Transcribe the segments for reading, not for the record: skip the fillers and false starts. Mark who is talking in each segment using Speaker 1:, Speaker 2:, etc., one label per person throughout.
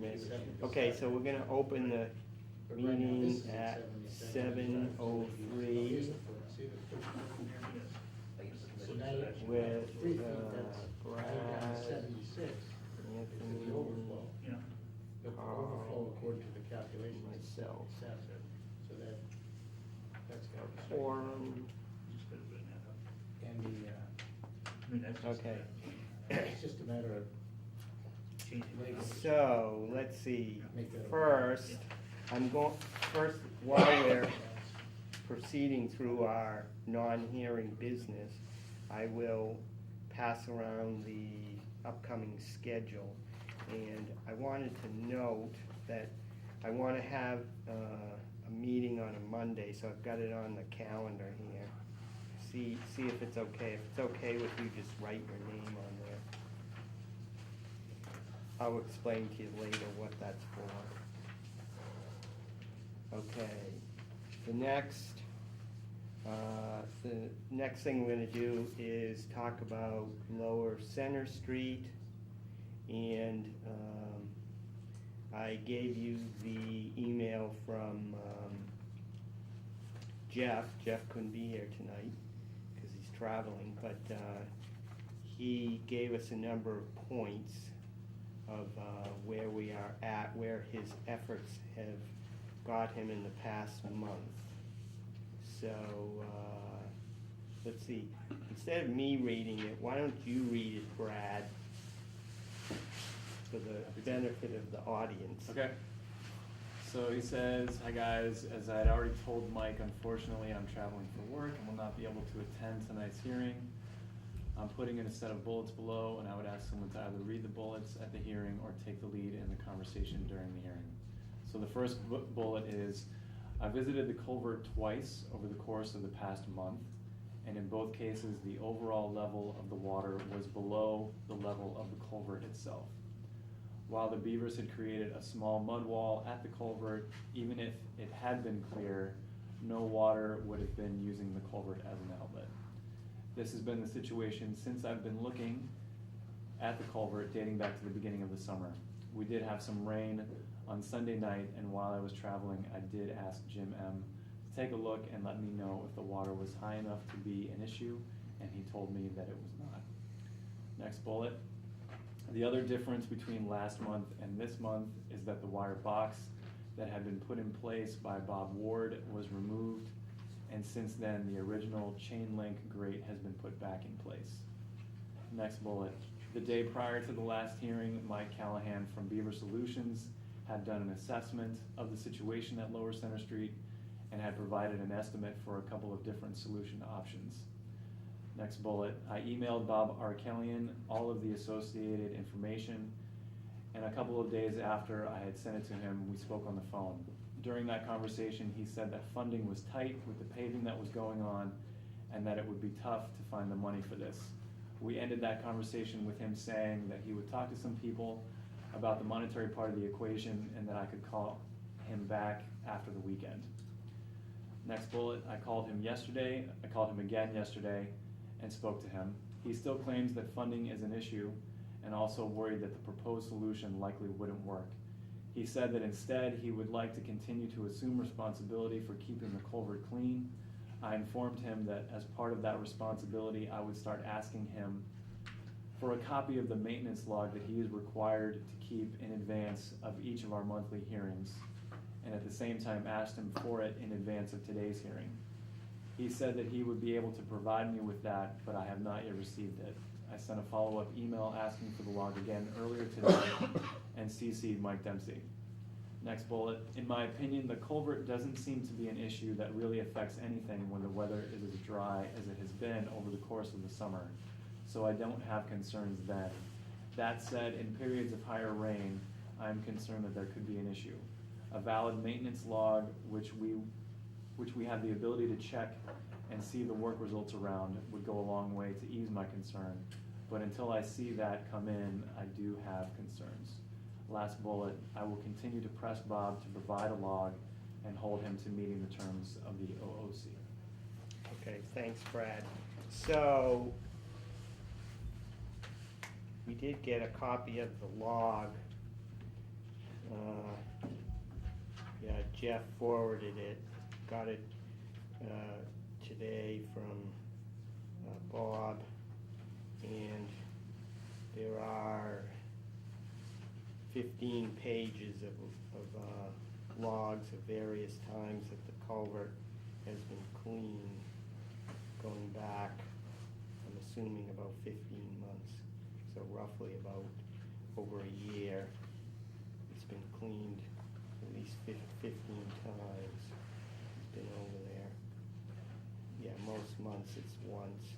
Speaker 1: miss. Okay, so we're gonna open the meeting at 7:03 with Brad,
Speaker 2: 76.
Speaker 1: Anthony,
Speaker 2: The overflow.
Speaker 3: Yeah.
Speaker 2: The
Speaker 1: Carl,
Speaker 2: overflow according to the calculations.
Speaker 1: myself.
Speaker 2: So that's got to be.
Speaker 1: Quorum.
Speaker 3: Just gotta bring that up.
Speaker 2: And the,
Speaker 3: I mean, that's just.
Speaker 1: Okay.
Speaker 2: it's just a matter of
Speaker 3: Changing it.
Speaker 1: So, let's see,
Speaker 2: Make that a-
Speaker 1: first, while we're proceeding through our non-hearing business, I will pass around the upcoming schedule. And I wanted to note that I want to have a meeting on a Monday, so I've got it on the calendar here. See if it's okay. If it's okay with you, just write your name on there. I'll explain to you later what that's for. Okay. The next thing we're gonna do is talk about Lower Center Street. And I gave you the email from Jeff. Jeff couldn't be here tonight because he's traveling, but he gave us a number of points of where we are at, where his efforts have got him in the past month. So, let's see, instead of me reading it, why don't you read it, Brad, for the benefit of the audience?
Speaker 4: Okay. So he says, "Hi guys, as I had already told Mike, unfortunately I'm traveling for work and will not be able to attend tonight's hearing. I'm putting in a set of bullets below, and I would ask someone to either read the bullets at the hearing or take the lead in the conversation during the hearing." So the first bullet is, "I visited the culvert twice over the course of the past month, and in both cases the overall level of the water was below the level of the culvert itself. While the beavers had created a small mud wall at the culvert, even if it had been clear, no water would have been using the culvert as an outlet. This has been the situation since I've been looking at the culvert dating back to the beginning of the summer. We did have some rain on Sunday night, and while I was traveling, I did ask Jim M. to take a look and let me know if the water was high enough to be an issue, and he told me that it was not." Next bullet. "The other difference between last month and this month is that the wire box that had been put in place by Bob Ward was removed, and since then the original chain link grate has been put back in place." Next bullet. "The day prior to the last hearing, Mike Callahan from Beaver Solutions had done an assessment of the situation at Lower Center Street and had provided an estimate for a couple of different solution options." Next bullet. "I emailed Bob Arkelian all of the associated information, and a couple of days after I had sent it to him, we spoke on the phone. During that conversation, he said that funding was tight with the paving that was going on and that it would be tough to find the money for this. We ended that conversation with him saying that he would talk to some people about the monetary part of the equation and that I could call him back after the weekend." Next bullet. "I called him yesterday, I called him again yesterday and spoke to him. He still claims that funding is an issue and also worried that the proposed solution likely wouldn't work. He said that instead he would like to continue to assume responsibility for keeping the culvert clean. I informed him that as part of that responsibility, I would start asking him for a copy of the maintenance log that he is required to keep in advance of each of our monthly hearings, and at the same time asked him for it in advance of today's hearing. He said that he would be able to provide me with that, but I have not yet received it. I sent a follow-up email asking for the log again earlier today and CC'd Mike Dempsey." Next bullet. "In my opinion, the culvert doesn't seem to be an issue that really affects anything when the weather is as dry as it has been over the course of the summer, so I don't have concerns then. That said, in periods of higher rain, I am concerned that there could be an issue. A valid maintenance log, which we have the ability to check and see the work results around, would go a long way to ease my concern, but until I see that come in, I do have concerns. Last bullet. I will continue to press Bob to provide a log and hold him to meeting the terms of the OOC."
Speaker 1: Okay, thanks, Brad. So, we did get a copy of the log, Yeah, Jeff forwarded it, got it today from Bob, and there are 15 pages of logs of various times that the culvert has been cleaned, going back, I'm assuming about 15 months, so roughly about over a year. It's been cleaned at least 15 times. It's been over there. Yeah, most months it's once.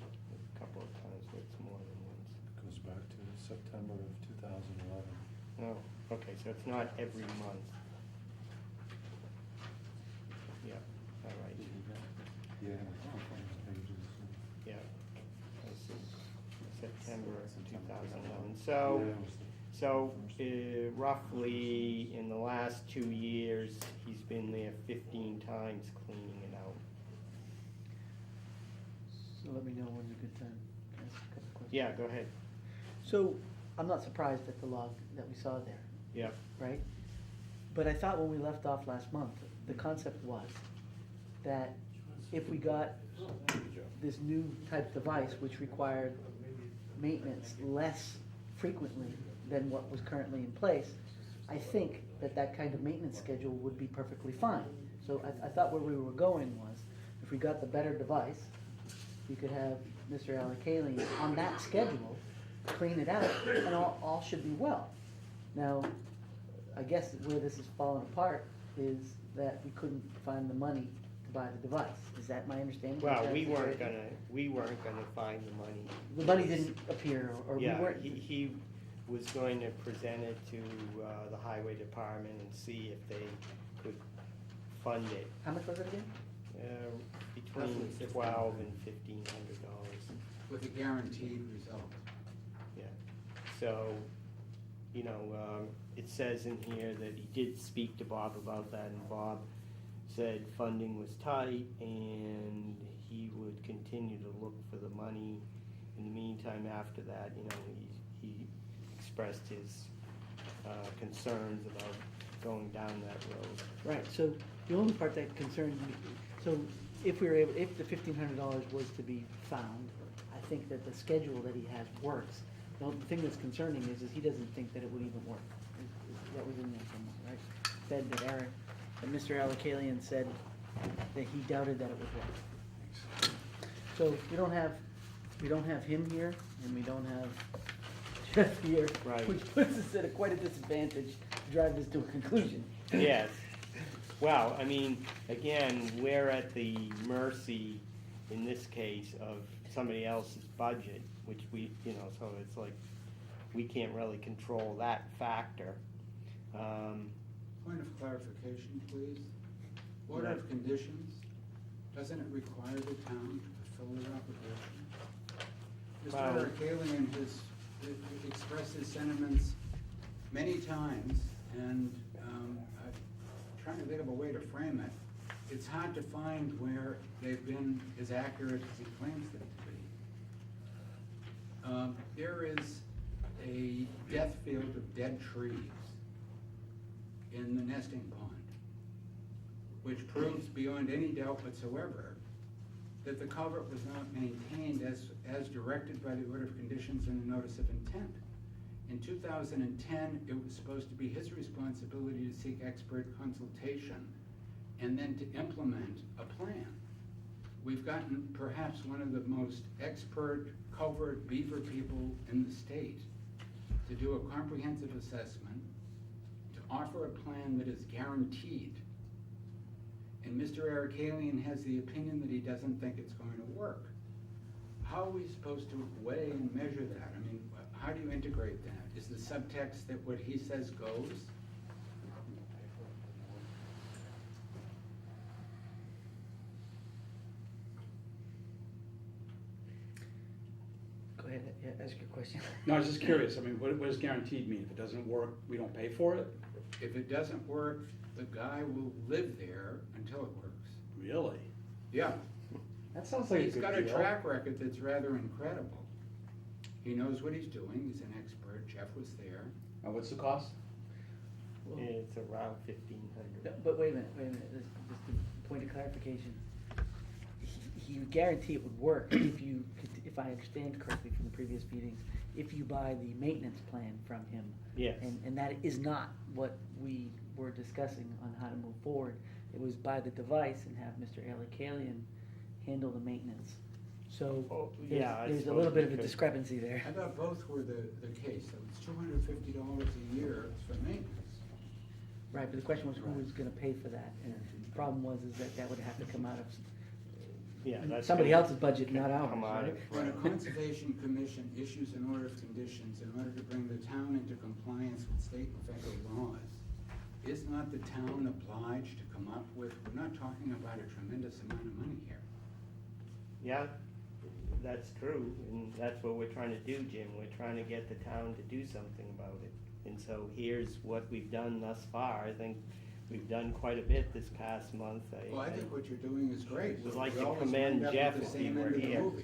Speaker 1: A couple of times where it's more than once.
Speaker 5: Goes back to September of 2011.
Speaker 1: Oh, okay, so it's not every month. Yeah, all right,
Speaker 5: Yeah, those pages.
Speaker 1: yeah. I see. September of 2011.
Speaker 5: Yeah,
Speaker 1: So,
Speaker 5: it was the
Speaker 1: so
Speaker 5: first-
Speaker 1: roughly in the last 2 years, he's been there 15 times cleaning it out.
Speaker 6: So let me know when's a good time. Can I ask a couple questions?
Speaker 1: Yeah, go ahead.
Speaker 6: So, I'm not surprised at the log that we saw there,
Speaker 1: Yeah,
Speaker 6: right? But I thought when we left off last month, the concept was that if we got this new type device which required maintenance less frequently than what was currently in place, I think that that kind of maintenance schedule would be perfectly fine. So I thought where we were going was, if we got the better device, we could have Mr. Alakalian on that schedule, clean it out, and all should be well. Now, I guess where this is falling apart is that we couldn't find the money to buy the device. Is that my understanding?
Speaker 1: well,
Speaker 6: Is that
Speaker 1: we
Speaker 6: the
Speaker 1: weren't
Speaker 6: situation?
Speaker 1: gonna find the money.
Speaker 6: The money didn't appear, or we
Speaker 1: Yeah,
Speaker 6: weren't.
Speaker 1: he was going to present it to the highway department and see if they could fund it.
Speaker 6: How much was it again?
Speaker 1: Between
Speaker 2: Roughly
Speaker 1: $1,200 and $1,500.
Speaker 2: With a guaranteed result.
Speaker 1: Yeah, so, you know, it says in here that he did speak to Bob about that, and Bob said funding was tight, and he would continue to look for the money. In the meantime, after that, you know, he expressed his concerns about going down that road.
Speaker 6: Right, so the only part that concerned me, so if we were able, if the $1,500 was to be found, I think that the schedule that he has works. The thing that's concerning is he doesn't think that it would even work. That was in there somewhere, right? Said that that Mr. Alakalian said that he doubted that it would work. So we don't have him here, and we don't have Jeff here.
Speaker 1: Right.
Speaker 6: Which puts us at quite a disadvantage to drive this to a conclusion.
Speaker 1: Yes. Well, I mean, again, we're at the mercy, in this case, of somebody else's budget, which we, you know, so it's like, we can't really control that factor.
Speaker 7: Point of clarification, please. Order of conditions, doesn't it require the town to fulfill their obligation?
Speaker 1: Well-
Speaker 7: Mr. Arcalian has expressed his sentiments many times, and I'm trying to think of a way to frame it. It's hard to find where they've been as accurate as he claims them to be. There is a death field of dead trees in the nesting pond, which proves beyond any doubt whatsoever that the culvert was not maintained as directed by the order of conditions and the notice of intent. In 2010, it was supposed to be his responsibility to seek expert consultation and then to implement a plan. We've gotten perhaps one of the most expert culvert beaver people in the state to do a comprehensive assessment, to offer a plan that is guaranteed. And Mr. Arcalian has the opinion that he doesn't think it's going to work. How are we supposed to weigh and measure that? I mean, how do you integrate that? Is the subtext that what he says goes?
Speaker 6: Go ahead, ask your question.
Speaker 8: No, I was just curious, I mean, what does guaranteed mean? If it doesn't work, we don't pay for it?
Speaker 7: If it doesn't work, the guy will live there until it works.
Speaker 8: Really?
Speaker 7: Yeah.
Speaker 8: That sounds like a
Speaker 7: He's
Speaker 8: good
Speaker 7: got a
Speaker 8: deal.
Speaker 7: track record that's rather incredible. He knows what he's doing, he's an expert, Jeff was there.
Speaker 8: What's the cost?
Speaker 6: Well,
Speaker 1: It's around 1,500.
Speaker 6: no, but wait a minute, just a point of clarification. He would guarantee it would work if you, if I understand correctly from the previous meetings, if you buy the maintenance plan from him.
Speaker 1: Yes.
Speaker 6: And that is not what we were discussing on how to move forward. It was buy the device and have Mr. Alikalian handle the maintenance. So
Speaker 1: Oh, yeah, I
Speaker 6: there's a
Speaker 1: suppose
Speaker 6: little bit of
Speaker 1: we
Speaker 6: a
Speaker 1: could.
Speaker 6: discrepancy there.
Speaker 7: I thought both were the case, so it's $250 a year for maintenance.
Speaker 6: Right, but the question was who was gonna pay for that? And the problem was is that would have to come out of
Speaker 1: Yeah, that's
Speaker 6: somebody
Speaker 1: gonna
Speaker 6: else's budget, not ours,
Speaker 1: come out
Speaker 6: right?
Speaker 1: of-
Speaker 7: When a conservation commission issues an order of conditions in order to bring the town into compliance with state and federal laws, is not the town obliged to come up with, we're not talking about a tremendous amount of money here.
Speaker 1: Yeah, that's true, and that's what we're trying to do, Jim. We're trying to get the town to do something about it. And so here's what we've done thus far. I think we've done quite a bit this past month.
Speaker 7: Well, I think what you're doing is great.
Speaker 1: Would like
Speaker 7: We
Speaker 1: to
Speaker 7: always
Speaker 1: commend
Speaker 7: wind up
Speaker 1: Jeff
Speaker 7: with
Speaker 1: if
Speaker 7: the
Speaker 1: he
Speaker 7: same
Speaker 1: were
Speaker 7: end of the
Speaker 1: here.
Speaker 7: movie,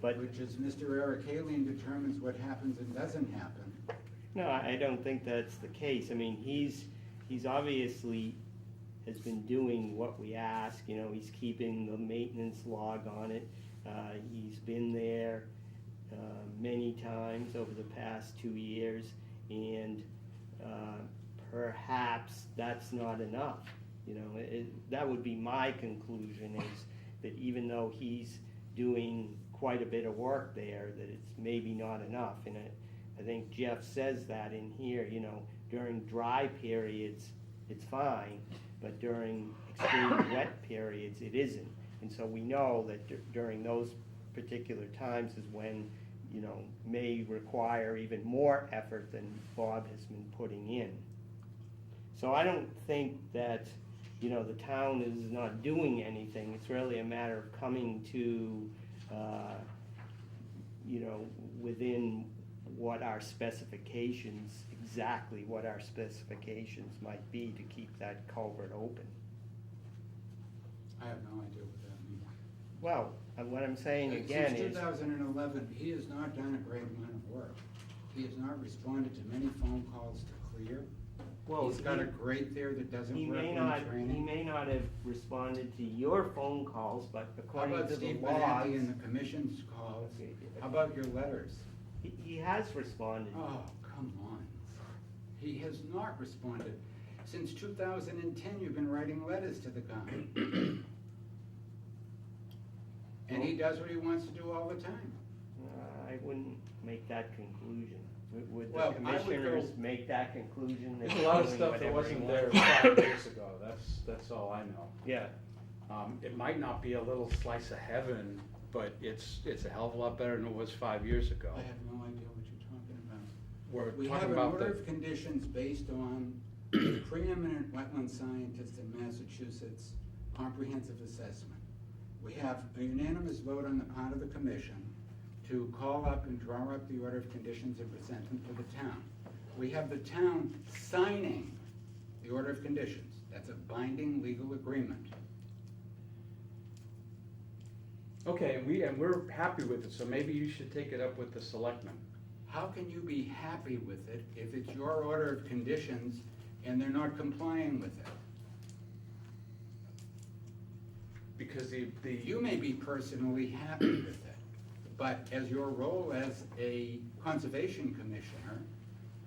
Speaker 1: But,
Speaker 7: which is Mr. Arakalian determines what happens and doesn't happen.
Speaker 1: no, I don't think that's the case. I mean, he's obviously has been doing what we ask, you know, he's keeping the maintenance log on it. He's been there many times over the past 2 years, and perhaps that's not enough. You know, that would be my conclusion, is that even though he's doing quite a bit of work there, that it's maybe not enough. And I think Jeff says that in here, you know, during dry periods, it's fine, but during extreme wet periods, it isn't. And so we know that during those particular times is when, you know, may require even more effort than Bob has been putting in. So I don't think that, you know, the town is not doing anything. It's really a matter of coming to, you know, within what our specifications, exactly what our specifications might be to keep that culvert open.
Speaker 7: I have no idea what that means.
Speaker 1: Well, what I'm saying again
Speaker 7: Since
Speaker 1: is,
Speaker 7: 2011, he has not done a great amount of work. He has not responded to many phone calls to clear.
Speaker 1: well,
Speaker 7: He's got a grate there that doesn't
Speaker 1: he
Speaker 7: work
Speaker 1: may
Speaker 7: when
Speaker 1: not, he
Speaker 7: training.
Speaker 1: may not have responded to your phone calls, but
Speaker 7: How
Speaker 1: according
Speaker 7: about
Speaker 1: to the
Speaker 7: Steve
Speaker 1: logs,
Speaker 7: Benelli and the commission's calls? How about your letters?
Speaker 1: he has responded.
Speaker 7: Oh, come on. He has not responded. Since 2010, you've been writing letters to the guy. And he does what he wants to do all the time.
Speaker 1: I wouldn't make that conclusion. Would
Speaker 7: Well,
Speaker 1: the
Speaker 7: I would
Speaker 1: commissioners
Speaker 7: go-
Speaker 1: make that conclusion? that
Speaker 8: There's a
Speaker 1: he's
Speaker 8: lot of
Speaker 1: doing
Speaker 8: stuff that
Speaker 1: whatever he
Speaker 8: wasn't there
Speaker 1: wants?
Speaker 8: 5 years ago, that's all I know.
Speaker 1: Yeah,
Speaker 8: It might not be a little slice of heaven, but it's a hell of a lot better than it was 5 years ago.
Speaker 7: I have no idea what you're talking about.
Speaker 8: We're
Speaker 7: We have
Speaker 8: talking
Speaker 7: an
Speaker 8: about
Speaker 7: order
Speaker 8: the,
Speaker 7: of conditions based on the preeminent wetland scientist in Massachusetts comprehensive assessment. We have a unanimous vote on the part of the commission to call up and draw up the order of conditions and present them to the town. We have the town signing the order of conditions. That's a binding legal agreement.
Speaker 8: okay, and we're happy with it, so maybe you should take it up with the selectmen.
Speaker 7: How can you be happy with it if it's your order of conditions and they're not complying with it?
Speaker 8: Because
Speaker 7: You may be personally happy with it, but as your role as a conservation commissioner,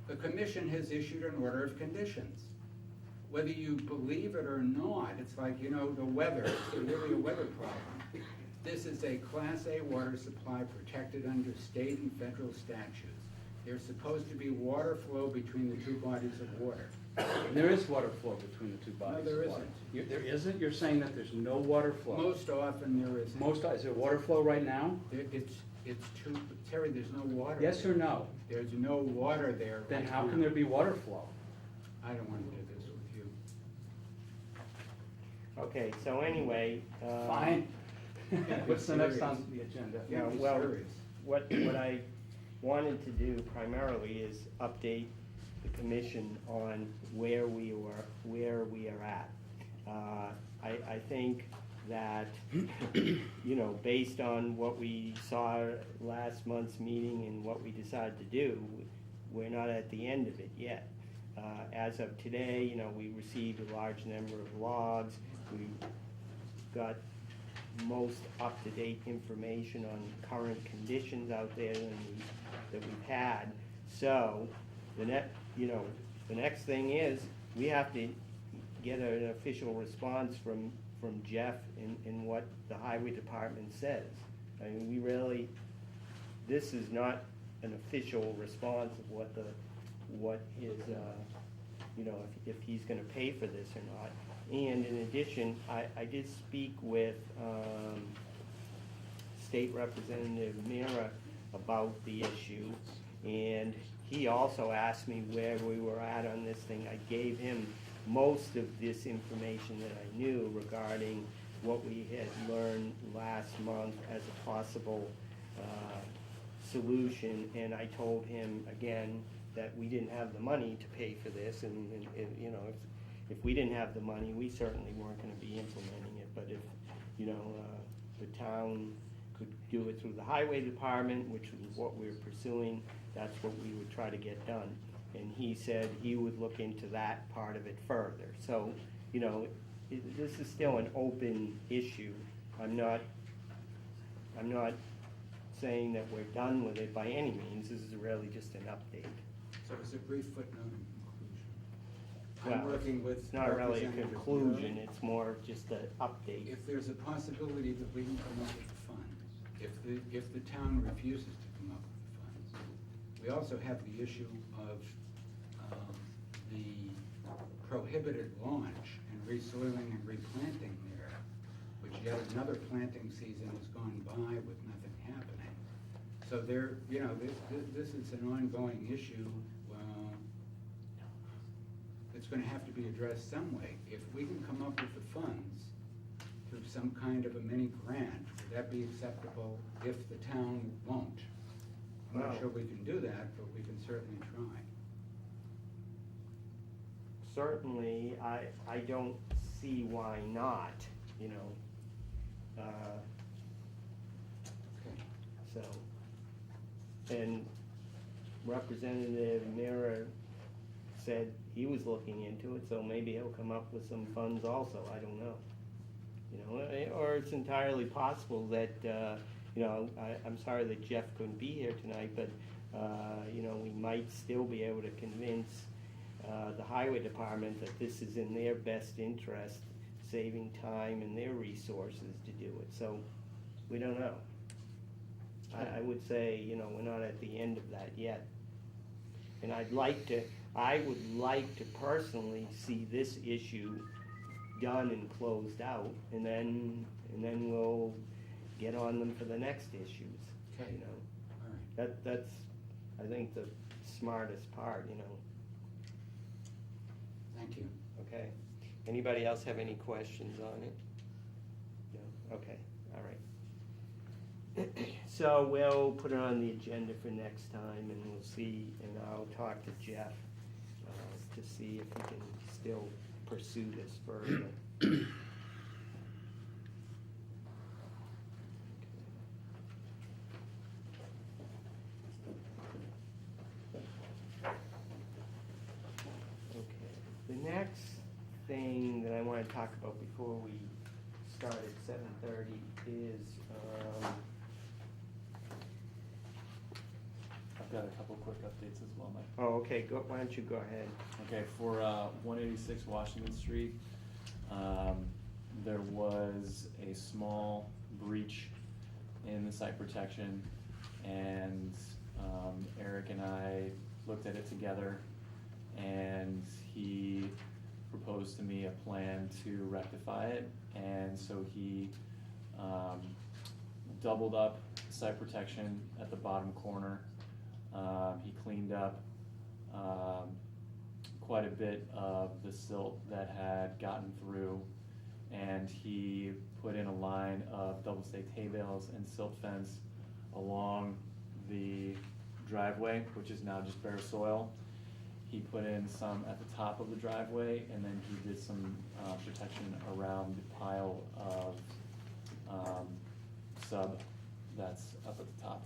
Speaker 7: the commission has issued an order of conditions. Whether you believe it or not, it's like, you know, the weather, it's really a weather problem. This is a Class A water supply protected under state and federal statutes. There's supposed to be water flow between the two bodies of water.
Speaker 8: There is water flow between the two bodies
Speaker 7: there
Speaker 8: of water.
Speaker 7: isn't.
Speaker 8: There isn't? You're saying that there's no water flow?
Speaker 7: Most often there is.
Speaker 8: Is there water flow right now?
Speaker 7: It's too, Terry, there's no water.
Speaker 8: Yes
Speaker 7: there.
Speaker 8: or no?
Speaker 7: There's no water there.
Speaker 8: Then
Speaker 7: right
Speaker 8: how
Speaker 7: now.
Speaker 8: can there be water flow?
Speaker 7: I don't wanna do this with you.
Speaker 1: okay, so anyway.
Speaker 8: Fine. What's the next
Speaker 7: serious.
Speaker 8: on the agenda?
Speaker 1: Yeah,
Speaker 7: Be
Speaker 1: well,
Speaker 7: serious.
Speaker 1: what I wanted to do primarily is update the commission on where we are at. I think that, you know, based on what we saw last month's meeting and what we decided to do, we're not at the end of it yet. As of today, you know, we received a large number of logs. We got most up-to-date information on current conditions out there that we've had. So, the next thing is, we have to get an official response from Jeff in what the highway department says. I mean, this is not an official response of what his, you know, if he's gonna pay for this or not. And in addition, I did speak with State Representative Mira about the issue, and he also asked me where we were at on this thing. I gave him most of this information that I knew regarding what we had learned last month as a possible solution, and I told him again that we didn't have the money to pay for this, and you know, if we didn't have the money, we certainly weren't gonna be implementing it, but if, you know, the town could do it through the highway department, which is what we're pursuing, that's what we would try to get done. And he said he would look into that part of it further. So, you know, this is still an open issue. I'm not saying that we're done with it by any means. This is really just an update.
Speaker 7: So it's a brief footnote in conclusion. I'm
Speaker 1: Well,
Speaker 7: working with
Speaker 1: it's not really a
Speaker 7: Representative
Speaker 1: conclusion,
Speaker 7: Miller.
Speaker 1: it's more just an update.
Speaker 7: If there's a possibility that we can come up with the funds, if the town refuses to come up with the funds, we also have the issue of the prohibited launch and resoiling and replanting there, which yet another planting season has gone by with nothing happening. So there, you know, this is an ongoing issue. It's gonna have to be addressed some way. If we can come up with the funds through some kind of a mini grant, would that be acceptable if the town won't? I'm not
Speaker 1: Well-
Speaker 7: sure we can do that, but we can certainly try.
Speaker 1: Certainly, I don't see why not, you know.
Speaker 7: Okay.
Speaker 1: So, and Representative Mira said he was looking into it, so maybe he'll come up with some funds also, I don't know. You know, or it's entirely possible that, you know, I'm sorry that Jeff couldn't be here tonight, but, you know, we might still be able to convince the highway department that this is in their best interest, saving time and their resources to do it, so we don't know. I would say, you know, we're not at the end of that yet. And I would like to personally see this issue done and closed out, and then we'll get on them for the next issues,
Speaker 7: Okay.
Speaker 1: you know.
Speaker 7: All right.
Speaker 1: That's, I think, the smartest part, you know.
Speaker 7: Thank you.
Speaker 1: Okay. Anybody else have any questions on it? No? Okay, all right. So we'll put it on the agenda for next time, and we'll see, and I'll talk to Jeff to see if he can still pursue this further. Okay, the next thing that I wanna talk about before we start at 7:30 is,
Speaker 4: I've got a couple quick updates as well, Mike.
Speaker 1: oh, okay, why don't you go ahead?
Speaker 4: Okay, for 186 Washington Street, there was a small breach in the site protection, and Eric and I looked at it together, and he proposed to me a plan to rectify it, and so he doubled up site protection at the bottom corner. He cleaned up quite a bit of the silt that had gotten through, and he put in a line of double-staked hay bales and silt fence along the driveway, which is now just bare soil. he put in some at the top of the driveway, and then he did some, protection around the pile of, sub that's up at the top,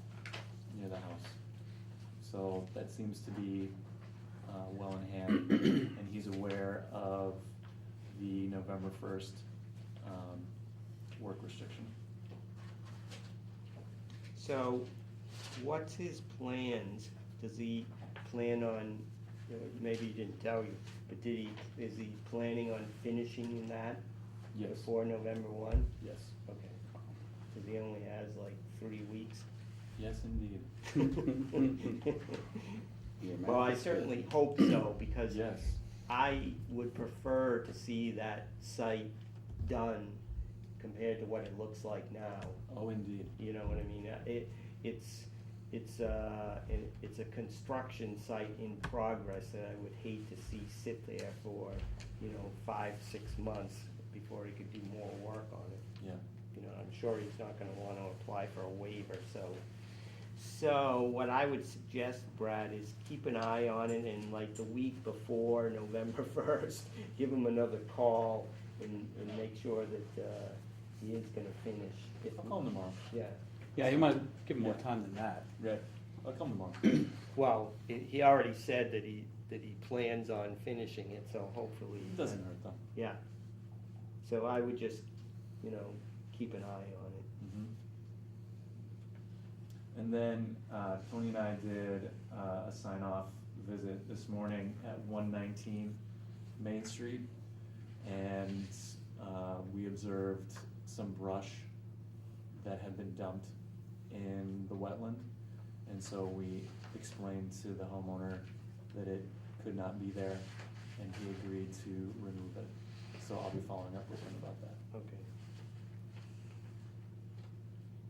Speaker 4: near the house. So that seems to be, well in hand, and he's aware of the November 1st, work restriction.
Speaker 1: So, what's his plans? Does he plan on, maybe he didn't tell you, but is he planning on finishing that
Speaker 4: Yes.
Speaker 1: before November 1?
Speaker 4: Yes.
Speaker 1: Okay. Because he only has like 3 weeks.
Speaker 4: Yes, indeed.
Speaker 1: Well, I certainly hope so, because
Speaker 4: Yes.
Speaker 1: I would prefer to see that site done compared to what it looks like now.
Speaker 4: Oh, indeed.
Speaker 1: You know what I mean? It's a construction site in progress that I would hate to see sit there for, 5, 6 months before he could do more work on it.
Speaker 4: Yeah.
Speaker 1: I'm sure he's not gonna wanna apply for a waiver, so what I would suggest, Brad, is keep an eye on it, and like the week before November 1st, give him another call and make sure that, he is gonna finish.
Speaker 4: I'll call him tomorrow.
Speaker 1: Yeah,
Speaker 8: Yeah, you might give him more time than that.
Speaker 4: Right. I'll call him tomorrow.
Speaker 1: well, he already said that he plans on finishing it, so hopefully.
Speaker 4: It doesn't hurt though.
Speaker 1: Yeah, so I would just, keep an eye on it.
Speaker 4: Mhm. And then, Tony and I did, a sign-off visit this morning at 119 Main Street. And, we observed some brush that had been dumped in the wetland. And so we explained to the homeowner that it could not be there, and he agreed to remove it. So I'll be following up with him about that.
Speaker 1: Okay.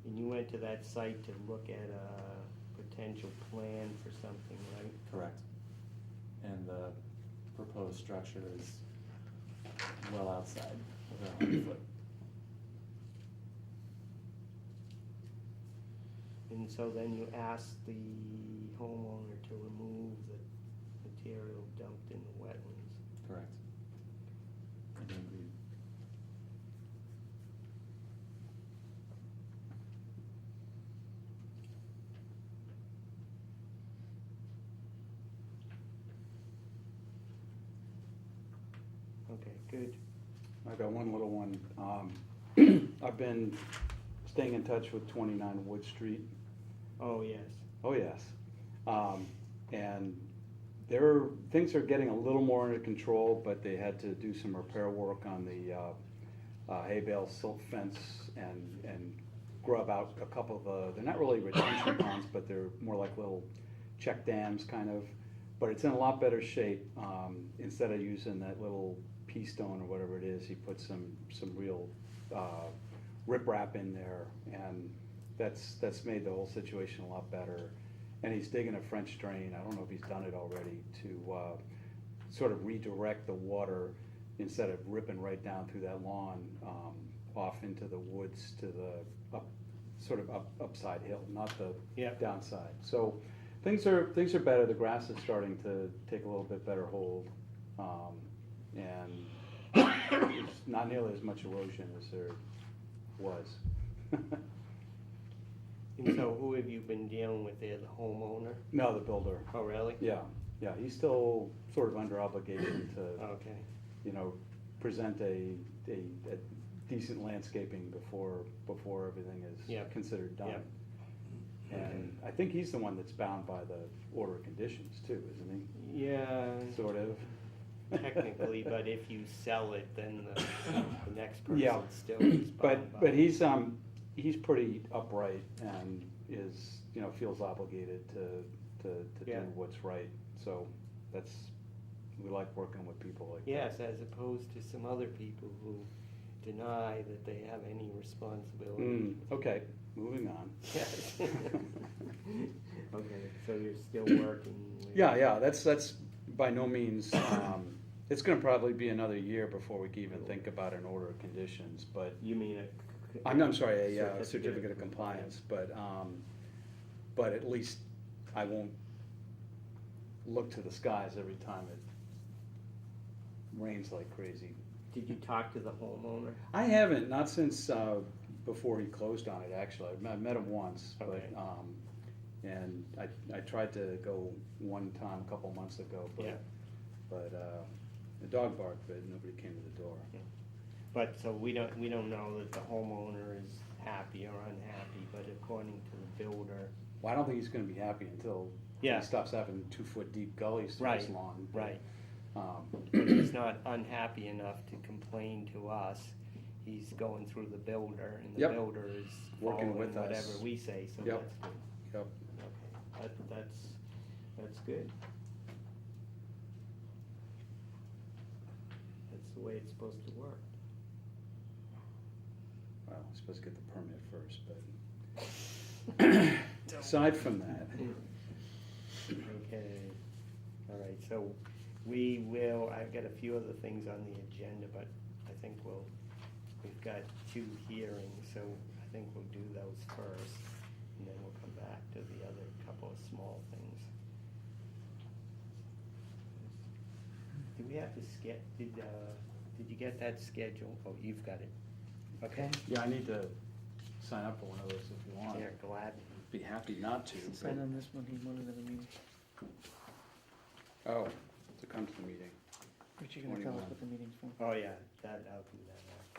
Speaker 1: And you went to that site to look at a potential plan for something, right?
Speaker 4: Correct. And the proposed structure is well outside of the 100-foot.
Speaker 1: And so then you asked the homeowner to remove the material dumped in the wetlands.
Speaker 4: Correct. And he agreed.
Speaker 1: Okay, good.
Speaker 8: I got one little one. I've been staying in touch with 29 Wood Street.
Speaker 1: Oh, yes.
Speaker 8: Oh, yes. And things are getting a little more under control, but they had to do some repair work on the hay bale silt fence and grub out a couple of, they're not really retention ponds, but they're more like little check dams kind of. But it's in a lot better shape. Instead of using that little pea stone or whatever it is, he put some real riprap in there, and that's made the whole situation a lot better. And he's digging a French drain, I don't know if he's done it already, to sort of redirect the water instead of ripping right down through that lawn, off into the woods to the upside hill, not the
Speaker 1: Yep.
Speaker 8: downside. So things are better. The grass is starting to take a little bit better hold, and there's not nearly as much erosion as there was.
Speaker 1: And so who have you been dealing with there, the homeowner?
Speaker 8: No, the builder.
Speaker 1: Oh, really?
Speaker 8: Yeah, he's still sort of under obligation to,
Speaker 1: Okay.
Speaker 8: present a decent landscaping before everything is
Speaker 1: Yeah.
Speaker 8: considered done.
Speaker 1: Yeah.
Speaker 8: And I think he's the one that's bound by the order of conditions too, isn't
Speaker 1: Yeah,
Speaker 8: he? Sort of.
Speaker 1: technically, but if you sell it, then the next
Speaker 8: Yeah.
Speaker 1: person still is bound by
Speaker 8: But
Speaker 1: it.
Speaker 8: he's pretty upright and is, feels obligated to do
Speaker 1: Yeah.
Speaker 8: what's right. So we like working with people like that.
Speaker 1: Yes, as opposed to some other people who deny that they have any responsibility.
Speaker 8: Okay, moving on.
Speaker 1: Yes. Okay, so you're still working with.
Speaker 8: Yeah, that's by no means, it's gonna probably be another year before we can even think about an order of conditions, but,
Speaker 1: You mean
Speaker 8: I'm sorry, a certificate of compliance, but at least I won't look to the skies every time it rains like crazy.
Speaker 1: Did you talk to the homeowner?
Speaker 8: I haven't, not since, before he closed on it, actually. I met him once, but,
Speaker 1: Okay.
Speaker 8: and I tried to go one time a couple months ago,
Speaker 1: Yeah.
Speaker 8: but, the dog barked, but nobody came to the door.
Speaker 1: But, so we don't know that the homeowner is happy or unhappy, but according to the builder.
Speaker 8: Well, I don't think he's gonna be happy until
Speaker 1: Yeah.
Speaker 8: he stops having 2-foot deep gullies through his
Speaker 1: Right,
Speaker 8: lawn.
Speaker 1: right.
Speaker 8: Um,
Speaker 1: But he's not unhappy enough to complain to us. He's going through the builder, and the
Speaker 8: Yep.
Speaker 1: builder is
Speaker 8: Working
Speaker 1: following
Speaker 8: with us.
Speaker 1: whatever we say, so
Speaker 8: Yep.
Speaker 1: that's good.
Speaker 8: Yep.
Speaker 1: Okay, that's good. That's the way it's supposed to work.
Speaker 8: Well, I'm supposed to get the permit first, but aside from that,
Speaker 1: Okay, all right, so we will, I've got a few other things on the agenda, but I think we've got 2 hearings, so I think we'll do those first, and then we'll come back to the other couple of small things. Do we have to did you get that schedule? Oh, you've got it. Okay.
Speaker 8: yeah, I need to sign up for one of those if you want.
Speaker 1: Yeah, glad.
Speaker 8: Be happy not to.
Speaker 6: Sign on this one, he wanted at a meeting.
Speaker 8: Oh, to come to the meeting.
Speaker 6: But you're gonna tell us
Speaker 8: 21.
Speaker 6: what the meeting's for.
Speaker 1: Oh, yeah, I'll do that now.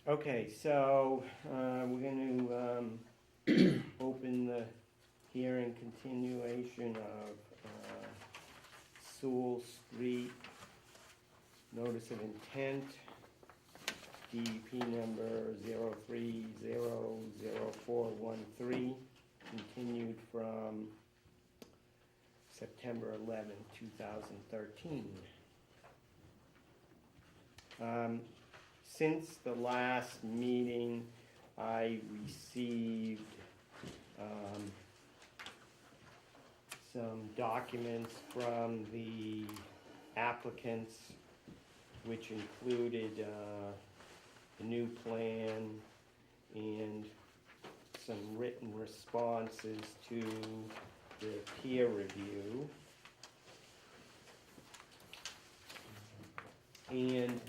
Speaker 1: Okay, so, we're gonna, open the hearing continuation of, Sewell Street, notice of intent, DEP number 03000413, continued from September 11th, 2013. Since the last meeting, I received some documents from the applicants, which included the new plan and some written responses to the peer review. And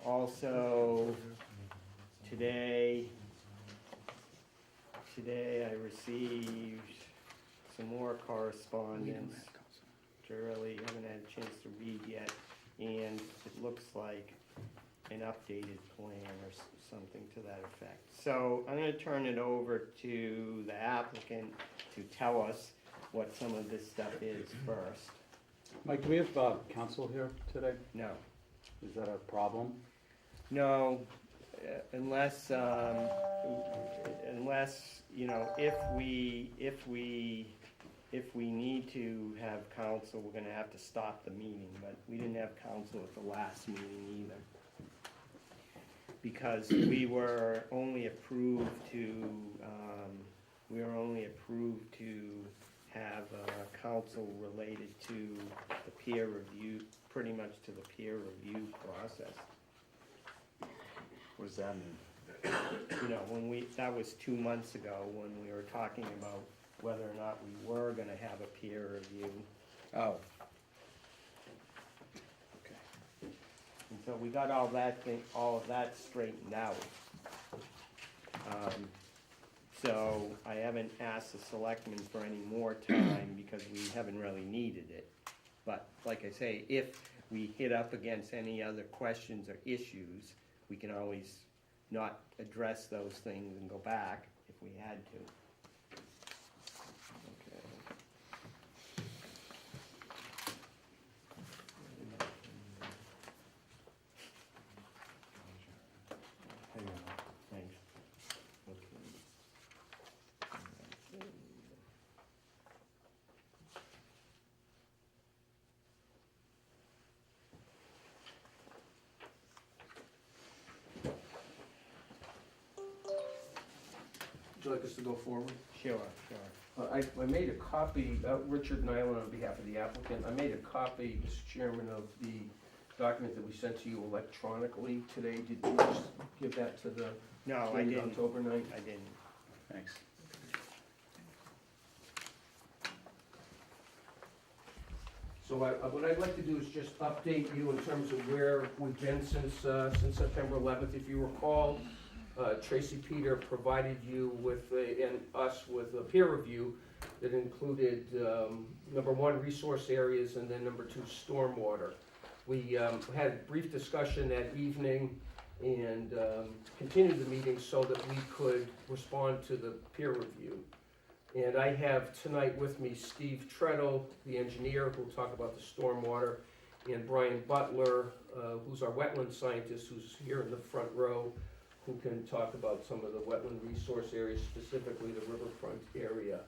Speaker 1: also, today I received some more correspondence, which I really haven't had a chance to read yet, and it looks like an updated plan or something to that effect. So I'm gonna turn it over to the applicant to tell us what some of this stuff is first.
Speaker 8: Mike, do we have counsel here today?
Speaker 1: No.
Speaker 8: Is that a problem?
Speaker 1: No, unless, you know, if we need to have counsel, we're gonna have to stop the meeting, but we didn't have counsel at the last meeting either. Because we were only approved to have counsel related to the peer review, pretty much to the peer review process.
Speaker 8: What does that mean?
Speaker 1: You know, that was 2 months ago when we were talking about whether or not we were gonna have a peer review.
Speaker 8: Oh. Okay.
Speaker 1: And so we got all of that straightened out. So I haven't asked the selectmen for any more time because we haven't really needed it. But like I say, if we hit up against any other questions or issues, we can always not address those things and go back if we had to. Okay. Thanks.
Speaker 9: you like us to go forward?
Speaker 1: Sure.
Speaker 9: I made a copy, Richard Nyland on behalf of the applicant, I made a copy, Mr. Chairman, of the document that we sent to you electronically today. Did you just give that to the
Speaker 1: No, I
Speaker 9: dated
Speaker 1: didn't.
Speaker 9: October 9th?
Speaker 1: I didn't.
Speaker 8: Thanks.
Speaker 9: So what I'd like to do is just update you in terms of where we've been since September 11th. If you recall, Tracy Peter provided you with, and us with a peer review that included, number one, resource areas, and then number two, stormwater. We had a brief discussion that evening and continued the meeting so that we could respond to the peer review. And I have tonight with me Steve Treadle, the engineer, who will talk about the stormwater, and Brian Butler, who's our wetland scientist, who's here in the front row, who can talk about some of the wetland resource areas, specifically the riverfront area.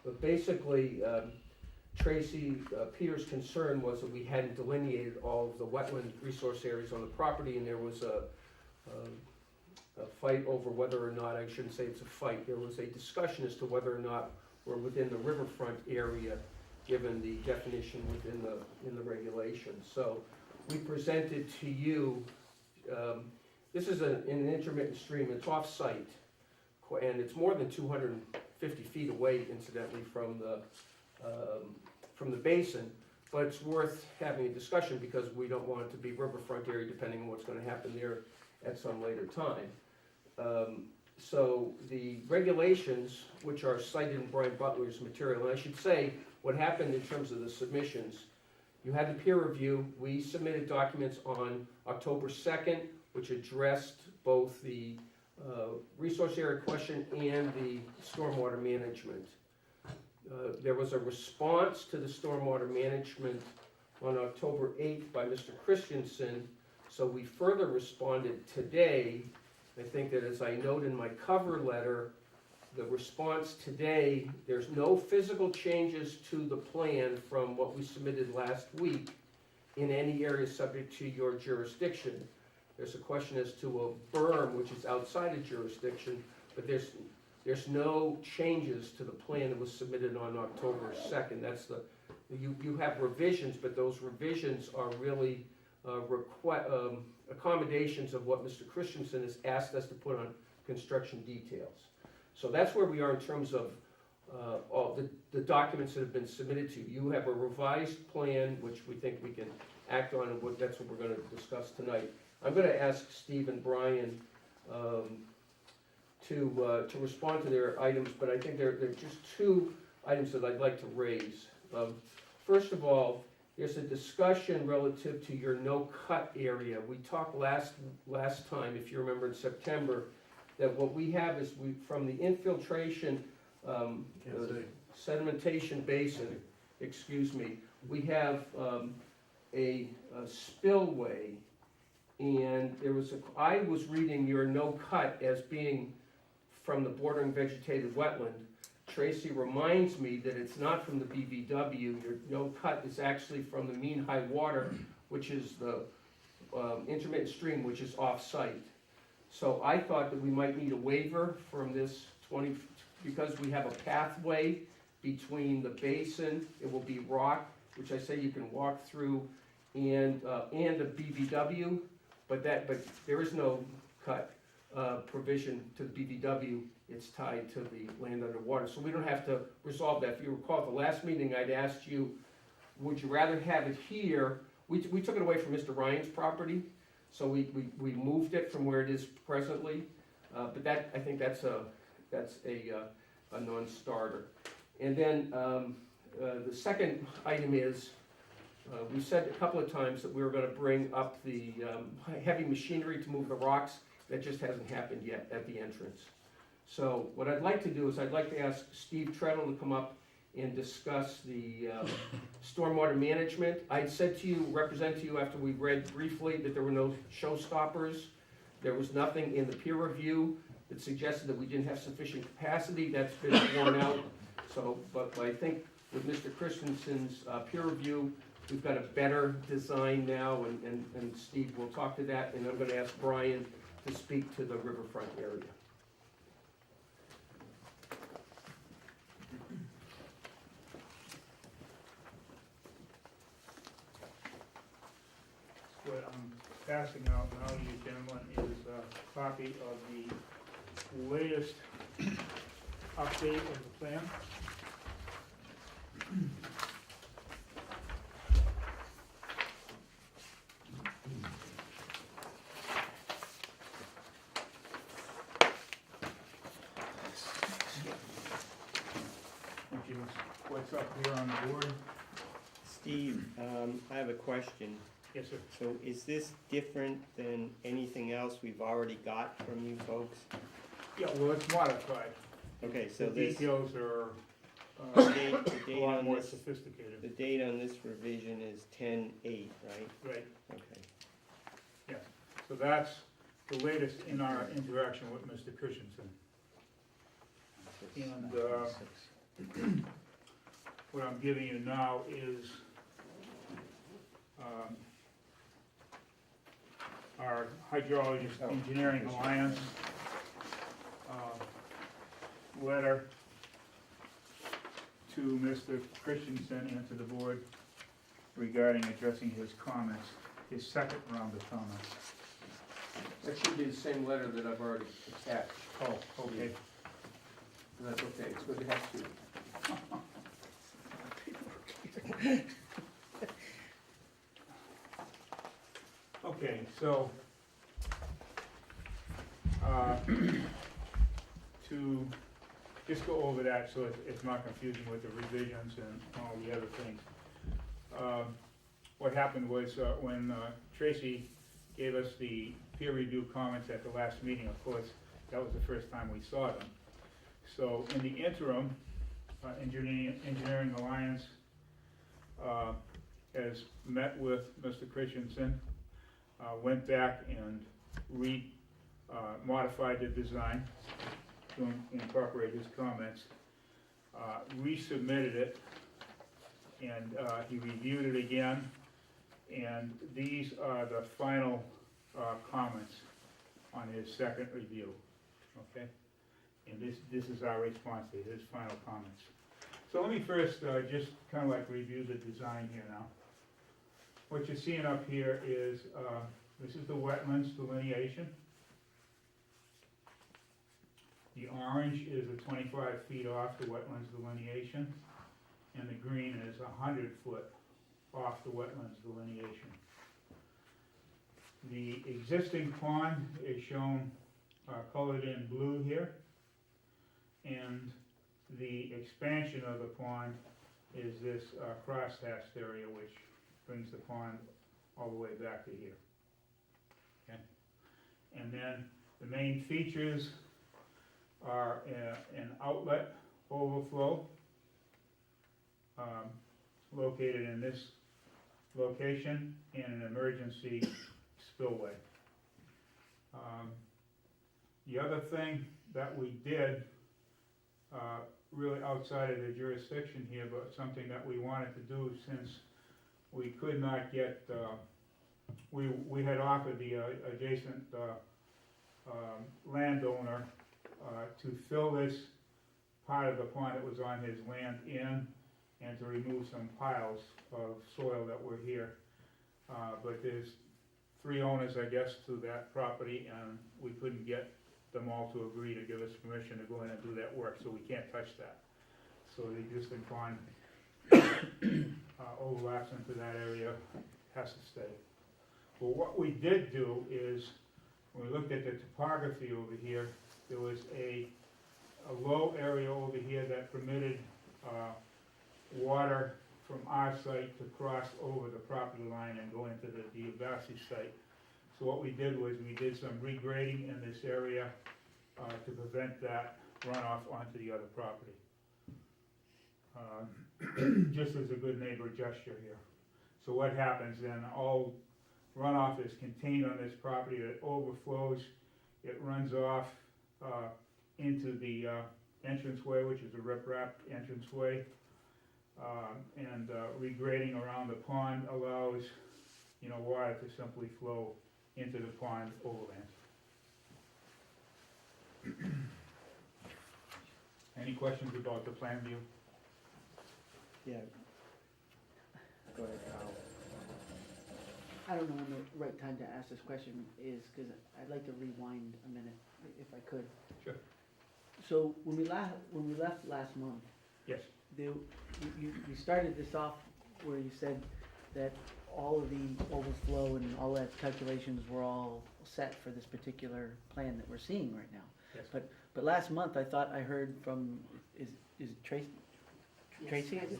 Speaker 9: But basically, Tracy Peter's concern was that we hadn't delineated all of the wetland resource areas on the property, and there was a fight over whether or not, I shouldn't say it's a fight, there was a discussion as to whether or not we're within the riverfront area, given the definition in the regulations. So we presented to you, this is an intermittent stream, it's off-site, and it's more than 250 feet away, incidentally, from the basin, but it's worth having a discussion because we don't want it to be riverfront area depending on what's gonna happen there at some later time. So the regulations, which are cited in Brian Butler's material, and I should say, what happened in terms of the submissions, you had the peer review, we submitted documents on October 2nd, which addressed both the resource area question and the stormwater management. There was a response to the stormwater management on October 8th by Mr. Christensen, so we further responded today. I think that, as I note in my cover letter, the response today, there's no physical changes to the plan from what we submitted last week in any area subject to your jurisdiction. There's a question as to a berm, which is outside of jurisdiction, but there's no changes to the plan that was submitted on October 2nd. That's you have revisions, but those revisions are really accommodations of what Mr. Christensen has asked us to put on construction details. So that's where we are in terms of all the documents that have been submitted to you. You have a revised plan, which we think we can act on, and that's what we're going to discuss tonight. I'm going to ask Steve and Brian to respond to their items, but I think there are just two items that I'd like to raise. First of all, there's a discussion relative to your no-cut area. We talked last time, if you remember in September, that what we have is from the infiltration sedimentation basin, we have a spillway, and I was reading your no-cut as being from the bordering vegetated wetland. Tracy reminds me that it's not from the BVW. Your no-cut is actually from the mean high water, which is the intermittent stream, which is off-site. So I thought that we might need a waiver from this because we have a pathway between the basin, it will be rock, which I say you can walk through, and a BVW, but there is no cut provision to the BVW. It's tied to the land underwater, so we don't have to resolve that. If you recall, at the last meeting, I'd asked you, would you rather have it here? We took it away from Mr. Ryan's property, so we moved it from where it is presently, but I think that's a non-starter. And then the second item is, we said a couple of times that we were going to bring up the heavy machinery to move the rocks. That just hasn't happened yet at the entrance. So what I'd like to do is I'd like to ask Steve Treadle to come up and discuss the stormwater management. I'd said to you, represent to you after we read briefly that there were no showstoppers. There was nothing in the peer review that suggested that we didn't have sufficient capacity. That's been worn out. So, but I think with Mr. Christensen's peer review, we've got a better design now, and Steve will talk to that, and I'm going to ask Brian to speak to the riverfront area.
Speaker 3: what I'm passing out now to you gentlemen is a copy of the latest update of the plan. Which is what's up here on the board.
Speaker 1: Steve, I have a question.
Speaker 3: Yes, sir.
Speaker 1: So is this different than anything else we've already got from you folks?
Speaker 3: Yeah, well, it's modified.
Speaker 1: Okay,
Speaker 3: The
Speaker 1: so this,
Speaker 3: details are
Speaker 1: the date
Speaker 3: a lot
Speaker 1: on
Speaker 3: more
Speaker 1: this,
Speaker 3: sophisticated.
Speaker 1: the date on this revision is 10/8, right?
Speaker 3: Right,
Speaker 1: Okay.
Speaker 3: yes. So that's the latest in our interaction with Mr. Christensen. And what I'm giving you now is our Hydrologist Engineering Alliance letter to Mr. Christensen and to the board regarding addressing his comments, his second round of comments.
Speaker 9: That should be the same letter that I've already attached.
Speaker 3: Oh, okay.
Speaker 9: And that's okay, it's good to have two.
Speaker 3: Okay, so, to just go over that so it's not confusing with the revisions and all the other things. What happened was, when Tracy gave us the peer review comments at the last meeting, of course, that was the first time we saw them. So in the interim, Engineering Alliance has met with Mr. Christensen, went back and modified the design to incorporate his comments, resubmitted it, and he reviewed it again, and these are the final comments on his second review, okay? And this is our response to his final comments. So let me first just kind of like review the design here now. What you're seeing up here is, this is the wetlands delineation. The orange is the 25 feet off the wetlands delineation, and the green is 100 foot off the wetlands delineation. The existing pond is shown colored in blue here, and the expansion of the pond is this cross-hatched area, which brings the pond all the way back to here. Okay? And then the main features are an outlet overflow located in this location and an emergency spillway. The other thing that we did, really outside of the jurisdiction here, but something that we wanted to do since we could not get, we had offered the adjacent landowner to fill this part of the pond that was on his land in, and to remove some piles of soil that were here. But there's 3 owners, I guess, to that property, and we couldn't get them all to agree to give us permission to go in and do that work, so we can't touch that. So the existing pond overlaps into that area, has to stay. Well, what we did do is, when we looked at the topography over here, there was a low area over here that permitted water from our site to cross over the property line and go into the Diabasi site. So what we did was we did some regrading in this area to prevent that runoff onto the other property. Just as a good neighbor gesture here. So what happens then, all runoff is contained on this property, it overflows, it runs off into the entranceway, which is a riprap entranceway, and regrading around the pond allows, water to simply flow into the pond overland. Any questions about the plan view?
Speaker 1: Yeah. Go ahead,
Speaker 6: I don't know when the right time to ask this question is, because I'd like to rewind a minute, if I could.
Speaker 3: Sure.
Speaker 6: So when we left last month,
Speaker 3: Yes,
Speaker 6: you started this off where you said that all of the overflow and all that calculations were all set for this particular plan that we're seeing right now.
Speaker 3: yes.
Speaker 6: But last month, I thought I heard from, is it Tracy? Tracy, is it?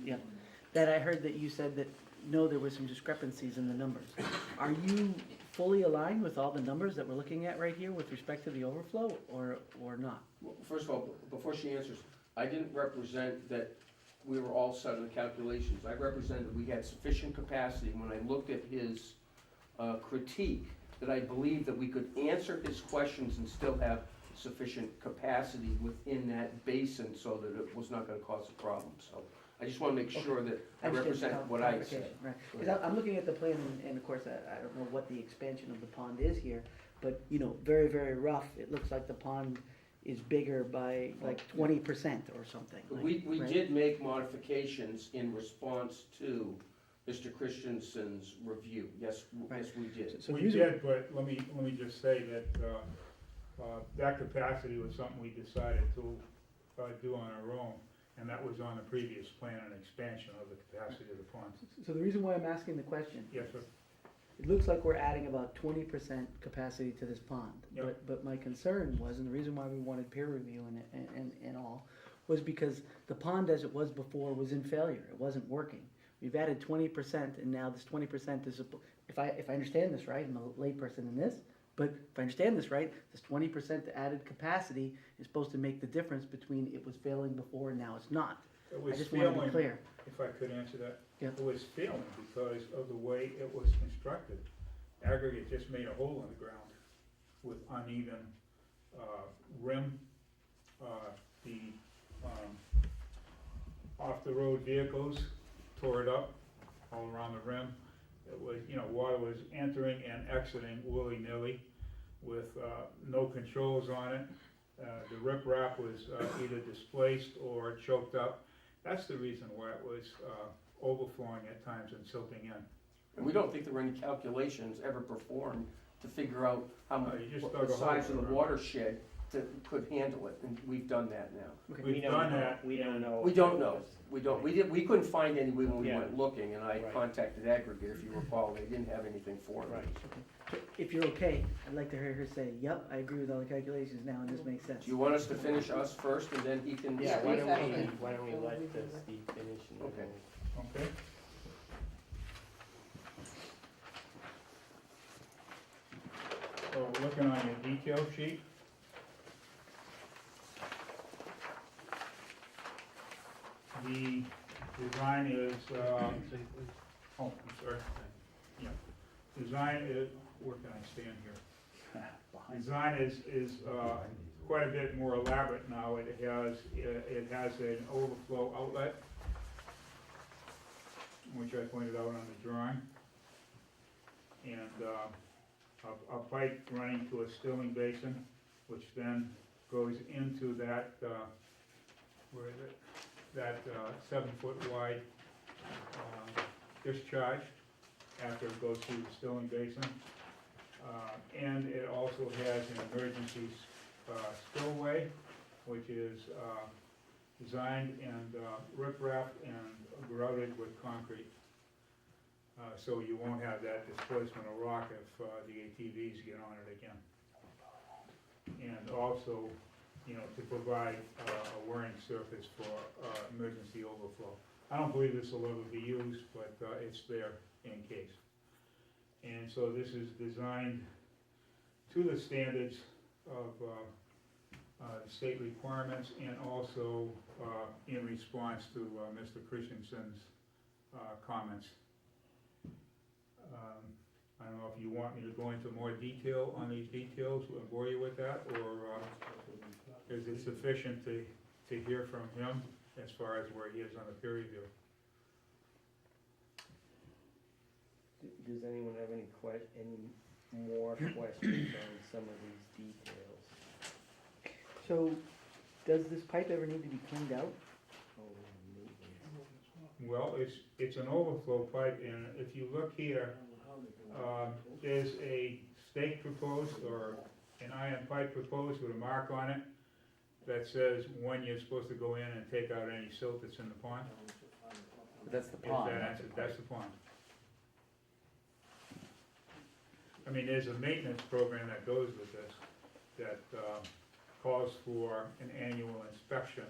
Speaker 6: Yeah, that I heard that you said that, no, there were some discrepancies in the numbers. Are you fully aligned with all the numbers that we're looking at right here with respect to the overflow, or not?
Speaker 9: Well, first of all, before she answers, I didn't represent that we were all set on the calculations. I represented we had sufficient capacity when I looked at his critique, that I believed that we could answer his questions and still have sufficient capacity within that basin so that it was not gonna cause a problem. So I just wanna make sure that I represent what I said.
Speaker 6: Right, because I'm looking at the plan, and of course, I don't know what the expansion of the pond is here, but, you know, very, very rough, it looks like the pond is bigger by like 20% or something.
Speaker 9: We
Speaker 6: right?
Speaker 9: did make modifications in response to Mr. Christensen's review. Yes, yes, we did.
Speaker 6: So
Speaker 3: We
Speaker 6: these are-
Speaker 3: did, but let me just say that, that capacity was something we decided to, do on our own, and that was on the previous plan, an expansion of the capacity of the pond.
Speaker 6: So the reason why I'm asking the question,
Speaker 3: Yes, sir.
Speaker 6: it looks like we're adding about 20% capacity to this pond.
Speaker 3: Yep.
Speaker 6: But my concern was, and the reason why we wanted peer review and all, was because the pond as it was before was in failure, it wasn't working. We've added 20%, and now this 20% is, if I understand this right, I'm a layperson in this, but if I understand this right, this 20% added capacity is supposed to make the difference between it was failing before and now it's not.
Speaker 3: It
Speaker 6: I
Speaker 3: was
Speaker 6: just want to be
Speaker 3: failing,
Speaker 6: clear.
Speaker 3: if I could answer that.
Speaker 6: Yeah.
Speaker 3: It was failing because of the way it was constructed. Aggregate just made a hole in the ground with uneven, rim. The, off-the-road vehicles tore it up all around the rim. It was, you know, water was entering and exiting willy-nilly with, no controls on it. The riprap was, either displaced or choked up. That's the reason why it was, overflowing at times and silting in.
Speaker 9: And we don't think there were any calculations ever performed to figure out how
Speaker 3: No,
Speaker 9: much,
Speaker 3: you just
Speaker 9: what
Speaker 3: dug
Speaker 9: the
Speaker 3: a hole
Speaker 9: size
Speaker 3: in
Speaker 9: of the
Speaker 3: the ground.
Speaker 9: watershed could handle it, and we've done that now.
Speaker 6: Okay.
Speaker 3: We've
Speaker 1: We don't
Speaker 3: done
Speaker 1: know-
Speaker 3: that.
Speaker 1: We don't know.
Speaker 9: We don't know, we couldn't find any when we
Speaker 1: Yeah.
Speaker 9: went looking, and I
Speaker 1: Right.
Speaker 9: contacted Aggregate, if you recall, they didn't have anything for me.
Speaker 1: Right.
Speaker 6: So if you're okay, I'd like to hear her say, yep, I agree with all the calculations now, and this makes sense.
Speaker 9: Do you want us to finish us first, and then he can?
Speaker 1: Yeah,
Speaker 9: speak?
Speaker 1: why don't we let Steve finish and then
Speaker 9: Okay.
Speaker 1: we'll.
Speaker 3: Okay. So looking on your detail sheet. The design is, oh, I'm sorry. Yeah, design is, where can I stand here? Design is quite a bit more elaborate now. It has an overflow outlet, which I pointed out on the drawing. And a pipe running to a stilling basin, which then goes into that, where is it? That 7-foot wide discharge after it goes through the stilling basin. And it also has an emergency spillway, which is designed and riprap and grouted with concrete. So you won't have that displacement of rock if the ATVs get on it again. And also, you know, to provide a wearing surface for emergency overflow. I don't believe this will ever be used, but it's there in case. And so this is designed to the standards of state requirements and also in response to Mr. Christensen's comments. I don't know if you want me to go into more detail on these details and bore you with that, or is it sufficient to hear from him as far as where he is on the peer review?
Speaker 1: Does anyone have any more questions on some of these details?
Speaker 6: So, does this pipe ever need to be cleaned out?
Speaker 1: Oh, maintenance.
Speaker 3: Well, it's an overflow pipe, and if you look here, There's a stake proposed, or an iron pipe proposed with a mark on it that says when you're supposed to go in and take out any silt that's in the pond.
Speaker 4: But that's the
Speaker 3: If
Speaker 4: pond,
Speaker 3: that
Speaker 4: not
Speaker 3: answers,
Speaker 4: the
Speaker 3: that's
Speaker 4: pipe.
Speaker 3: the pond. I mean, there's a maintenance program that goes with this, that calls for an annual inspection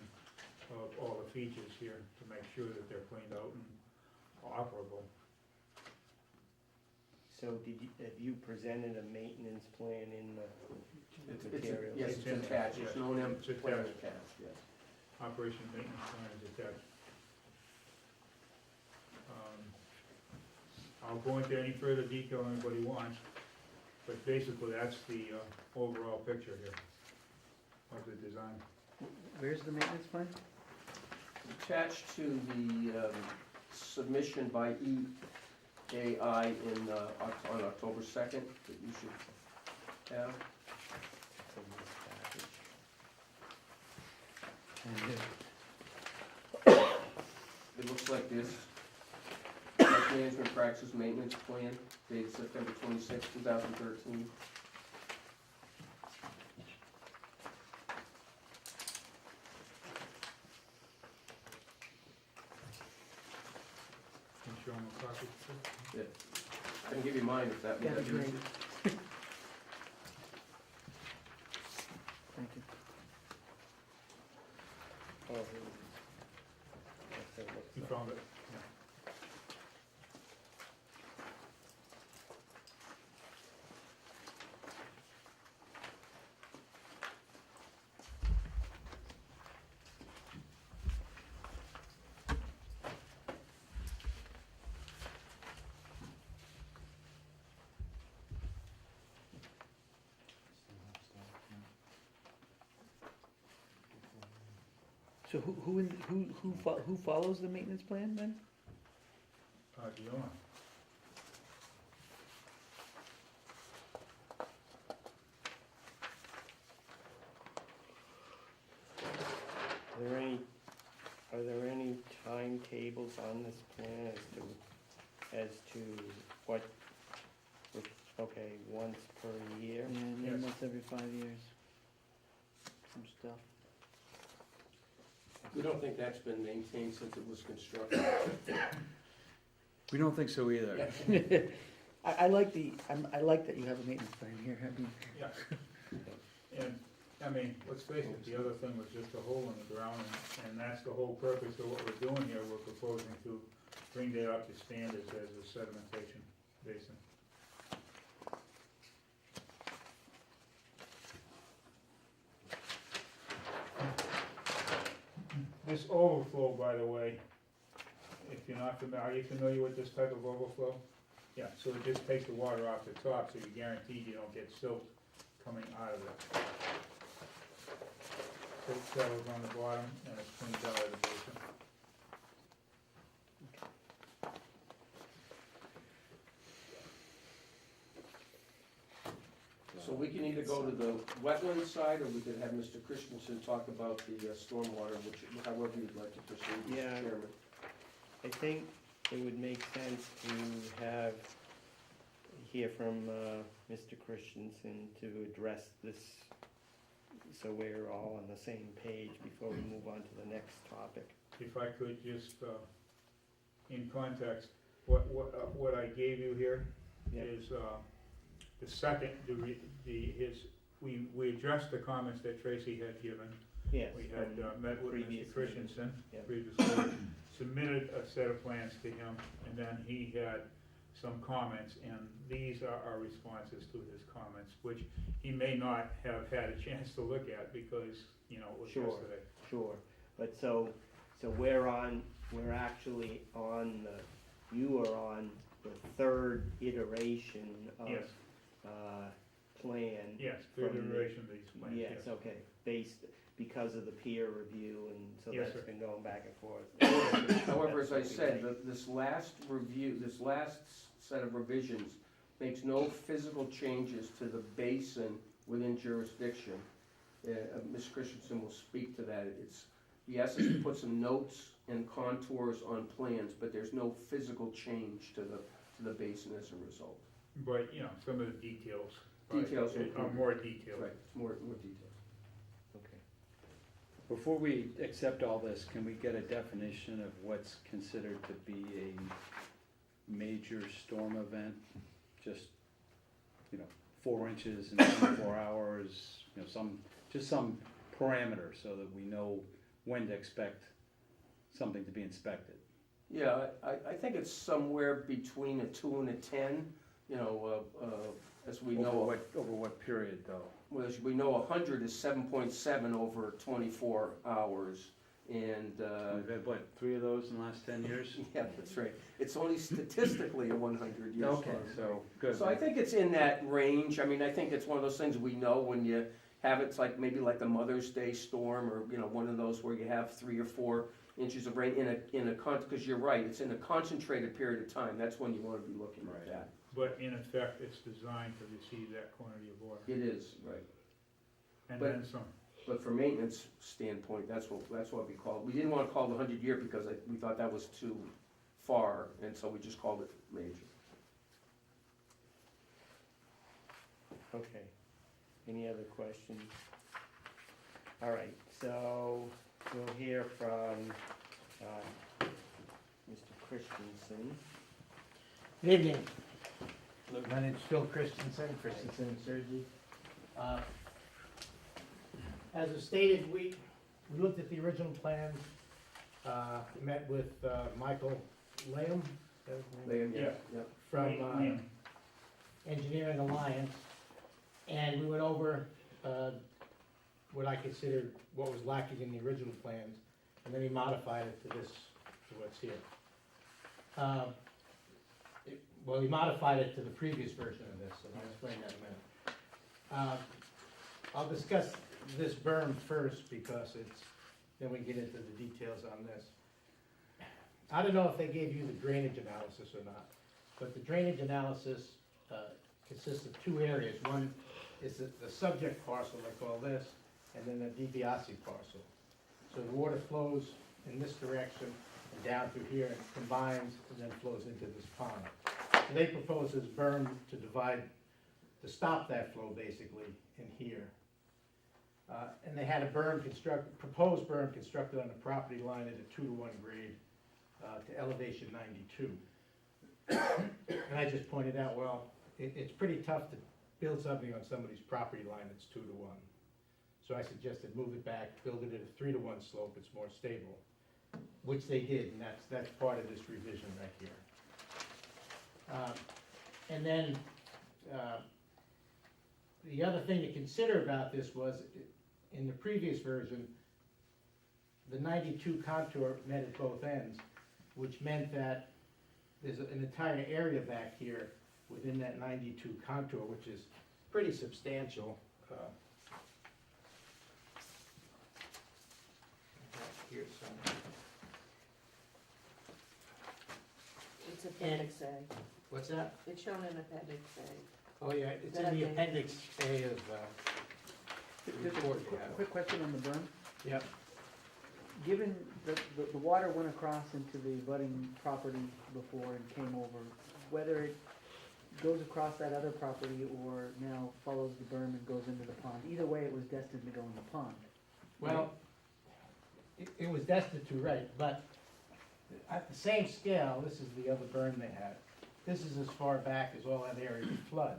Speaker 3: of all the features here to make sure that they're cleaned out and operable.
Speaker 1: So have you presented a maintenance plan in the
Speaker 9: It's
Speaker 1: materials?
Speaker 9: yes,
Speaker 3: It's
Speaker 9: it's
Speaker 3: in-
Speaker 9: attached, it's
Speaker 3: yes,
Speaker 9: an O&M
Speaker 3: it's
Speaker 9: plan
Speaker 3: attached.
Speaker 9: attached, yes.
Speaker 3: Operation maintenance plan is attached. I'll go into any further detail anybody wants, but basically that's the overall picture here of the design.
Speaker 6: Where's the maintenance plan?
Speaker 9: Attached to the submission by EAI on October 2nd that you should have.
Speaker 1: It's in this package. It looks like this. Site Management Practices Maintenance Plan dated September 26, 2013.
Speaker 3: Can you show them a copy? too?
Speaker 9: I can give you mine if that would
Speaker 6: That'd
Speaker 9: be
Speaker 6: be great.
Speaker 9: easy.
Speaker 6: Thank you.
Speaker 1: Oh, here it is. That's what it looks
Speaker 3: You
Speaker 1: like.
Speaker 3: found it?
Speaker 6: So who follows the maintenance plan then?
Speaker 3: Do you want?
Speaker 1: Are there any timetables on this plan as to what, okay, once per year?
Speaker 6: Yeah, and then
Speaker 3: Yes.
Speaker 6: once every 5 years. Some stuff.
Speaker 9: We don't think that's been maintained since it was constructed.
Speaker 2: We don't think so either.
Speaker 6: I like I like that you have a maintenance plan here. I mean,
Speaker 3: Yeah. And, I mean, let's face it, the other thing was just a hole in the ground, and that's the whole purpose of what we're doing here. We're proposing to bring that up to standards as a sedimentation basin. This overflow, by the way, if you're not familiar, are you familiar with this type of overflow? Yeah, so it just takes the water off the top, so you're guaranteed you don't get silt coming out of it. Silt settles on the bottom and it's cleaned out of the basin.
Speaker 9: So we can either go to the wetland side, or we could have Mr. Christensen talk about the stormwater, however you'd like to proceed, Mr.
Speaker 1: Yeah.
Speaker 9: Chairman.
Speaker 1: I think it would make sense to hear from Mr. Christensen to address this, so we're all on the same page before we move on to the next topic.
Speaker 3: If I could just, in context, what I gave you here
Speaker 1: Yeah.
Speaker 3: is, the second, we addressed the comments that Tracy had given.
Speaker 1: Yes.
Speaker 3: We had
Speaker 1: from
Speaker 3: met with
Speaker 1: previous
Speaker 3: Mr. Christensen
Speaker 1: Yeah.
Speaker 3: previously, submitted a set of plans to him, and then he had some comments, and these are our responses to his comments, which he may not have had a chance to look at because, it was
Speaker 1: Sure.
Speaker 3: yesterday.
Speaker 1: Sure, but so we're actually on you are on the third iteration of
Speaker 3: Yes,
Speaker 1: plan.
Speaker 3: yes, third
Speaker 1: From the-
Speaker 3: iteration of these plans, yes.
Speaker 1: Yes, okay, because of the peer review, and so
Speaker 3: Yes,
Speaker 1: that's
Speaker 3: sir.
Speaker 1: been going back and forth.
Speaker 9: However, as I
Speaker 1: That's
Speaker 9: said,
Speaker 1: what
Speaker 9: this last review, this last set of revisions makes no physical changes to the basin within jurisdiction. Ms. Christensen will speak to that. He asked us to put some notes and contours on plans, but there's no physical change to to the basin as a result.
Speaker 3: But, you know, some of the details.
Speaker 9: Details
Speaker 3: Are more detailed.
Speaker 9: Right, more details.
Speaker 1: Okay.
Speaker 8: Before we accept all this, can we get a definition of what's considered to be a major storm event? Just, 4 inches in 24 hours, just some parameter so that we know when to expect something to be inspected.
Speaker 9: Yeah, I think it's somewhere between a 2 and a 10, as we know.
Speaker 8: Over what period though?
Speaker 9: Well, as we know, 100 is 7.7 over 24 hours, and,
Speaker 8: We've had, what, 3 of those in the last 10 years?
Speaker 9: yeah, that's right. It's only statistically a 100-year storm.
Speaker 8: Okay, so, good.
Speaker 9: So I think it's in that range. I mean, I think it's one of those things we know when you have it's like maybe like the Mother's Day storm, or one of those where you have 3 or 4 inches of rain because you're right, it's in a concentrated period of time. That's when you want to be looking at
Speaker 8: Right.
Speaker 9: that.
Speaker 3: But in effect, it's designed to receive that quantity of water.
Speaker 9: It is, right.
Speaker 3: And
Speaker 9: but-
Speaker 3: then some.
Speaker 9: But for maintenance standpoint, that's what we called. We didn't want to call it 100-year because we thought that was too far, and so we just called it major.
Speaker 1: Okay. Any other questions? All right, so we'll hear from Mr. Christensen.
Speaker 10: Good evening. My name's Phil Christensen and Surgery. As was stated, we looked at the original plans, met with Michael Lamb
Speaker 3: Yeah.
Speaker 10: from
Speaker 3: Liam.
Speaker 10: Engineering Alliance, and we went over what I considered what was lacking in the original plans, and then he modified it to what's here. Well, he modified it to the previous version of this, and I'll explain that in a minute. I'll discuss this berm first because then we get into the details on this. I don't know if they gave you the drainage analysis or not, but the drainage analysis consists of 2 areas. One is the subject parcel, they call this, and then the DiBiase parcel. So the water flows in this direction and down through here and combines and then flows into this pond. So they propose this berm to stop that flow basically in here. And they had a proposed berm constructed on the property line at a 2-to-1 grade to elevation 92. And I just pointed out, well, it's pretty tough to build something on somebody's property line that's 2-to-1. So I suggested move it back, build it at a 3-to-1 slope, it's more stable, which they did, and that's part of this revision right here. And then the other thing to consider about this was, in the previous version, the 92 contour met at both ends, which meant that there's an entire area back here within that 92 contour, which is pretty substantial. Here somewhere.
Speaker 11: It's appendix A.
Speaker 10: What's that?
Speaker 11: It's shown in appendix A.
Speaker 10: Oh, yeah, it's in the appendix A of the report you have.
Speaker 6: Quick question on the berm.
Speaker 10: Yep.
Speaker 6: Given the water went across into the budding property before and came over, whether it goes across that other property or now follows the berm and goes into the pond, either way it was destined to go in the pond.
Speaker 10: Well, it was destined to, right, but at the same scale, this is the other berm they had. This is as far back as all that area would flood.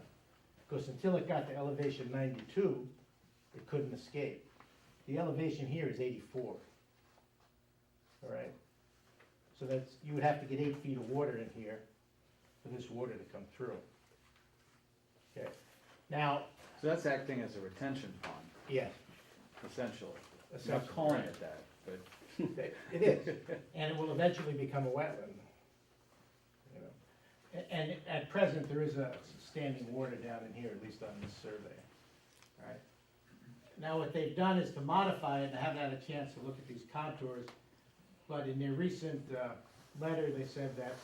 Speaker 10: Because until it got to elevation 92, it couldn't escape. The elevation here is 84. All right? So you would have to get 8 feet of water in here for this water to come through. Okay, now,
Speaker 8: So that's acting as a retention pond,
Speaker 10: yeah,
Speaker 8: essentially. I'm
Speaker 10: essentially,
Speaker 8: not calling
Speaker 10: right.
Speaker 8: it that, but.
Speaker 10: It is, and it will eventually become a wetland. You know. And at present, there is a standing water down in here, at least on this survey. All right. Now, what they've done is to modify it, and I haven't had a chance to look at these contours, but in their recent letter, they said that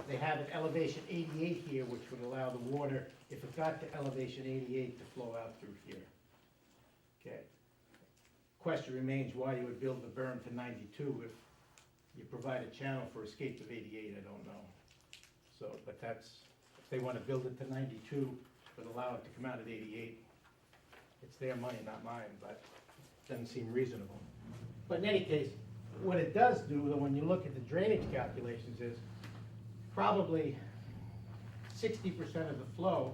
Speaker 10: they have an elevation 88 here, which would allow the water, if it got to elevation 88, to flow out through here. Okay. Question remains why you would build the berm to 92 if you provide a channel for escape of 88, I don't know. So, but that's, if they wanna build it to 92, but allow it to come out at 88, it's their money, not mine, but it doesn't seem reasonable. But in any case, what it does do, though, when you look at the drainage calculations, is probably 60% of the flow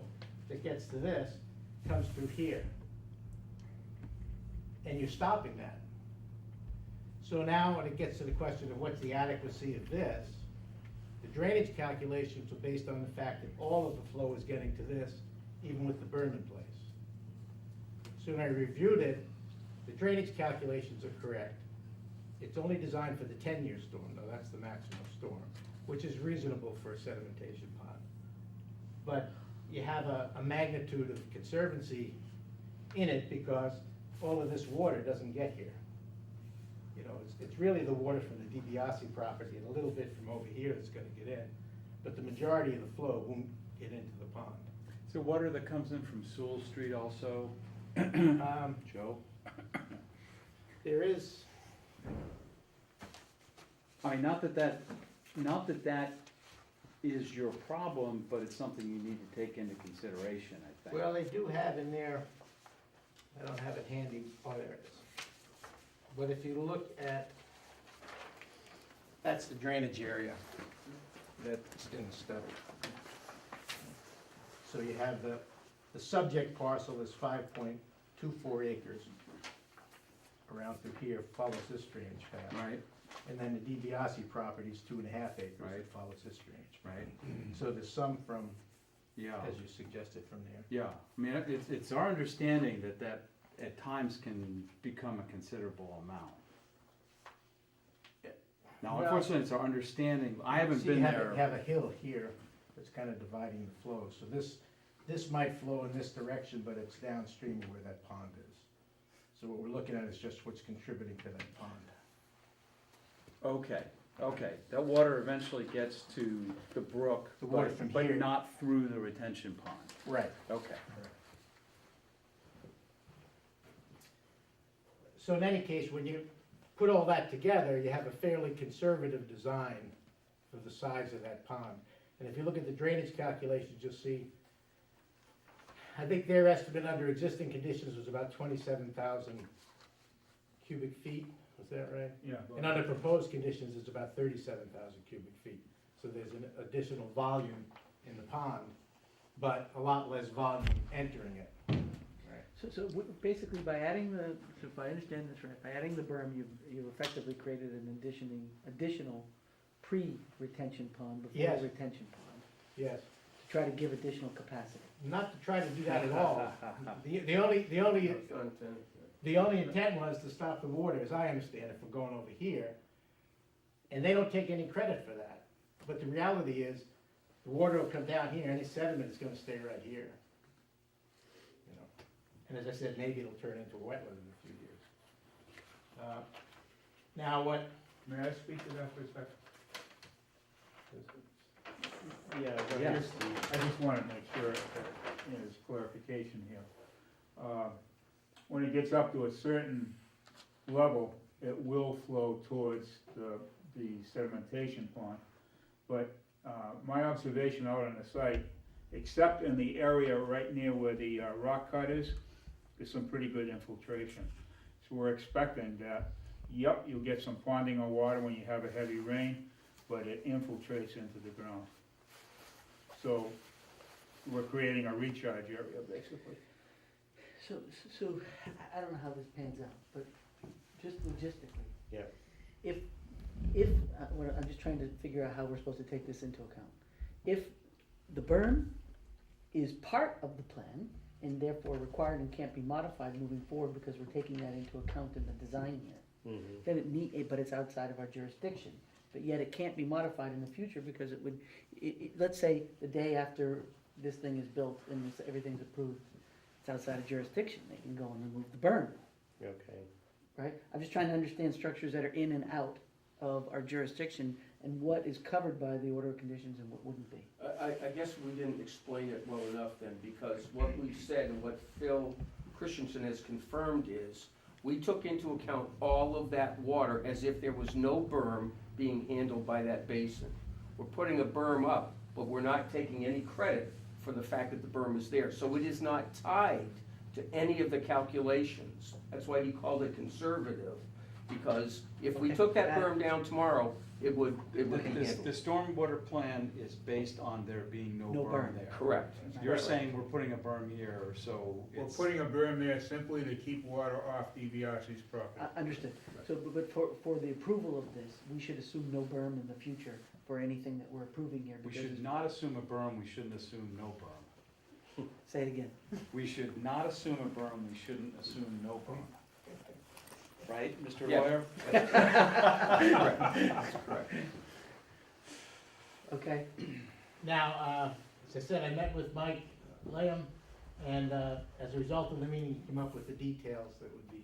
Speaker 10: that gets to this comes through here. And you're stopping that. So now when it gets to the question of what's the adequacy of this, the drainage calculations are based on the fact that all of the flow is getting to this, even with the berm in place. So when I reviewed it, the drainage calculations are correct. It's only designed for the 10-year storm, though, that's the maximum storm, which is reasonable for a sedimentation pond. But you have a magnitude of conservancy in it because all of this water doesn't get here. You know, it's really the water from the DiBiase property and a little bit from over here that's gonna get in, but the majority of the flow won't get into the pond.
Speaker 2: Is there water that comes in from Sewell Street also, Joe?
Speaker 10: There is,
Speaker 2: I mean, not that that is your problem, but it's something you need to take into consideration, I think.
Speaker 10: well, they do have in there, I don't have it handy, oh, there it is. But if you look at, that's the drainage area that's in the study. So you have the subject parcel is 5.24 acres around through here, follows this drainage path.
Speaker 2: Right,
Speaker 10: And then the DiBiase property is 2.5 acres
Speaker 2: Right.
Speaker 10: that follows this drainage.
Speaker 2: right,
Speaker 10: So there's some from,
Speaker 2: yeah.
Speaker 10: as you suggested, from there.
Speaker 2: Yeah, I mean, it's our understanding that at times can become a considerable amount. Now,
Speaker 10: Well-
Speaker 2: unfortunately, it's our understanding, I haven't
Speaker 10: See, you
Speaker 2: been
Speaker 10: have
Speaker 2: there.
Speaker 10: have a hill here that's kind of dividing the flow. So this might flow in this direction, but it's downstream of where that pond is. So what we're looking at is just what's contributing to that pond.
Speaker 2: Okay, that water eventually gets to the brook,
Speaker 10: The water from
Speaker 2: but
Speaker 10: here.
Speaker 2: not through the retention pond.
Speaker 10: Right.
Speaker 2: Okay,
Speaker 10: So in any case, when you put all that together, you have a fairly conservative design for the size of that pond. And if you look at the drainage calculations, you'll see, I think their estimate under existing conditions was about 27,000 cubic feet, was that right?
Speaker 3: Yeah.
Speaker 10: And under proposed conditions, it's about 37,000 cubic feet. So there's an additional volume in the pond, but a lot less volume entering it.
Speaker 6: So basically by adding the, so if I understand this right, by adding the berm, you've effectively created an additional pre-retention pond before
Speaker 10: Yes.
Speaker 6: retention pond,
Speaker 10: Yes,
Speaker 6: to try to give additional capacity.
Speaker 10: not to try to do that at all. The only intent was to stop the water, as I understand it, from going over here. And they don't take any credit for that. But the reality is, the water will come down here, any sediment is gonna stay right here. You know, and as I said, maybe it'll turn into a wetland in a few years. Now what,
Speaker 3: May I speak to that for a second?
Speaker 1: Yeah, go
Speaker 2: Yeah.
Speaker 1: ahead, Steve.
Speaker 3: I just want to make sure that there's clarification here. When it gets up to a certain level, it will flow towards the sedimentation pond. But my observation out on the site, except in the area right near where the rock cut is, there's some pretty good infiltration. So we're expecting that, yep, you'll get some ponding of water when you have a heavy rain, but it infiltrates into the ground. So we're creating a recharge area, basically.
Speaker 6: So, I don't know how this pans out, but just logistically.
Speaker 1: Yeah.
Speaker 6: If, I'm just trying to figure out how we're supposed to take this into account. If the berm is part of the plan and therefore required and can't be modified moving forward because we're taking that into account in the design here, then but it's outside of our jurisdiction. But yet it can't be modified in the future because it would, let's say the day after this thing is built and everything's approved, it's outside of jurisdiction, they can go and remove the berm,
Speaker 1: Okay.
Speaker 6: right? I'm just trying to understand structures that are in and out of our jurisdiction and what is covered by the order of conditions and what wouldn't be.
Speaker 9: I guess we didn't explain it well enough then, because what we said and what Phil Christensen has confirmed is, we took into account all of that water as if there was no berm being handled by that basin. We're putting a berm up but we're not taking any credit for the fact that the berm is there. So it is not tied to any of the calculations. That's why he called it conservative, because if we
Speaker 6: Okay,
Speaker 9: took that
Speaker 6: got it.
Speaker 9: berm down tomorrow, it would be
Speaker 8: The
Speaker 9: handled.
Speaker 8: stormwater plan is based on there being no
Speaker 6: No
Speaker 8: berm
Speaker 6: berm.
Speaker 8: there.
Speaker 9: Correct.
Speaker 8: You're saying we're putting a berm here, so
Speaker 3: We're
Speaker 8: it's.
Speaker 3: putting a berm there simply to keep water off DVRC's property.
Speaker 6: Understood. So, but for the approval of this, we should assume no berm in the future for anything that we're approving here.
Speaker 8: We
Speaker 6: because
Speaker 8: should not assume a berm, we shouldn't assume no berm.
Speaker 6: Say it again.
Speaker 8: We should not assume a berm, we shouldn't assume no berm. Right, Mr.
Speaker 9: Yeah.
Speaker 8: Lawyer?
Speaker 9: Correct. That's correct.
Speaker 6: Okay,
Speaker 10: Now, as I said, I met with Mike Layham, and as a result of the meeting, he came up with the details that would be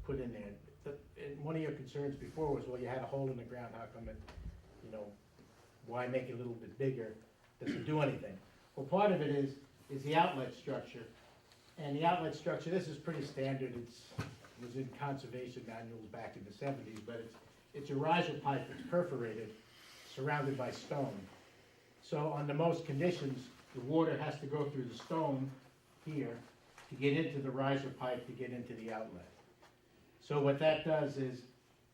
Speaker 10: put in there. And one of your concerns before was, well, you had a hole in the ground, how come it, you know, why make it a little bit bigger? Does it do anything? Well, part of it is the outlet structure. And the outlet structure, this is pretty standard, it was in conservation manuals back in the 70s, but it's a riser pipe that's perforated, surrounded by stone. So under most conditions, the water has to go through the stone here to get into the riser pipe to get into the outlet. So what that does is,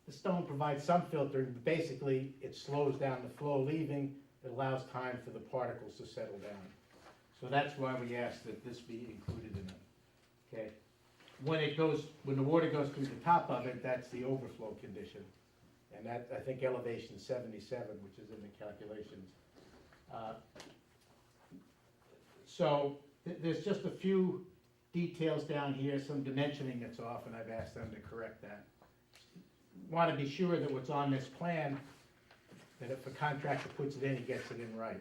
Speaker 10: the stone provides some filtering, but basically it slows down the flow leaving, it allows time for the particles to settle down. So that's why we asked that this be included in it, okay? When the water goes through the top of it, that's the overflow condition. And that, I think elevation 77, which is in the calculations. So there's just a few details down here, some dimensioning that's off, and I've asked them to correct that. Want to be sure that what's on this plan, that if a contractor puts it in, he gets it in right.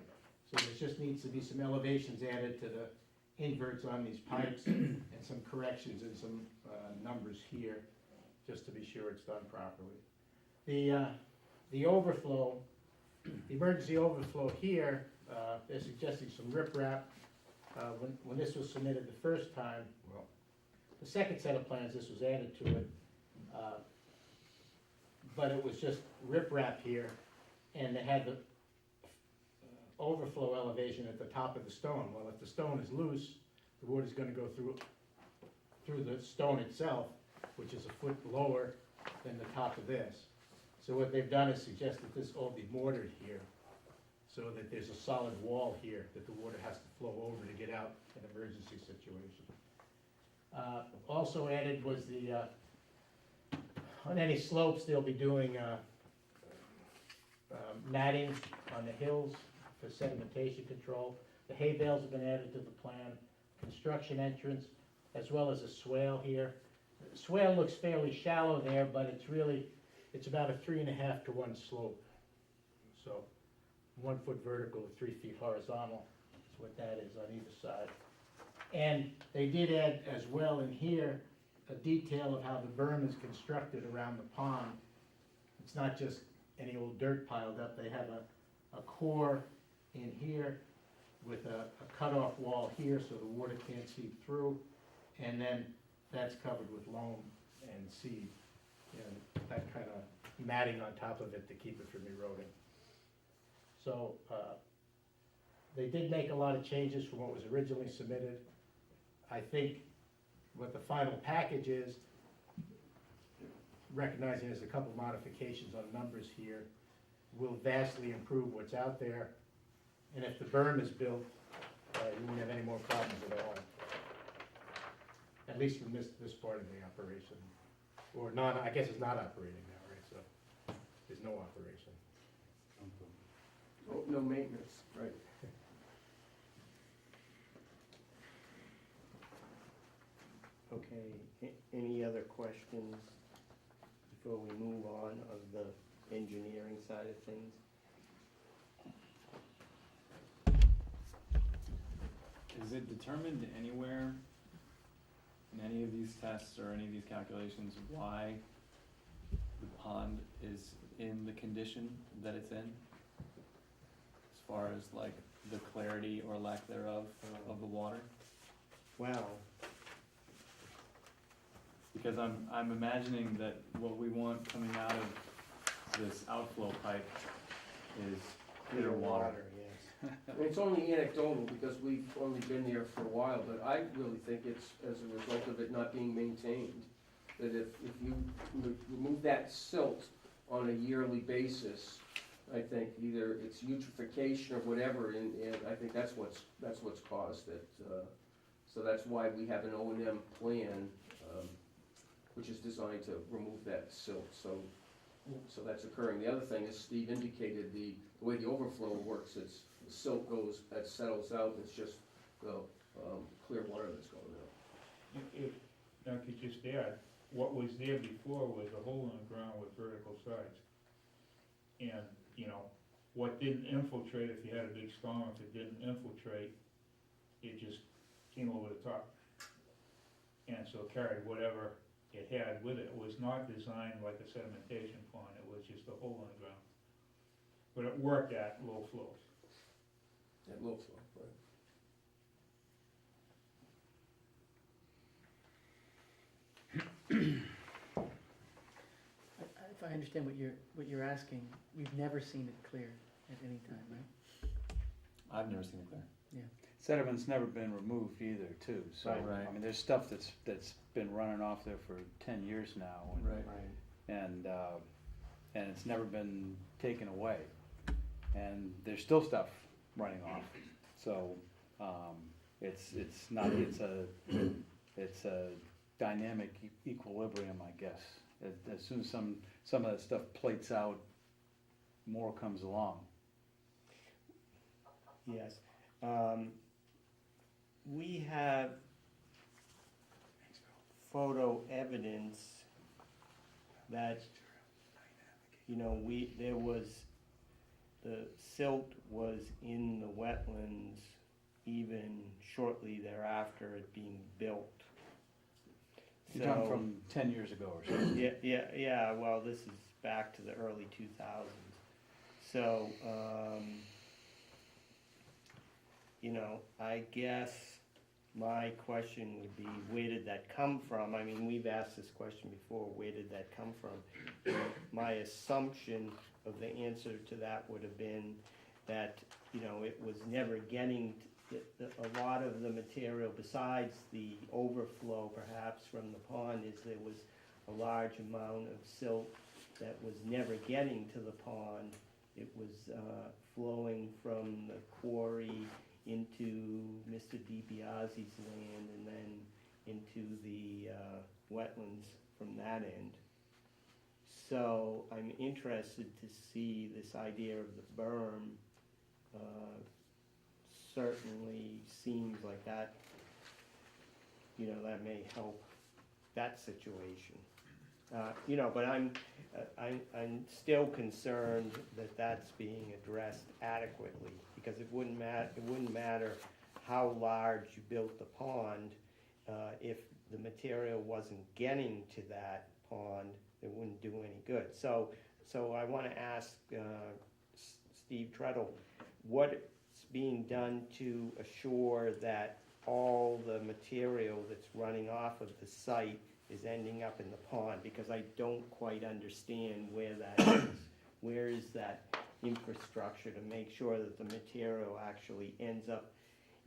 Speaker 10: So there just needs to be some elevations added to the inverts on these pipes and some corrections and some numbers here, just to be sure it's done properly. The overflow, the emergency overflow here, they're suggesting some riprap. When this was submitted the first time, well, the second set of plans, this was added to it, but it was just riprap here, and they had the overflow elevation at the top of the stone. Well, if the stone is loose, the water's gonna go through the stone itself, which is a foot lower than the top of this. So what they've done is suggest that this all be mortared here, so that there's a solid wall here that the water has to flow over to get out in an emergency situation. Also added was on any slopes, they'll be doing matting on the hills for sedimentation control. The hay bales have been added to the plan, construction entrance, as well as a swale here. The swale looks fairly shallow there, but it's about a 3.5 to 1 slope. So 1 foot vertical, 3 feet horizontal, is what that is on either side. And they did add as well in here a detail of how the berm is constructed around the pond. It's not just any old dirt piled up, they have a core in here with a cutoff wall here so the water can't seep through, and then that's covered with loam and seed, and that kind of matting on top of it to keep it from eroding. So, they did make a lot of changes from what was originally submitted. I think what the final package is, recognizing there's a couple modifications on numbers here, will vastly improve what's out there. And if the berm is built, you won't have any more problems at all. At least in this part of the operation. Or I guess it's not operating now, right? So there's no operation.
Speaker 9: Oh, no maintenance, right.
Speaker 1: Okay, any other questions before we move on of the engineering side of things?
Speaker 4: Is it determined anywhere in any of these tests or any of these calculations why the pond is in the condition that it's in? As far as like the clarity or lack thereof of the water?
Speaker 1: Well,
Speaker 4: Because I'm imagining that what we want coming out of this outflow pipe is clear water.
Speaker 1: yes.
Speaker 9: It's only anecdotal because we've only been there for a while, but I really think it's as a result of it not being maintained. That if you remove that silt on a yearly basis, I think either it's eutrophication or whatever, and I think that's what's caused it. So that's why we have an O&M plan, which is designed to remove that silt. So that's occurring. The other thing is Steve indicated the way the overflow works. It's the silt goes, that settles out. It's just the clear water that's going out.
Speaker 3: If I could just add, what was there before was a hole in the ground with vertical sides. And, you know, what didn't infiltrate, if you had a big storm, if it didn't infiltrate, it just came over the top. And so carried whatever it had with it. It was not designed like a sedimentation pond, it was just a hole in the ground. But it worked at low flows.
Speaker 9: At low flow, right?
Speaker 6: If I understand what you're asking, we've never seen it clear at any time, right?
Speaker 4: I've never seen it clear.
Speaker 2: Sediment's never been removed either, too, so,
Speaker 4: Right.
Speaker 2: I mean, there's stuff that's been running off there for 10 years now. And, and it's never been taken away. And there's still stuff running off, so, it's not, it's a dynamic equilibrium, I guess. As soon as some of that stuff plates out, more comes along.
Speaker 1: Yes. We have photo evidence that, you know, the silt was in the wetlands even shortly thereafter it being built.
Speaker 2: You're talking from 10 years ago or so.
Speaker 1: Yeah, well, this is back to the early 2000s. So, you know, I guess my question would be, where did that come from? I mean, we've asked this question before, where did that come from? And my assumption of the answer to that would have been that, you know, it was never getting, a lot of the material besides the overflow perhaps from the pond is there was a large amount of silt that was never getting to the pond. It was flowing from the quarry into Mr. DiBiase's land and then into the wetlands from that end. So I'm interested to see this idea of the berm. Certainly seems like that, you know, that may help that situation. You know, but I'm still concerned that that's being addressed adequately, because it wouldn't matter how large you built the pond, if the material wasn't getting to that pond, it wouldn't do any good. So I want to ask Steve Treadle, what's being done to assure that all the material that's running off of the site is ending up in the pond, because I don't quite understand where that is. Where is that infrastructure to make sure that the material actually ends up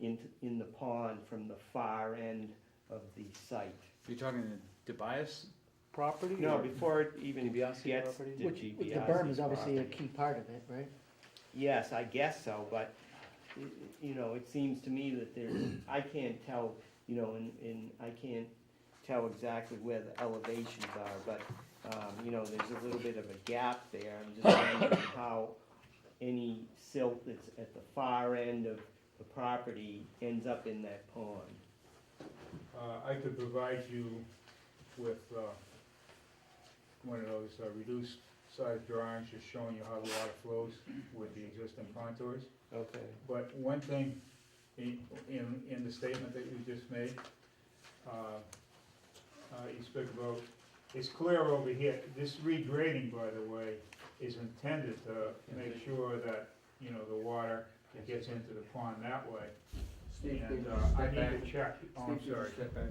Speaker 1: in the pond from the far end of the site?
Speaker 2: You're talking the DeBias property?
Speaker 1: No,
Speaker 2: or
Speaker 1: before it even
Speaker 2: DiBiase
Speaker 1: gets
Speaker 2: property?
Speaker 1: to
Speaker 6: Which, the
Speaker 1: DiBiase's
Speaker 6: berm is obviously a
Speaker 1: property.
Speaker 6: key part of it, right?
Speaker 1: Yes, I guess so, but, you know, it seems to me that I can't tell, you know, and I can't tell exactly where the elevations are, but, you know, there's a little bit of a gap there. I'm just wondering how any silt that's at the far end of the property ends up in that pond.
Speaker 3: I could provide you with one of those reduced size drawings just showing you how the water flows with the existing contours.
Speaker 1: Okay.
Speaker 3: But one thing in the statement that you just made, you spoke about, it's clear over here, this regrading, by the way, is intended to make sure that, you know, the water gets into the pond that way.
Speaker 9: Steve,
Speaker 3: And
Speaker 9: can you
Speaker 3: I
Speaker 9: step back?
Speaker 3: need to check, oh, I'm
Speaker 9: Steve, can you
Speaker 3: sorry,
Speaker 9: step back?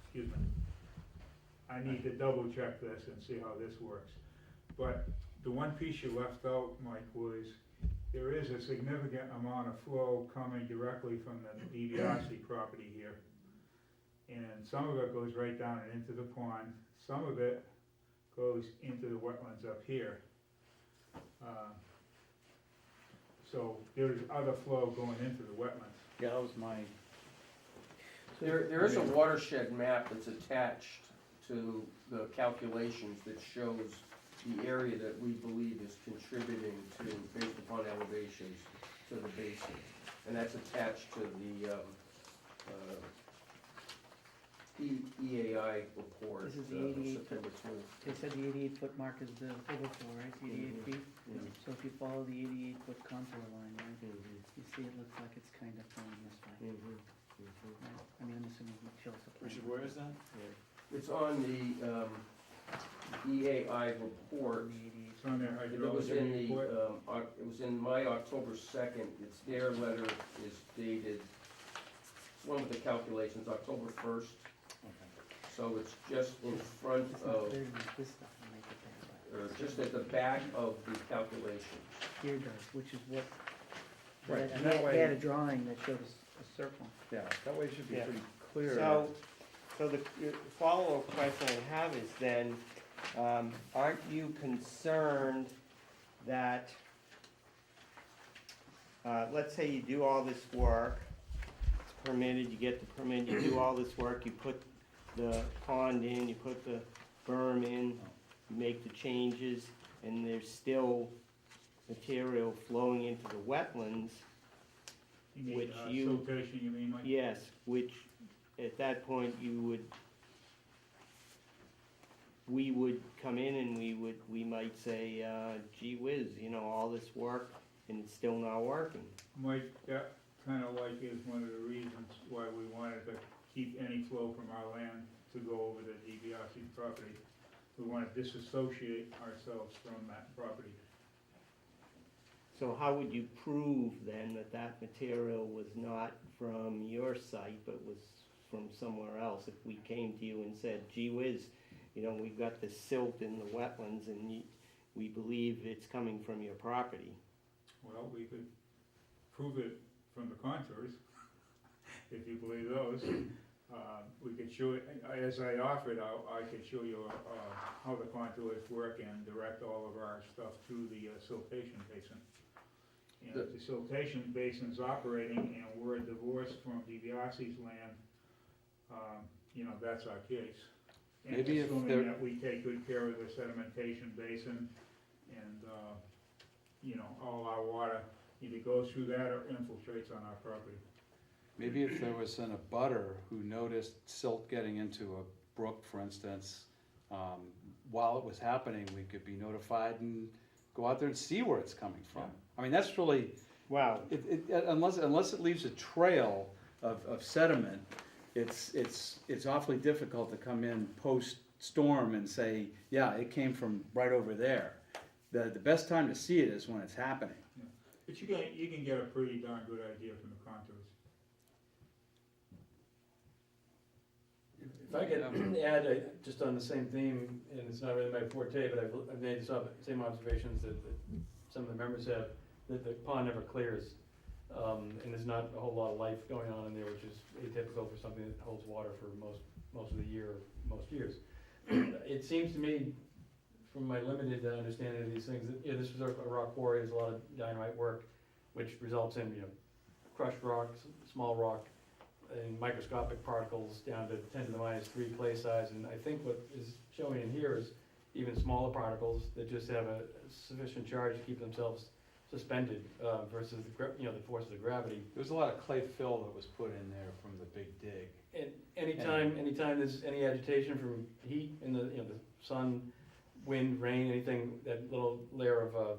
Speaker 3: excuse me. I need to double check this and see how this works. But the one piece you left out, Mike, was there is a significant amount of flow coming directly from the DiBiase property here. And some of it goes right down and into the pond, some of it goes into the wetlands up here. So there's other flow going into the wetlands.
Speaker 2: Yeah, that was my,
Speaker 9: There is a watershed map that's attached to the calculations that shows the area that we believe is contributing to, based upon elevations, to the basin. And that's attached to the, EAI report,
Speaker 6: This is the 88
Speaker 9: September 2.
Speaker 6: They said the 88-foot mark is the overflow, right, 88 feet? So if you follow the 88-foot contour line, right, you see it looks like it's kind of flowing this way. Right? I mean, I'm assuming it shows the plan.
Speaker 4: Richard, where is that?
Speaker 9: It's on the, EAI report.
Speaker 6: The 88
Speaker 3: It's on their
Speaker 9: It was
Speaker 3: hydrology
Speaker 9: in the,
Speaker 3: report.
Speaker 9: it was in my October 2nd, it's their letter is dated, it's one of the calculations, October 1st. So it's just in front
Speaker 6: It's not
Speaker 9: of,
Speaker 6: clear to me if this stuff will make it there,
Speaker 9: or just at the back of the calculations.
Speaker 6: but here does, which is what,
Speaker 2: Right,
Speaker 6: I
Speaker 2: and that
Speaker 6: had
Speaker 2: way-
Speaker 6: a drawing that showed a circle.
Speaker 2: yeah, that way it should be
Speaker 1: Yeah.
Speaker 2: pretty clear.
Speaker 1: So, the follow-up question I have is then, aren't you concerned that, let's say you do all this work, it's permitted, you get the permit, you do all this work, you put the pond in, you put the berm in, you make the changes, and there's still material flowing into the wetlands,
Speaker 3: You mean,
Speaker 1: which you-
Speaker 3: siltation, you mean, Mike?
Speaker 1: yes, which at that point we would come in and we might say, gee whiz, all this work and it's still not working.
Speaker 3: Mike, that kind of like is one of the reasons why we wanted to keep any flow from our land to go over the DiBiase property. We want to disassociate ourselves from that property.
Speaker 1: So how would you prove then that that material was not from your site, but was from somewhere else? If we came to you and said, gee whiz, we've got this silt in the wetlands and we believe it's coming from your property.
Speaker 3: Well, we could prove it from the contours, if you believe those. We could show it, as I offered, I could show you how the contours work and direct all of our stuff to the siltation basin. And if the siltation basin's operating and we're divorced from DiBiase's land, that's our case. And
Speaker 2: Maybe if
Speaker 3: assuming
Speaker 2: there-
Speaker 3: that we take good care of the sedimentation basin and, all our water either goes through that or infiltrates on our property.
Speaker 2: Maybe if there was an abutter who noticed silt getting into a brook, for instance, while it was happening, we could be notified and go out there and see where it's coming from. I mean, that's really,
Speaker 1: Wow.
Speaker 2: unless it leaves a trail of sediment, it's awfully difficult to come in post-storm and say, yeah, it came from right over there. The best time to see it is when it's happening.
Speaker 3: But you can get a pretty darn good idea from the contours.
Speaker 12: If I could add, just on the same theme, and it's not really my forte, but I've made the same observations that some of the members have, that the pond never clears. And there's not a whole lot of life going on in there, which is atypical for something that holds water for most of the year, most years. It seems to me, from my limited understanding of these things, that this was a rock quarry, there's a lot of dynamite work, which results in, crushed rocks, small rock, and microscopic particles down to 10 to the minus 3 clay size. And I think what is showing in here is even smaller particles that just have a sufficient charge to keep themselves suspended versus the forces of gravity.
Speaker 2: There's a lot of clay fill that was put in there from the big dig.
Speaker 12: And anytime there's any agitation from heat in the sun, wind, rain, anything, that little layer of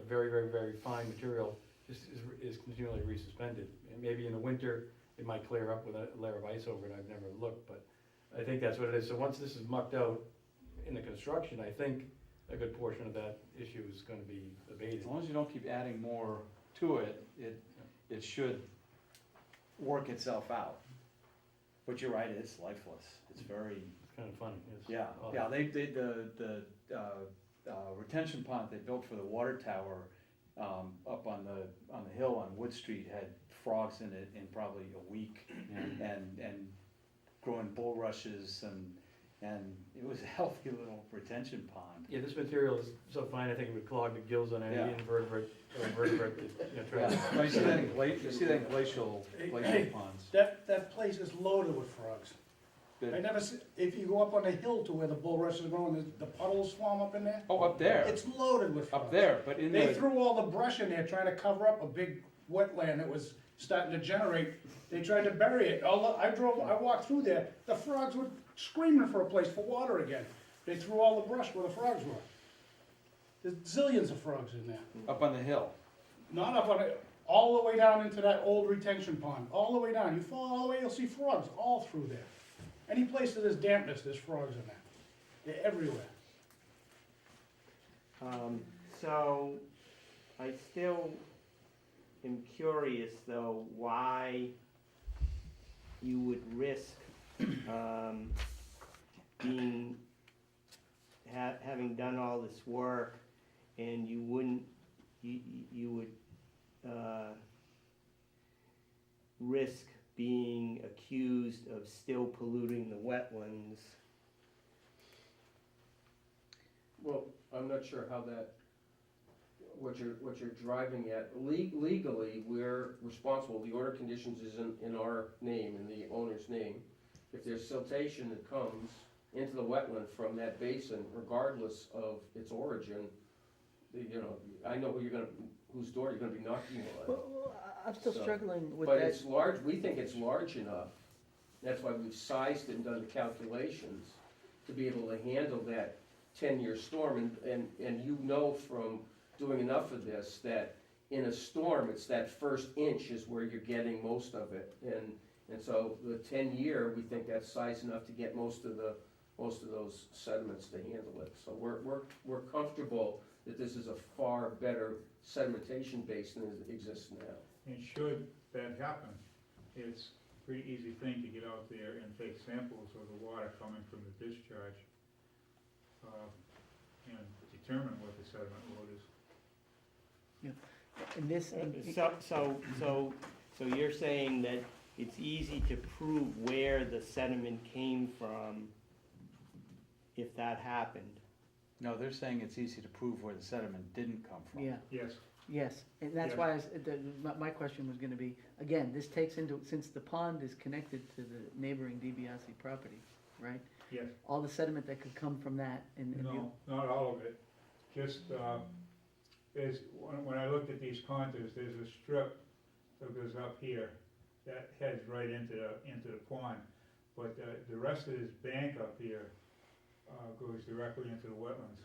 Speaker 12: very, very, very fine material just is continually resuspended. And maybe in the winter it might clear up with a layer of ice over it. I've never looked, but I think that's what it is. So once this is mucked out in the construction, I think a good portion of that issue is going to be abated.
Speaker 2: As long as you don't keep adding more to it, it should work itself out. But you're right, it's lifeless. It's very,
Speaker 12: It's kind of funny.
Speaker 2: yeah. The retention pond they built for the water tower up on the hill on Wood Street had frogs in it in probably a week, and growing bulrushes, and it was a healthy little retention pond.
Speaker 12: Yeah, this material is so fine, I think it would clog the gills on any
Speaker 2: Yeah.
Speaker 12: invertebrate, or vertebrate, try to.
Speaker 2: No, you see that in glacial ponds.
Speaker 13: That place is loaded with frogs. I never see, if you go up on the hill to where the bulrushes grow and the puddles form up in there,
Speaker 2: Oh, up there,
Speaker 13: it's loaded with frogs.
Speaker 2: up there, but in
Speaker 13: They
Speaker 2: the,
Speaker 13: threw all the brush in there trying to cover up a big wetland that was starting to generate. They tried to bury it. I walked through there, the frogs were screaming for a place for water again. They threw all the brush where the frogs were. There's zillions of frogs in there.
Speaker 2: up on the hill.
Speaker 13: Not up on it, all the way down into that old retention pond, all the way down. You fall all the way, you'll see frogs all through there. Any place that there's dampness, there's frogs in there. They're everywhere.
Speaker 1: So, I still am curious though, why you would risk, having done all this work, and you wouldn't, you would, risk being accused of still polluting the wetlands.
Speaker 9: Well, I'm not sure how that, what you're driving at. Legally, we're responsible, the order of conditions is in our name, in the owner's name. If there's siltation that comes into the wetland from that basin, regardless of its origin, I know whose door you're gonna be knocking on.
Speaker 6: Well, I'm still
Speaker 9: So,
Speaker 6: struggling with
Speaker 9: But
Speaker 6: that.
Speaker 9: it's large, we think it's large enough, that's why we've sized it and done the calculations, to be able to handle that 10-year storm, and you know from doing enough of this, that in a storm, it's that first inch is where you're getting most of it, and so the 10-year, we think that's size enough to get most of those sediments to handle it. So we're comfortable that this is a far better sedimentation base than exists now.
Speaker 3: And should that happen, it's a pretty easy thing to get out there and take samples of the water coming from the discharge, and determine what the sediment load is.
Speaker 6: And this,
Speaker 1: So you're saying that it's easy to prove where the sediment came from if that happened?
Speaker 2: No, they're saying it's easy to prove where the sediment didn't come from.
Speaker 6: yeah,
Speaker 3: Yes,
Speaker 6: yes, and that's
Speaker 3: Yes.
Speaker 6: why my question was gonna be, again, this takes into, since the pond is connected to the neighboring DiBiase property, right?
Speaker 3: yes.
Speaker 6: All the sediment that could come from that and the.
Speaker 3: No, not all of it. Just, when I looked at these contours, there's a strip that goes up here that heads right into the pond. But the rest of this bank up here goes directly into the wetlands.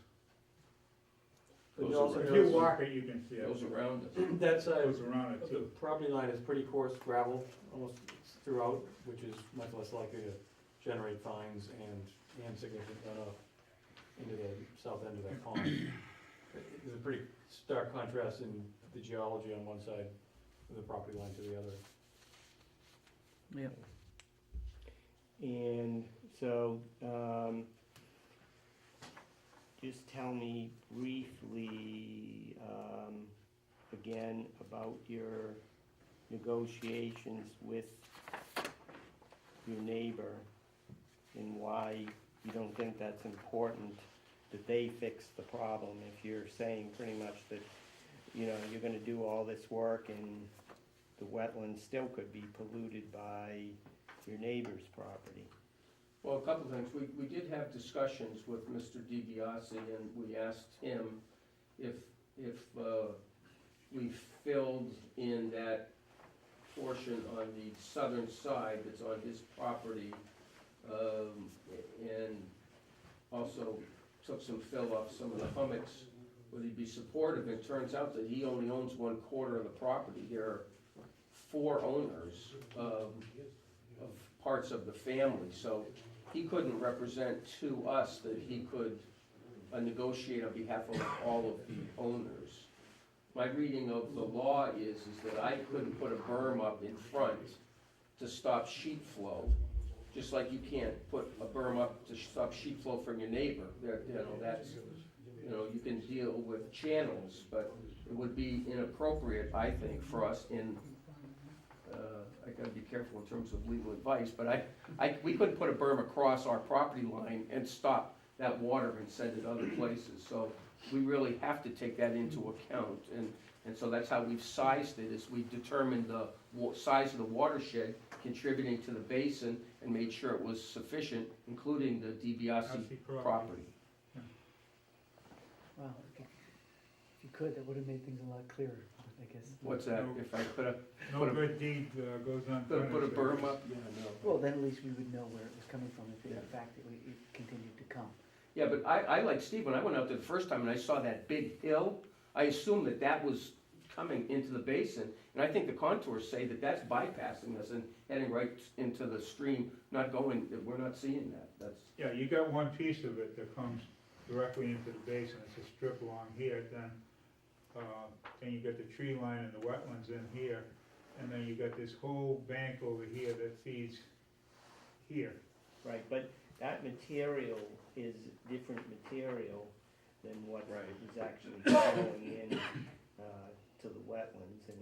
Speaker 9: Goes
Speaker 3: If
Speaker 9: around-
Speaker 3: you walk it, you can see it.
Speaker 9: Goes around it.
Speaker 12: That side
Speaker 3: Goes around it
Speaker 12: of the
Speaker 3: too.
Speaker 12: property line is pretty coarse gravel, almost throughout, which is much less likely to generate fines and significant runoff into the south end of that pond. There's a pretty stark contrast in the geology on one side of the property line to the other.
Speaker 6: Yeah.
Speaker 1: And so, just tell me briefly, again, about your negotiations with your neighbor and why you don't think that's important that they fix the problem, if you're saying pretty much that, you're gonna do all this work and the wetlands still could be polluted by your neighbor's property.
Speaker 9: Well, a couple things. We did have discussions with Mr. DiBiase, and we asked him if we filled in that portion on the southern side that's on his property, and also took some fill off some of the hummocks, would he be supportive? It turns out that he only owns 1/4 of the property. There are 4 owners of parts of the family, so he couldn't represent to us that he could negotiate on behalf of all of the owners. My reading of the law is that I couldn't put a berm up in front to stop sheet flow, just like you can't put a berm up to stop sheet flow from your neighbor. That's, you can deal with channels, but it would be inappropriate, I think, for us in, I gotta be careful in terms of legal advice, but we couldn't put a berm across our property line and stop that water and send it other places. So we really have to take that into account, and so that's how we've sized it, is we determined the size of the watershed contributing to the basin and made sure it was sufficient, including the DiBiase property.
Speaker 6: Wow, if you could, that would have made things a lot clearer, I guess.
Speaker 9: What's that, if I could have,
Speaker 3: No
Speaker 9: Put a-
Speaker 3: good deed goes
Speaker 9: put a
Speaker 3: unpunished.
Speaker 9: berm up? Yeah, no.
Speaker 6: Well, then at least we would know where it was coming from if in
Speaker 9: Yeah.
Speaker 6: fact it continued to come.
Speaker 9: Yeah, but I like Steve, when I went out there the first time and I saw that big hill, I assumed that that was coming into the basin. And I think the contours say that that's bypassing us and heading right into the stream, not going, we're not seeing that. That's,
Speaker 3: Yeah, you got one piece of it that comes directly into the basin, it's a strip along here, then you got the tree line and the wetlands in here, and then you got this whole bank over here that feeds here.
Speaker 1: Right, but that material is different material than what
Speaker 9: Right.
Speaker 1: is actually going in to the wetlands, and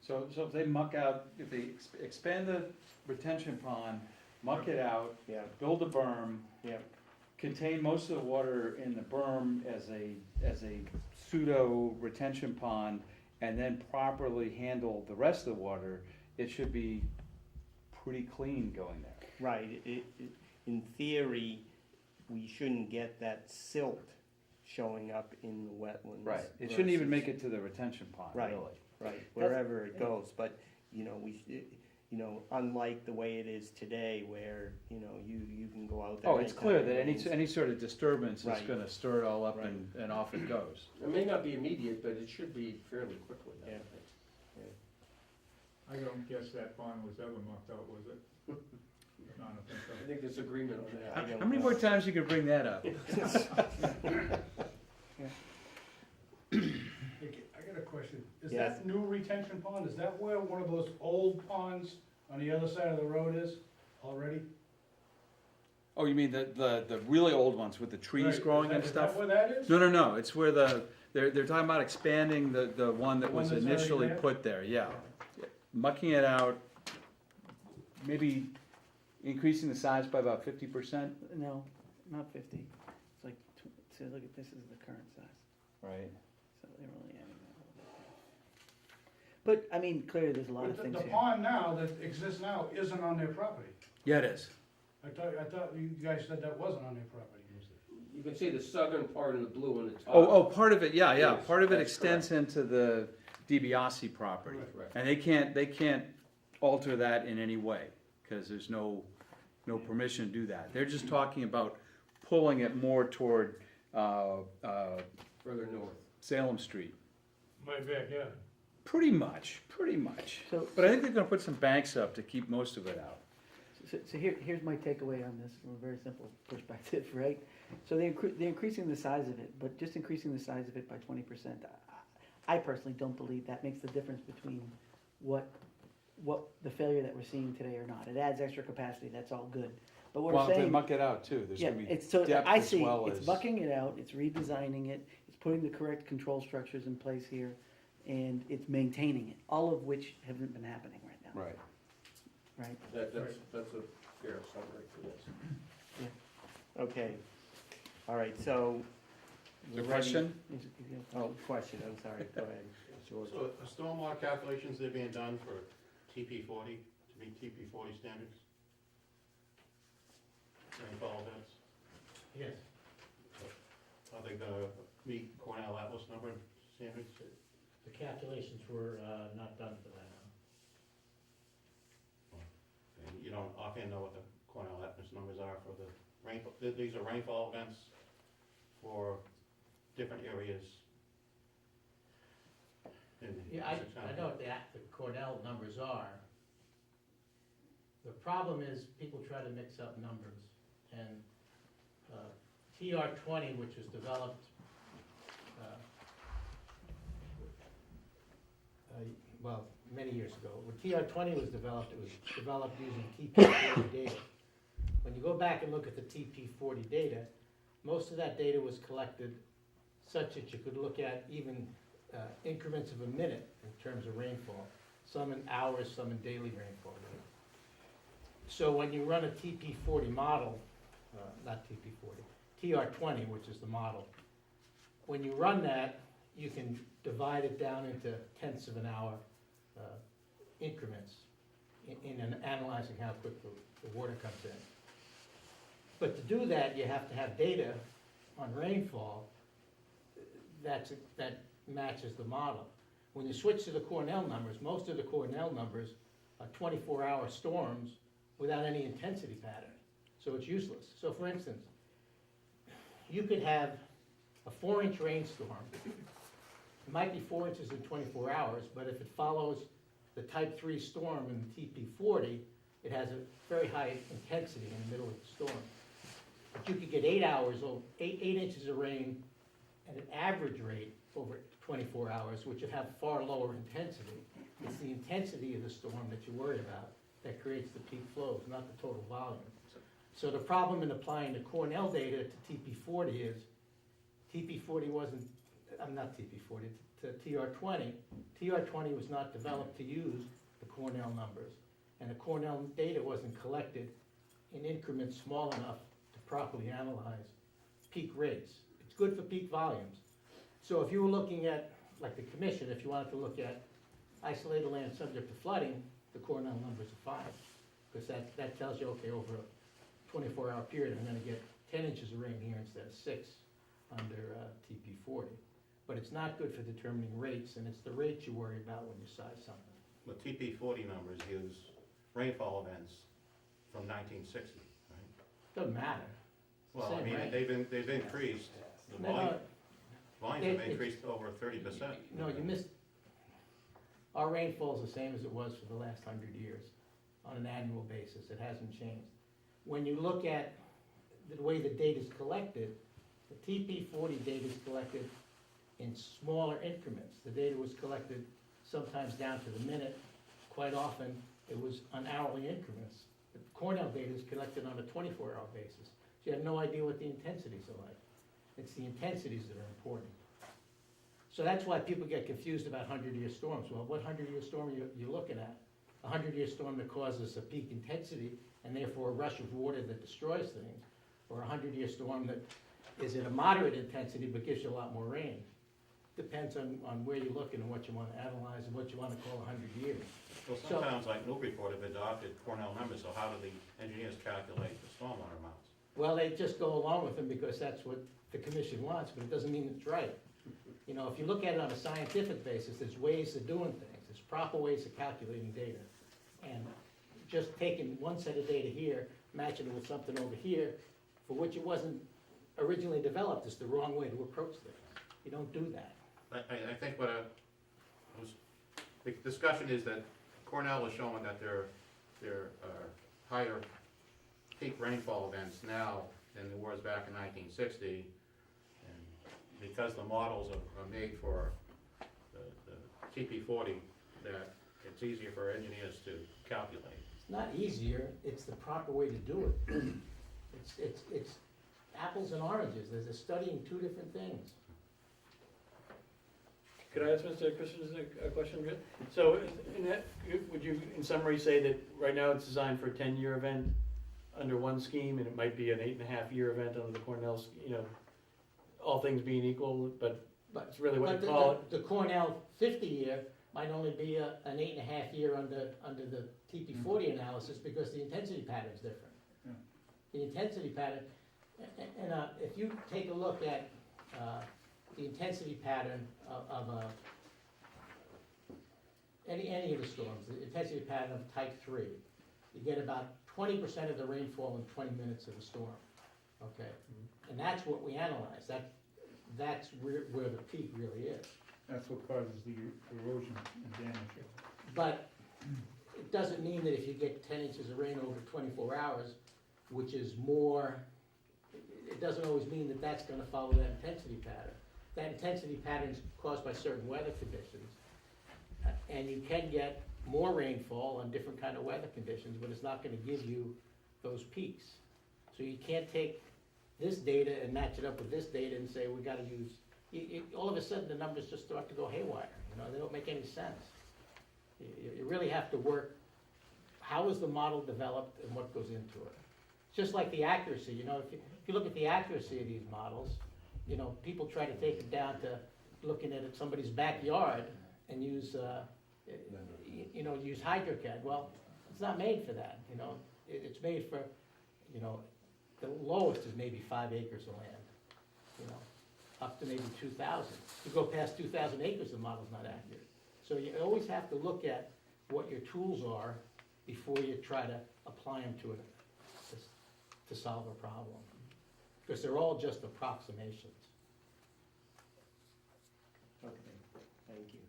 Speaker 2: So if they muck out, if they expand the retention pond, muck it out,
Speaker 1: yeah,
Speaker 2: build a berm,
Speaker 1: yeah.
Speaker 2: contain most of the water in the berm as a pseudo retention pond, and then properly handle the rest of the water, it should be pretty clean going there.
Speaker 1: Right, in theory, we shouldn't get that silt showing up in the wetlands.
Speaker 2: It shouldn't even
Speaker 1: versus-
Speaker 2: make it to the retention pond,
Speaker 1: Right.
Speaker 2: really.
Speaker 1: Right, wherever it goes, but, unlike the way it is today, where, you can go out there.
Speaker 2: Oh, it's
Speaker 1: anytime
Speaker 2: clear
Speaker 1: it
Speaker 2: that
Speaker 1: rains.
Speaker 2: any sort of disturbance is
Speaker 1: Right.
Speaker 2: gonna stir it all up
Speaker 1: Right.
Speaker 2: and off it goes.
Speaker 9: it may not be immediate, but it should be fairly quickly, I
Speaker 1: Yeah.
Speaker 9: think.
Speaker 3: I don't guess that pond was ever mucked out, was it? No, I don't think so.
Speaker 9: I think there's agreement on that.
Speaker 1: I don't
Speaker 2: How many
Speaker 1: know.
Speaker 2: more times you could bring that up?
Speaker 13: I got a question. Is
Speaker 1: Yes.
Speaker 13: that new retention pond, is that where one of those old ponds on the other side of the road is already?
Speaker 2: Oh, you mean the really old ones with the trees
Speaker 13: Right,
Speaker 2: growing and
Speaker 13: is that
Speaker 2: stuff?
Speaker 13: where that is?
Speaker 2: No, it's where they're talking about expanding the one that
Speaker 13: The one
Speaker 2: was
Speaker 13: that's already
Speaker 2: initially
Speaker 13: there?
Speaker 2: put there, yeah. Mucking it out, maybe increasing the size by about 50%,
Speaker 6: No, not 50. It's like, see, look at this is the current size.
Speaker 2: right?
Speaker 6: So they're only adding that a little bit. But, I mean, clearly there's a lot
Speaker 13: But
Speaker 6: of things
Speaker 13: the
Speaker 6: here.
Speaker 13: pond now that exists now isn't on their property.
Speaker 2: Yeah, it is.
Speaker 13: I thought you guys said that wasn't on their property.
Speaker 9: You can see the southern part in the blue on the top.
Speaker 2: Part of it, yeah,
Speaker 9: Yes,
Speaker 2: part of it
Speaker 9: that's
Speaker 2: extends into the DiBiase property.
Speaker 9: Right.
Speaker 2: And they can't alter that in any way, because there's no permission to do that. They're just talking about pulling it more toward,
Speaker 9: Further north.
Speaker 2: Salem Street.
Speaker 13: My backyard.
Speaker 2: Pretty much.
Speaker 6: So,
Speaker 2: But I think they're gonna put some banks up to keep most of it out.
Speaker 6: so here's my takeaway on this from a very simple perspective, right? So they're increasing the size of it, but just increasing the size of it by 20%. I personally don't believe that makes the difference between what the failure that we're seeing today or not. It adds extra capacity, that's all good. But what
Speaker 2: Well,
Speaker 6: we're
Speaker 2: if they
Speaker 6: saying,
Speaker 2: muck it out too, there's
Speaker 6: yeah,
Speaker 2: gonna be
Speaker 6: it's, so
Speaker 2: depth
Speaker 6: I
Speaker 2: as
Speaker 6: see,
Speaker 2: well
Speaker 6: it's
Speaker 2: as.
Speaker 6: bucking it out, it's redesigning it, it's putting the correct control structures in place here, and it's maintaining it, all of which haven't been happening right now,
Speaker 2: Right.
Speaker 6: right?
Speaker 9: That's a fair summary for this.
Speaker 1: Okay, all right, so.
Speaker 2: The
Speaker 1: we're ready-
Speaker 2: question?
Speaker 1: Oh, question, I'm sorry, go ahead, George.
Speaker 5: So the stormwater calculations, they're being done for TP 40, to meet TP 40 standards? Rainfall events?
Speaker 10: Yes.
Speaker 5: Are they gonna meet Cornell Atlas number standards?
Speaker 10: The calculations were not done for that.
Speaker 5: And you don't offhand know what the Cornell Atlas numbers are for the rainfall, these are rainfall events for different areas in
Speaker 10: Yeah,
Speaker 5: Essex
Speaker 10: I
Speaker 5: County.
Speaker 10: know what the Cornell numbers are. The problem is people try to mix up numbers. And TR20, which was developed, well, many years ago. When TR20 was developed, it was developed using TP40 data. When you go back and look at the TP40 data, most of that data was collected such that you could look at even increments of a minute in terms of rainfall, some in hours, some in daily rainfall rate. So when you run a TP40 model, not TP40, TR20, which is the model, when you run that, you can divide it down into tenths of an hour increments in analyzing how quick the water comes in. But to do that, you have to have data on rainfall that matches the model. When you switch to the Cornell numbers, most of the Cornell numbers are 24-hour storms without any intensity pattern, so it's useless. So for instance, you could have a 4-inch rainstorm. It might be 4 inches in 24 hours, but if it follows the type 3 storm in the TP40, it has a very high intensity in the middle of the storm. But you could get 8 inches of rain at an average rate over 24 hours, which would have far lower intensity. It's the intensity of the storm that you worry about that creates the peak flows, not the total volume. So the problem in applying the Cornell data to TP40 is, TP40 wasn't, I'm not TP40, to TR20. TR20 was not developed to use the Cornell numbers, and the Cornell data wasn't collected in increments small enough to properly analyze peak rates. It's good for peak volumes. So if you were looking at, like the commission, if you wanted to look at isolated land subject to flooding, the Cornell numbers are fine, because that tells you, okay, over a 24-hour period, I'm gonna get 10 inches of rain here instead of 6 under TP40. But it's not good for determining rates, and it's the rates you worry about when you size something.
Speaker 5: The TP40 numbers use rainfall events from 1960, right?
Speaker 10: Doesn't matter. It's the
Speaker 5: Well, I
Speaker 10: same
Speaker 5: mean,
Speaker 10: rain.
Speaker 5: they've increased, the
Speaker 10: No,
Speaker 5: volumes have increased over 30%.
Speaker 10: no, you missed, our rainfall's the same as it was for the last 100 years on an annual basis. It hasn't changed. When you look at the way the data's collected, the TP40 data is collected in smaller increments. The data was collected sometimes down to the minute. Quite often, it was on hourly increments. The Cornell data is collected on a 24-hour basis. So you have no idea what the intensities are like. It's the intensities that are important. So that's why people get confused about 100-year storms. Well, what 100-year storm are you looking at? A 100-year storm that causes a peak intensity and therefore a rush of water that destroys things, or a 100-year storm that is at a moderate intensity but gives you a lot more rain. Depends on where you're looking and what you want to analyze and what you want to call 100 years.
Speaker 5: Well, some towns like Newburyport have adopted Cornell numbers, so how do the engineers calculate the stormwater amounts?
Speaker 10: Well, they just go along with them because that's what the commission wants, but it doesn't mean it's right. You know, if you look at it on a scientific basis, there's ways of doing things. There's proper ways of calculating data. And just taking one set of data here, matching it with something over here, for which it wasn't originally developed, is the wrong way to approach things. You don't do that.
Speaker 5: I think the discussion is that Cornell is showing that there are higher peak rainfall events now than there was back in 1960. And because the models are made for the TP40, that it's easier for engineers to calculate.
Speaker 10: It's not easier, it's the proper way to do it. It's apples and oranges. They're studying two different things.
Speaker 12: Could I ask Mr. Christensen a question? So, would you, in summary, say that right now it's designed for a 10-year event under one scheme, and it might be an 8.5-year event under the Cornell, all things being equal, but it's really what you call it?
Speaker 10: The Cornell 50-year might only be an 8.5-year under the TP40 analysis because the intensity pattern's different.
Speaker 3: Yeah.
Speaker 10: The intensity pattern, and if you take a look at the intensity pattern of any of the storms, the intensity pattern of type 3, you get about 20% of the rainfall in 20 minutes of the storm, okay? And that's what we analyze. That's where the peak really is.
Speaker 3: That's what causes the erosion and damage.
Speaker 10: But it doesn't mean that if you get 10 inches of rain over 24 hours, which is more, it doesn't always mean that that's gonna follow that intensity pattern. That intensity pattern is caused by certain weather conditions. And you can get more rainfall on different kind of weather conditions, but it's not gonna give you those peaks. So you can't take this data and match it up with this data and say, we gotta use all of a sudden, the numbers just start to go haywire, they don't make any sense. You really have to work, how is the model developed and what goes into it? Just like the accuracy, if you look at the accuracy of these models, people try to take it down to looking at somebody's backyard and use, use HydroCAD. Well, it's not made for that, it's made for, the lowest is maybe 5 acres of land, up to maybe 2,000. You go past 2,000 acres, the model's not accurate. So you always have to look at what your tools are before you try to apply them to solve a problem. Because they're all just approximations.
Speaker 1: Okay, thank you.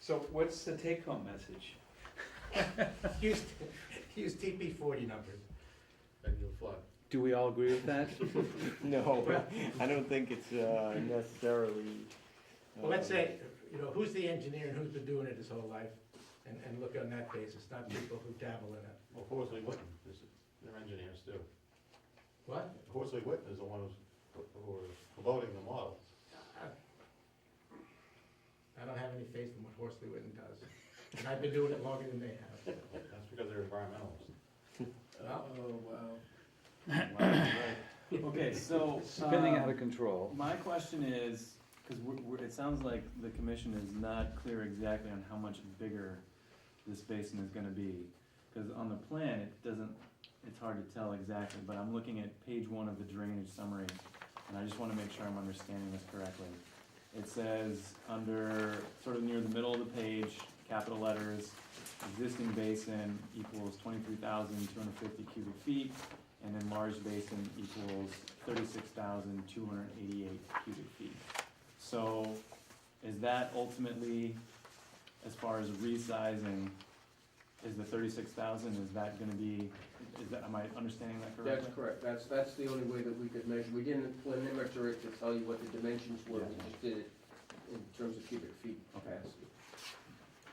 Speaker 2: So what's the take-home message?
Speaker 10: Use TP40 numbers.
Speaker 5: And you'll flood.
Speaker 8: Do we all agree with that?
Speaker 1: No, I don't think it's necessarily.
Speaker 10: Well, let's say, who's the engineer and who's been doing it his whole life, and look on that basis, not people who dabble in it.
Speaker 5: Well, Horsley Witten, they're engineers too.
Speaker 10: What?
Speaker 5: Horsley Witten is the one who is promoting the model.
Speaker 10: I don't have any faith in what Horsley Witten does, and I've been doing it longer than they have.
Speaker 5: That's because they're environmentalists.
Speaker 4: Okay, so.
Speaker 8: Spinning out of control.
Speaker 4: My question is, because it sounds like the commission is not clear exactly on how much bigger this basin is gonna be. Because on the plan, it's hard to tell exactly, but I'm looking at page 1 of the drainage summary, and I just wanna make sure I'm understanding this correctly. It says under, sort of near the middle of the page, capital letters, existing basin equals 23,250 cubic feet, and enlarged basin equals 36,288 cubic feet. So is that ultimately, as far as resizing, is the 36,000, is that gonna be, am I understanding that correctly?
Speaker 9: That's correct, that's the only way that we could measure. We didn't limiter it to tell you what the dimensions were, we just did it in terms of cubic feet capacity.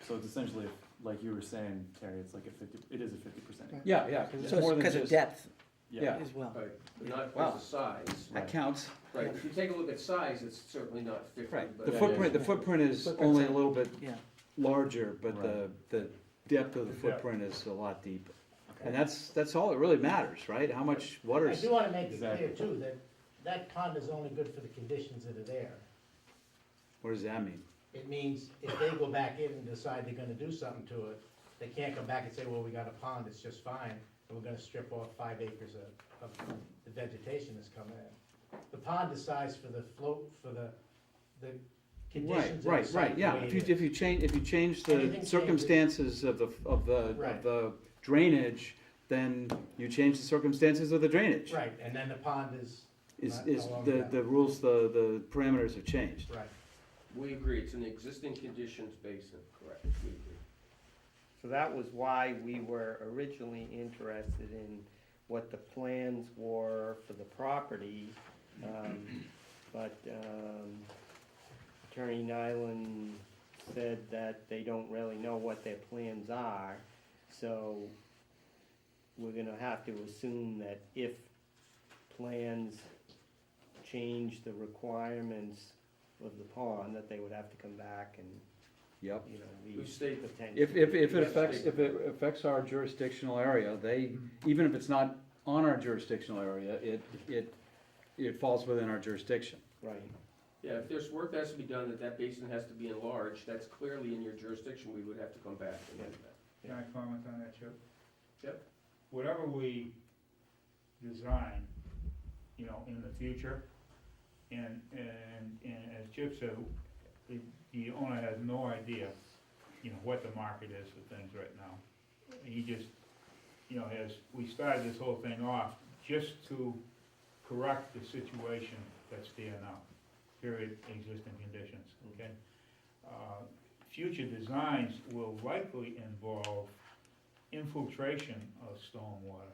Speaker 4: So it's essentially, like you were saying, Terry, it's like it is a 50%.
Speaker 8: Yeah, because it's
Speaker 6: So
Speaker 8: more
Speaker 6: it's
Speaker 8: than
Speaker 6: because of
Speaker 8: just.
Speaker 6: depth
Speaker 8: Yeah.
Speaker 6: as well.
Speaker 9: Right, but not
Speaker 8: Wow.
Speaker 9: because of size.
Speaker 8: That counts.
Speaker 9: Right, if you take a look at size, it's certainly not 50,
Speaker 8: Right,
Speaker 9: but.
Speaker 8: the footprint is only a little bit
Speaker 6: Yeah.
Speaker 8: larger, but the depth of the
Speaker 3: Yeah.
Speaker 8: footprint is a lot deeper. And that's all that really matters, right? How much water
Speaker 10: I
Speaker 8: is,
Speaker 10: do wanna make it
Speaker 4: Exactly.
Speaker 10: clear too, that pond is only good for the conditions that are there.
Speaker 8: what does that mean?
Speaker 10: It means if they go back in and decide they're gonna do something to it, they can't come back and say, well, we got a pond, it's just fine, and we're gonna strip off 5 acres of the vegetation that's coming in. The pond decides for the float, for the conditions of the site.
Speaker 8: Right, yeah,
Speaker 10: the way
Speaker 8: if
Speaker 10: it
Speaker 8: you,
Speaker 10: is.
Speaker 8: if you change the
Speaker 10: Anything changes.
Speaker 8: circumstances of
Speaker 10: Right.
Speaker 8: the drainage, then you change the circumstances of the drainage.
Speaker 10: Right, and then the pond is,
Speaker 8: Is,
Speaker 10: Not
Speaker 8: is,
Speaker 10: along
Speaker 8: the,
Speaker 10: that.
Speaker 8: the rules, the parameters have changed.
Speaker 10: right.
Speaker 9: We agree, it's an existing conditions basin, correct, we agree.
Speaker 1: So that was why we were originally interested in what the plans were for the property. But Attorney Nyland said that they don't really know what their plans are. So we're gonna have to assume that if plans change the requirements of the pond, that they would have to come back and,
Speaker 8: Yep.
Speaker 1: be
Speaker 9: We've stated-
Speaker 1: potential.
Speaker 8: If it affects our jurisdictional area, even if it's not on our jurisdictional area, it falls within our jurisdiction.
Speaker 1: Right.
Speaker 9: Yeah, if there's work that has to be done, that basin has to be enlarged, that's clearly in your jurisdiction, we would have to come back and do that.
Speaker 3: Can I comment on that, Chip?
Speaker 9: Yep.
Speaker 3: Whatever we design, in the future, and as Chip said, the owner has no idea, what the market is for things right now. He just, we started this whole thing off just to correct the situation that's there now, period, existing conditions, okay? Future designs will likely involve infiltration of stormwater,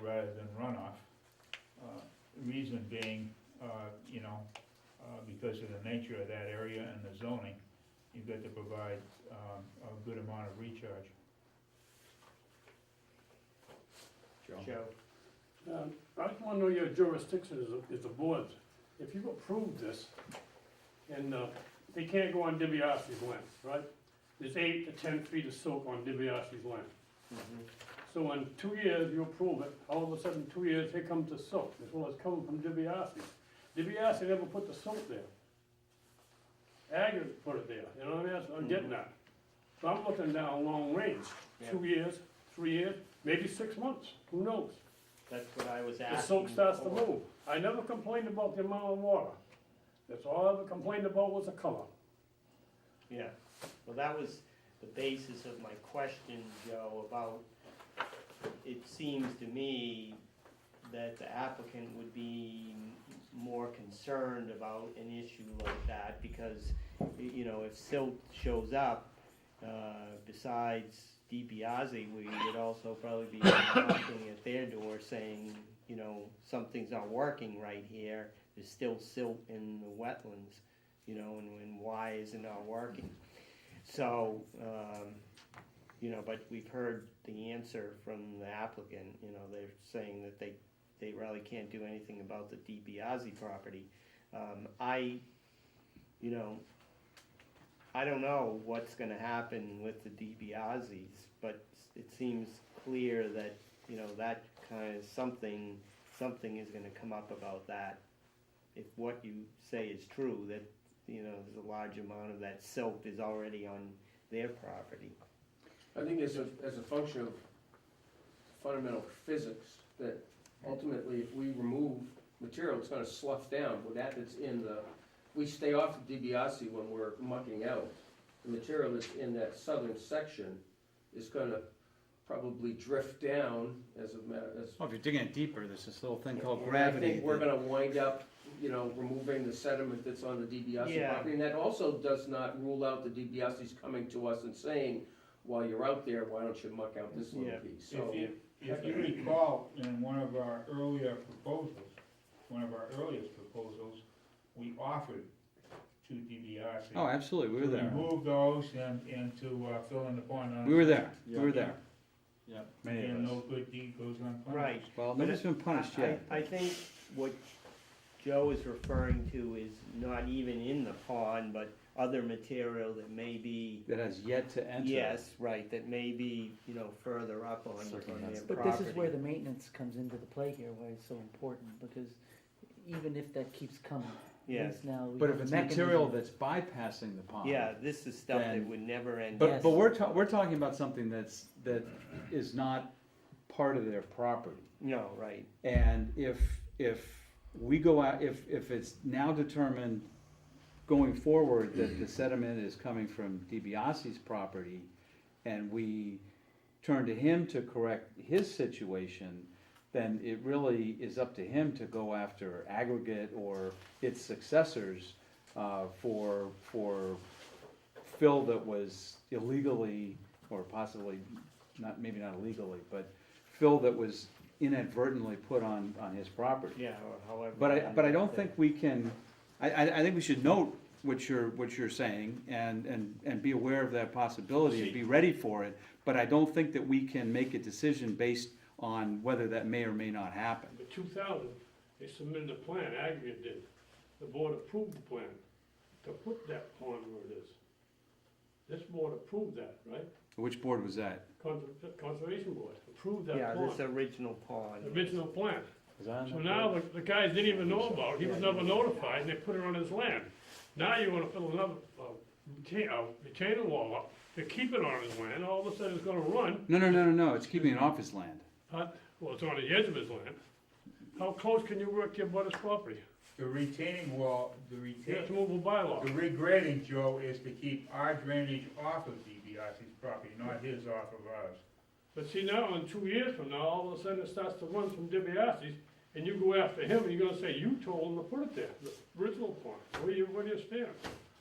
Speaker 3: rather than runoff. Reason being, because of the nature of that area and the zoning, you've got to provide a good amount of recharge.
Speaker 1: Joe?
Speaker 14: I just wanna know your jurisdiction is the board's. if you approve this, and, they can't go on DiBiase's land, right? There's 8 to 10 feet of silt on DiBiase's land. So in 2 years, you approve it, all of a sudden, 2 years, here comes the silt, as well as coming from DiBiase. DiBiase never put the silt there. Aggie put it there, you know what I mean, that's what I'm getting at. So I'm looking down long range, 2 years, 3 years, maybe 6 months, who knows?
Speaker 1: That's what I was
Speaker 14: The
Speaker 1: asking.
Speaker 14: silt starts to
Speaker 1: before.
Speaker 14: move. I never complained about the amount of water. That's all I ever complained about was the color.
Speaker 1: Yeah, well, that was the basis of my question, Joe, about, it seems to me that the applicant would be more concerned about an issue like that, because, you know, if silt shows up, besides DiBiase, we would also probably be knocking at their door saying, you know, something's not working right here, there's still silt in the wetlands, you know, and why is it not working? So, you know, but we've heard the answer from the applicant, you know, they're saying that they really can't do anything about the DiBiase property. You know, I don't know what's gonna happen with the DiBiases, but it seems clear that, you know, that kind of something is gonna come up about that. If what you say is true, that, you know, there's a large amount of that silt is already on their property.
Speaker 9: I think as a function of fundamental physics, that ultimately if we remove material, it's gonna slough down with that that's in the, we stay off of DiBiase when we're mucking out. The material that's in that southern section is gonna probably drift down as a matter, as.
Speaker 8: Well, if you're digging it deeper, there's this little thing called
Speaker 9: And
Speaker 8: gravity.
Speaker 9: I think we're
Speaker 8: that-
Speaker 9: gonna wind up, you know, removing the sediment that's on the DiBiase
Speaker 1: Yeah.
Speaker 9: property. And that also does not rule out the DiBiase's coming to us and saying, while you're out there, why don't you muck out this little
Speaker 1: Yeah.
Speaker 9: piece? So,
Speaker 3: If you recall, in one of our earlier proposals, one of our earliest proposals, we offered to DiBiase.
Speaker 8: Oh, absolutely, we were
Speaker 3: To
Speaker 8: there.
Speaker 3: remove those and to fill in the pond on.
Speaker 8: We were there, we were there.
Speaker 4: Yep.
Speaker 8: Many
Speaker 3: And
Speaker 8: of
Speaker 3: no
Speaker 8: us.
Speaker 3: good deed goes unpunished.
Speaker 1: Right.
Speaker 8: Well, nobody's been punished yet.
Speaker 1: I think what Joe is referring to is not even in the pond, but other material that may be,
Speaker 8: That has yet to enter.
Speaker 1: yes, right, that may be, you know, further up on their
Speaker 6: But
Speaker 1: property.
Speaker 6: this is where the maintenance comes into the play here, why it's so important, because even if that keeps coming, at
Speaker 1: Yes.
Speaker 6: least now we
Speaker 8: But
Speaker 6: have
Speaker 8: if
Speaker 6: a
Speaker 8: it's
Speaker 6: mechanism.
Speaker 8: material that's bypassing the pond.
Speaker 1: Yeah, this is stuff that
Speaker 8: Then-
Speaker 1: would never end.
Speaker 8: But,
Speaker 6: Yes.
Speaker 8: but we're talking about something that is not part of their property.
Speaker 1: No, right,
Speaker 8: And if we go out, if it's now determined going forward that the sediment is coming from DiBiase's property, and we turn to him to correct his situation, then it really is up to him to go after aggregate or its successors for fill that was illegally, or possibly not, maybe not illegally, but fill that was inadvertently put on his property.
Speaker 1: yeah, or however.
Speaker 8: But I don't think we can, I think we should note what you're saying and be aware of that possibility and be ready for it. But I don't think that we can make a decision based on whether that may or may not happen.
Speaker 14: In 2000, they submitted a plan, aggregate did. The board approved the plan to put that pond where it is. This board approved that, right?
Speaker 8: Which board was that?
Speaker 14: Conservation board approved that
Speaker 1: Yeah, this
Speaker 14: pond,
Speaker 1: original pond.
Speaker 14: original plan.
Speaker 8: Was that on
Speaker 14: So
Speaker 8: that
Speaker 14: now
Speaker 8: board?
Speaker 14: the guys didn't even know about it, he was never notified, and they put it on his land. Now you wanna fill another, retaining wall up, to keep it on his land, all of a sudden it's gonna run,
Speaker 8: No, it's keeping it off his land.
Speaker 14: well, it's on the edge of his land. How close can you work to your brother's property?
Speaker 3: The retaining wall,
Speaker 14: That's a movable bylaw.
Speaker 3: the regrading, Joe, is to keep our drainage off of DiBiase's property, not his off of ours.
Speaker 14: But see now, in 2 years from now, all of a sudden it starts to run from DiBiase's, and you go after him, and you're gonna say, you told him to put it there, the original pond. Where do you stand?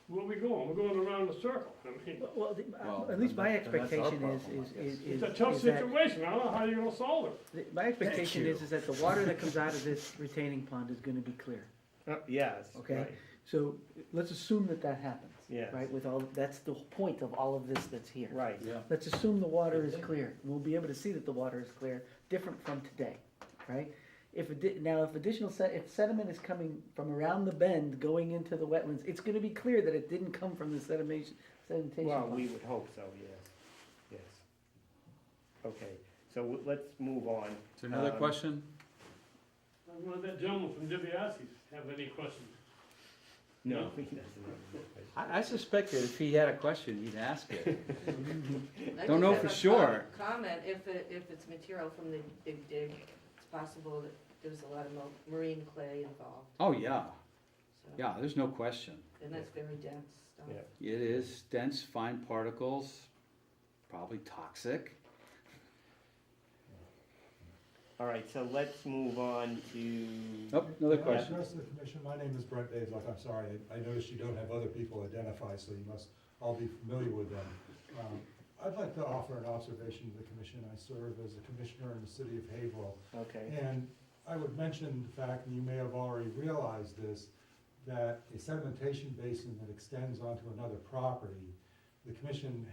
Speaker 14: Where are we going? We're going around the circle. I mean,
Speaker 6: Well,
Speaker 8: Well,
Speaker 6: at least my
Speaker 8: then that's our
Speaker 6: expectation
Speaker 8: problem,
Speaker 6: is
Speaker 8: I guess.
Speaker 14: it's a tough
Speaker 6: is that,
Speaker 14: situation. I don't know how you're gonna solve it.
Speaker 6: my expectation
Speaker 8: you.
Speaker 6: is that the water that comes out of this retaining pond is gonna be clear.
Speaker 1: Yes,
Speaker 6: Okay.
Speaker 1: right,
Speaker 6: So let's assume that that happens.
Speaker 1: Yes.
Speaker 6: Right, with all, that's the point of all of this that's here.
Speaker 1: right.
Speaker 8: Yeah.
Speaker 6: Let's assume the water is clear. We'll be able to see that the water is clear, different from today, right? if if sediment is coming from around the bend going into the wetlands, it's gonna be clear that it didn't come from the sedimentation
Speaker 1: Well,
Speaker 6: pond.
Speaker 1: we would hope so, yes, yes. Okay, so let's move on.
Speaker 2: Is there another question?
Speaker 14: I don't know that gentleman from DiBiase's have any questions.
Speaker 1: No, he doesn't have
Speaker 2: I suspect that if he had a question, he'd ask it.
Speaker 11: I
Speaker 2: Don't
Speaker 11: just
Speaker 2: know
Speaker 11: have
Speaker 2: for
Speaker 11: a
Speaker 2: sure.
Speaker 11: Comment, if it's material from the Big Dig, it's possible that there's a lot of marine clay involved,
Speaker 2: Oh, yeah,
Speaker 11: so.
Speaker 2: yeah, there's no question.
Speaker 11: And that's very dense stuff.
Speaker 1: Yeah.
Speaker 2: It is dense, fine particles, probably toxic.
Speaker 1: All right, so let's move on to.
Speaker 2: Oh, another
Speaker 15: Can I
Speaker 2: question.
Speaker 15: address the commission? My name is Brent Bazelak. I'm sorry, I noticed you don't have other people identified, so you must all be familiar with them. I'd like to offer an observation to the commission. I serve as a commissioner in the city of Haverhill.
Speaker 1: Okay,
Speaker 15: And I would mention the fact, and you may have already realized this, that a sedimentation basin that extends onto another property, the commission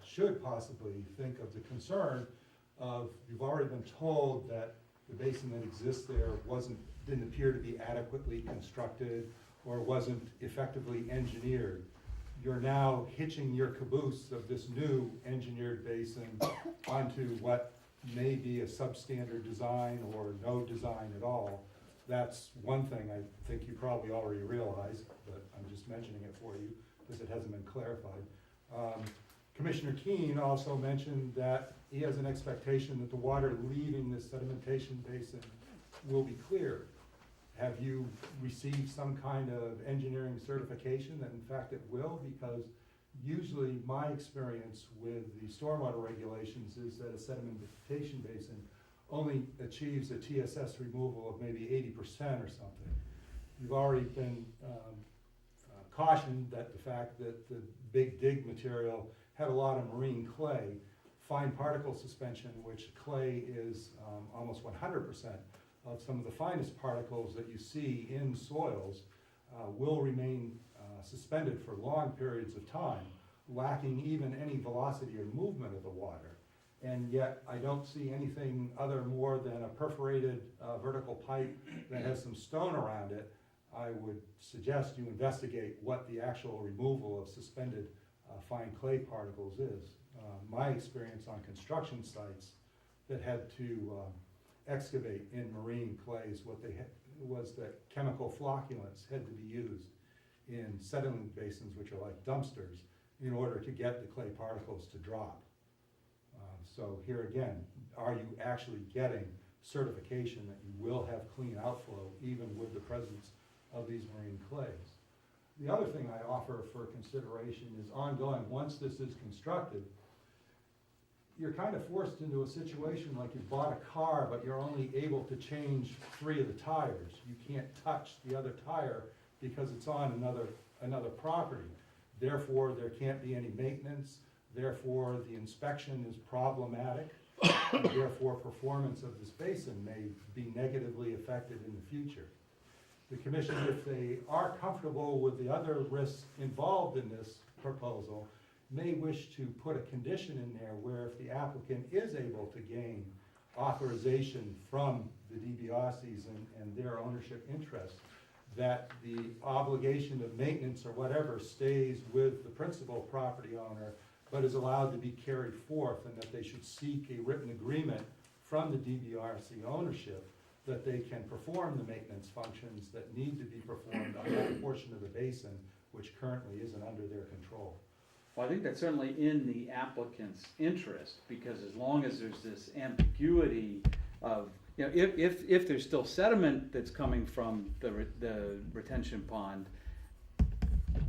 Speaker 15: should possibly think of the concern of, you've already been told that the basin that exists there didn't appear to be adequately constructed or wasn't effectively engineered. You're now hitching your caboose of this new engineered basin onto what may be a substandard design or no design at all. That's one thing I think you probably already realize, but I'm just mentioning it for you because it hasn't been clarified. Commissioner Keene also mentioned that he has an expectation that the water leaving this sedimentation basin will be clear. Have you received some kind of engineering certification that in fact it will? Because usually my experience with the stormwater regulations is that a sedimentation basin only achieves a TSS removal of maybe 80% or something. You've already been cautioned that the fact that the Big Dig material had a lot of marine clay, fine particle suspension, which clay is almost 100% of some of the finest particles that you see in soils, will remain suspended for long periods of time, lacking even any velocity or movement of the water. And yet I don't see anything more than a perforated vertical pipe that has some stone around it. I would suggest you investigate what the actual removal of suspended fine clay particles is. My experience on construction sites that had to excavate in marine clays, was that chemical flocculants had to be used in settling basins, which are like dumpsters, in order to get the clay particles to drop. So here again, are you actually getting certification that you will have clean outflow even with the presence of these marine clays? The other thing I offer for consideration is ongoing, once this is constructed, you're kind of forced into a situation like you bought a car, but you're only able to change 3 of the tires. You can't touch the other tire because it's on another property. Therefore, there can't be any maintenance. Therefore, the inspection is problematic. And therefore, performance of this basin may be negatively affected in the future. The commission, if they are comfortable with the other risks involved in this proposal, may wish to put a condition in there where if the applicant is able to gain authorization from the DiBiase's and their ownership interest, that the obligation of maintenance or whatever stays with the principal property owner, but is allowed to be carried forth, and that they should seek a written agreement from the DiBiase ownership that they can perform the maintenance functions that need to be performed on that portion of the basin which currently isn't under their control.
Speaker 2: Well, I think that's certainly in the applicant's interest, because as long as there's this ambiguity of, you know, if there's still sediment that's coming from the retention pond,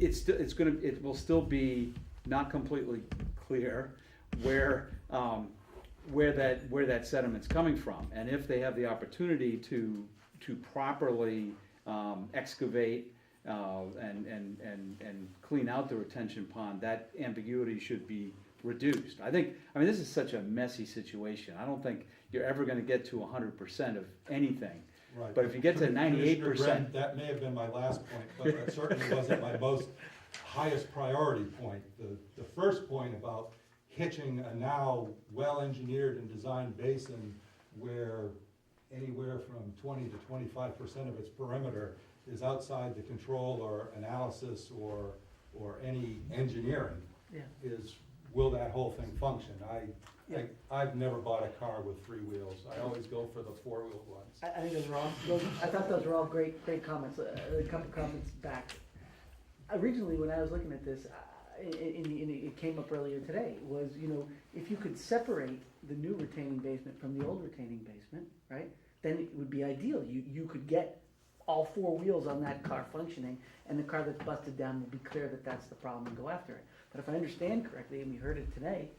Speaker 2: it will still be not completely clear where that sediment's coming from. And if they have the opportunity to properly excavate and clean out the retention pond, that ambiguity should be reduced. I mean, this is such a messy situation. I don't think you're ever gonna get to 100% of anything.
Speaker 15: Right.
Speaker 2: But if you get to 98%.
Speaker 15: That may have been my last point, but that certainly wasn't my most highest priority point. The first point about hitching a now well-engineered and designed basin where anywhere from 20 to 25% of its perimeter is outside the control or analysis or any engineering,
Speaker 6: Yeah.
Speaker 15: is, will that whole thing function? I've never bought a car with three wheels. I always go for the four-wheel ones.
Speaker 6: I think I thought those were all great comments, a couple comments back. Originally, when I was looking at this, it came up earlier today, was, if you could separate the new retaining basement from the old retaining basement, right? Then it would be ideal. You could get all four wheels on that car functioning, and the car that's busted down will be clear that that's the problem and go after it. But if I understand correctly, and we heard it tonight,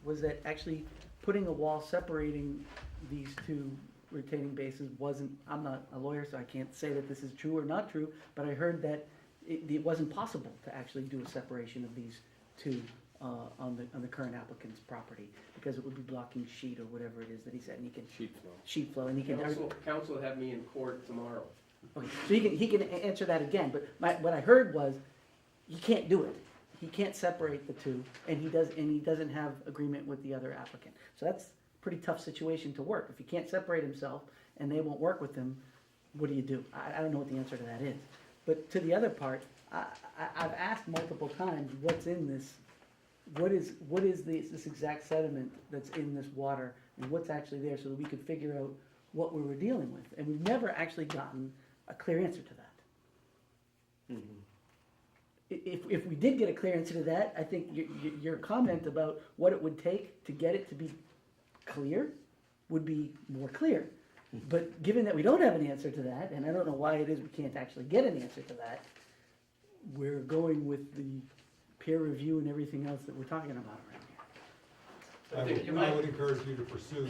Speaker 6: was that actually putting a wall separating these two retaining bases wasn't, I'm not a lawyer, so I can't say that this is true or not true, but I heard that it wasn't possible to actually do a separation of these two on the current applicant's property, because it would be blocking sheet or whatever it is that he said, and he can. Sheet flow, and he can.
Speaker 9: Council have me in court tomorrow.
Speaker 6: Okay, so he can answer that again, but what I heard was, he can't do it. He can't separate the two, and he doesn't have agreement with the other applicant. So that's a pretty tough situation to work. If he can't separate himself and they won't work with him, what do you do? I don't know what the answer to that is. But to the other part, I've asked multiple times, what's in this? What is this exact sediment that's in this water, and what's actually there, so that we could figure out what we were dealing with? And we've never actually gotten a clear answer to that.
Speaker 1: Mhm.
Speaker 6: If we did get a clear answer to that, I think your comment about what it would take to get it to be clear would be more clear. But given that we don't have an answer to that, and I don't know why it is we can't actually get an answer to that, we're going with the peer review and everything else that we're talking about around here.
Speaker 15: I would encourage you to pursue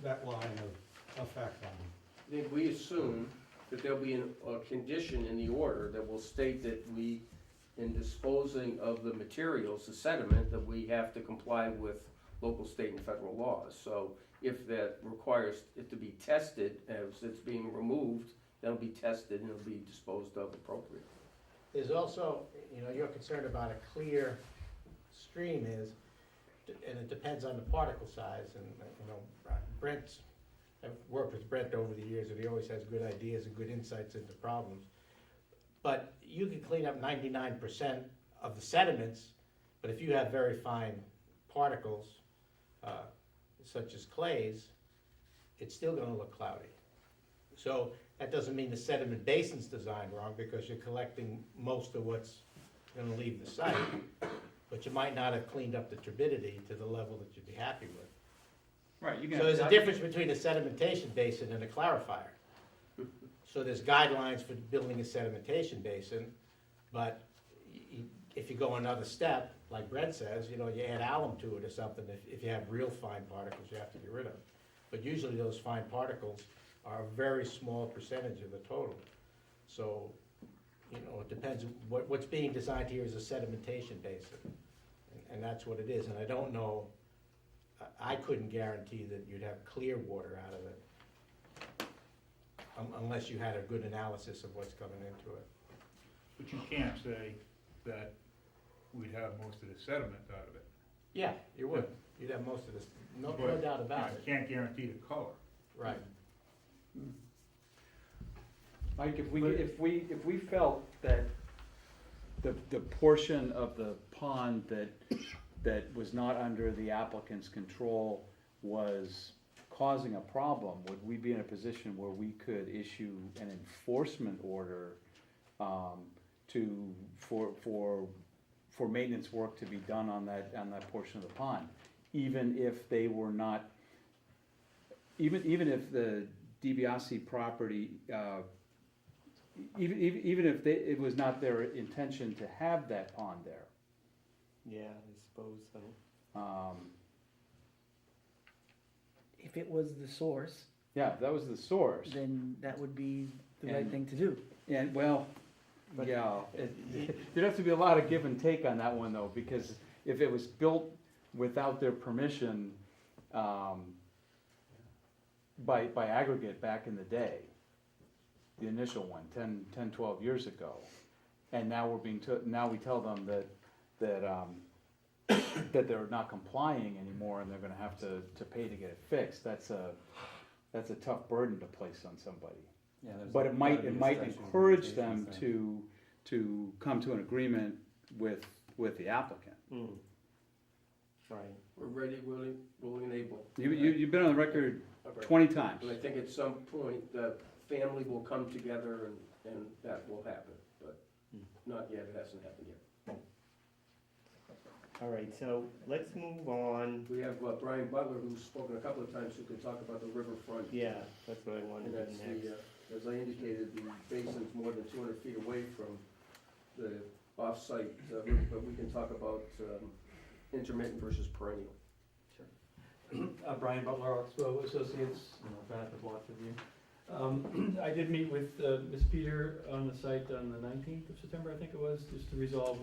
Speaker 15: that line of effect on them.
Speaker 9: I think we assume that there'll be a condition in the order that will state that we, in disposing of the materials, the sediment, that we have to comply with local, state, and federal laws. So if that requires it to be tested as it's being removed, that'll be tested and it'll be disposed of appropriately.
Speaker 10: There's also, you're concerned about a clear stream and it depends on the particle size, and, I've worked with Brent over the years, and he always has good ideas and good insights into problems. But you can clean up 99% of the sediments, but if you have very fine particles, such as clays, it's still gonna look cloudy. So that doesn't mean the sediment basin's designed wrong, because you're collecting most of what's gonna leave the site, but you might not have cleaned up the turbidity to the level that you'd be happy with.
Speaker 2: Right, you can.
Speaker 10: So there's a difference between a sedimentation basin and a clarifier. So there's guidelines for building a sedimentation basin, but if you go another step, like Brett says, you add alum to it or something, if you have real fine particles you have to get rid of. But usually those fine particles are a very small percentage of the total. So, it depends, what's being designed here is a sedimentation basin, and that's what it is, and I don't know, I couldn't guarantee that you'd have clear water out of it, unless you had a good analysis of what's coming into it.
Speaker 3: But you can't say that we'd have most of the sediment out of it.
Speaker 10: Yeah, you would, you'd have most of this, no
Speaker 3: But
Speaker 10: doubt about it.
Speaker 3: You can't guarantee the color.
Speaker 10: Right.
Speaker 2: Mike, if we felt that the portion of the pond that was not under the applicant's control was causing a problem, would we be in a position where we could issue an enforcement order for maintenance work to be done on that portion of the pond, even if they were not, even if the DiBiase property, even if it was not their intention to have that pond there.
Speaker 1: Yeah, I suppose so.
Speaker 6: If it was the source,
Speaker 2: Yeah, if that was the source.
Speaker 6: then that would be the right
Speaker 2: And-
Speaker 6: thing to do.
Speaker 2: And, well, yeah, there'd have to be a lot of give and take on that one, though, because if it was built without their permission, by aggregate back in the day, the initial one, 10, 12 years ago, and now we're being, now we tell them that they're not complying anymore and they're gonna have to pay to get it fixed, that's
Speaker 8: that's a tough burden to place on somebody.
Speaker 2: Yeah, there's
Speaker 8: But
Speaker 2: gotta
Speaker 8: it
Speaker 2: be a
Speaker 8: might
Speaker 2: statute of
Speaker 8: encourage them
Speaker 2: limitations there.
Speaker 8: to come to an agreement with the applicant.
Speaker 1: Mm. Right.
Speaker 9: We're ready, willing, and able.
Speaker 8: You've been on the record
Speaker 9: Okay.
Speaker 8: 20 times.
Speaker 9: And I think at some point, the family will come together and that will happen, but not yet, it hasn't happened yet.
Speaker 1: All right, so let's move on.
Speaker 9: We have Brian Butler, who's spoken a couple of times, who can talk about the riverfront.
Speaker 1: Yeah, that's what I wanted
Speaker 9: And
Speaker 1: to
Speaker 9: that's
Speaker 1: do next.
Speaker 9: the, as I indicated, the basin's more than 200 feet away from the off-site, but we can talk about intermittent versus perennial.
Speaker 12: Brian Butler, Oxbow Associates, been at the block review. I did meet with Ms. Peter on the site on the 19th of September, I think it was, just to resolve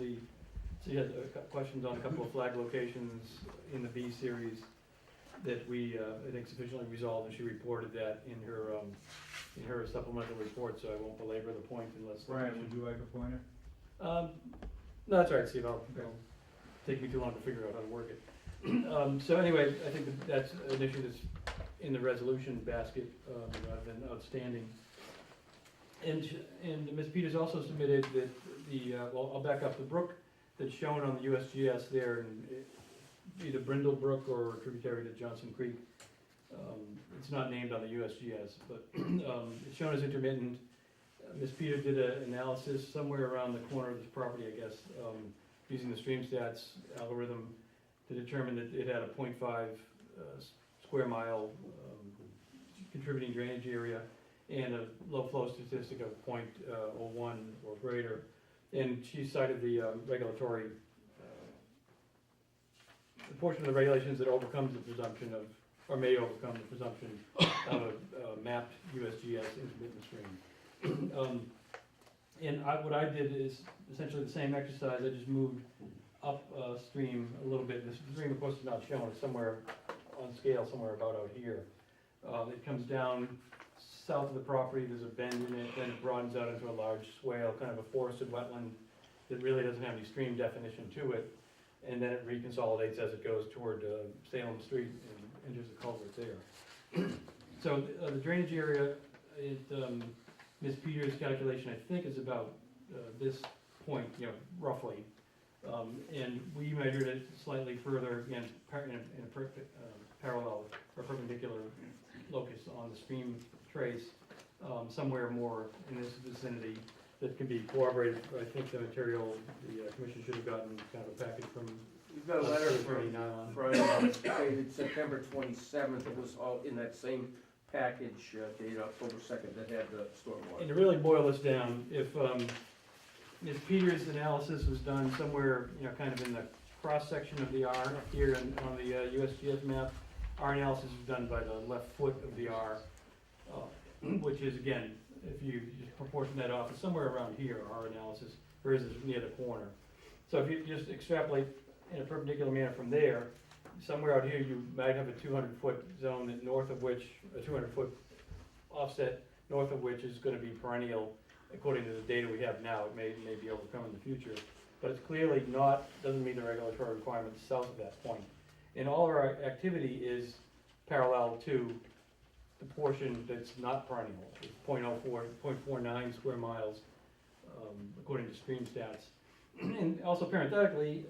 Speaker 12: so you had questions on a couple of flag locations in the B series that we, I think, sufficiently resolved, and she reported that in her supplemental report, so I won't belabor the point unless.
Speaker 3: Brian, would you like a pointer?
Speaker 12: No, that's all right, Steve, it'll take me too long to figure out how to work it. So anyway, I think that's an issue that's in the resolution basket, rather than outstanding. And Ms. Peters also submitted that well, I'll back up, the brook that's shown on the USGS there, and either Brindle Brook or tributary to Johnson Creek. It's not named on the USGS, but it's shown as intermittent. Ms. Peter did an analysis somewhere around the corner of this property, I guess, using the stream stats algorithm to determine that it had a 0.5 square mile contributing drainage area and a low flow statistic of 0.01 or greater. And she cited the regulatory, the portion of the regulations that overcomes the presumption of, or may overcome the presumption of a mapped USGS intermittent stream. And what I did is essentially the same exercise. I just moved upstream a little bit. This stream, of course, is not shown. It's somewhere on scale, somewhere about out here. It comes down south of the property. There's a bend in it, then it broadens out into a large swale, kind of a forested wetland that really doesn't have any stream definition to it. And then it reconsolidates as it goes toward Salem Street and enters the culvert there. So the drainage area, Ms. Peters' calculation, I think, is about this point, roughly. And we measured it slightly further, again, in a parallel or perpendicular locus on the stream trace, somewhere more in this vicinity that can be corroborated. I think the material, the commission should have gotten kind of a package from.
Speaker 9: We've got a letter from dated September 27th. It was all in that same package dated October 2nd that had the stormwater.
Speaker 12: And to really boil this down, if Ms. Peters' analysis was done somewhere, kind of in the cross-section of the R here on the USGS map, our analysis was done by the left foot of the R, which is, again, if you just proportion that off, it's somewhere around here, our analysis, hers is near the corner. So if you just extrapolate in a perpendicular manner from there, somewhere out here you might have a 200-foot zone that north of which, a 200-foot offset north of which is going to be perennial. According to the data we have now, it may be overcome in the future, but it's clearly doesn't meet the regulatory requirements south of that point. And all of our activity is parallel to the portion that's not perennial. It's 0.49 square miles, according to stream stats. And also parenthetically,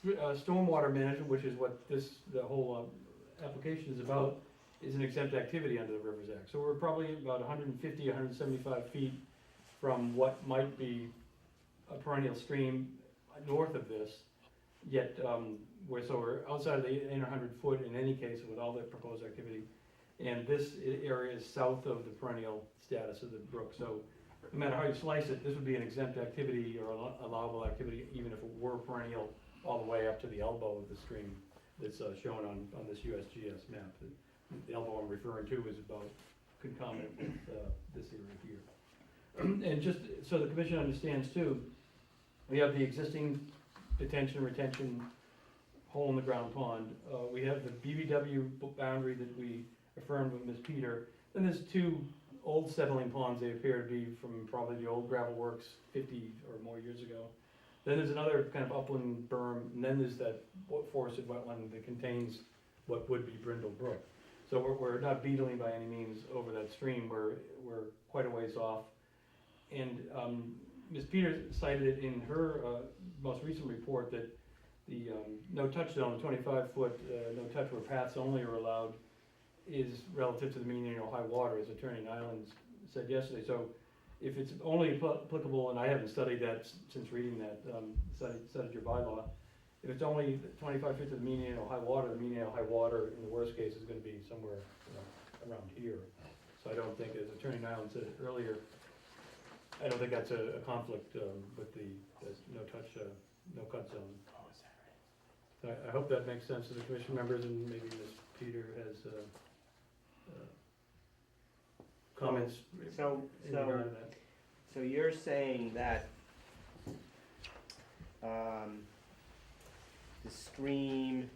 Speaker 12: stormwater management, which is what the whole application is about, is an exempt activity under the Rivers Act. So we're probably about 150, 175 feet from what might be a perennial stream north of this, yet we're outside of the 100 foot in any case with all the proposed activity. And this area is south of the perennial status of the brook. So no matter how you slice it, this would be an exempt activity or allowable activity, even if it were perennial all the way up to the elbow of the stream that's shown on this USGS map. The elbow I'm referring to is about concomitant with this area here. And just so the commission understands too, we have the existing detention retention hole in the ground pond. We have the BVW boundary that we affirmed with Ms. Peter. Then there's two old settling ponds. They appear to be from probably the old gravel works 50 or more years ago. Then there's another kind of upland berm, and then there's that forested wetland that contains what would be Brindle Brook. So we're not beetling by any means over that stream, we're quite a ways off. And Ms. Peters cited it in her most recent report that the no-touch zone, 25-foot no-touch where paths only are allowed, is relative to the mean annual high water, as Attorney Nyland said yesterday. So if it's only applicable, and I haven't studied that since reading that, studied your bylaw, if it's only 25 feet to the mean annual high water, the mean annual high water in the worst case is gonna be somewhere, around here. So I don't think, as Attorney Nyland said earlier, I don't think that's a conflict with the no-touch, no-cut zone. So I hope that makes sense to the commission members, and maybe Ms. Peter has comments in regard to that.
Speaker 1: So you're saying that the stream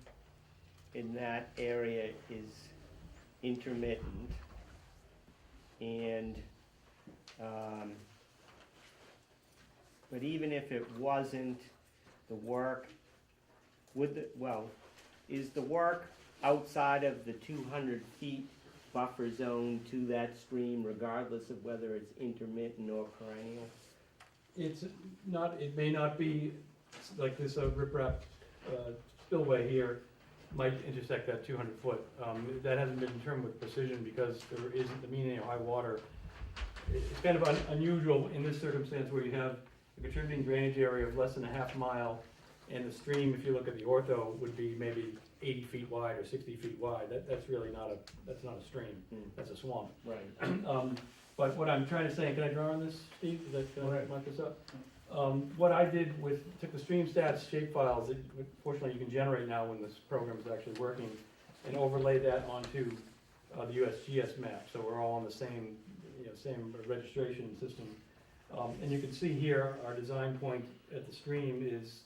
Speaker 1: in that area is intermittent, and but even if it wasn't, the work is the work outside of the 200 feet buffer zone to that stream, regardless of whether it's intermittent or perennial?
Speaker 12: It's not, it may not be, like this riprap spillway here might intersect that 200 foot. That hasn't been determined with precision because there isn't the mean annual high water. It's kind of unusual in this circumstance where you have a contributing drainage area of less than a half mile, and the stream, if you look at the ortho, would be maybe 80 feet wide or 60 feet wide. That's really not a stream, that's a swamp.
Speaker 1: Right.
Speaker 12: But what I'm trying to say, can I draw on this, Steve? Is that, mark this up? What I did took the stream stats shape files that fortunately you can generate now when this program is actually working, and overlay that onto the USGS map. So we're all on the same, same registration system. And you can see here, our design point at the stream is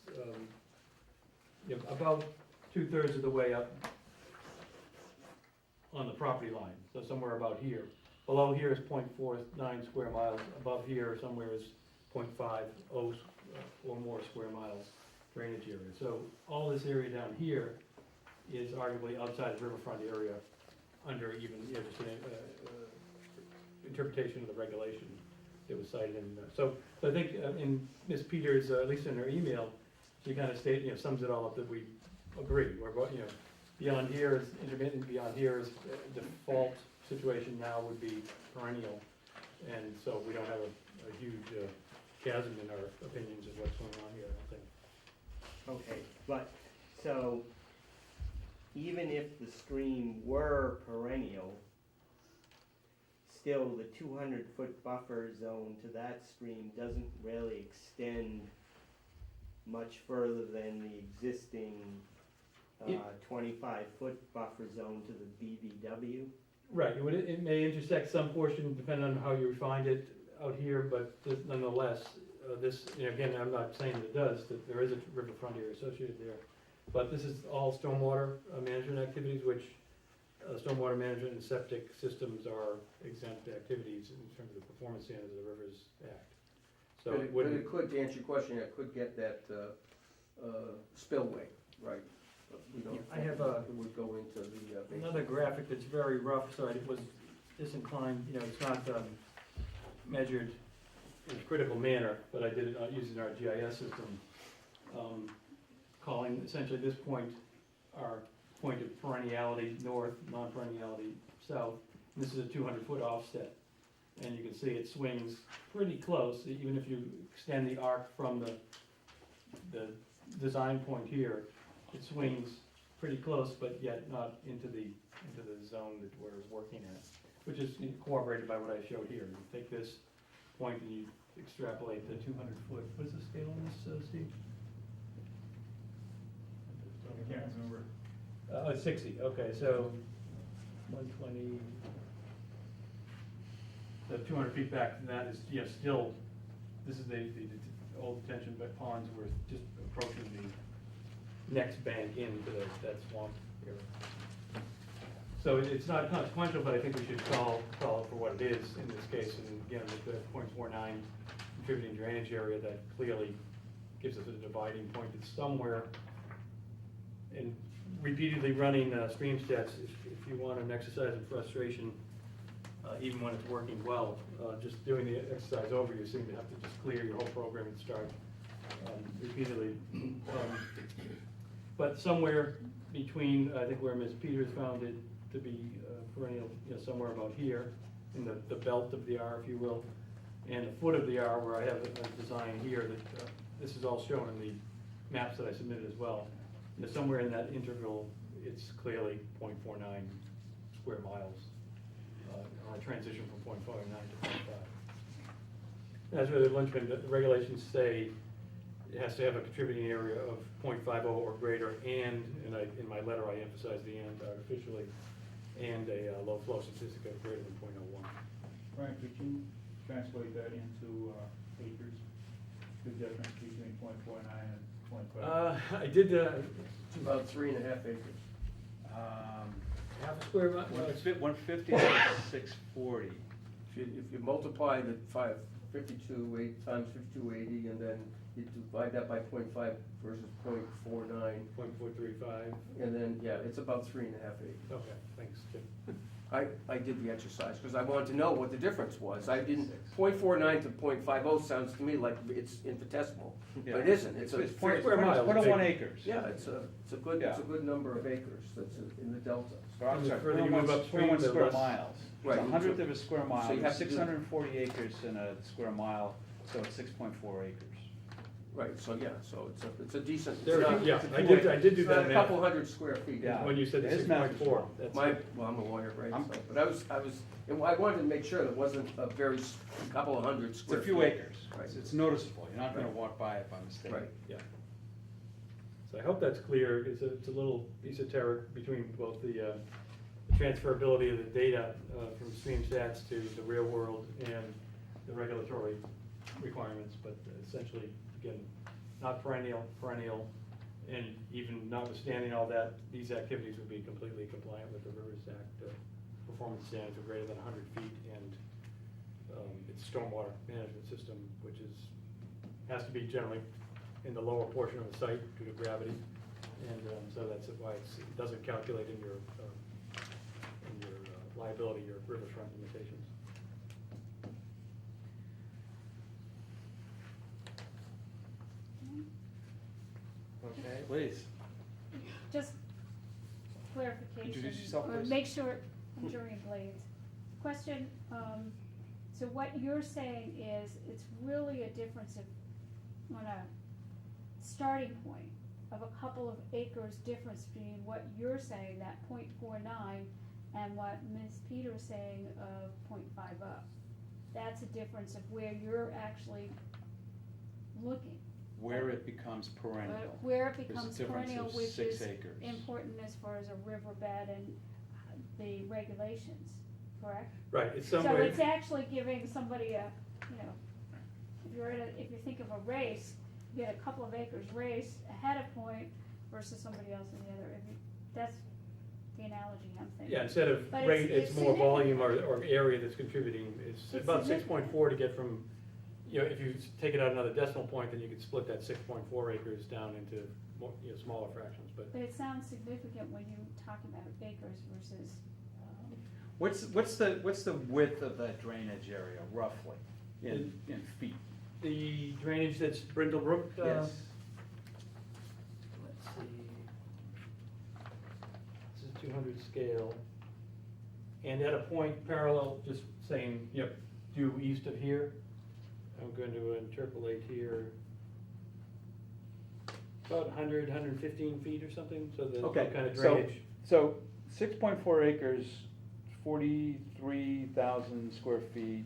Speaker 12: about 2/3 of the way up on the property line, so somewhere about here. Below here is 0.49 square miles, above here somewhere is 0.50 or more square miles drainage area. So all this area down here is arguably outside the riverfront area under even, just an interpretation of the regulation that was cited in. So I think in Ms. Peters, at least in her email, she kind of stated, sums it all up that we agree. We're, beyond here is intermittent, beyond here is default situation now would be perennial. And so we don't have a huge chasm in our opinions of what's going on here, I don't think.
Speaker 1: Okay, but, so, even if the stream were perennial, still the 200-foot buffer zone to that stream doesn't really extend much further than the existing 25-foot buffer zone to the BVW?
Speaker 12: Right, it may intersect some portion depending on how you refined it out here, but nonetheless, this, again, I'm not saying that it does, that there is a riverfront area associated there. But this is all stormwater management activities, which stormwater management and septic systems are exempt activities in terms of the performance standards of the Rivers Act. So
Speaker 9: But
Speaker 12: it
Speaker 9: it
Speaker 12: wouldn't,
Speaker 9: could, to answer your question, it could get that spillway, right? But we don't
Speaker 12: I
Speaker 9: think
Speaker 12: have
Speaker 9: it would go into the basement.
Speaker 12: another graphic that's very rough, so I was disinclined, it's not measured in a critical manner, but I did it using our GIS system, calling essentially this point our point of perenniality north, non-perenniality south. And this is a 200-foot offset, and you can see it swings pretty close, even if you extend the arc from the design point here, it swings pretty close, but yet not into the zone that we're working at, which is corroborated by what I showed here. You take this point and you extrapolate the 200-foot. What is the scale on this, Steve?
Speaker 3: I can't remember.
Speaker 12: Oh, it's 60. Okay, so 120. So 200 feet back from that is still. This is the old detention ponds. We're just approaching the next bank into that swamp area. So it's not consequential, but I think we should call it for what it is in this case. And again, with the 0.49 contributing drainage area, that clearly gives us a dividing point that's somewhere in repeatedly running stream stats, if you want an exercise in frustration, even when it's working well, just doing the exercise over, you seem to have to just clear your whole program and start repeatedly. But somewhere between, I think where Ms. Peters found it to be perennial, somewhere about here, in the belt of the R, if you will, and the foot of the R, where I have a design here that, this is all shown in the maps that I submitted as well. Somewhere in that interval, it's clearly 0.49 square miles, on a transition from 0.49 to 0.5. That's where the linchpin, the regulations say it has to have a contributing area of 0.50 or greater, and in my letter I emphasize the and artificially, and a low flow statistic of greater than 0.01.
Speaker 3: Brian, could you translate that into acres? The difference between 0.49 and 0.5?
Speaker 12: I did,
Speaker 9: It's about 3.5 acres.
Speaker 12: half a square mile.
Speaker 2: 150 to 640.
Speaker 9: If you multiply the 52 times 5280, and then you divide that by 0.5 versus 0.49,
Speaker 12: 0.435.
Speaker 9: and then, yeah, it's about 3.5 acres.
Speaker 12: Okay, thanks, Jim.
Speaker 9: I did the exercise, because I wanted to know what the difference was. I didn't, 0.49 to 0.50 sounds to me like it's infinitesimal, but it isn't. It's a
Speaker 2: It's
Speaker 9: three-
Speaker 2: 0.1 acres.
Speaker 9: Yeah, it's a good number of acres that's in the delta.
Speaker 2: I'm sorry,
Speaker 12: Further you move upstream,
Speaker 2: 0.1
Speaker 12: the
Speaker 2: square
Speaker 12: less-
Speaker 2: miles. It's
Speaker 9: Right.
Speaker 2: a hundredth of a square
Speaker 9: So
Speaker 2: mile,
Speaker 9: you have to do-
Speaker 2: 640 acres in a square mile, so it's 6.4 acres.
Speaker 9: Right, so yeah, so it's a decent.
Speaker 12: There,
Speaker 9: it's not-
Speaker 12: yeah,
Speaker 9: it's a
Speaker 12: I
Speaker 9: few
Speaker 12: did
Speaker 9: acres.
Speaker 12: do
Speaker 9: It's
Speaker 12: that
Speaker 9: not a
Speaker 12: math.
Speaker 9: couple hundred square feet.
Speaker 2: Yeah.
Speaker 12: When you said the
Speaker 2: His math is
Speaker 12: 6.4,
Speaker 2: wrong.
Speaker 12: that's.
Speaker 9: Well, I'm a lawyer, right, so, but I wanted to make sure that it wasn't a very, couple of hundred
Speaker 2: It's
Speaker 9: square
Speaker 2: a
Speaker 9: feet.
Speaker 2: few acres.
Speaker 9: Right.
Speaker 2: It's noticeable. You're not gonna
Speaker 9: Right.
Speaker 2: walk by it by mistake.
Speaker 9: Right.
Speaker 12: Yeah. So I hope that's clear. It's a little esoteric between both the transferability of the data from stream stats to the real world and the regulatory requirements, but essentially, again, not perennial, and even notwithstanding all that, these activities would be completely compliant with the Rivers Act performance standards of greater than 100 feet, and its stormwater management system, which has to be generally in the lower portion of the site due to gravity, and so that's why it doesn't calculate in your liability, your riverfront limitations.
Speaker 1: Okay.
Speaker 2: Please.
Speaker 16: Just clarification.
Speaker 2: Introduce yourself,
Speaker 16: Or
Speaker 2: please.
Speaker 16: make sure, I'm Julian Blades. Question, so what you're saying is, it's really a difference of, on a starting point of a couple of acres difference between what you're saying, that 0.49, and what Ms. Peters saying of 0.50. That's a difference of where you're actually looking.
Speaker 2: Where it becomes perennial.
Speaker 16: Where it
Speaker 2: There's a
Speaker 16: becomes
Speaker 2: difference
Speaker 16: perennial,
Speaker 2: of
Speaker 16: which
Speaker 2: 6
Speaker 16: is
Speaker 2: acres.
Speaker 16: important as far as a riverbed and the regulations, correct?
Speaker 12: Right, it's
Speaker 16: So
Speaker 12: somewhere.
Speaker 16: it's actually giving somebody a, if you think of a race, you get a couple of acres race ahead of point versus somebody else in the other. That's the analogy I'm thinking.
Speaker 12: Yeah, instead of
Speaker 16: But
Speaker 12: rate, it's more
Speaker 16: significant.
Speaker 12: volume or area that's contributing. It's
Speaker 16: It's
Speaker 12: about
Speaker 16: significant.
Speaker 12: 6.4 to get from, if you take it out another decimal point, then you could split that 6.4 acres down into more, smaller fractions, but.
Speaker 16: But it sounds significant when you talk about acres versus,
Speaker 2: What's the width of that drainage area roughly in feet?
Speaker 12: The drainage that's Brindle Brook?
Speaker 2: Yes.
Speaker 12: Let's see. This is 200 scale. And at a point parallel, just saying, due east of here, I'm going to interpolate here about 100, 115 feet or something, so the
Speaker 2: Okay,
Speaker 12: kind of
Speaker 2: so-
Speaker 12: drainage.
Speaker 2: So 6.4 acres, 43,000 square feet,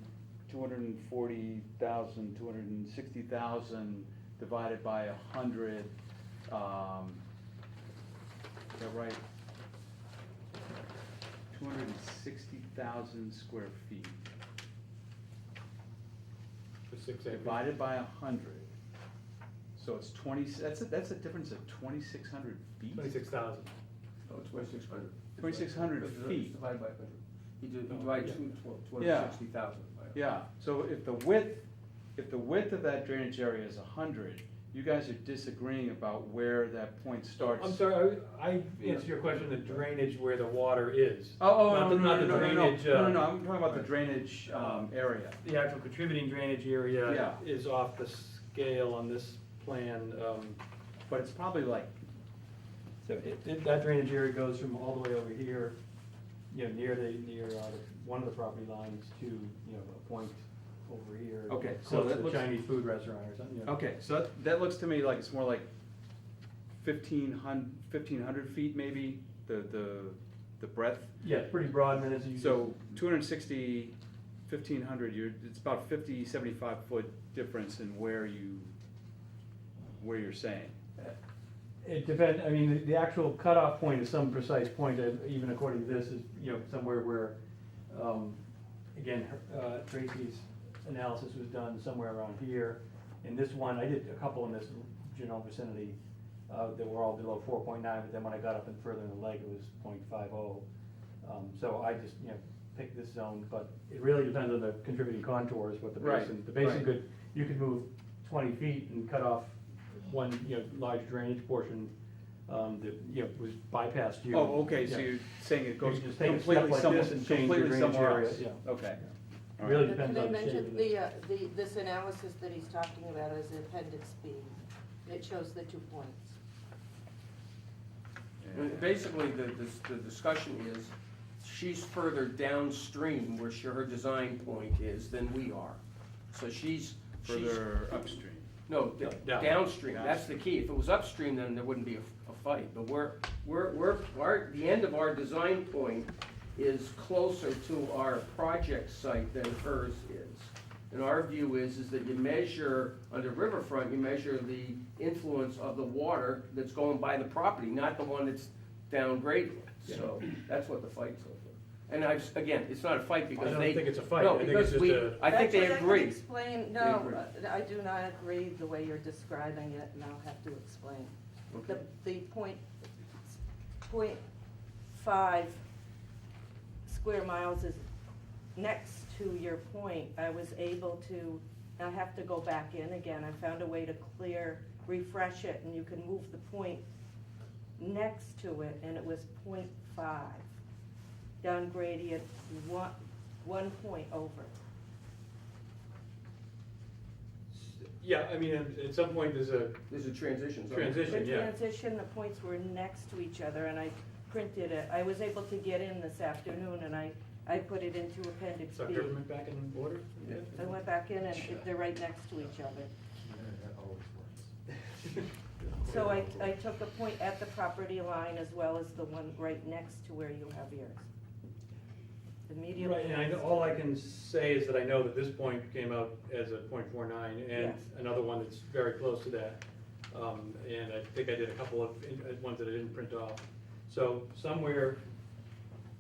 Speaker 2: 240,000, 260,000 divided by 100, is that right? 260,000 square feet
Speaker 12: For 6 acres.
Speaker 2: divided by 100. So it's 20, that's a difference of 2,600 feet?
Speaker 12: 26,000.
Speaker 9: Oh, 2,600.
Speaker 2: 2,600 feet.
Speaker 9: Divided by 100. You
Speaker 12: Oh,
Speaker 9: divide
Speaker 12: yeah.
Speaker 9: 260,000 by 100.
Speaker 2: Yeah, so if the width of that drainage area is 100,
Speaker 8: you guys are disagreeing about where that point starts.
Speaker 12: I'm sorry, I answered your question, the drainage where the water is.
Speaker 8: Oh,
Speaker 12: Not
Speaker 8: no,
Speaker 12: the-
Speaker 8: no,
Speaker 12: not
Speaker 8: no,
Speaker 12: the
Speaker 8: no,
Speaker 12: drainage,
Speaker 8: no, no, I'm talking about the
Speaker 12: right.
Speaker 8: drainage, area.
Speaker 12: The actual contributing drainage area
Speaker 8: Yeah.
Speaker 12: is off the scale on this plan,
Speaker 8: But it's probably like,
Speaker 12: so that drainage area goes from all the way over here, you know, near one of the property lines to, you know, a point over here.
Speaker 8: Okay, so
Speaker 12: Close
Speaker 8: that
Speaker 12: to the
Speaker 8: looks-
Speaker 12: Chinese food restaurant or something, you know.
Speaker 8: okay, so that looks to me like it's more like 1,500 feet maybe, the breadth.
Speaker 12: Yeah, it's pretty broad, and then as you.
Speaker 8: So 260, 1,500, it's about 50, 75 foot difference in where you're saying.
Speaker 12: It depends, I mean, the actual cutoff point is some precise point, even according to this, is, you know, somewhere where, again, Tracy's analysis was done somewhere around here. In this one, I did a couple in this general vicinity, that were all below 4.9, but then when I got up and further in the lake, it was 0.50. So I just, you know, picked this zone, but it really depends on the contributing contours, what the
Speaker 8: Right,
Speaker 12: basin, the basin
Speaker 8: right.
Speaker 12: you could move 20 feet and cut off one, you know, large drainage portion, that, you know, was bypassed you.
Speaker 8: Oh, okay, so
Speaker 12: Yeah.
Speaker 8: you're saying it goes
Speaker 12: You can just take a step
Speaker 8: completely
Speaker 12: like
Speaker 8: somewhere,
Speaker 12: this and change your
Speaker 8: completely
Speaker 12: drainage
Speaker 8: somewhere
Speaker 12: area,
Speaker 8: else?
Speaker 12: yeah.
Speaker 8: Okay.
Speaker 12: It
Speaker 8: All
Speaker 12: really
Speaker 8: right.
Speaker 12: depends
Speaker 11: Can I
Speaker 12: on the shape of
Speaker 11: mention
Speaker 12: it.
Speaker 11: this analysis that he's talking about is appendix B? It shows the 2 points.
Speaker 9: Basically, the discussion is, she's further downstream where her design point is than we are. So she's.
Speaker 8: Further upstream.
Speaker 9: No,
Speaker 12: Down.
Speaker 9: downstream, that's the key. If it was upstream, then there wouldn't be a fight. But the end of our design point is closer to our project site than hers is. And our view is that you measure, on the riverfront, you measure the influence of the water that's going by the property, not the one that's downgrading. So that's what the fight's over. And again, it's not a fight because
Speaker 12: I
Speaker 9: they.
Speaker 12: don't think it's a fight,
Speaker 9: No,
Speaker 12: I think
Speaker 9: because
Speaker 12: it's just a.
Speaker 9: I think they
Speaker 11: Actually, I can
Speaker 9: agree.
Speaker 11: explain, no, I do not agree the way you're describing it, and I'll have to explain.
Speaker 9: Okay.
Speaker 11: The point 5 square miles is next to your point. I was able to, I have to go back in again. I found a way to refresh it, and you can move the point next to it, and it was 0.5. Down gradient, one point over.
Speaker 12: Yeah, I mean, at some point, there's a
Speaker 9: There's a transition zone.
Speaker 12: transition,
Speaker 11: The
Speaker 12: yeah.
Speaker 11: transition, the points were next to each other, and I printed it. I was able to get in this afternoon, and I put it into appendix
Speaker 12: So
Speaker 11: B.
Speaker 12: government back in order?
Speaker 11: I went back in, and they're right next to each other. So I took a point at the property line as well as the one right next to where you have yours. Immediately.
Speaker 12: Right, and I know, all I can say is that I know that this point came out as a .49, and
Speaker 11: Yes.
Speaker 12: another one that's very close to that. And I think I did a couple of ones that I didn't print off. So somewhere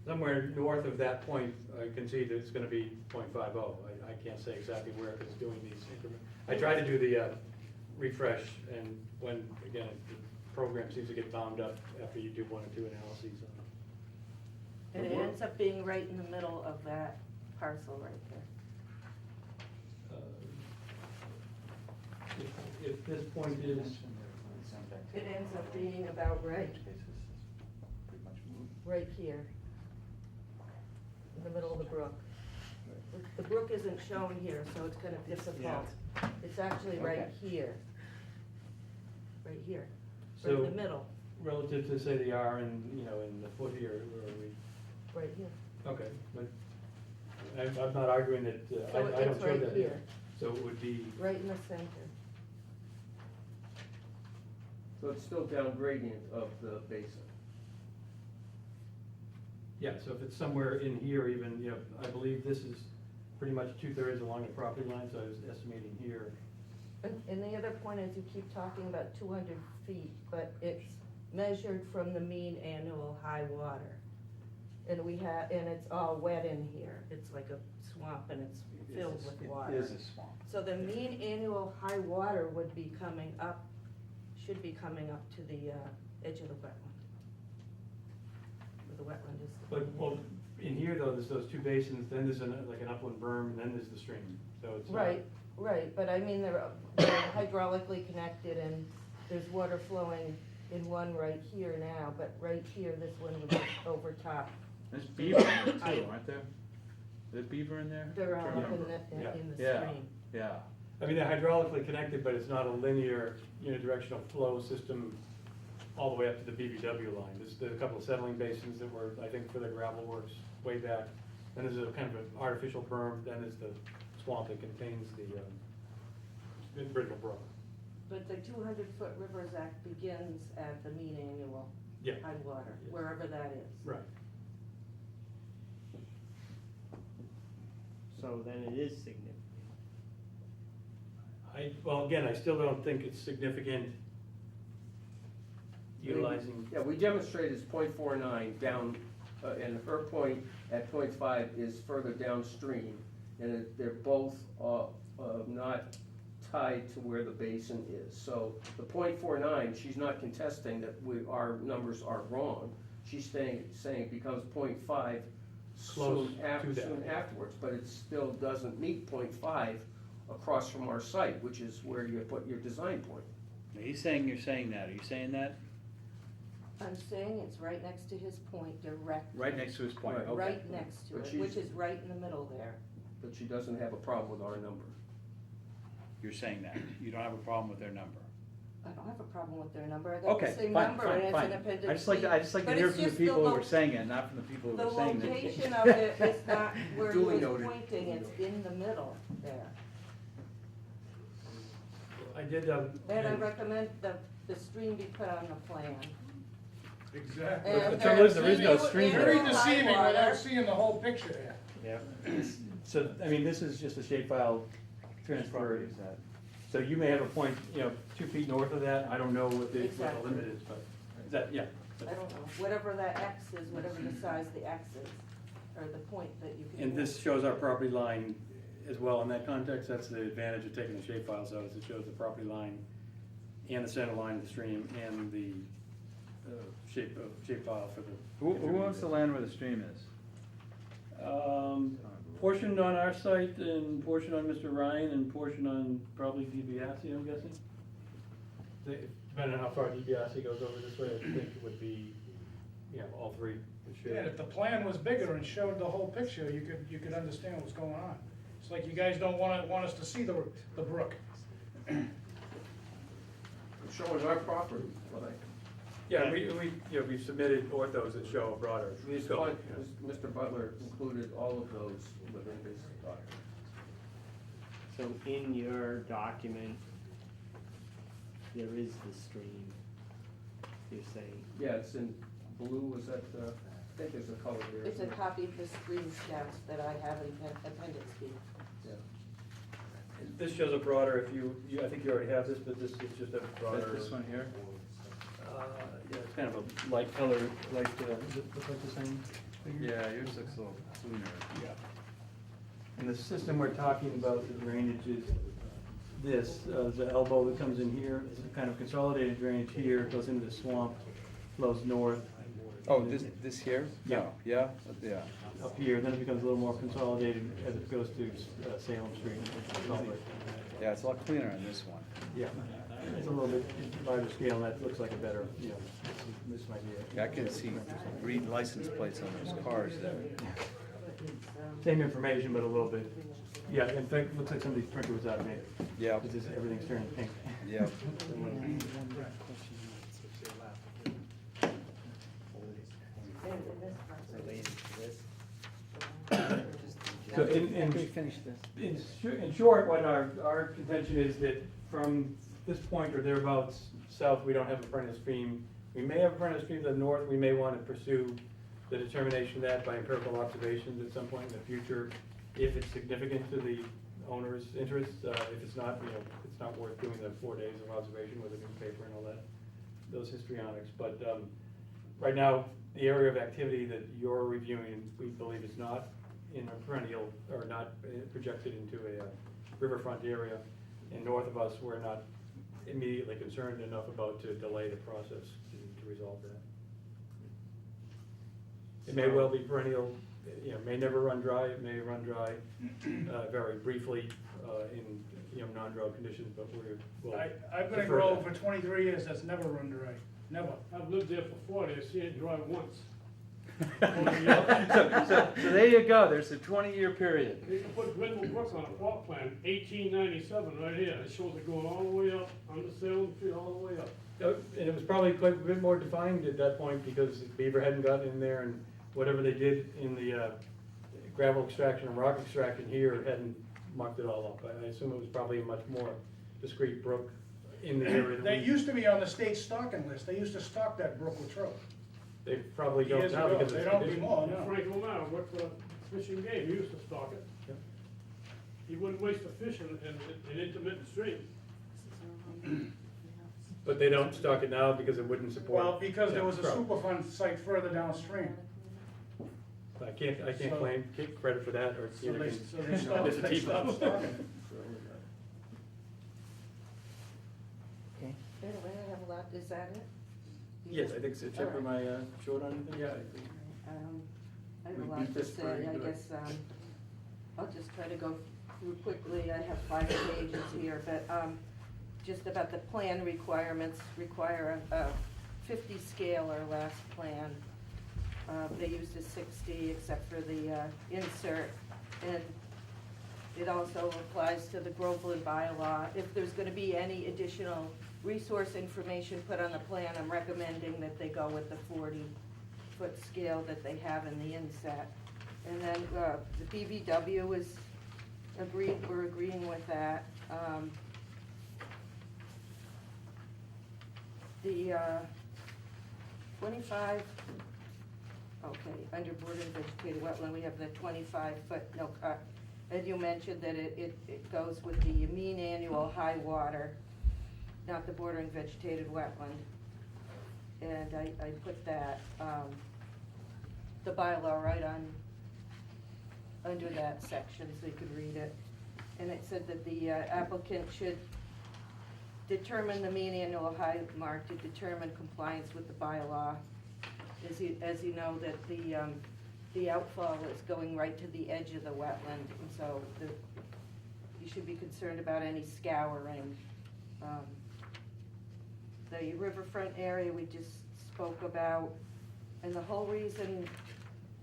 Speaker 12: north of that point, I can see that it's gonna be .50. I can't say exactly where, because it's doing these increments. I tried to do the refresh, and when, again, the program seems to get bound up after you do 1 or 2 analyses on it.
Speaker 11: And it ends up being right in the middle of that parcel right there.
Speaker 12: If this point is,
Speaker 11: It ends up being about right here, in the middle of the brook. The brook isn't shown here, so it's kind of difficult. It's actually right here. Right here, right in
Speaker 12: So-
Speaker 11: the middle,
Speaker 12: relative to, say, the R and, you know, in the foot here, where are we?
Speaker 11: right here.
Speaker 12: Okay, but I'm not arguing that,
Speaker 11: So
Speaker 12: I don't
Speaker 11: it's
Speaker 12: show
Speaker 11: right
Speaker 12: that
Speaker 11: here.
Speaker 12: here. So it would be,
Speaker 11: Right in the center.
Speaker 9: So it's still down gradient of the basin.
Speaker 12: yeah, so if it's somewhere in here even, you know, I believe this is pretty much 2/3 along the property line, so I was estimating here.
Speaker 11: And the other point is you keep talking about 200 feet, but it's measured from the mean annual high water. And and it's all wet in here. It's like a swamp and it's filled with water.
Speaker 8: It is a swamp.
Speaker 11: So the mean annual high water would be coming up, should be coming up to the edge of the wetland. Where the wetland is.
Speaker 12: But, well, in here though, there's those 2 basins, then there's like an upland berm, and then there's the stream, so it's not.
Speaker 11: Right, Right, but I mean, they're hydraulically connected and there's water flowing in one right here now, but right here, this one would be over top.
Speaker 2: There's beaver in there too, aren't there? There's beaver in there?
Speaker 11: They're all up
Speaker 12: Yeah.
Speaker 11: in the
Speaker 2: Yeah.
Speaker 11: stream.
Speaker 2: Yeah.
Speaker 12: I mean, they're hydraulically connected, but it's not a linear unidirectional flow system all the way up to the BBW line. There's a couple of settling basins that were, I think, for the gravel works way back. Then there's a kind of an artificial berm, then there's the swamp that contains the Brittle Brook.
Speaker 11: But the 200-foot Rivers Act begins at the mean annual
Speaker 12: Yeah.
Speaker 11: high water,
Speaker 12: Yes.
Speaker 11: wherever that is.
Speaker 12: Right.
Speaker 1: So then it is significant.
Speaker 12: Well, again, I still don't think it's significant utilizing,
Speaker 9: Yeah, we demonstrated it's .49 down, and her point at .5 is further downstream, and they're both not tied to where the basin is. So the .49, she's not contesting that our numbers are wrong. She's saying it becomes .5
Speaker 12: Close
Speaker 9: soon
Speaker 12: to that.
Speaker 9: soon afterwards, but it still doesn't meet .5 across from our site, which is where you put your design point.
Speaker 2: He's saying you're saying that. Are you saying that?
Speaker 11: I'm saying it's right next to his point, direct.
Speaker 2: Right next to his point,
Speaker 9: Right.
Speaker 2: okay.
Speaker 11: Right next to
Speaker 9: But
Speaker 11: it,
Speaker 9: she's-
Speaker 11: which is right in the middle there.
Speaker 9: But she doesn't have a problem with our number.
Speaker 2: You're saying that. You don't have a problem with their number.
Speaker 11: I don't have a problem with their number, I got
Speaker 2: Okay,
Speaker 11: the same
Speaker 2: fine,
Speaker 11: number,
Speaker 2: fine,
Speaker 11: and it's
Speaker 2: fine.
Speaker 11: an appendix
Speaker 2: I just like to
Speaker 11: But
Speaker 2: hear
Speaker 11: it's
Speaker 2: from the
Speaker 11: just
Speaker 2: people who
Speaker 11: lo-
Speaker 2: were saying it, not from the people who
Speaker 11: The
Speaker 2: were saying that.
Speaker 11: location of it is not where he
Speaker 9: Duly
Speaker 11: was
Speaker 9: noted.
Speaker 11: pointing, it's in the middle there.
Speaker 12: I did,
Speaker 11: And I recommend the stream be put on the plan.
Speaker 13: Exactly.
Speaker 11: And
Speaker 12: the trouble is, there is no
Speaker 11: if you-
Speaker 12: stream
Speaker 11: if
Speaker 12: there.
Speaker 13: Very
Speaker 11: you
Speaker 13: deceiving
Speaker 11: high
Speaker 13: without
Speaker 11: water-
Speaker 13: seeing the whole picture here.
Speaker 1: Yeah.
Speaker 12: so, I mean, this is just a shapefile transfer. So you may have a point, 2 feet north of that, I don't know what the
Speaker 11: Exactly.
Speaker 12: limit is, but, is that, yeah.
Speaker 11: I don't know, whatever that X is, whatever the size the X is, or the point that you can.
Speaker 12: And this shows our property line as well in that context, that's the advantage of taking the shapefiles out, is it shows the property line and the center line of the stream and the shapefile for the.
Speaker 2: Who owns the land where the stream is?
Speaker 12: Portion on our site and portion on Mr. Ryan and portion on probably DiBiase, I'm guessing. Depending on how far DiBiase goes over this way, I think it would be, all three would share.
Speaker 13: Yeah, if the plan was bigger and showed the whole picture, you could understand what's going on. It's like you guys don't want us to see the brook.
Speaker 9: Showing our property, like,
Speaker 12: Yeah, we've submitted orthos that show a broader scope.
Speaker 9: Mr. Butler included all of those within his document.
Speaker 1: So in your document, there is the stream, you're saying?
Speaker 9: Yeah, it's in blue, is that, I think there's a color there.
Speaker 11: It's a copy of the stream stats that I have in appendix B.
Speaker 9: Yeah.
Speaker 12: This shows a broader, I think you already have this, but this is just a broader.
Speaker 2: This one here?
Speaker 12: Yeah, it's kind of a light color, does it look like the same figure?
Speaker 2: Yeah, yours looks a little cleaner.
Speaker 12: Yeah. And the system we're talking about, the drainage is this, the elbow that comes in here, it's a kind of consolidated drainage here, goes into the swamp, flows north.
Speaker 8: Oh, this here?
Speaker 12: Yeah.
Speaker 8: No, yeah, yeah.
Speaker 12: Up here, then it becomes a little more consolidated as it goes to Salem Street, which is Salt Lake.
Speaker 8: Yeah, it's a lot cleaner on this one.
Speaker 12: Yeah, it's a little bit larger scale, and that looks like a better, this might be
Speaker 8: Yeah, I can see green license plates on those cars there.
Speaker 12: same information, but a little bit, yeah, in fact, it looks like somebody's printer was out of ink.
Speaker 8: Yeah,
Speaker 12: It's just, everything's turning pink.
Speaker 8: yeah.
Speaker 1: Related to this?
Speaker 12: So in short, what our contention is that from this point or thereabouts south, we don't have a perennial stream. We may have a perennial stream to the north, we may want to pursue the determination of that by empirical observations at some point in the future, if it's significant to the owner's interest. If it's not, it's not worth doing the 4 days of observation with a newspaper and all that, those histrionics. But right now, the area of activity that you're reviewing, we believe is not in a perennial, or not projected into a riverfront area. And north of us, we're not immediately concerned enough about to delay the process to resolve that. It may well be perennial, may never run dry, it may run dry very briefly in non-drought conditions, but we'll.
Speaker 13: I've been in
Speaker 12: defer
Speaker 13: Groveland
Speaker 12: that.
Speaker 13: for 23 years, that's never run dry, never.
Speaker 14: I've lived there for 40, I've seen it dry once.
Speaker 2: So there you go, there's a 20-year period.
Speaker 14: You can put Grindle Brook on a plot plan, 1897, right here, it shows it going all the way up, under Salem Street, all the way up.
Speaker 12: And it was probably quite a bit more defined at that point because Beaver hadn't gotten in there and whatever they did in the gravel extraction and rock extraction here hadn't marked it all up. I assume it was probably a much more discreet brook in the area. that
Speaker 13: They
Speaker 12: we-
Speaker 13: used to be on the state stocking list, they used to stock that brook with trout.
Speaker 12: They probably don't
Speaker 13: Years
Speaker 12: now
Speaker 13: ago,
Speaker 12: because
Speaker 13: they
Speaker 12: it's
Speaker 13: don't
Speaker 12: conditioned.
Speaker 13: anymore,
Speaker 14: And
Speaker 13: no.
Speaker 14: Frank O'Mara worked for Fishing Game, he used to stock it.
Speaker 12: Yep.
Speaker 14: He wouldn't waste the fish in intermittent streams.
Speaker 12: But they don't stock it now because it wouldn't support.
Speaker 13: Well, because there was a
Speaker 12: trout.
Speaker 13: Superfund site further downstream.
Speaker 12: I can't
Speaker 13: So-
Speaker 12: claim credit for that or
Speaker 13: So
Speaker 12: either
Speaker 13: they,
Speaker 12: can.
Speaker 13: so they stopped,
Speaker 12: It's a
Speaker 13: they
Speaker 12: T-Bob.
Speaker 13: stopped stocking it.
Speaker 6: Okay.
Speaker 11: Anyway, I have a lot, is that it?
Speaker 12: Yes, I think so. Chip, am I short on anything? Yeah.
Speaker 11: I have
Speaker 12: We
Speaker 11: a
Speaker 12: beat
Speaker 11: lot to
Speaker 12: this
Speaker 11: say,
Speaker 12: pretty
Speaker 11: I
Speaker 12: good.
Speaker 11: guess, I'll just try to go through quickly, I have 5 pages here, but, just about the plan requirements, require a 50 scale or less plan. They used a 60 except for the, insert, and it also applies to the Groveland bylaw. If there's gonna be any additional resource information put on the plan, I'm recommending that they go with the 40-foot scale that they have in the inset. And then, the BVW is we're agreeing with that. The, 25, okay, under border and vegetated wetland, we have the 25-foot no cut. And you mentioned that it goes with the mean annual high water, not the border and vegetated wetland. And I put that, the bylaw right on, under that section so you could read it. And it said that the applicant should determine the mean annual high mark to determine compliance with the bylaw. As you know, that the outfall is going right to the edge of the wetland, and so you should be concerned about any scouring. The riverfront area we just spoke about, and the whole reason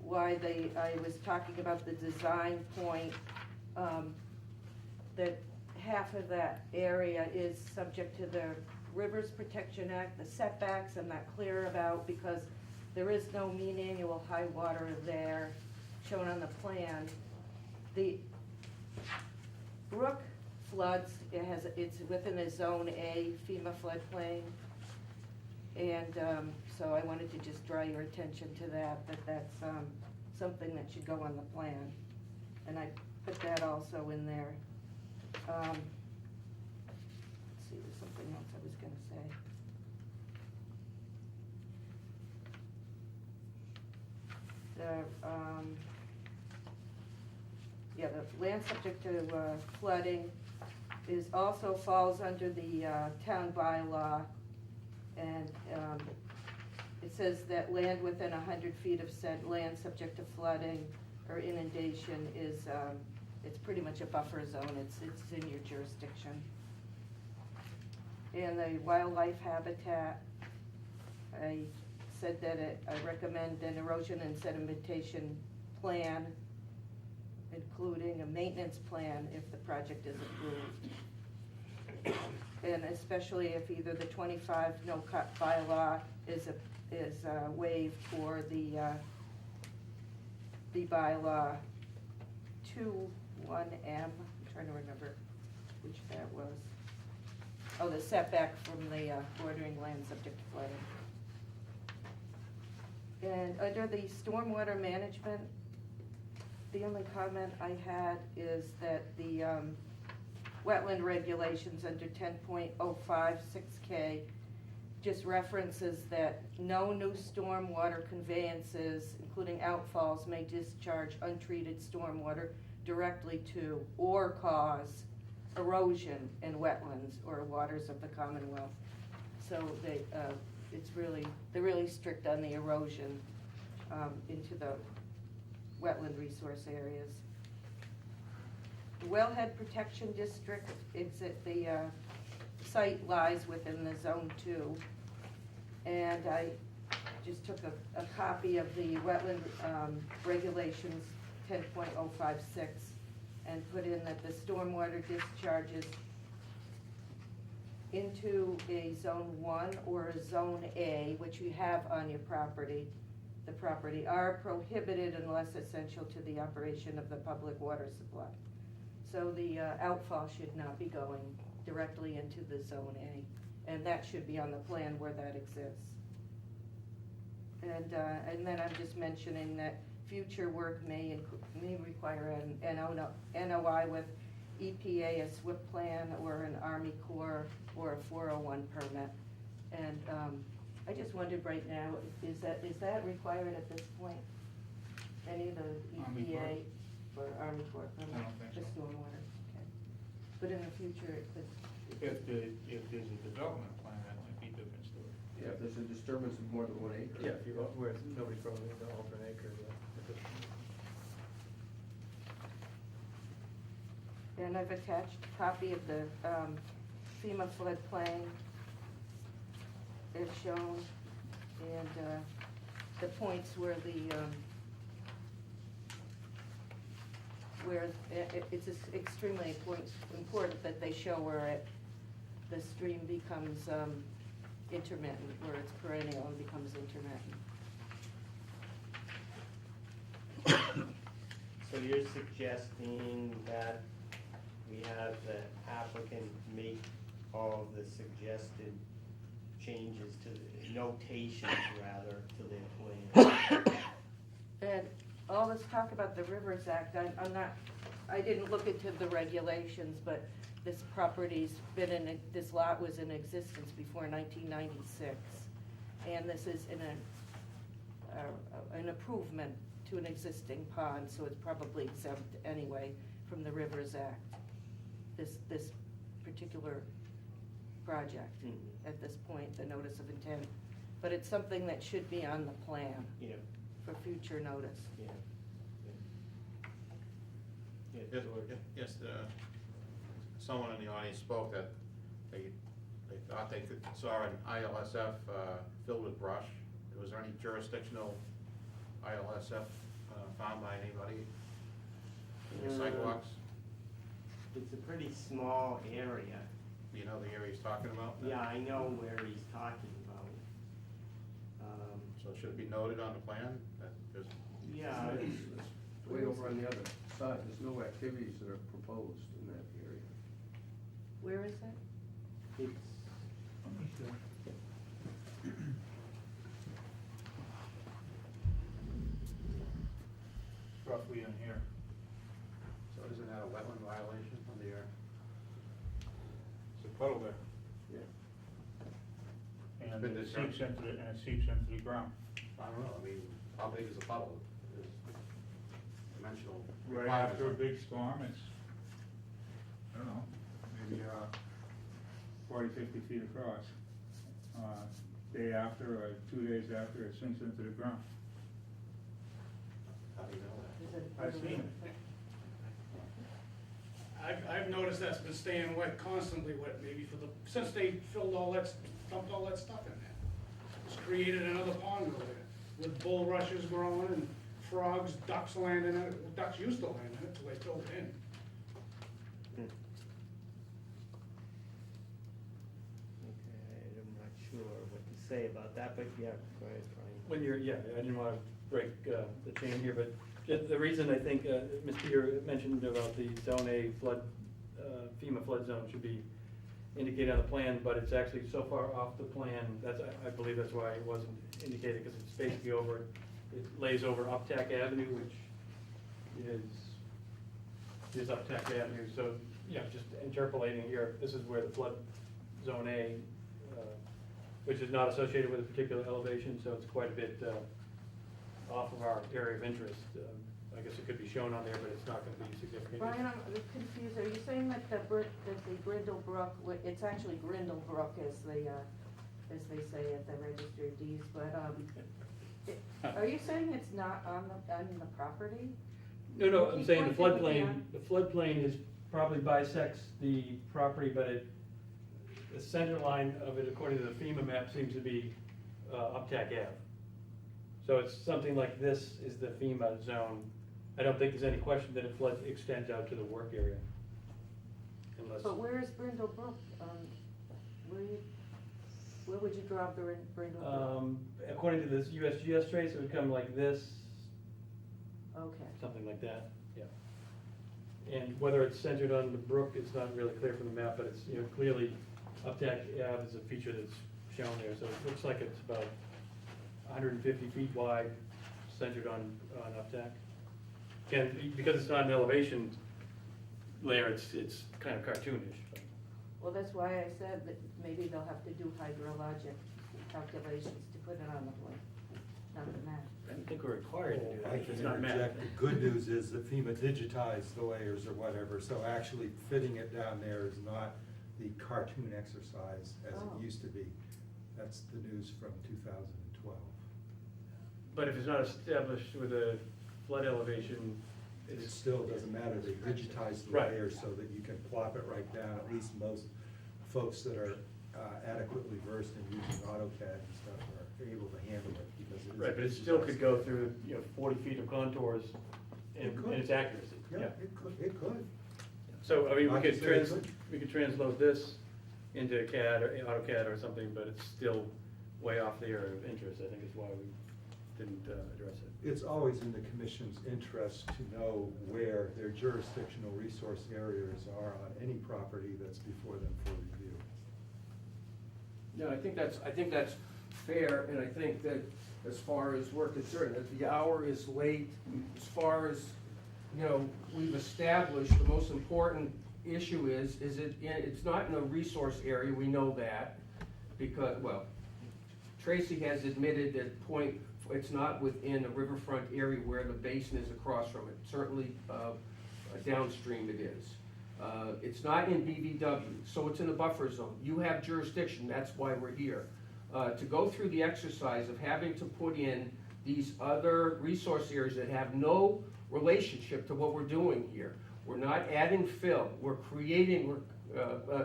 Speaker 11: why I was talking about the design point, that half of that area is subject to the Rivers Protection Act. The setbacks I'm not clear about because there is no mean annual high water there shown on the plan. The brook floods, it's within a Zone A FEMA floodplain. And so I wanted to just draw your attention to that's something that should go on the plan. And I put that also in there. Let's see, there's something else I was gonna say. The land subject to flooding also falls under the town bylaw. And it says that land within 100 feet of said land subject to flooding or inundation is, it's pretty much a buffer zone, it's in your jurisdiction. And the wildlife habitat, I said that I recommend an erosion and sedimentation plan, including a maintenance plan if the project is approved. And especially if either the 25 no-cut bylaw is waived or the bylaw 21M, I'm trying to remember which that was. Oh, the setback from the bordering land subject to flooding. And under the stormwater management, the only comment I had is that the wetland regulations under 10.056K just references that no new stormwater conveyances, including outfalls, may discharge untreated stormwater directly to or cause erosion in wetlands or waters of the Commonwealth. So they're really strict on the erosion into the wetland resource areas. Wellhead Protection District, it's at the, site lies within the Zone 2. And I just took a copy of the wetland, regulations 10.056 and put in that the stormwater discharges into a Zone 1 or a Zone A, which you have on your property, the property, are prohibited unless essential to the operation of the public water supply. So the outfall should not be going directly into the Zone A, and that should be on the plan where that exists. And then I'm just mentioning that future work may require an NOI with EPA, a SWIP plan, or an Army Corps, or a 401 permit. And I just wondered right now, is that required at this point? Any of the
Speaker 3: Army
Speaker 11: EPA or Army Corps permit?
Speaker 3: I don't think
Speaker 11: For
Speaker 3: so.
Speaker 11: stormwater, okay. But in the future, it could.
Speaker 3: If there's a development plan, that might be a different story.
Speaker 9: Yeah, if there's a disturbance of more than 1 acre.
Speaker 12: Yeah, if you, where nobody's growing into over an acre, yeah.
Speaker 11: And I've attached a copy of the FEMA floodplain as shown, and the points where it's extremely important that they show where the stream becomes intermittent, where it's perennial and becomes intermittent.
Speaker 1: So you're suggesting that we have the applicant make all of the suggested changes to the notations, rather, to their plan?
Speaker 11: And all this talk about the Rivers Act, I didn't look into the regulations, but this property's been this lot was in existence before 1996. And this is an improvement to an existing pond, so it's probably exempt anyway from the Rivers Act, this particular project at this point, the notice of intent. But it's something that should be on the plan for future notice.
Speaker 5: Yes, someone in the audience spoke that they thought they saw an ILSF filled with brush. Was there any jurisdictional ILSF found by anybody in the sidewalks?
Speaker 1: It's a pretty small area.
Speaker 5: Do you know the area he's talking about?
Speaker 1: Yeah, I know where he's talking about.
Speaker 5: So it should be noted on the plan that there's.
Speaker 1: Yeah.
Speaker 9: It's way over on the other side, there's no activities that are proposed in that area.
Speaker 11: Where is that?
Speaker 1: It's
Speaker 3: Roughly in here.
Speaker 5: So isn't that a wetland violation on the air?
Speaker 3: It's a puddle there.
Speaker 5: Yeah.
Speaker 3: And
Speaker 5: been
Speaker 3: it
Speaker 5: disturbed.
Speaker 3: seeps into the ground.
Speaker 5: I don't know, I mean, how big is a puddle? There's dimensional
Speaker 3: Right
Speaker 5: requirements.
Speaker 3: after a big storm, it's, I don't know, maybe 40, 50 feet across. Day after or 2 days after, it sinks into the ground.
Speaker 5: How do you know that?
Speaker 11: Is it-
Speaker 3: I've seen it.
Speaker 13: I've noticed that's been staying wet, constantly wet, maybe since they filled dumped all that stuff in there. It's created another pond over there, with bulrushes growing and frogs, ducks landing in it. Ducks used to land in it till they filled it in.
Speaker 1: Okay, I'm not sure what to say about that, but yeah, go ahead, Brian.
Speaker 12: When I didn't wanna break the chain here, but just the reason I think Ms. Peter mentioned about the Zone A flood, FEMA flood zone should be indicated on the plan, but it's actually so far off the plan, I believe that's why it wasn't indicated, because it's basically it lays over Uptack Avenue, which is Uptack Avenue, so, just interpolating here, this is where the flood Zone A, which is not associated with a particular elevation, so it's quite a bit off of our area of interest. I guess it could be shown on there, but it's not gonna be significant.
Speaker 11: Brian, I'm confused. Are you saying that the Grindle Brook, it's actually Grindle Brook as they say at the Register of Deeds, but, are you saying it's not on the property?
Speaker 12: No, I'm
Speaker 16: Looking
Speaker 12: saying the
Speaker 16: 150
Speaker 12: floodplain,
Speaker 16: down.
Speaker 12: the floodplain is probably bisects the property, but the center line of it, according to the FEMA map, seems to be, Uptack Ave. So it's something like this is the FEMA zone. I don't think there's any question that it extends out to the work area. Unless,
Speaker 11: But where is Brindle Brook? Where would you draw Brindle Brook?
Speaker 12: according to this USGS trace, it would come like this,
Speaker 11: Okay.
Speaker 12: something like that, yeah. And whether it's centered on the brook, it's not really clear from the map, but it's, clearly Uptack Ave is a feature that's shown there, so it looks like it's about 150 feet wide, centered on Uptack. Again, because it's not an elevation layer, it's kind of cartoonish. But.
Speaker 11: Well, that's why I said that maybe they'll have to do hydrologic calculations to put it on the plan, not the map.
Speaker 12: I don't think we're required to do that.
Speaker 15: I
Speaker 12: It's
Speaker 15: can
Speaker 12: not
Speaker 15: interject.
Speaker 12: mapped.
Speaker 15: The good news is that FEMA digitized the layers or whatever, so actually fitting it down there is not the cartoon exercise as
Speaker 11: Oh.
Speaker 15: it used to be. That's the news from 2012.
Speaker 12: But if it's not established with a flood elevation,
Speaker 15: It
Speaker 12: it's
Speaker 15: still doesn't matter, they digitized the
Speaker 12: Right.
Speaker 15: layers so that you can plop it right down. At least most folks that are adequately versed in using AutoCAD and stuff are able to handle it because it is.
Speaker 12: right, but it still could go through 40 feet of contours in
Speaker 15: It could.
Speaker 12: its accuracy.
Speaker 15: Yeah, it could.
Speaker 12: So, I mean, we
Speaker 15: Like
Speaker 12: could
Speaker 15: you said, it could.
Speaker 12: we could translate this into CAD or AutoCAD or something, but it's still way off the area of interest, I think is why we didn't address it.
Speaker 15: It's always in the commission's interest to know where their jurisdictional resource areas are on any property that's before them for review.
Speaker 9: Yeah, I think that's fair, and I think that as far as we're concerned, that the hour is late. As far as, we've established, the most important issue is it's not in a resource area, we know that, because, well, Tracy has admitted that it's not within a riverfront area where the basin is across from it. Certainly, downstream it is. It's not in BVW, so it's in a buffer zone. You have jurisdiction, that's why we're here. To go through the exercise of having to put in these other resource areas that have no relationship to what we're doing here. We're not adding fill, we're creating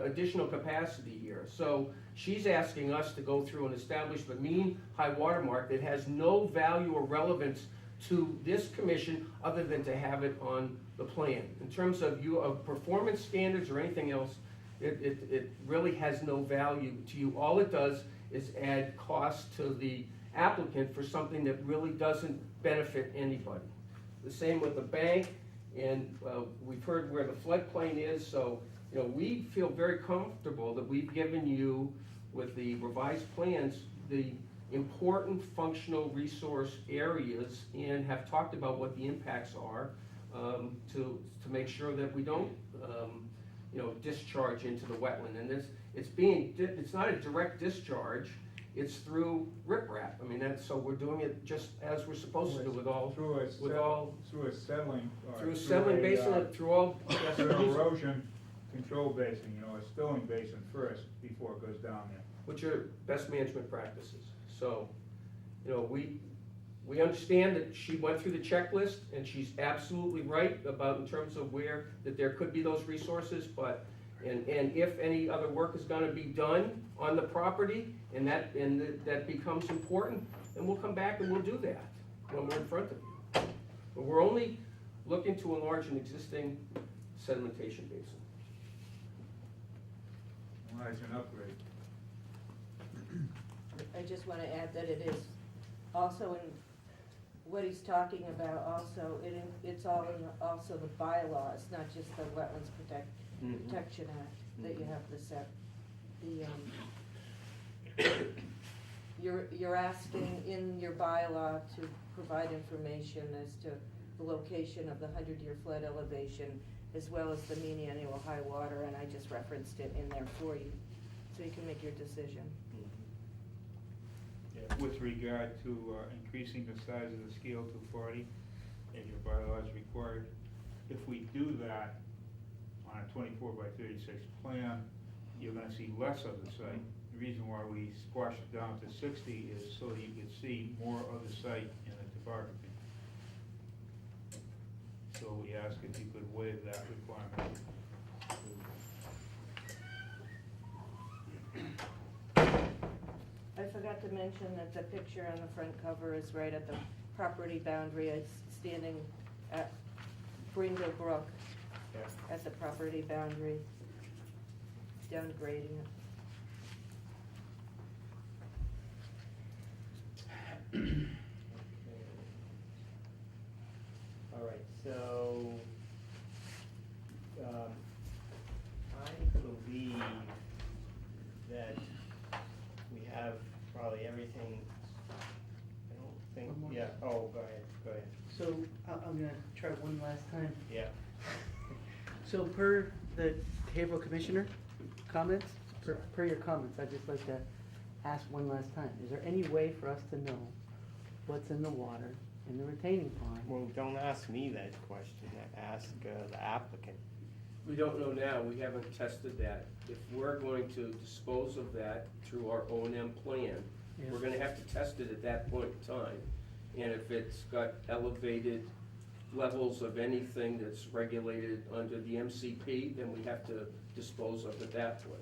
Speaker 9: additional capacity here. So she's asking us to go through and establish the mean high water mark that has no value or relevance to this commission other than to have it on the plan. In terms of performance standards or anything else, it really has no value to you. All it does is add cost to the applicant for something that really doesn't benefit anybody. The same with the bank, and we've heard where the floodplain is, so we feel very comfortable that we've given you, with the revised plans, the important functional resource areas and have talked about what the impacts are to make sure that we don't discharge into the wetland. And it's not a direct discharge, it's through riprap. I mean, so we're doing it just as we're supposed to do with all.
Speaker 3: Through a settling.
Speaker 9: Through a settling basin, through all.
Speaker 3: Through an erosion control basin, a spilling basin first before it goes down there.
Speaker 9: Which are best management practices. So, we understand that she went through the checklist and she's absolutely right about in terms of that there could be those resources, but, and if any other work is gonna be done on the property and that becomes important, then we'll come back and we'll do that when we're in front of you. But we're only looking to enlarge an existing sedimentation basin.
Speaker 3: Well, it's an upgrade.
Speaker 11: I just want to add that it is also in, what he's talking about also, it's all in also the bylaws, not just the Wetlands Protection Act that you have to set. You're asking in your bylaw to provide information as to the location of the 100-year flood elevation as well as the mean annual high water, and I just referenced it in there for you, so you can make your decision.
Speaker 3: With regard to increasing the size of the scale to 40, as your bylaws required, if we do that on a 24 by 36 plan, you're gonna see less of the site. The reason why we squashed it down to 60 is so that you can see more of the site in the topography. so we asked if he could waive that requirement.
Speaker 11: I forgot to mention that the picture on the front cover is right at the property boundary. It's standing at Greenville Brook,
Speaker 3: Yeah.
Speaker 11: at the property boundary, downgrading it.
Speaker 1: All right, so, I believe that we have probably everything, I don't think,
Speaker 6: One more.
Speaker 1: yeah, oh, go ahead,
Speaker 6: So I'm gonna try one last time.
Speaker 1: yeah.
Speaker 6: So per the behavioral commissioner comments, per your comments, I'd just like to ask one last time. Is there any way for us to know what's in the water in the retaining pond?
Speaker 1: Well, don't ask me that question, ask the applicant.
Speaker 9: We don't know now, we haven't tested that. If we're going to dispose of that through our O&M plan,
Speaker 6: Yeah.
Speaker 9: we're gonna have to test it at that point in time. And if it's got elevated levels of anything that's regulated under the MCP, then we have to dispose of it that way.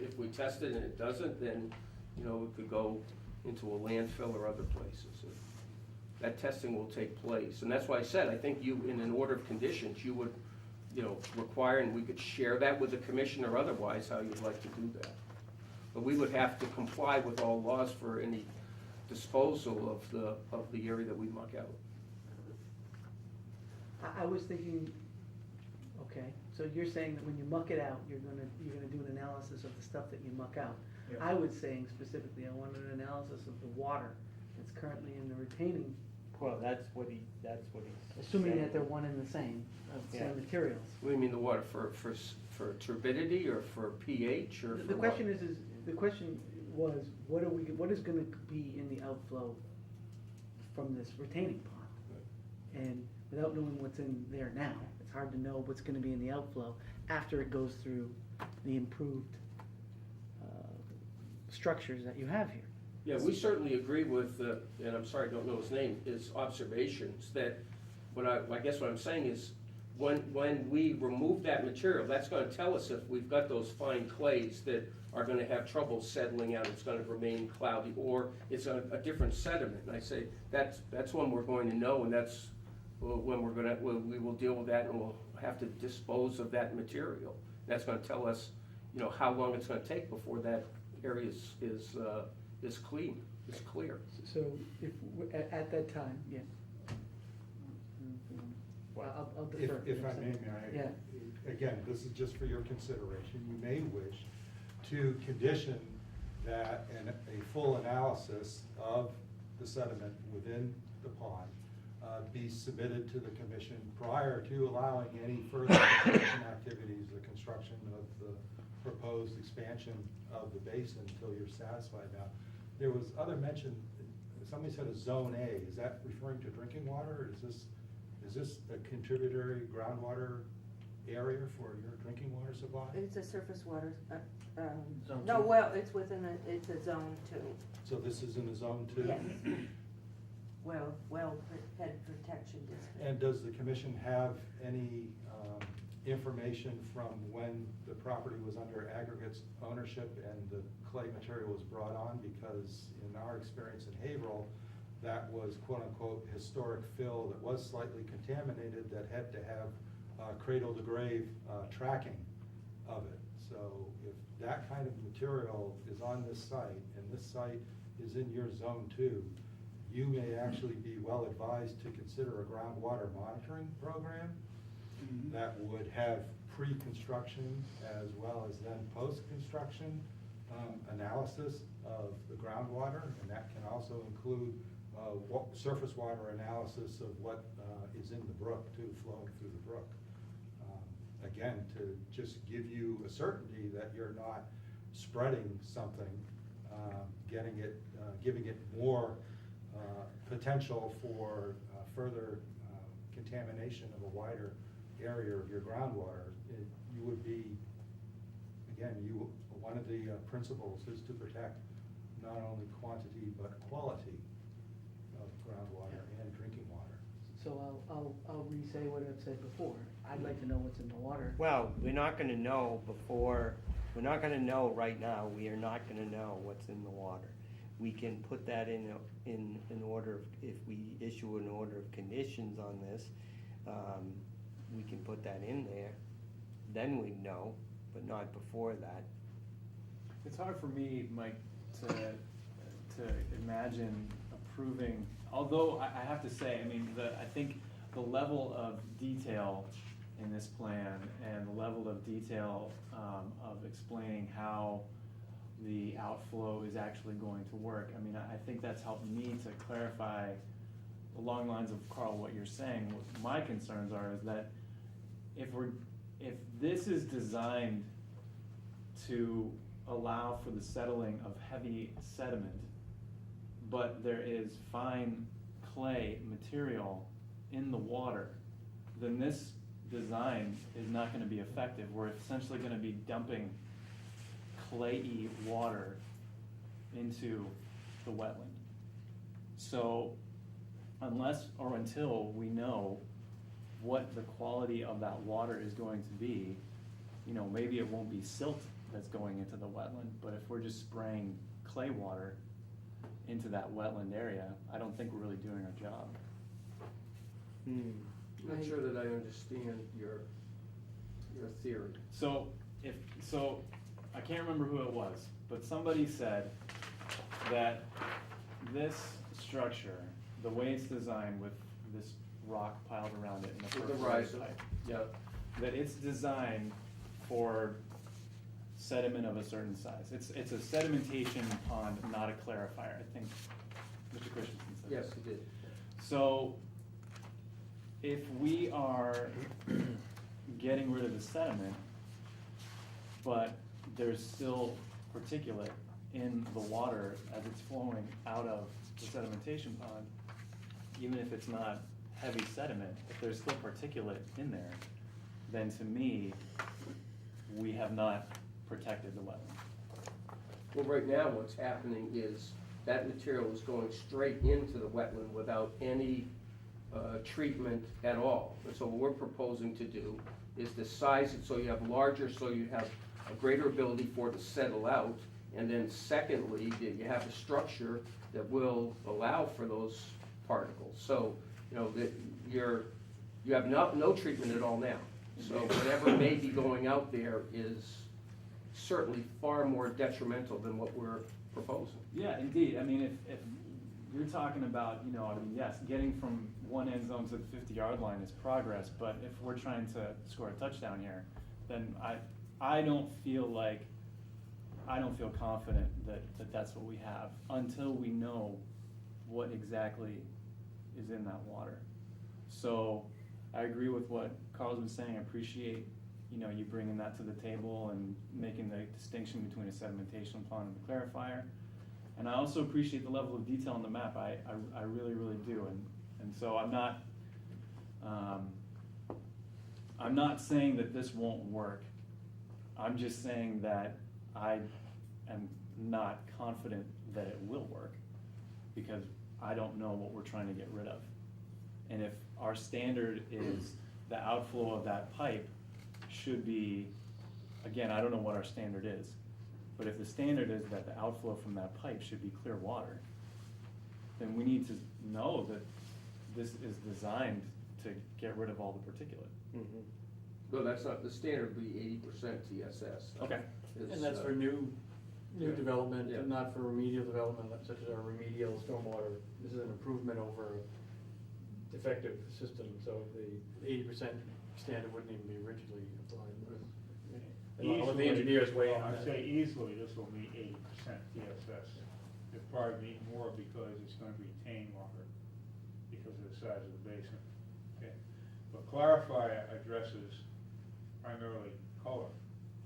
Speaker 9: If we test it and it doesn't, then, you know, it could go into a landfill or other places. That testing will take place, and that's why I said, I think you, in an order of conditions, you would, you know, require, and we could share that with the commission or otherwise, how you'd like to do that. But we would have to comply with all laws for any disposal of the area that we muck out.
Speaker 6: I was thinking, okay, so you're saying that when you muck it out, you're gonna do an analysis of the stuff that you muck out.
Speaker 3: Yeah.
Speaker 6: I was saying specifically, I wanted an analysis of the water that's currently in the retaining,
Speaker 1: Well, that's what he's
Speaker 6: assuming that
Speaker 1: saying.
Speaker 6: they're one and the same, of the
Speaker 1: Yeah.
Speaker 6: same materials.
Speaker 9: What do you mean the water, for turbidity or for pH or for
Speaker 6: The
Speaker 9: what?
Speaker 6: question is, the question was, what is gonna be in the outflow from this retaining pond? And without knowing what's in there now, it's hard to know what's gonna be in the outflow after it goes through the improved structures that you have here.
Speaker 9: Yeah, we certainly agree with, and I'm sorry, I don't know his name, his observations, that, I guess what I'm saying is, when we remove that material, that's gonna tell us if we've got those fine clays that are gonna have trouble settling out, it's gonna remain cloudy, or it's a different sediment. And I say, that's when we're going to know, and that's when we will deal with that, and we'll have to dispose of that material. That's gonna tell us, you know, how long it's gonna take before that area is clean, is clear.
Speaker 6: So if, at that time, yeah. I'll defer.
Speaker 15: If I may,
Speaker 6: Yeah.
Speaker 15: again, this is just for your consideration, you may wish to condition that a full analysis of the sediment within the pond be submitted to the commission prior to allowing any further construction activities, the construction of the proposed expansion of the basin until you're satisfied. Now, there was other mention, somebody said a zone A, is that referring to drinking water, or is this a contributory groundwater area for your drinking water supply?
Speaker 11: It's a surface water,
Speaker 6: Zone
Speaker 11: no,
Speaker 6: two?
Speaker 11: well, it's within it's a zone 2.
Speaker 15: So this is in the zone 2?
Speaker 11: Yes. Head protection district.
Speaker 15: And does the commission have any information from when the property was under aggregates ownership and the clay material was brought on? Because in our experience in Haverhill, that was quote-unquote historic fill that was slightly contaminated, that had to have cradle-to-grave tracking of it. So if that kind of material is on this site, and this site is in your zone 2, you may actually be well advised to consider a groundwater monitoring program that would have pre-construction as well as then post-construction analysis of the groundwater, and that can also include surface water analysis of what is in the brook too, flowing through the brook. Again, to just give you a certainty that you're not spreading something, giving it more potential for further contamination of a wider area of your groundwater. You would be, again, one of the principles is to protect not only quantity but quality of groundwater and drinking water.
Speaker 6: So I'll re-say what I've said before. I'd like to know what's in the water.
Speaker 1: Well, we're not gonna know before, we're not gonna know right now, we are not gonna know what's in the water. We can put that in order, if we issue an order of conditions on this, we can put that in there, then we'd know, but not before that.
Speaker 4: It's hard for me, Mike, to imagine approving, although I have to say, I mean, I think the level of detail in this plan and the level of detail of explaining how the outflow is actually going to work, I mean, I think that's helped me to clarify along the lines of, Carl, what you're saying. What my concerns are is that if this is designed to allow for the settling of heavy sediment, but there is fine clay material in the water, then this design is not gonna be effective. We're essentially gonna be dumping clayey water into the wetland. So unless or until we know what the quality of that water is going to be, you know, maybe it won't be silt that's going into the wetland, but if we're just spraying clay water into that wetland area, I don't think we're really doing our job.
Speaker 9: Not sure that I understand your theory.
Speaker 4: So I can't remember who it was, but somebody said that this structure, the way it's designed with this rock piled around it in the
Speaker 9: With the
Speaker 4: perforated
Speaker 9: riser.
Speaker 4: pipe,
Speaker 9: Yep.
Speaker 4: that it's designed for sediment of a certain size. It's a sedimentation pond, not a clarifier. I think Mr. Christensen said.
Speaker 9: Yes, he did.
Speaker 4: So if we are getting rid of the sediment, but there's still particulate in the water as it's flowing out of the sedimentation pond, even if it's not heavy sediment, if there's still particulate in there, then to me, we have not protected the wetland.
Speaker 9: Well, right now, what's happening is that material is going straight into the wetland without any treatment at all. And so what we're proposing to do is to size it so you have larger, so you have a greater ability for it to settle out. And then secondly, that you have a structure that will allow for those particles. So, you know, that you have no treatment at all now. So whatever may be going out there is certainly far more detrimental than what we're proposing.
Speaker 4: Yeah, indeed. I mean, if you're talking about, you know, I mean, yes, getting from one end zone to the 50-yard line is progress, but if we're trying to score a touchdown here, then I don't feel confident that that's what we have until we know what exactly is in that water. So I agree with what Carl's been saying. I appreciate, you know, you bringing that to the table and making the distinction between a sedimentation pond and a clarifier. And I also appreciate the level of detail on the map. I really, really do. And so I'm not saying that this won't work. I'm just saying that I am not confident that it will work because I don't know what we're trying to get rid of. And if our standard is the outflow of that pipe should be, again, I don't know what our standard is, but if the standard is that the outflow from that pipe should be clear water, then we need to know that this is designed to get rid of all the particulate.
Speaker 9: Well, that's not, the standard would be 80% TSS.
Speaker 4: Okay.
Speaker 12: And that's for new
Speaker 9: yeah.
Speaker 12: development,
Speaker 9: Yeah.
Speaker 12: and not for remedial development, such as our remedial stormwater. This is an improvement over a defective system, so the 80% standard wouldn't even be rigidly applied. I'll let the engineers weigh in on
Speaker 3: I'd
Speaker 12: that.
Speaker 3: say easily this will meet 80% TSS. It'll probably meet more because it's gonna retain longer because of the size of the basin, okay? But clarifier addresses primarily color,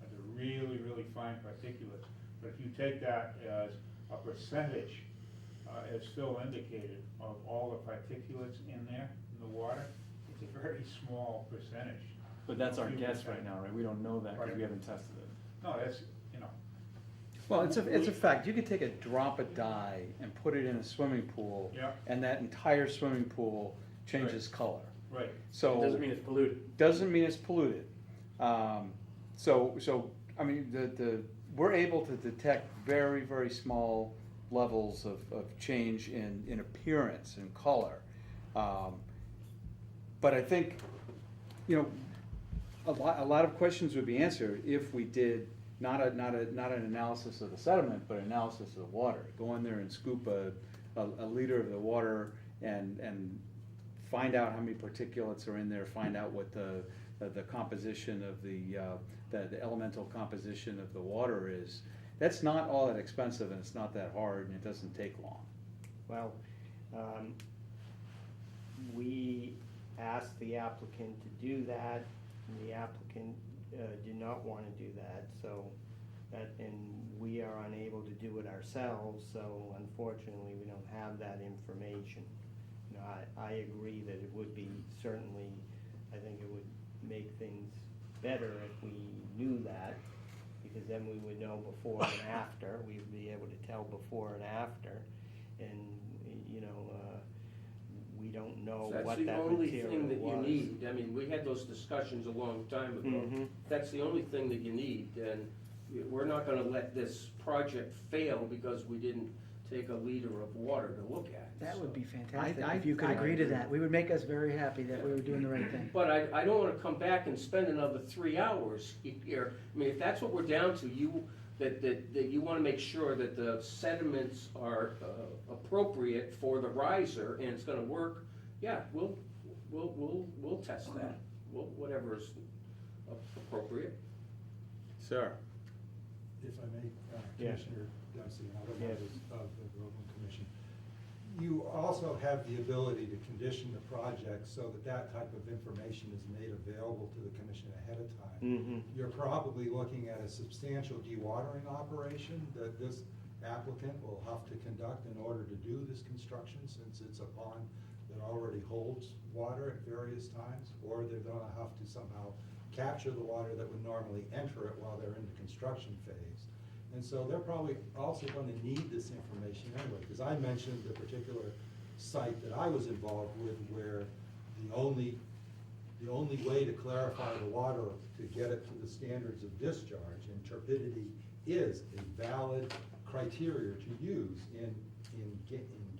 Speaker 3: and the really, really fine particulates. But if you take that as a percentage, as Phil indicated, of all the particulates in there, in the water, it's a very small percentage.
Speaker 4: But that's our
Speaker 3: Few
Speaker 4: guess
Speaker 3: percent.
Speaker 4: right now, right? We don't know that because
Speaker 3: Right.
Speaker 4: we haven't tested it.
Speaker 3: No, that's, you know,
Speaker 8: Well, it's a fact. You could take a drop of dye and put it in a swimming pool,
Speaker 3: Yeah.
Speaker 8: and that entire swimming pool
Speaker 2: changes color.
Speaker 14: Right.
Speaker 2: So.
Speaker 12: Doesn't mean it's polluted.
Speaker 2: Doesn't mean it's polluted. So, I mean, we're able to detect very, very small levels of change in appearance and color. But I think, you know, a lot of questions would be answered if we did not an analysis of the sediment, but analysis of the water. Go in there and scoop a liter of the water and find out how many particulates are in there, find out what the composition of the elemental composition of the water is. That's not all that expensive, and it's not that hard, and it doesn't take long.
Speaker 1: Well, we asked the applicant to do that, and the applicant did not want to do that, so and we are unable to do it ourselves, so unfortunately, we don't have that information. You know, I agree that it would be certainly, I think it would make things better if we knew that, because then we would know before and after, we'd be able to tell before and after, and, you know, we don't know what that material was.
Speaker 9: That's the only thing that you need. I mean, we had those discussions a long time ago.
Speaker 1: Mhm.
Speaker 9: That's the only thing that you need, and we're not gonna let this project fail because we didn't take a liter of water to look at.
Speaker 6: That would
Speaker 9: So-
Speaker 6: be fantastic,
Speaker 2: I-
Speaker 6: if you could
Speaker 2: I
Speaker 6: agree to
Speaker 2: agree.
Speaker 6: that. We would make us very happy that we were doing the right thing.
Speaker 9: But I don't wanna come back and spend another 3 hours here. I mean, if that's what we're down to, that you wanna make sure that the sediments are appropriate for the riser and it's gonna work, yeah, we'll test that. Whatever is appropriate.
Speaker 2: Sir?
Speaker 15: If I may,
Speaker 1: Yeah.
Speaker 15: Commissioner Dempsey, and other
Speaker 1: Yes.
Speaker 15: members of the Groveland Commission. You also have the ability to condition the project so that that type of information is made available to the commission ahead of time.
Speaker 1: Mhm.
Speaker 15: You're probably looking at a substantial dewatering operation that this applicant will have to conduct in order to do this construction, since it's a pond that already holds water at various times, or they're gonna have to somehow capture the water that would normally enter it while they're in the construction phase. And so they're probably also gonna need this information anyway, because I mentioned the particular site that I was involved with where the only way to clarify the water to get it to the standards of discharge and turbidity is a valid criteria to use in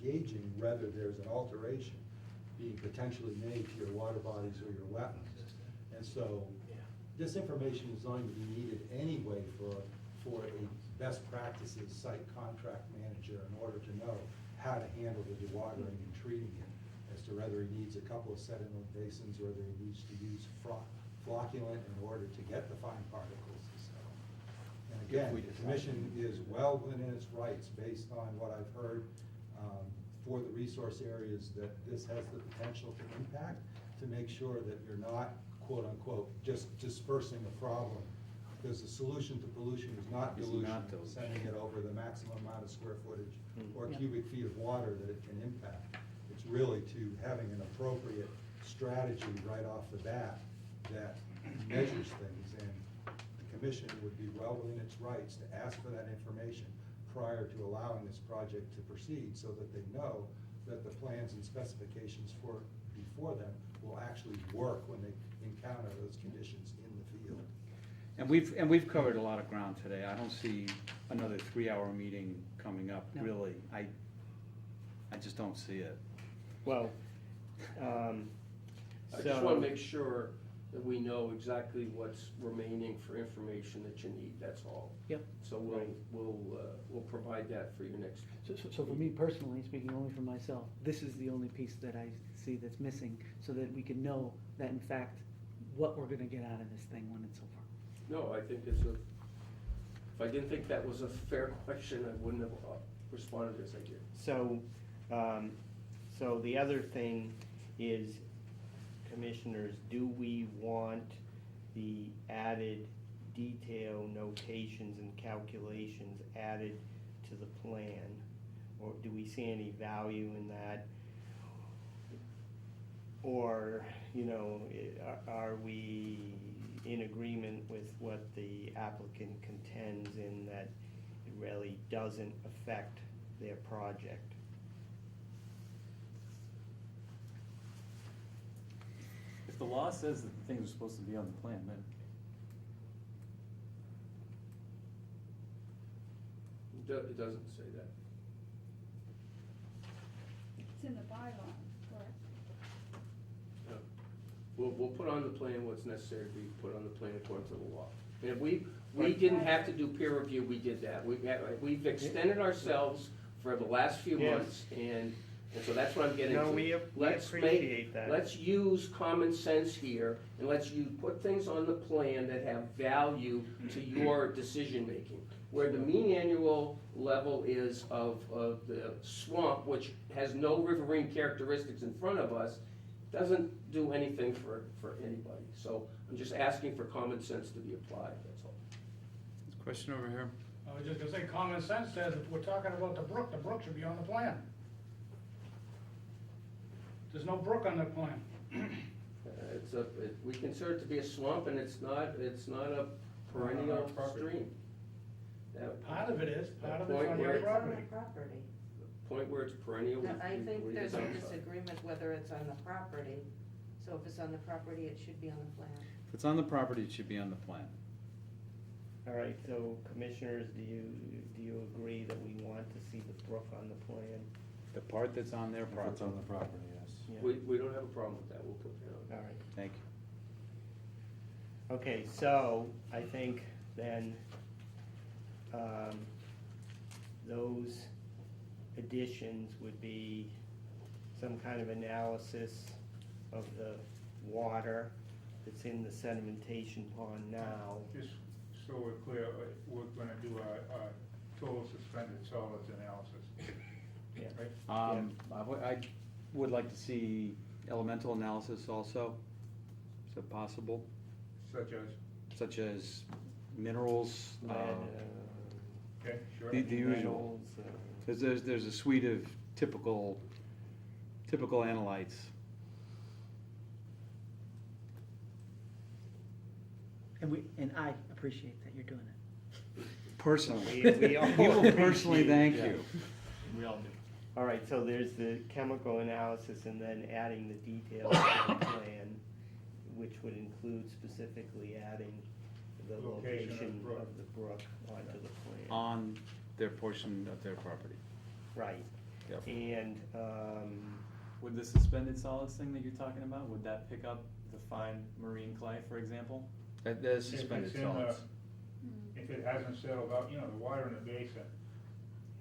Speaker 15: engaging whether there's an alteration being potentially made to your water bodies or your wetlands. And so, this information is going to be needed anyway for a best practices site contract manager in order to know how to handle the dewatering and treating it, as to whether he needs a couple of sediment basins or whether he needs to use flocculant in order to get the fine particles to settle. And again, the commission is well within its rights, based on what I've heard, for the resource areas that this has the potential to impact, to make sure that you're not, quote unquote, just dispersing the problem. Because the solution to pollution is not
Speaker 2: It's
Speaker 15: dilution,
Speaker 2: not dilution.
Speaker 15: sending it over the maximum amount of square footage or
Speaker 6: Yeah.
Speaker 15: cubic feet of water that it can impact. It's really to having an appropriate strategy right off the bat that measures things, and the commission would be well within its rights to ask for that information prior to allowing this project to proceed, so that they know that the plans and specifications before them will actually work when they encounter those conditions in the field.
Speaker 2: And we've covered a lot of ground today. I don't see another 3-hour meeting coming up,
Speaker 6: No.
Speaker 2: really. I just don't see it.
Speaker 1: Well,
Speaker 9: I just wanna make sure that we know exactly what's remaining for information that you need, that's all.
Speaker 6: Yep.
Speaker 9: So we'll provide that for your next.
Speaker 6: So for me personally, speaking only for myself, this is the only piece that I see that's missing, so that we can know that in fact, what we're gonna get out of this thing when it's over.
Speaker 9: No, I think if I didn't think that was a fair question, I wouldn't have responded as I did.
Speaker 1: so, so the other thing is, commissioners, do we want the added detail, notations and calculations added to the plan? Or do we see any value in that? Or, you know, are we in agreement with what the applicant contends in that it really doesn't affect their project?
Speaker 4: If the law says that things are supposed to be on the plan, then
Speaker 9: It doesn't say that.
Speaker 16: It's in the bylaw, correct?
Speaker 9: We'll put on the plan what's necessary to be put on the plan according to the law. And if we didn't have to do peer review, we did that. We've extended ourselves for the last few
Speaker 1: Yes.
Speaker 9: months, and so that's what I'm getting to.
Speaker 1: No, we
Speaker 9: Let's
Speaker 1: appreciate that.
Speaker 9: Let's use common sense here, and let's put things on the plan that have value to your decision-making. Where the mean annual level is of the swamp, which has no riverine characteristics in front of us, doesn't do anything for anybody. So I'm just asking for common sense to be applied, that's all.
Speaker 2: Question over here.
Speaker 13: I was just gonna say, common sense says if we're talking about the brook should be on the plan. There's no brook on the plan.
Speaker 9: We consider it to be a swamp, and it's not a perennial stream. That
Speaker 13: Part of it is, part of it's
Speaker 9: point
Speaker 13: on
Speaker 9: where
Speaker 13: your
Speaker 9: it's
Speaker 13: property.
Speaker 11: Property.
Speaker 9: point where it's perennial.
Speaker 11: No, I think
Speaker 9: we
Speaker 11: there's a
Speaker 9: design it.
Speaker 11: disagreement whether it's on the property. So if it's on the property, it should be on the plan.
Speaker 2: If it's on the property, it should be on the plan.
Speaker 1: All right, so commissioners, do you agree that we want to see the brook on the plan?
Speaker 2: The part that's on their
Speaker 12: If it's
Speaker 2: property.
Speaker 12: on the property, yes.
Speaker 1: Yeah.
Speaker 9: We don't have a problem with that, we'll put that on.
Speaker 1: All right.
Speaker 2: Thank you.
Speaker 1: Okay, so I think then, those additions would be some kind of analysis of the water that's in the sedimentation pond now.
Speaker 3: Just so we're clear, we're gonna do a total suspended solids analysis.
Speaker 1: Yeah.
Speaker 3: Right?
Speaker 2: I would like to see elemental analysis also, is it possible?
Speaker 3: Such as,
Speaker 2: Such as minerals,
Speaker 1: Lead,
Speaker 3: okay, sure.
Speaker 2: the usual.
Speaker 1: metals,
Speaker 2: There's a suite of typical analytes.
Speaker 6: And I appreciate that you're doing it.
Speaker 2: Personally.
Speaker 1: We all
Speaker 2: He will personally
Speaker 1: appreciate
Speaker 2: thank
Speaker 4: Yeah.
Speaker 2: you.
Speaker 4: we all do.
Speaker 1: All right, so there's the chemical analysis and then adding the details to the plan, which would include specifically adding the
Speaker 3: Location of the
Speaker 1: location
Speaker 3: brook.
Speaker 1: of the brook onto the plan.
Speaker 2: On their portion of their property.
Speaker 1: Right,
Speaker 2: Yep.
Speaker 1: and,
Speaker 4: Would the suspended solids thing that you're talking about, would that pick up the fine marine clay, for example?
Speaker 2: There's
Speaker 3: If
Speaker 2: suspended
Speaker 3: it's in the-
Speaker 2: solids.
Speaker 3: If it hasn't settled out, the water in the basin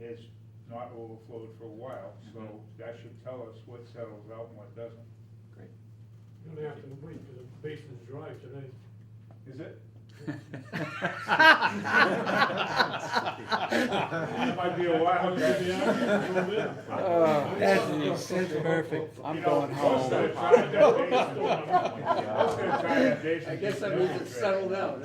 Speaker 3: has not overflowed for a while, so that should tell us what settles out and what doesn't.
Speaker 14: You're gonna have to wait for the basin's dry today.
Speaker 3: Is it?
Speaker 2: It
Speaker 3: might be a while,
Speaker 2: That's perfect. I'm going home.
Speaker 9: I guess that means it's settled out.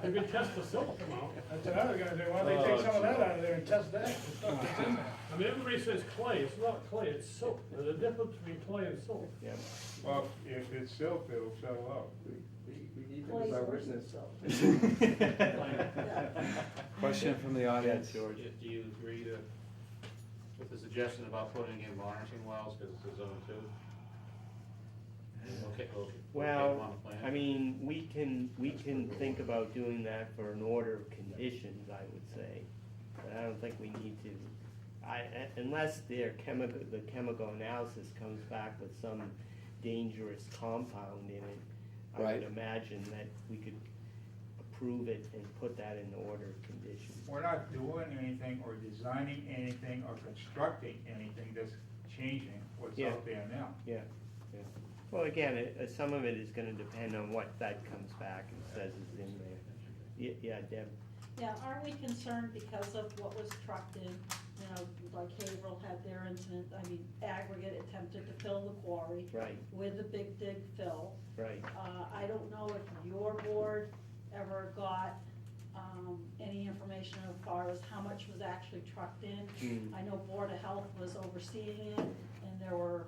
Speaker 14: You can test the silt come out.
Speaker 13: That's what I was gonna do, why don't they take some of that out of there and test that, the stuff that's in there.
Speaker 14: I mean, everybody says clay, it's not clay, it's silt. There's a difference between clay and silt.
Speaker 1: yeah.
Speaker 3: Well, if it's silt, it'll settle out.
Speaker 9: We need to use our witness.
Speaker 2: Question from the audience.
Speaker 1: George.
Speaker 5: Do you agree with the suggestion about putting in monitoring wells, because it's a zone 2? Okay,
Speaker 1: Well,
Speaker 5: on the plan.
Speaker 1: I mean, we can think about doing that for an order of conditions, I would say. But I don't think we need to, unless the chemical analysis comes back with some dangerous compound in it. I would
Speaker 9: Right.
Speaker 1: imagine that we could approve it and put that in the order of conditions.
Speaker 3: We're not doing anything or designing anything or constructing anything that's changing what's
Speaker 1: Yeah.
Speaker 3: out there now.
Speaker 1: Yeah, yeah. Well, again, some of it is gonna depend on what that comes back and says is in there. Yeah, Deb?
Speaker 17: Yeah, aren't we concerned because of what was trucked in, like Haverhill had their incident, Aggregate attempted to fill the quarry
Speaker 1: Right,
Speaker 17: with a big dig fill.
Speaker 1: right.
Speaker 17: I don't know if your board ever got, any information as far as how much was actually trucked in.
Speaker 1: Mm.
Speaker 17: I know Board of Health was overseeing it, and there were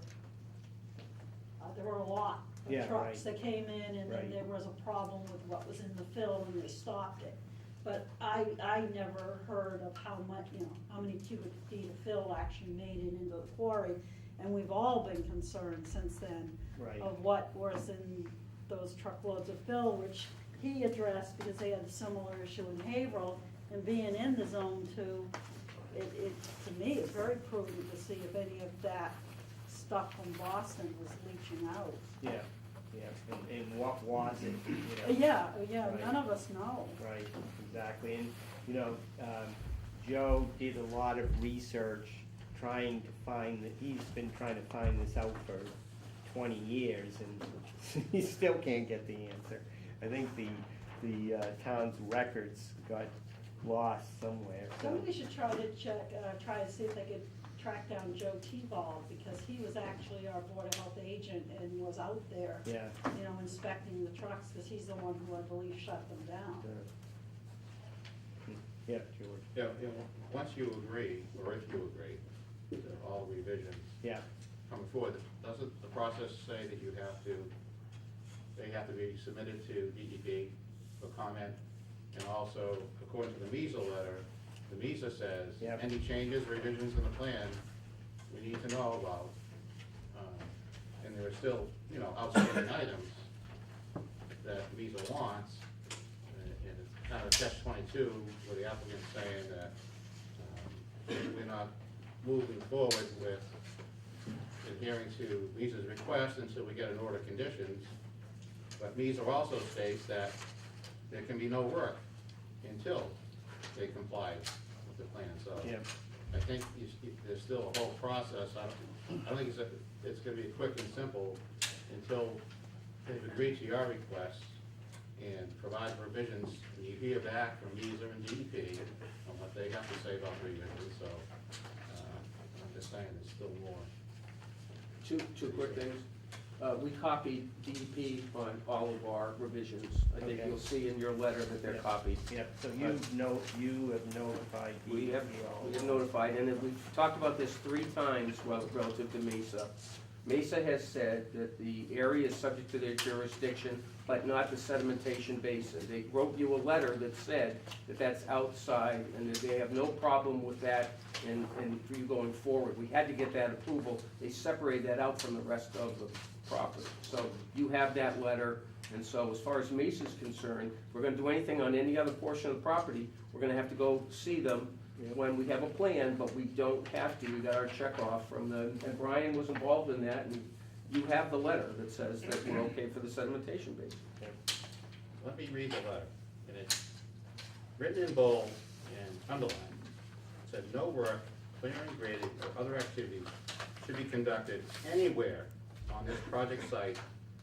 Speaker 17: a lot
Speaker 1: Yeah,
Speaker 17: of trucks
Speaker 1: right.
Speaker 17: that came in, and
Speaker 1: Right.
Speaker 17: then there was a problem with what was in the fill, and they stopped it. But I never heard of how much, how many cubic feet of fill actually made it into the quarry. And we've all been concerned since then
Speaker 1: Right.
Speaker 17: of what was in those truckloads of fill, which he addressed because they had a similar issue in Haverhill. And being in the zone two, to me, it's very prudent to see if any of that stuff from Boston was leaching out.
Speaker 1: Yeah, yeah, and what was it, you know?
Speaker 17: Yeah,
Speaker 1: Right.
Speaker 17: none of us know.
Speaker 1: Right, exactly, and, you know, Joe did a lot of research trying to find, he's been trying to find this out for 20 years, and he still can't get the answer. I think the town's records got lost somewhere, so.
Speaker 17: Somebody should try to try to see if they could track down Joe T-Ball, because he was actually our Board of Health agent and was out there,
Speaker 1: Yeah.
Speaker 17: you know, inspecting the trucks, because he's the one who I believe shut them down.
Speaker 1: Yeah, George.
Speaker 5: Yeah, once you agree, or if you agree, to all revisions
Speaker 1: Yeah,
Speaker 5: coming forward, doesn't the process say that you have to, they have to be submitted to DEP for comment? And also, according to the MESA letter, the MESA says,
Speaker 1: Yep.
Speaker 5: any changes, revisions in the plan, we need to know about. And there are still, you know, outstanding items that MESA wants, and it's kind of a catch-22, where the applicant's saying that we're not moving forward with adhering to MESA's request until we get an order of conditions. But MESA also states that there can be no work until they comply with the plan, so.
Speaker 1: yeah,
Speaker 5: I think there's still a whole process. I don't think it's gonna be quick and simple until they've agreed to your requests and provide revisions, and you hear back from MESA and DEP on what they have to say about the revisions, so, I'm just saying, there's still more.
Speaker 9: Two quick things. We copied DEP on all of our revisions. I think
Speaker 1: Okay.
Speaker 9: you'll see in your letter that they're
Speaker 1: Yep.
Speaker 9: copied.
Speaker 1: yep, so you have notified
Speaker 9: We have
Speaker 1: DEP
Speaker 9: notified, and then we've talked about this 3 times relative to Mesa. Mesa has said that the area is subject to their jurisdiction, but not the sedimentation basin. They wrote you a letter that said that that's outside, and that they have no problem with that and for you going forward. We had to get that approval. They separated that out from the rest of the property. So you have that letter, and so as far as Mesa's concerned, if we're gonna do anything on any other portion of the property, we're gonna have to go see them when we have a plan, but we don't have to. We got our check off from the, and Brian was involved in that, and you have the letter that says that we're okay for the sedimentation basin.
Speaker 5: Let me read the letter, and it's written in bold and underlined. It said, no work, clearing, grading, or other activities should be conducted anywhere on this project site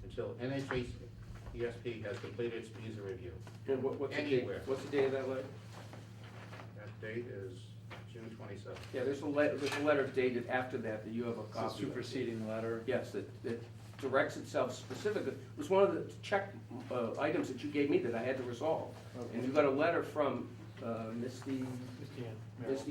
Speaker 5: until NHESP has completed its MESA review.
Speaker 9: And what's the date?
Speaker 5: Anywhere.
Speaker 9: What's the date of that letter?
Speaker 5: That date is June 27th.
Speaker 9: Yeah, there's a letter dated after that you have a
Speaker 2: It's a
Speaker 9: copy of.
Speaker 2: superseding letter.
Speaker 9: Yes, that directs itself specifically. It was one of the check items that you gave me that I had to resolve. And you got a letter from Misty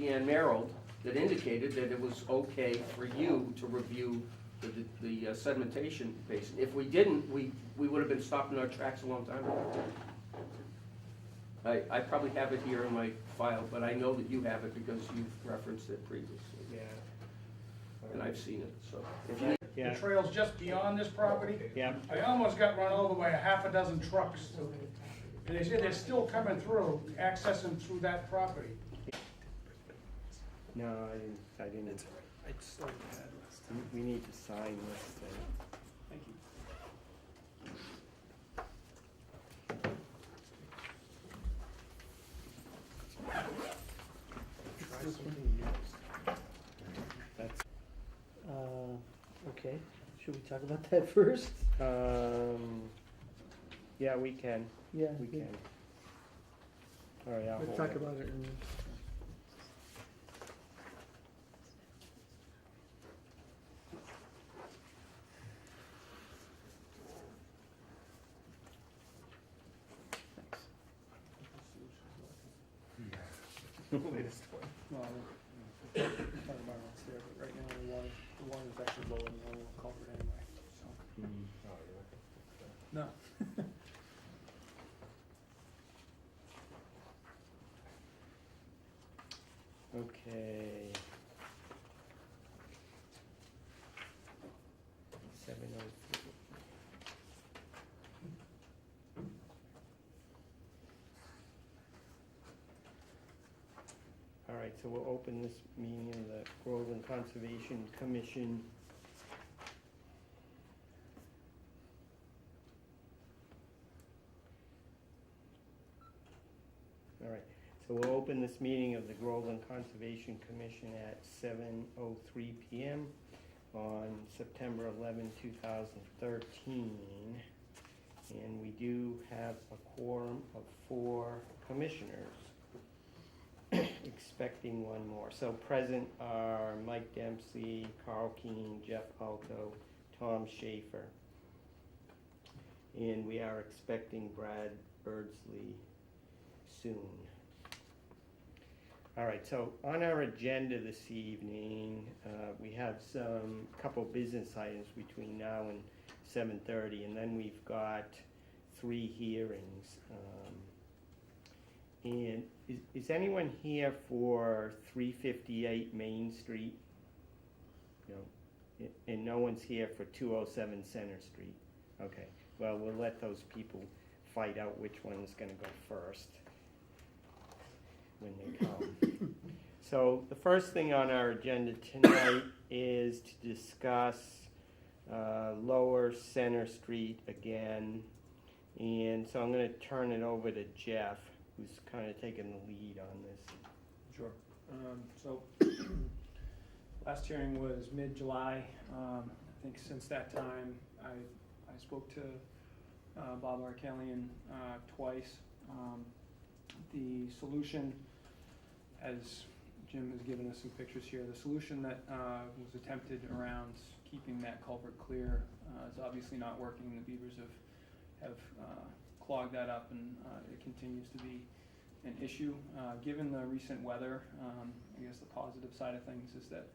Speaker 9: Ann Merrill that indicated that it was okay for you to review the sedimentation basin. If we didn't, we would have been stopped in our tracks a long time ago. I probably have it here in my file, but I know that you have it because you've referenced it previously.
Speaker 1: Yeah.
Speaker 9: And I've seen it, so. If you need
Speaker 1: Yeah,
Speaker 13: The trail's just beyond this property.
Speaker 1: yeah,
Speaker 13: I almost got run over by a half a dozen trucks. And they said they're still coming through, accessing through that property.
Speaker 1: no, I didn't.
Speaker 12: I just like the address.
Speaker 1: We need to sign this thing.
Speaker 12: Thank you.
Speaker 1: That's,
Speaker 6: Okay, should we talk about that first?
Speaker 1: yeah, we can,
Speaker 6: Yeah.
Speaker 1: we can. All right, I'll
Speaker 6: We'll
Speaker 1: hold
Speaker 6: talk
Speaker 1: it.
Speaker 6: about it in.
Speaker 12: Latest one. Well, I don't know what's there, but right now the water is actually lower than the little culvert anyway, so. No.
Speaker 1: Okay. 7:03. All right, so we'll open this meeting of the Groveland Conservation Commission. All right, so we'll open this meeting of the Groveland Conservation Commission at 7:03 PM on September 11, 2013. And we do have a quorum of 4 commissioners. Expecting one more. So present are Mike Dempsey, Carl Keane, Jeff Alto, Tom Schaefer. And we are expecting Brad Birdsley soon. All right, so on our agenda this evening, we have some couple business items between now and 7:30, and then we've got 3 hearings. And is anyone here for 358 Main Street? No, and no one's here for 207 Center Street? Okay, well, we'll let those people fight out which one's gonna go first when they come. So the first thing on our agenda tonight is to discuss Lower Center Street again. And so I'm gonna turn it over to Jeff, who's kind of taking the lead on this.
Speaker 4: Sure. So last hearing was mid-July. I think since that time, I spoke to Bob Arkelian twice. The solution, as Jim has given us some pictures here, the solution that was attempted around keeping that culvert clear is obviously not working. The beavers have clogged that up, and it continues to be an issue. Given the recent weather, I guess the positive side of things is that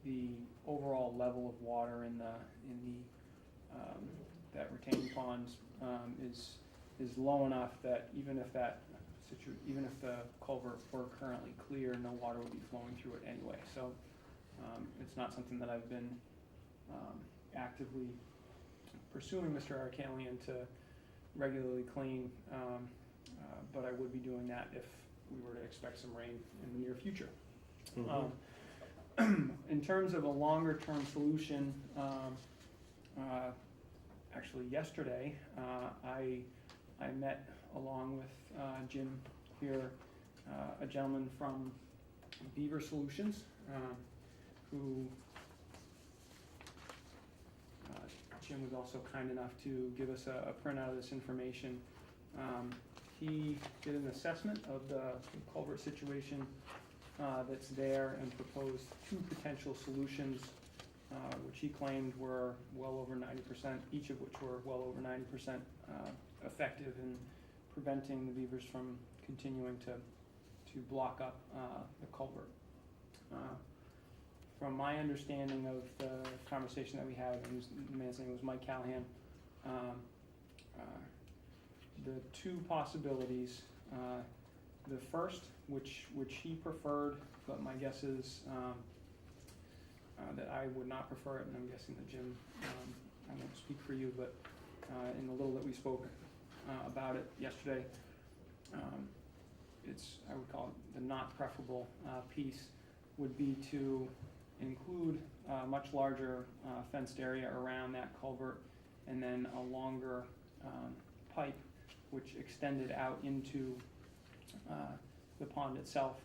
Speaker 4: the overall level of water in the that retaining ponds is low enough that even if the culvert were currently clear, no water would be flowing through it anyway. So it's not something that I've been actively pursuing Mr. Arkelian to regularly clean, but I would be doing that if we were to expect some rain in the near future. In terms of a longer term solution, actually yesterday I met along with Jim here, a gentleman from Beaver Solutions, who Jim was also kind enough to give us a printout of this information. He did an assessment of the culvert situation that's there and proposed 2 potential solutions, which he claimed were well over 90%, each of which were well over 90% effective in preventing the beavers from continuing to block up the culvert. From my understanding of the conversation that we had, the man's name was Mike Callahan, the 2 possibilities, the first, which he preferred, but my guess is that I would not prefer it, and I'm guessing that Jim, I won't speak for you, but in the little that we spoke about it yesterday, I would call it the not preferable piece, would be to include a much larger fenced area around that culvert, and then a longer pipe which extended out into the pond itself,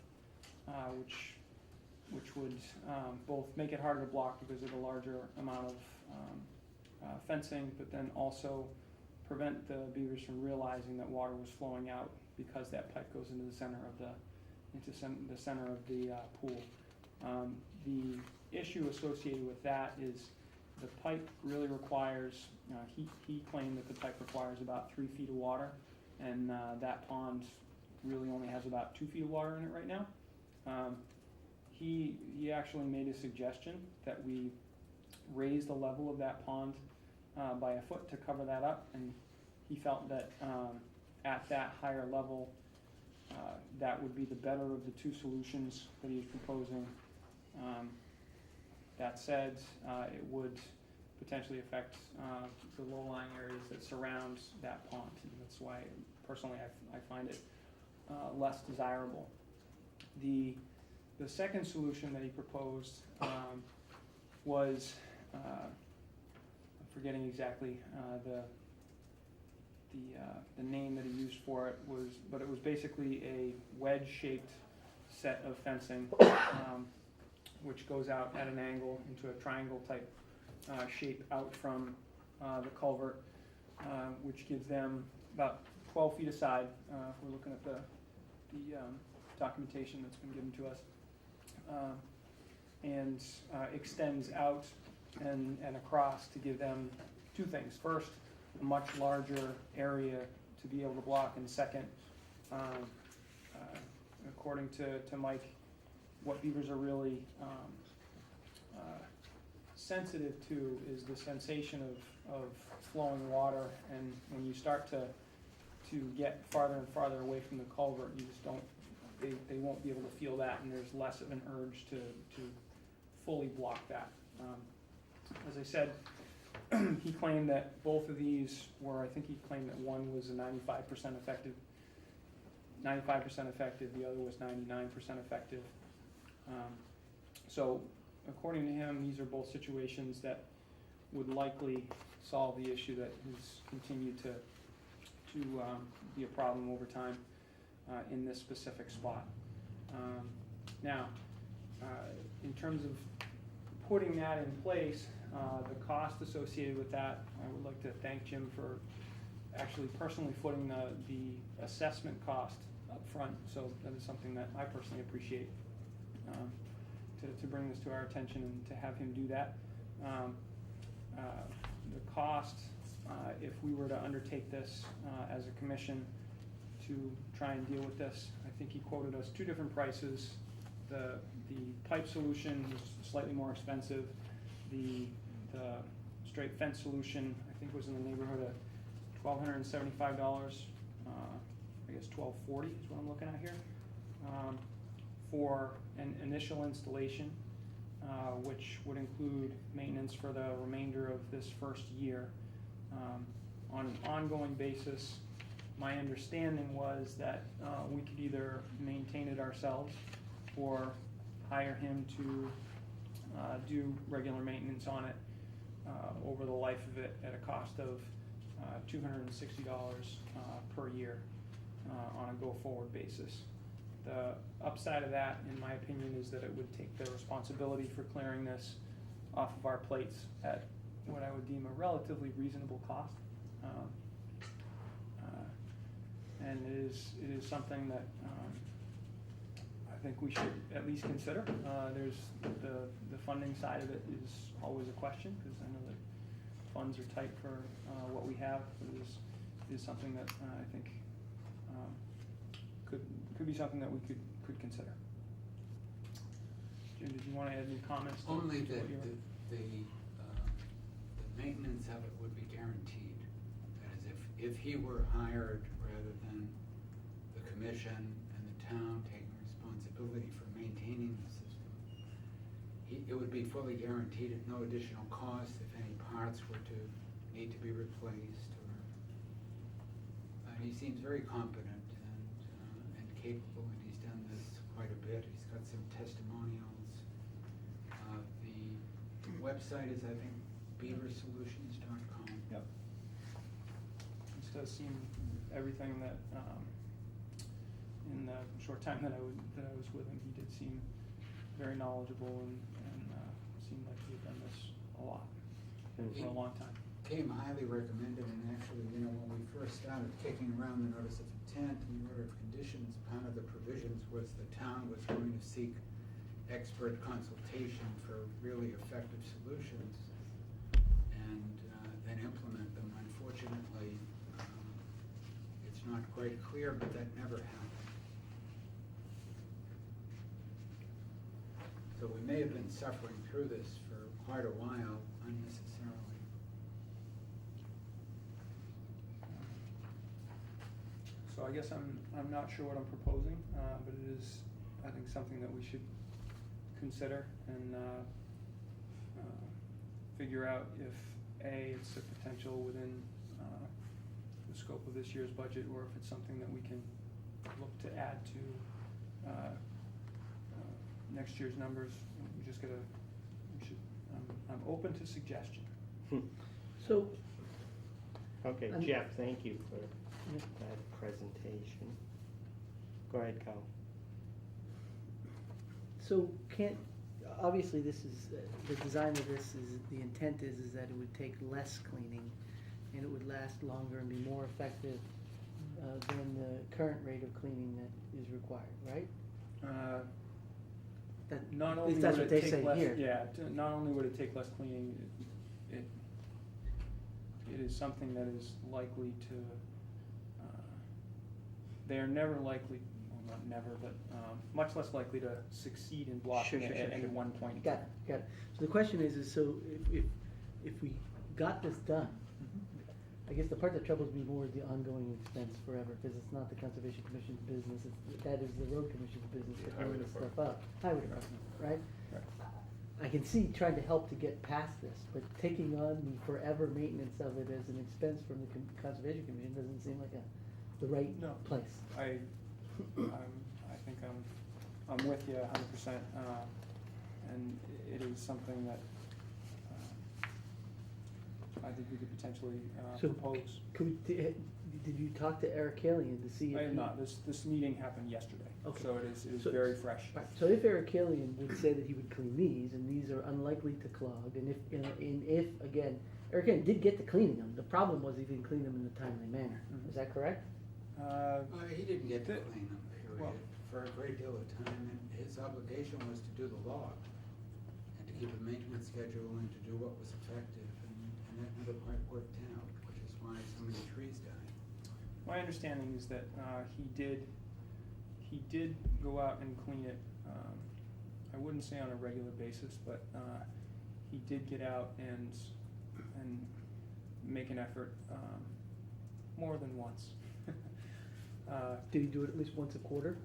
Speaker 4: which would both make it harder to block because of the larger amount of fencing, but then also prevent the beavers from realizing that water was flowing out because that pipe goes into the center of the pool. The issue associated with that is the pipe really requires, he claimed that the pipe requires about 3 feet of water, and that pond really only has about 2 feet of water in it right now. He actually made a suggestion that we raise the level of that pond by a foot to cover that up, and he felt that at that higher level, that would be the better of the 2 solutions that he's proposing. That said, it would
Speaker 18: potentially affect the low-lying areas that surround that pond. And that's why, personally, I find it less desirable. The second solution that he proposed was, I'm forgetting exactly the name that he used for it, but it was basically a wedge-shaped set of fencing, which goes out at an angle into a triangle type shape out from the culvert, which gives them about 12 feet aside, if we're looking at the documentation that's been given to us, and extends out and across to give them two things. First, a much larger area to be able to block, and second, according to Mike, what beavers are really sensitive to is the sensation of flowing water, and when you start to get farther and farther away from the culvert, you just don't, they won't be able to feel that, and there's less of an urge to fully block that. As I said, he claimed that both of these were, I think he claimed that one was a 95% effective, the other was 99% effective. So according to him, these are both situations that would likely solve the issue that has continued to be a problem over time in this specific spot. Now, in terms of putting that in place, the cost associated with that, I would like to thank Jim for actually personally footing the assessment cost up front. So that is something that I personally appreciate, to bring this to our attention and to have him do that. The cost, if we were to undertake this as a commission to try and deal with this, I think he quoted us two different prices. The pipe solution was slightly more expensive. The straight fence solution, I think, was in the neighborhood of $1,275. I guess $1,240 is what I'm looking at here, for an initial installation, which would include maintenance for the remainder of this first year. On an ongoing basis, my understanding was that we could either maintain it ourselves or hire him to do regular maintenance on it over the life of it at a cost of $260 per year on a go-forward basis. The upside of that, in my opinion, is that it would take the responsibility for clearing this off of our plates at what I would deem a relatively reasonable cost. And it is something that I think we should at least consider. There's the funding side of it is always a question, because I know that funds are tight for what we have. But it is something that I think could be something that we could consider. Jim, did you want to add any comments?
Speaker 7: Only that the maintenance of it would be guaranteed. That is, if he were hired rather than the commission and the town taking responsibility for maintaining the system, it would be fully guaranteed at no additional cost if any parts were to need to be replaced. And he seems very competent and capable, and he's done this quite a bit. He's got some testimonials. The website is, I think, beaversolutions.com.
Speaker 18: Yep. This does seem everything that, in the short time that I was with him, he did seem very knowledgeable and seemed like he had done this a lot for a long time.
Speaker 7: Came highly recommended, and actually, when we first started kicking around the notice of intent and the order of conditions, part of the provisions was the town was going to seek expert consultation for really effective solutions and then implement them. Unfortunately, it's not quite clear, but that never happened. So we may have been suffering through this for quite a while unnecessarily.
Speaker 18: So I guess I'm not sure what I'm proposing, but it is, I think, something that we should consider and figure out if, A, it's a potential within the scope of this year's budget, or if it's something that we can look to add to next year's numbers. We just gotta, I'm open to suggestion.
Speaker 6: So,
Speaker 1: Okay,
Speaker 6: I'm-
Speaker 1: Jeff, thank you for that presentation. Go ahead, Carl.
Speaker 6: so obviously this is, the design of this is, the intent is that it would take less cleaning and it would last longer and be more effective than the current rate of cleaning that is required, right? That-
Speaker 18: Not
Speaker 6: at
Speaker 18: only
Speaker 6: least that's
Speaker 18: would
Speaker 6: what
Speaker 18: it
Speaker 6: they
Speaker 18: take
Speaker 6: say
Speaker 18: less,
Speaker 6: here.
Speaker 18: yeah, not only would it take less cleaning, it is something that is likely to, they are never likely, well, not never, but much less likely to succeed in blocking
Speaker 6: Sure,
Speaker 18: it
Speaker 6: sure,
Speaker 18: at any
Speaker 6: sure.
Speaker 18: one point in
Speaker 6: Got
Speaker 18: time.
Speaker 6: it, got it. So the question is so if we got this done, I guess the part that troubles me more is the ongoing expense forever, because it's not the Conservation Commission's business, that is the Road Commission's business to clean this stuff up. Highway Department, right? I can see trying to help to get past this, but taking on the forever maintenance of it as an expense from the Conservation Commission doesn't seem like the right
Speaker 18: No.
Speaker 6: place.
Speaker 18: I think I'm with you 100%, and it is something that I think we could potentially
Speaker 6: So
Speaker 18: propose.
Speaker 6: Did you talk to Eric Kalian to see if
Speaker 18: I have
Speaker 6: he-
Speaker 18: not, this meeting happened yesterday,
Speaker 6: Okay.
Speaker 18: so it is
Speaker 6: So-
Speaker 18: very fresh.
Speaker 6: Right, so if Eric Kalian would say that he would clean these, and these are unlikely to clog, and if again, Eric Kalian did get to cleaning them, the problem was he didn't clean them in a timely manner,
Speaker 18: Mhm.
Speaker 6: is that correct?
Speaker 7: He didn't get to
Speaker 18: the-
Speaker 7: clean them,
Speaker 18: well-
Speaker 7: period, for a great deal of time, and his obligation was to do the log, and to keep a maintenance schedule, and to do what was effective, and that never quite worked out, which is why so many trees died.
Speaker 18: My understanding is that he did go out and clean it, I wouldn't say on a regular basis, but he did get out and make an effort more than once.
Speaker 6: Did he do it at least once a quarter?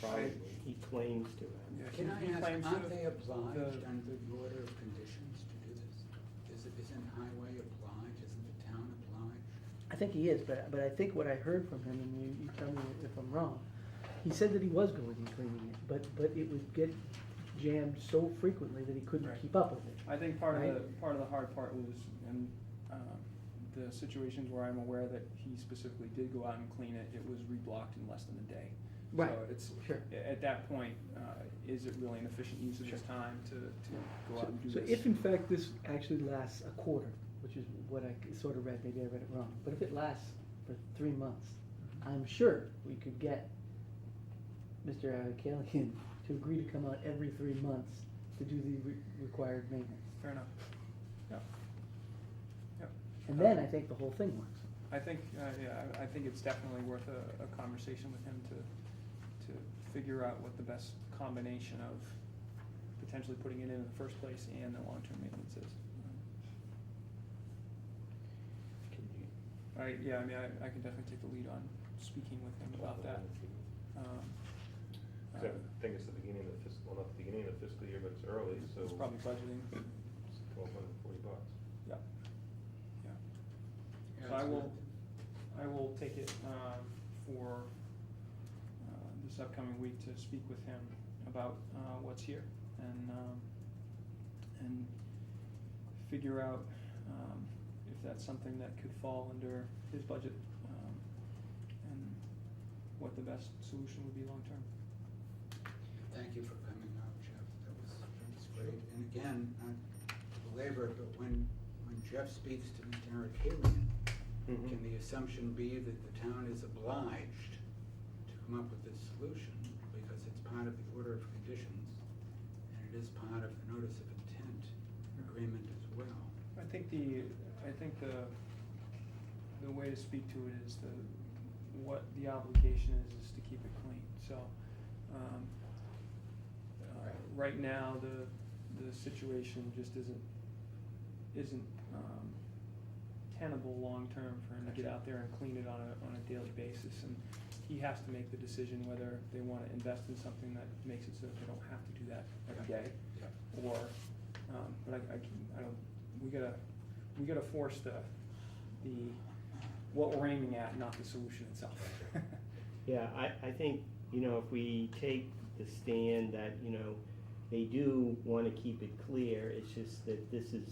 Speaker 1: Probably, he claims to it.
Speaker 18: Yeah,
Speaker 7: Can I
Speaker 18: he
Speaker 7: ask,
Speaker 18: claims
Speaker 7: aren't
Speaker 18: to-
Speaker 7: they obliged
Speaker 18: the-
Speaker 7: under the order of conditions to do this? Isn't highway obliged, isn't the town obliged?
Speaker 6: I think he is, but I think what I heard from him, and you tell me if I'm wrong, he said that he was going and cleaning it, but it would get jammed so frequently that he couldn't
Speaker 18: Right.
Speaker 6: keep up with it.
Speaker 18: I think part of
Speaker 6: Right.
Speaker 18: the hard part was, and the situations where I'm aware that he specifically did go out and clean it, it was reblocked in less than a day.
Speaker 6: Right,
Speaker 18: So it's,
Speaker 6: sure.
Speaker 18: at that point, is it really an efficient use of his
Speaker 6: Sure.
Speaker 18: time to go out and do
Speaker 6: So
Speaker 18: this?
Speaker 6: if in fact this actually lasts a quarter, which is what I sort of read, maybe I read it wrong, but if it lasts for 3 months, I'm sure we could get Mr. Kalian to agree to come out every 3 months to do the required maintenance.
Speaker 18: Fair enough. Yeah. Yeah.
Speaker 6: And then I think the whole thing works.
Speaker 18: I think, I think it's definitely worth a conversation with him to figure out what the best combination of potentially putting it in the first place and the long-term maintenance is. I can definitely take the lead on speaking with him about that.
Speaker 19: I think it's the beginning of the fiscal, well, not the beginning of the fiscal year, but it's early, so.
Speaker 18: It's probably budgeting.
Speaker 19: It's $1,240.
Speaker 18: Yeah.
Speaker 7: Yeah,
Speaker 18: So
Speaker 7: it's
Speaker 18: I will take it for this upcoming week to speak with him about what's here and figure out if that's something that could fall under his budget and what the best solution would be long-term.
Speaker 7: Thank you for coming out, Jeff, that was great. And again, not to belabor it, but when Jeff speaks to Mr. Eric Kalian, can the assumption be that the town is obliged to come up with this solution because it's part of the order of conditions and it is part of the notice of intent agreement as well?
Speaker 18: I think the way to speak to it is what the obligation is to keep it clean. So, right now, the situation just isn't tenable long-term for him to get out there and clean it on a daily basis. And he has to make the decision whether they want to invest in something that makes it so that they don't have to do that every day, or But I don't, we gotta force the, what we're aiming at, not the solution itself.
Speaker 1: Yeah, I think, if we take the stand that, they do wanna keep it clear, it's just that this is,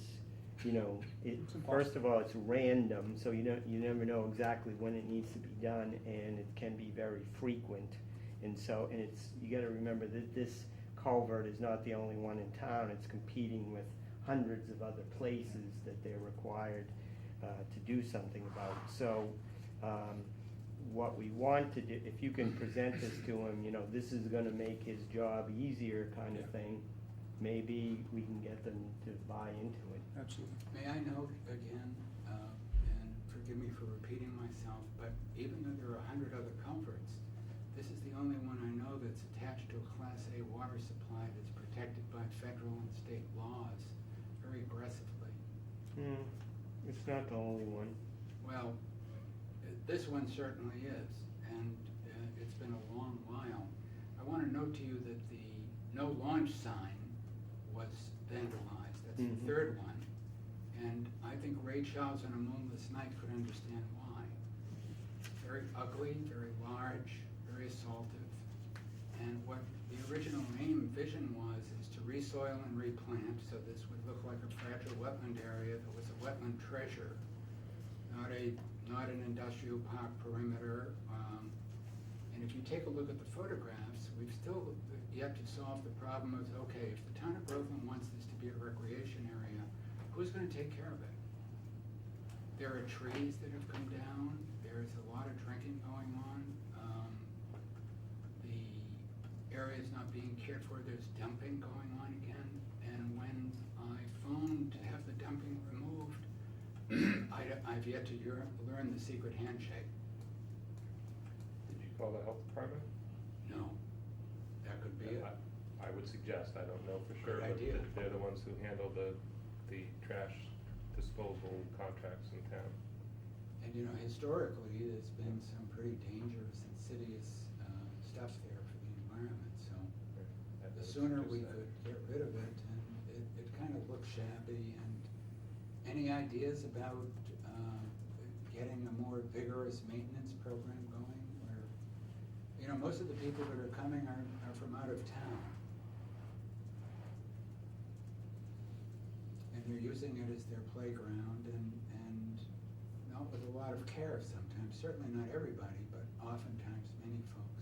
Speaker 1: first of all, it's random, so you never know exactly when it needs to be done, and it can be very frequent. And you gotta remember that this culvert is not the only one in town, it's competing with hundreds of other places that they're required to do something about. So, what we want to do, if you can present this to him, this is gonna make his job easier kind of thing, maybe we can get them to buy into it.
Speaker 18: Absolutely.
Speaker 7: May I note again, and forgive me for repeating myself, but even though there are 100 other culverts, this is the only one I know that's attached to a Class A water supply that's protected by federal and state laws very aggressively.
Speaker 1: It's not the only one.
Speaker 7: Well, this one certainly is, and it's been a long while. I want to note to you that the no launch sign was vandalized. That's the third one. And I think Ray Charles on a moonless night could understand why. Very ugly, very large, very assaultive. And what the original aim vision was is to resoil and replant, so this would look like a fragile wetland area that was a wetland treasure, not an industrial park perimeter. And if you take a look at the photographs, we've still yet to solve the problem of, okay, if the town of Groveland wants this to be a recreation area, who's gonna take care of it? There are trees that have come down, there's a lot of drinking going on. The area is not being cared for, there's dumping going on again. And when I phoned to have the dumping removed, I've yet to learn the secret handshake.
Speaker 19: Did you call the health department?
Speaker 7: No, that could be it.
Speaker 19: I would suggest, I don't know for sure,
Speaker 7: Good
Speaker 19: but
Speaker 7: idea.
Speaker 19: they're the ones who handle the trash disposal contracts in town.
Speaker 7: And historically, there's been some pretty dangerous, insidious stuff there for the environment, so the sooner we could get rid of it, and it kind of looks shabby. And any ideas about getting a more vigorous maintenance program going, where, most of the people that are coming are from out of town. And they're using it as their playground, and not with a lot of care sometimes, certainly not everybody, but oftentimes many folks.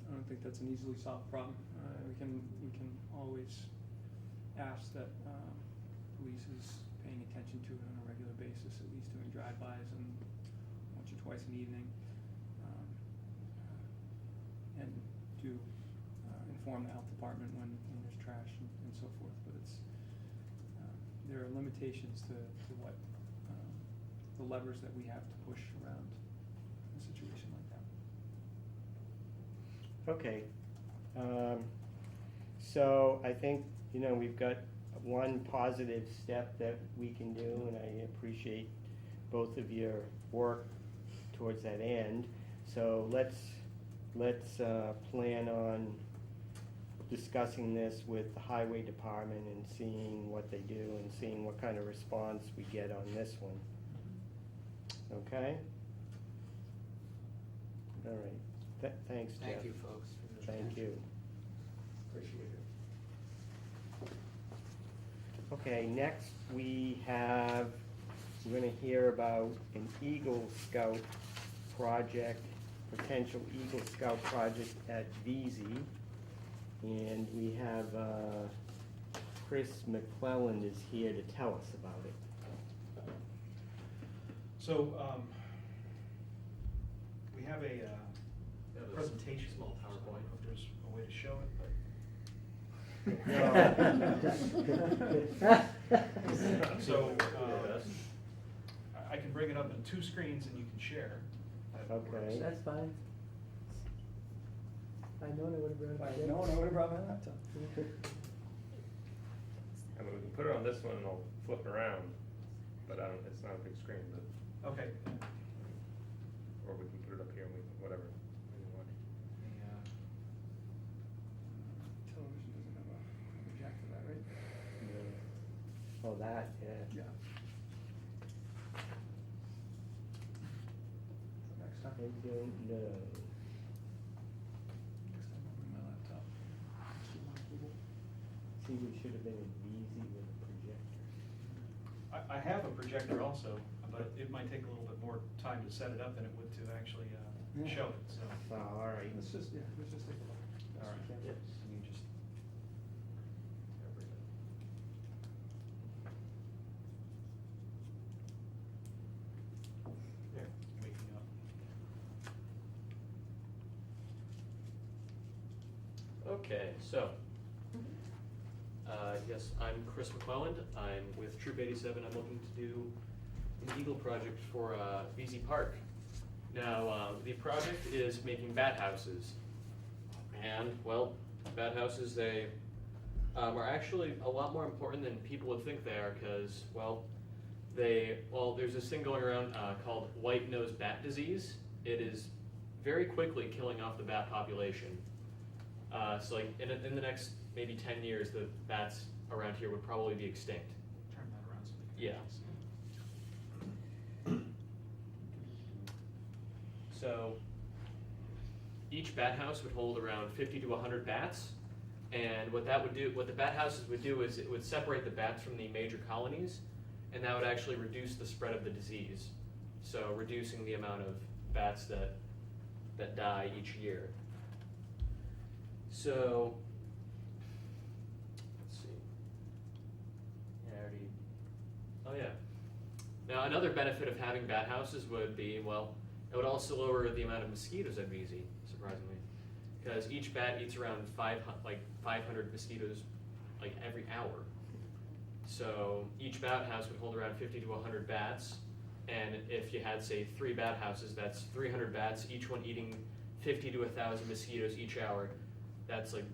Speaker 18: I don't think that's an easily solved problem. We can always ask that police is paying attention to it on a regular basis, at least doing drive-bys and once or twice an evening, and to inform the health department when there's trash and so forth. But there are limitations to what the levers that we have to push around a situation like that.
Speaker 1: Okay, so I think, we've got one positive step that we can do, and I appreciate both of your work towards that end. So let's plan on discussing this with the highway department and seeing what they do and seeing what kind of response we get on this one. Okay? All right. Thanks, Jeff.
Speaker 7: Thank you, folks, for your
Speaker 1: Thank
Speaker 7: attention.
Speaker 1: you.
Speaker 7: Appreciate it.
Speaker 1: Okay, next we're gonna hear about an Eagle Scout project, potential Eagle Scout project at VZ. And we have, Chris McClellan is here to tell us about it.
Speaker 20: So, we have a presentation, small PowerPoint, if there's a way to show it, but. So, I can bring it up in 2 screens and you can share.
Speaker 1: Okay.
Speaker 6: That's fine. I know I would've brought it.
Speaker 18: I would've brought my laptop.
Speaker 19: I mean, we can put it on this one and I'll flip around, but it's not a big screen, but.
Speaker 20: Okay.
Speaker 19: Or we can put it up here and whatever.
Speaker 20: Yeah.
Speaker 1: Oh, that, yeah.
Speaker 12: Yeah. Next time.
Speaker 1: I don't know.
Speaker 12: Next time I'll bring my laptop.
Speaker 1: See, we should have been easy with a projector.
Speaker 20: I have a projector also, but it might take a little bit more time to set it up than it would to actually
Speaker 12: Yeah.
Speaker 20: show it, so.
Speaker 1: Oh, all right.
Speaker 12: Let's just take a look.
Speaker 20: All right.
Speaker 12: Yeah.
Speaker 20: You just. There, waking up.
Speaker 21: Okay, so, yes, I'm Chris McClelland. I'm with Troop 87. I'm looking to do an Eagle project for VZ Park. Now, the project is making bat houses. And, well, bat houses, they are actually a lot more important than people would think they are because, well, there's this thing going around called white-nosed bat disease. It is very quickly killing off the bat population. So like in the next maybe 10 years, the bats around here would probably be extinct.
Speaker 20: Turn that around so they can.
Speaker 21: Yeah. So each bat house would hold around 50 to 100 bats. And what the bat houses would do is it would separate the bats from the major colonies, and that would actually reduce the spread of the disease. So reducing the amount of bats that die each year. So, let's see. Yeah, I already. Oh yeah. Now another benefit of having bat houses would be, well, it would also lower the amount of mosquitoes at VZ, surprisingly, because each bat eats around 500 mosquitoes like every hour. So each bat house would hold around 50 to 100 bats, and if you had, say, 3 bat houses, that's 300 bats, each one eating 50 to 1,000 mosquitoes each hour. That's like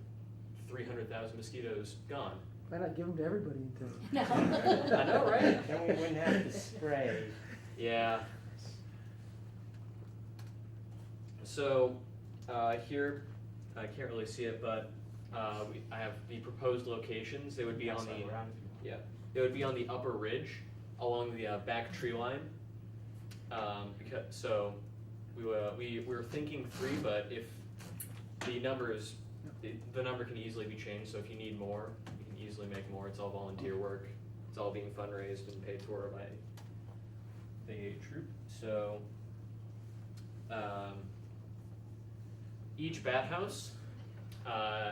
Speaker 21: 300,000 mosquitoes gone.
Speaker 6: Why not give them to everybody in
Speaker 11: No.
Speaker 6: town?
Speaker 21: I know, right?
Speaker 1: Then we wouldn't have to spray.
Speaker 21: Yeah. So here, I can't really see it, but I have the proposed locations. They would be on the they would be on the upper ridge along the back tree line. We were thinking 3, but if the number can easily be changed. So if you need more, you can easily make more. It's all volunteer work. It's all being fundraised and paid for by the troop. So each bat house,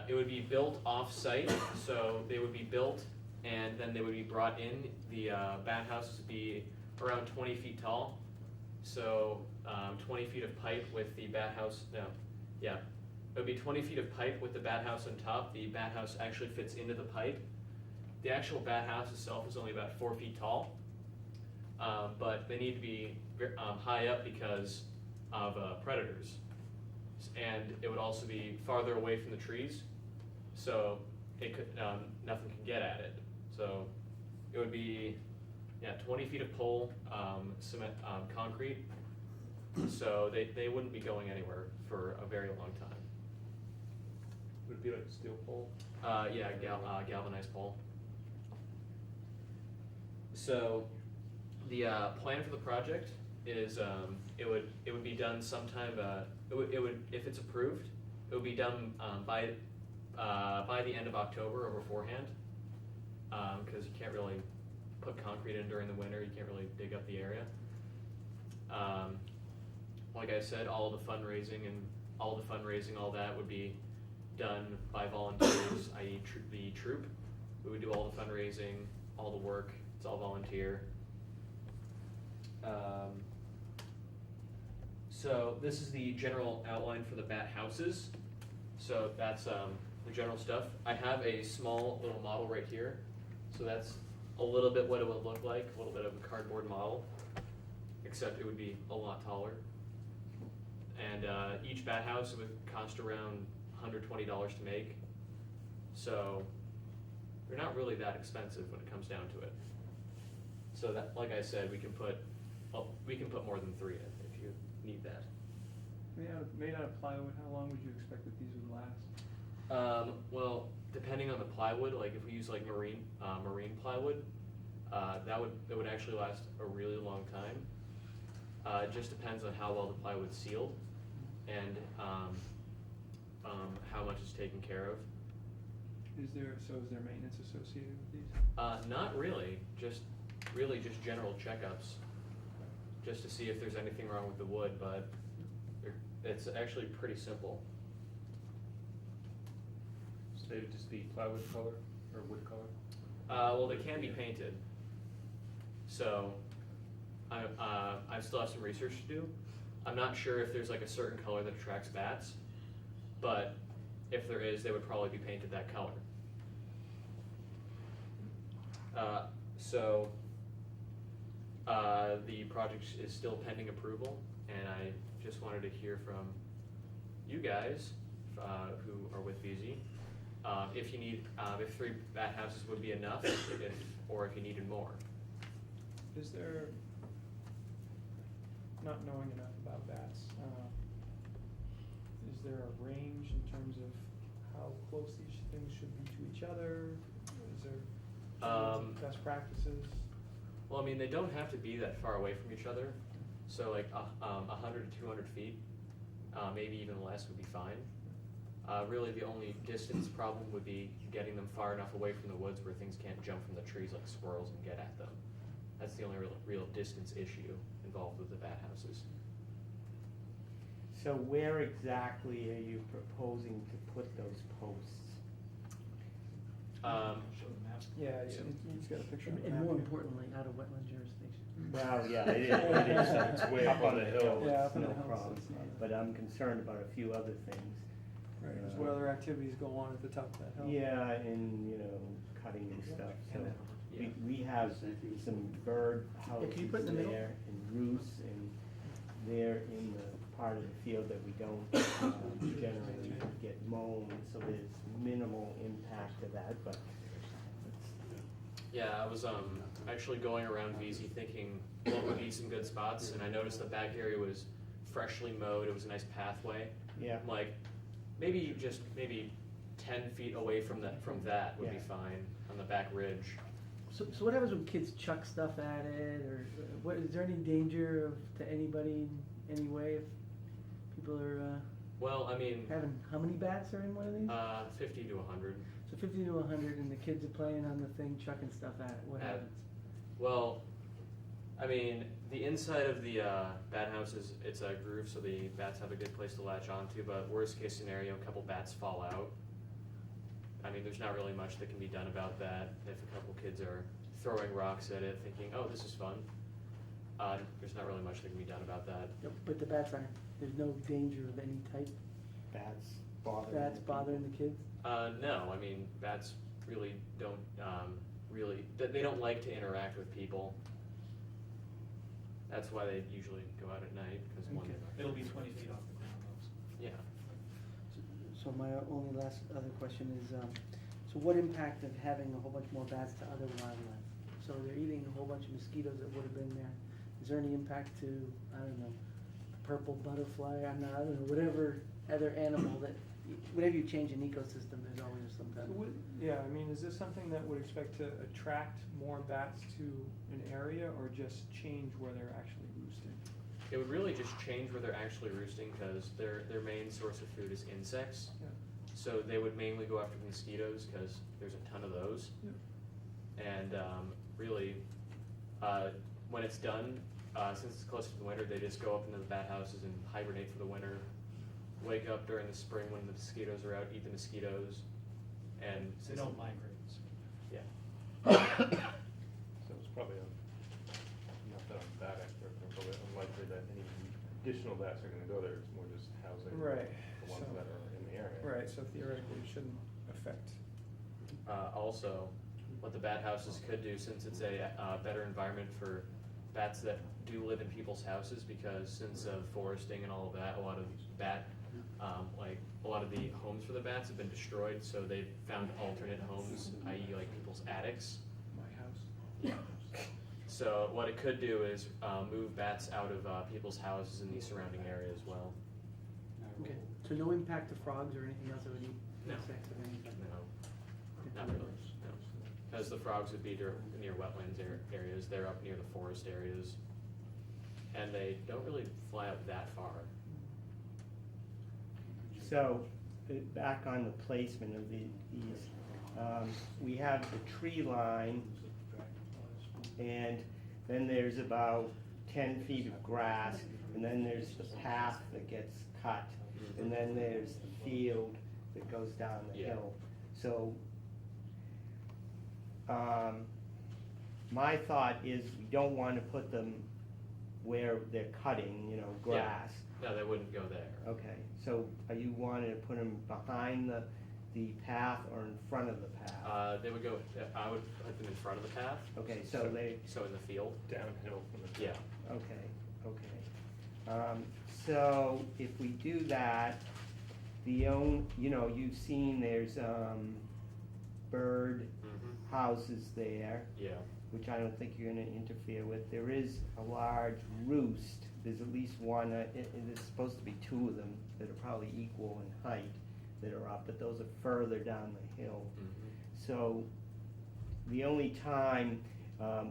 Speaker 21: it would be built off-site. So they would be built and then they would be brought in. The bat houses would be around 20 feet tall. So 20 feet of pipe with the bat house. It would be 20 feet of pipe with the bat house on top. The bat house actually fits into the pipe. The actual bat house itself is only about 4 feet tall, but they need to be high up because of predators. And it would also be farther away from the trees, so it could nothing can get at it. So it would be 20 feet of pole, cement, concrete. So they wouldn't be going anywhere for a very long time.
Speaker 19: Would it be like a steel pole?
Speaker 21: Galvanized pole. So the plan for the project is it would be done sometime. It would if it's approved, it would be done by the end of October or beforehand, because you can't really put concrete in during the winter. You can't really dig up the area. Like I said, all the fundraising, all that would be done by volunteers, i.e. the troop. We would do all the fundraising, all the work. It's all volunteer. So this is the general outline for the bat houses. So that's the general stuff. I have a small little model right here. So that's a little bit what it would look like, a little bit of a cardboard model, except it would be a lot taller. And each bat house would cost around $120 to make. So they're not really that expensive when it comes down to it. So that, like I said, we can put more than 3 in if you need that.
Speaker 4: Made out of plywood, how long would you expect that these would last?
Speaker 21: Well, depending on the plywood, like if we use like marine plywood, that would actually last a really long time. It just depends on how well the plywood's sealed and how much is taken care of.
Speaker 18: Is there maintenance associated with these?
Speaker 21: Not really, just general checkups, just to see if there's anything wrong with the wood, but it's actually pretty simple.
Speaker 19: So they would just be plywood color or wood color?
Speaker 21: Well, they can be painted, so I still have some research to do. I'm not sure if there's like a certain color that attracts bats, but if there is, they would probably be painted that color. The project is still pending approval, and I just wanted to hear from you guys who are with VZ if you need, if 3 bat houses would be enough, or if you needed more.
Speaker 18: Is there, not knowing enough about bats, is there a range in terms of how close these things should be to each other? Is there best practices?
Speaker 21: Well, I mean, they don't have to be that far away from each other. So like 100 to 200 feet, maybe even less would be fine. Really, the only distance problem would be getting them far enough away from the woods where things can't jump from the trees like squirrels and get at them. That's the only real distance issue involved with the bat houses.
Speaker 1: So where exactly are you proposing to put those posts?
Speaker 18: Yeah, he's got a picture of the
Speaker 6: And
Speaker 18: map
Speaker 6: more
Speaker 18: here.
Speaker 6: importantly, out of wetland jurisdiction.
Speaker 1: Well, yeah, it is.
Speaker 19: It's way up on the hill.
Speaker 18: Yeah, up
Speaker 1: It's
Speaker 18: on
Speaker 1: no
Speaker 18: the hill, so
Speaker 1: problem,
Speaker 18: it's not-
Speaker 1: but I'm concerned about a few other things.
Speaker 18: Right, there's what other activities go on at the top of that hill?
Speaker 1: Yeah, and, cutting and stuff, so
Speaker 21: Yeah.
Speaker 1: we have some bird
Speaker 6: can you
Speaker 1: houses
Speaker 6: put in the middle?
Speaker 1: there and roosts, and they're in the part of the field that we don't generally get mown, so there's minimal impact to that, but
Speaker 21: Yeah, I was actually going around VZ thinking what would be some good spots, and I noticed the back area was freshly mowed. It was a nice pathway.
Speaker 1: yeah.
Speaker 21: I'm like, maybe 10 feet away from that would be
Speaker 1: Yeah.
Speaker 21: fine on the back ridge.
Speaker 6: So what happens when kids chuck stuff at it, or what, is there any danger to anybody in any way if people are
Speaker 21: Well, I mean,
Speaker 6: having, how many bats are in one of these?
Speaker 21: 50 to 100.
Speaker 6: So 50 to 100 and the kids are playing on the thing, chucking stuff at it, what happens?
Speaker 21: Well, I mean, the inside of the bat house it's a groove, so the bats have a good place to latch onto. But worst case scenario, a couple bats fall out. I mean, there's not really much that can be done about that. If a couple kids are throwing rocks at it, thinking, "Oh, this is fun," there's not really much that can be done about that.
Speaker 6: Yep, but the bats aren't, there's no danger of any type,
Speaker 1: Bats bothering.
Speaker 6: bats
Speaker 1: the people.
Speaker 6: bothering the kids?
Speaker 21: No, I mean, bats really don't they don't like to interact with people. That's why they usually go out at night, because one,
Speaker 20: It'll be 20 feet off the ground, though.
Speaker 21: yeah.
Speaker 6: So my only last other question is, so what impact of having a whole bunch more bats to other wildlife? So they're eating a whole bunch of mosquitoes that would have been there. Is there any impact to, I don't know, purple butterfly, I don't know, whatever other animal that, whenever you change an ecosystem, there's always some kind of.
Speaker 18: Yeah, I mean, is this something that would expect to attract more bats to an area, or just change where they're actually roosting?
Speaker 21: It would really just change where they're actually roosting, because their main source of food is insects.
Speaker 18: Yeah.
Speaker 21: So they would mainly go after mosquitoes, because there's a ton of those.
Speaker 18: Yeah.
Speaker 21: And really, when it's done, since it's close to the winter, they just go up into the bat houses and hibernate for the winter. Wake up during the spring when the mosquitoes are out, eat the mosquitoes, and
Speaker 20: They don't migrate.
Speaker 21: yeah.
Speaker 19: So it's probably, not that I'm that expert, but probably unlikely that any additional bats are gonna go there, it's more just housing
Speaker 18: Right,
Speaker 19: the ones
Speaker 18: so-
Speaker 19: that are in the area.
Speaker 18: Right, so theoretically it shouldn't affect.
Speaker 21: Also, what the bat houses could do, since it's a better environment for bats that do live in people's houses, because since of foresting and all of that, a lot of the homes for the bats have been destroyed, so they've found alternate homes, i.e. like people's attics.
Speaker 18: My house.
Speaker 21: Yeah. So what it could do is move bats out of people's houses in the surrounding area as well.
Speaker 6: Okay, so no impact to frogs or anything else that would eat
Speaker 21: No.
Speaker 6: insects or anything?
Speaker 21: No, not really, no. As the frogs would be near wetlands areas, they're up near the forest areas. And they don't really fly up that far.
Speaker 1: So, back on the placement of these, we have the tree line, and then there's about 10 feet of grass, and then there's the path that gets cut, and then there's the field that goes down the hill. So, my thought is we don't want to put them where they're cutting, grass.
Speaker 21: No, they wouldn't go there.
Speaker 1: Okay, so are you wanting to put them behind the path or in front of the path?
Speaker 21: They would go, I would put them in front of the path.
Speaker 1: Okay, so
Speaker 21: in the field.
Speaker 19: Downhill from the.
Speaker 21: Yeah.
Speaker 1: Okay. So if we do that, you've seen there's bird houses there.
Speaker 21: Yeah.
Speaker 1: Which I don't think you're gonna interfere with. There is a large roost, there's at least one, there's supposed to be two of them that are probably equal in height that are up, but those are further down the hill. So the only time,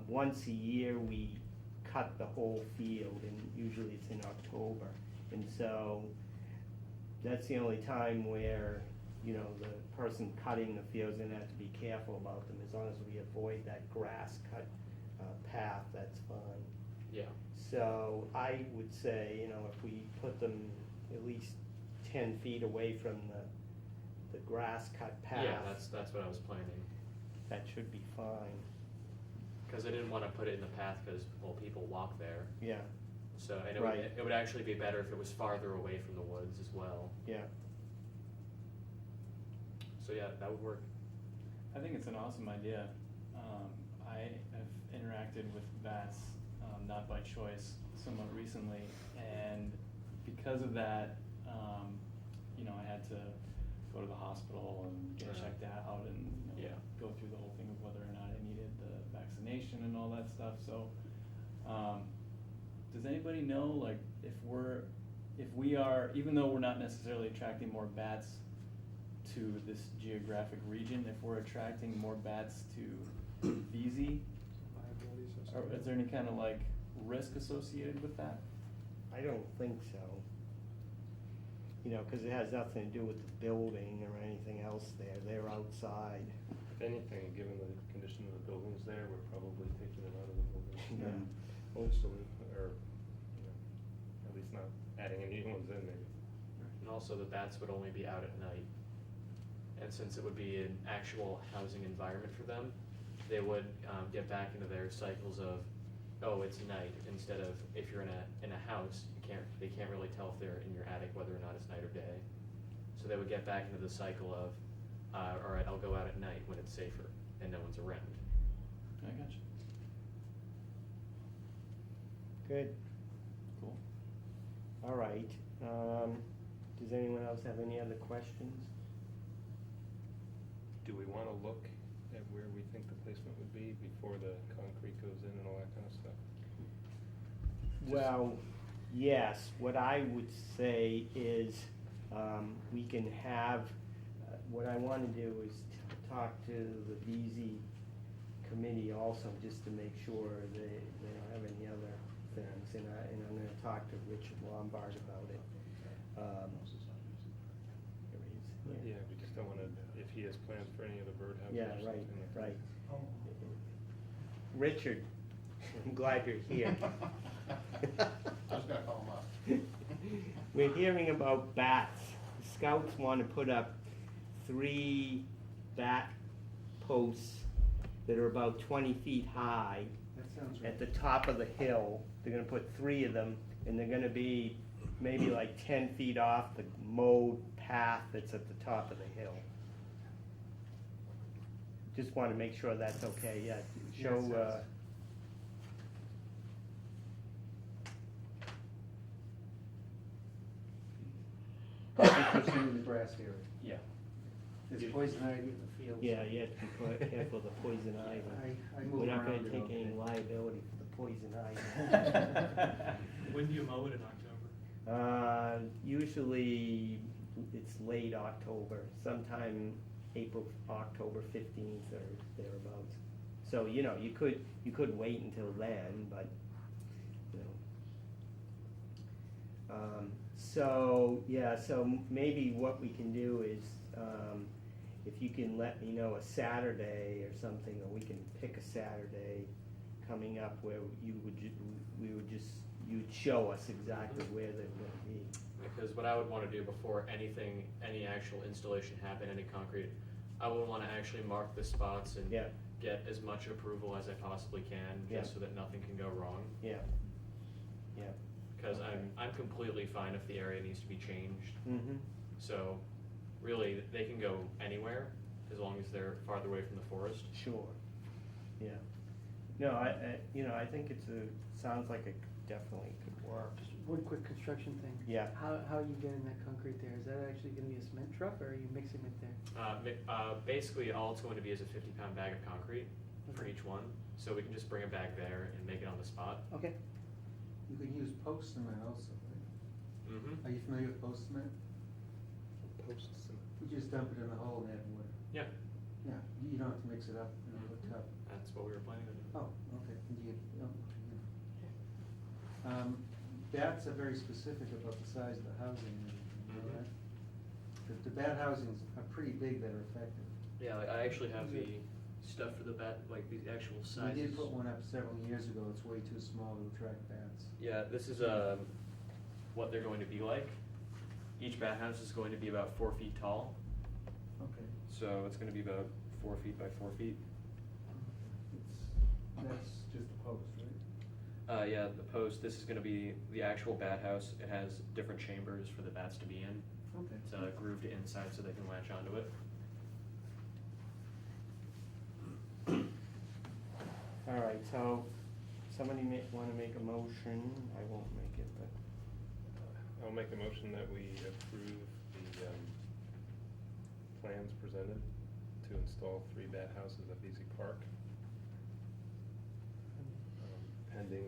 Speaker 1: once a year, we cut the whole field, and usually it's in October. And so that's the only time where, the person cutting the field is gonna have to be careful about them. As long as we avoid that grass cut path, that's fine.
Speaker 21: Yeah.
Speaker 1: So I would say, if we put them at least 10 feet away from the grass cut path.
Speaker 21: Yeah, that's what I was planning.
Speaker 1: That should be fine.
Speaker 21: Because I didn't want to put it in the path because, people walk there.
Speaker 1: Yeah.
Speaker 21: So, and
Speaker 1: Right.
Speaker 21: it would actually be better if it was farther away from the woods as well.
Speaker 1: Yeah.
Speaker 21: So yeah, that would work.
Speaker 4: I think it's an awesome idea. I have interacted with bats, not by choice, somewhat recently, and because of that, I had to go to the hospital and get checked out and go through the whole thing of whether or not I needed the vaccination and all that stuff. So, does anybody know, like, if we are, even though we're not necessarily attracting more bats to this geographic region, if we're attracting more bats to VZ, or is there any kind of risk associated with that?
Speaker 1: I don't think so. Because it has nothing to do with the building or anything else there. They're outside.
Speaker 19: If anything, given the condition of the buildings there, we're probably taking them out of the buildings.
Speaker 1: Yeah.
Speaker 19: Mostly, or, at least not adding any new ones in maybe.
Speaker 21: And also the bats would only be out at night. And since it would be an actual housing environment for them, they would get back into their cycles of, oh, it's night, instead of if you're in a house, they can't really tell if they're in your attic whether or not it's night or day. So they would get back into the cycle of, all right, I'll go out at night when it's safer and no one's around.
Speaker 4: I gotcha.
Speaker 1: Good.
Speaker 4: Cool.
Speaker 1: All right. Does anyone else have any other questions?
Speaker 19: Do we want to look at where we think the placement would be before the concrete goes in and all that kind of stuff?
Speaker 1: Well, yes, what I would say is, we can have, what I want to do is talk to the VZ committee also, just to make sure they don't have any other things, and I'm gonna talk to Richard Lombard about it.
Speaker 19: Yeah, we just don't want to, if he has plans for any of the birdhouses.
Speaker 1: Yeah,
Speaker 19: or
Speaker 1: right,
Speaker 19: something like
Speaker 1: right.
Speaker 19: that.
Speaker 1: Richard, I'm glad you're here.
Speaker 5: I was gonna call him up.
Speaker 1: We're hearing about bats. The Scouts want to put up 3 bat posts that are about 20 feet high
Speaker 13: That sounds right.
Speaker 1: at the top of the hill. They're gonna put 3 of them, and they're gonna be maybe like 10 feet off the mowed path that's at the top of the hill. Just want to make sure that's okay, yeah. Show,
Speaker 7: Just in the grass area.
Speaker 4: Yeah.
Speaker 7: There's poison ivy in the fields.
Speaker 1: yeah, you have to be careful of the poison ivy.
Speaker 7: I move
Speaker 1: We're not
Speaker 7: around
Speaker 1: gonna
Speaker 7: it
Speaker 1: take
Speaker 7: all
Speaker 1: any
Speaker 7: day.
Speaker 1: liability for the poison ivy.
Speaker 20: When do you mow it in October?
Speaker 1: Usually it's late October, sometime October 15th or thereabouts. So, you know, you could wait until then, but, you know. So, yeah, so maybe what we can do is, if you can let me know a Saturday or something, or we can pick a Saturday coming up where you'd show us exactly where they're gonna be.
Speaker 21: Because what I would wanna do before any actual installation happened, any concrete, I would wanna actually mark the spots and
Speaker 1: Yeah.
Speaker 21: get as much approval as I possibly can, just
Speaker 1: Yeah.
Speaker 21: so that nothing can go wrong.
Speaker 1: Yeah, yeah.
Speaker 21: Cause I'm completely fine if the area needs to be changed.
Speaker 1: Mm-hmm.
Speaker 21: So, really, they can go anywhere, as long as they're farther away from the forest.
Speaker 1: Sure, yeah. No, I think sounds like it definitely could work.
Speaker 6: Just one quick construction thing.
Speaker 1: Yeah.
Speaker 6: How are you getting that concrete there? Is that actually gonna be a cement truck, or are you mixing it there?
Speaker 21: Basically, all it's going to be is a 50-pound bag of concrete for
Speaker 6: Okay.
Speaker 21: each one, so we can just bring it back there and make it on the spot.
Speaker 6: Okay.
Speaker 10: You could use post cement also, right?
Speaker 21: Mm-hmm.
Speaker 10: Are you familiar with post cement?
Speaker 19: Post cement.
Speaker 10: You just dump it in the hole and add water.
Speaker 21: Yeah,
Speaker 10: Yeah, you don't have to mix it up in a little tub.
Speaker 21: that's what we were planning to do.
Speaker 10: Oh, okay. Bats are very specific about the size of the housing, you know that? The bat housings are pretty big that are affected.
Speaker 21: Yeah, like, I actually have the stuff for the bat, like the actual sizes.
Speaker 10: We did put one up several years ago, it's way too small to attract bats.
Speaker 21: Yeah, this is what they're going to be like. Each bat house is going to be about 4 feet tall,
Speaker 10: Okay.
Speaker 21: so it's going to be about 4 feet by 4 feet.
Speaker 10: That's just a post, right?
Speaker 21: Yeah, the post. This is going to be the actual bat house. It has different chambers for the bats to be in.
Speaker 10: Okay.
Speaker 21: It's grooved inside so they can latch onto it.
Speaker 1: All right, so somebody wanna make a motion? I won't make it, but.
Speaker 19: I'll make a motion that we approve the plans presented to install 3 bat houses at Beasley Park. Pending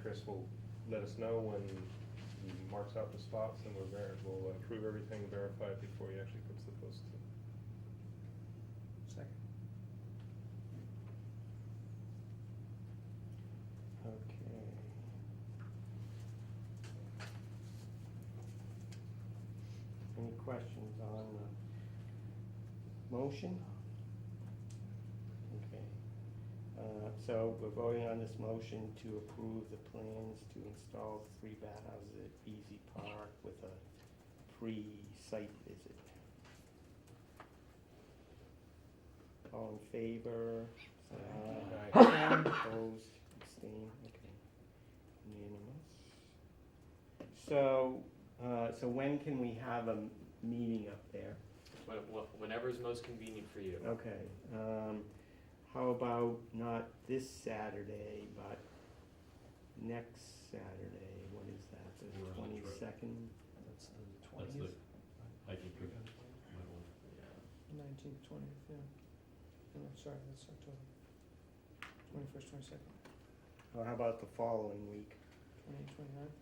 Speaker 19: Chris will let us know when he marks out the spots, and we'll approve everything, verify it before he actually puts the posts in.
Speaker 18: Second.
Speaker 1: Okay. Any questions on the motion? Okay. So we're voting on this motion to approve the plans to install 3 bat houses at Beasley Park with a pre-site visit. All in favor? Say aye.
Speaker 19: Aye.
Speaker 1: Opposed, abstained, okay. Unanimous. So, so when can we have a meeting up there?
Speaker 21: Whenever is most convenient for you.
Speaker 1: Okay, how about not this Saturday, but next Saturday? What is that, the
Speaker 21: We're on the trip.
Speaker 1: 22nd?
Speaker 18: That's the
Speaker 21: That's
Speaker 18: 20th.
Speaker 21: hiking trip.
Speaker 18: 19th, 20th, yeah. No, sorry, that's October. 21st, 22nd,
Speaker 1: Or how about the following week?
Speaker 18: 28th, 29th.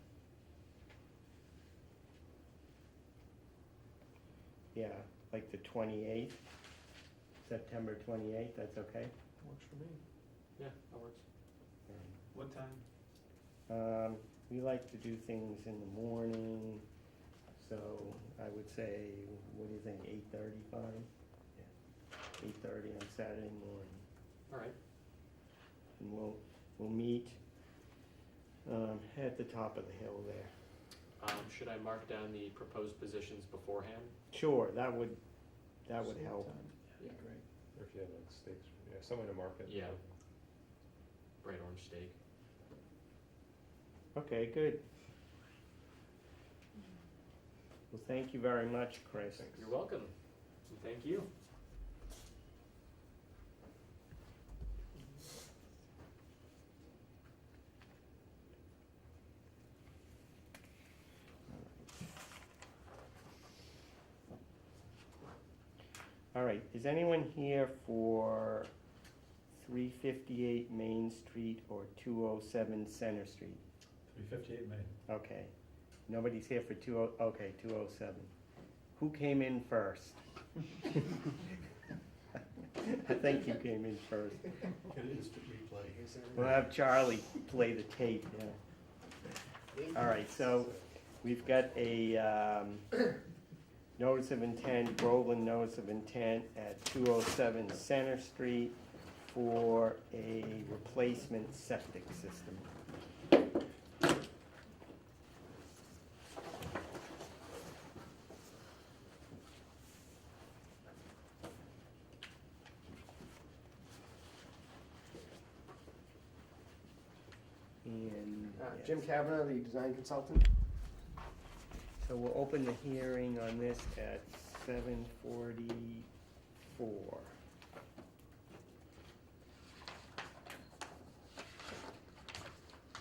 Speaker 1: Yeah, like the 28th, September 28th, that's okay?
Speaker 18: Works for me.
Speaker 21: Yeah, that works.
Speaker 20: What time?
Speaker 1: We like to do things in the morning, so I would say, what do you think, 8:30 fine? 8:30 on Saturday morning.
Speaker 21: All right.
Speaker 1: And we'll meet at the top of the hill there.
Speaker 21: Should I mark down the proposed positions beforehand?
Speaker 1: Sure, that would
Speaker 18: Same
Speaker 1: help.
Speaker 18: time.
Speaker 21: Yeah.
Speaker 18: Great.
Speaker 19: Or if you have like stakes, somewhere to mark it.
Speaker 21: Yeah. Bright orange steak.
Speaker 1: Okay, good. Well, thank you very much, Chris.
Speaker 21: You're welcome. And thank you.
Speaker 1: All right, is anyone here for 358 Main Street or 207 Center Street?
Speaker 12: 358 Main.
Speaker 1: Okay, nobody's here for okay, 207. Who came in first? I think you came in first.
Speaker 5: Get an instant replay.
Speaker 1: We'll have Charlie play the tape, yeah. All right, so we've got a notice of intent, Groveland notice of intent at 207 Center Street for a replacement septic system. And,
Speaker 8: Jim
Speaker 1: yes.
Speaker 8: Kavanaugh, the design consultant.
Speaker 1: So we'll open the hearing on this at 7:44.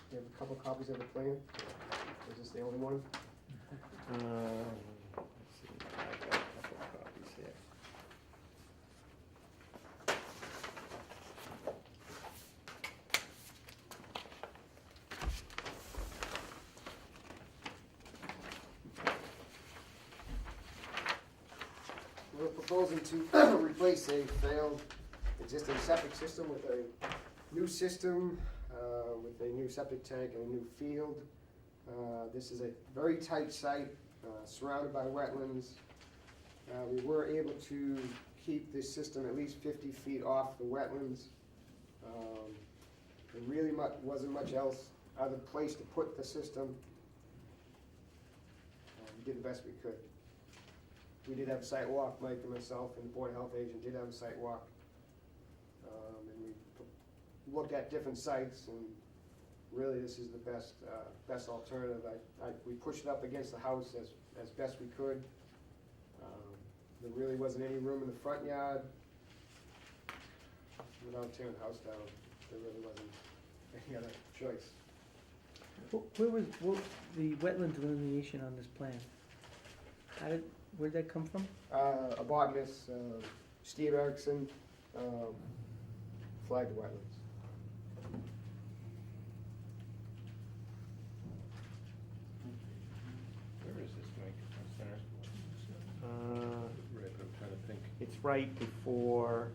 Speaker 8: You have a couple copies of the plan? Is this the only one?
Speaker 1: Let's see, I've got a couple copies here.
Speaker 8: We're proposing to replace a failed existing septic system with a new system, with a new septic tank and a new field. This is a very tight site, surrounded by wetlands. We were able to keep this system at least 50 feet off the wetlands. There really wasn't much else, other place to put the system. We did the best we could. We did have a site walk, Mike and myself and the Board of Health agent did have a site walk. And we looked at different sites, and really this is the best alternative. We pushed it up against the house as best we could. There really wasn't any room in the front yard. Without tearing the house down, there really wasn't any other choice.
Speaker 6: Where was the wetland delineation on this plan? Where'd that come from?
Speaker 8: A botanist, Steve Erickson, flagged the wetlands.
Speaker 19: Where is this, Mike? Center? Right, but I'm trying to think.
Speaker 1: It's right before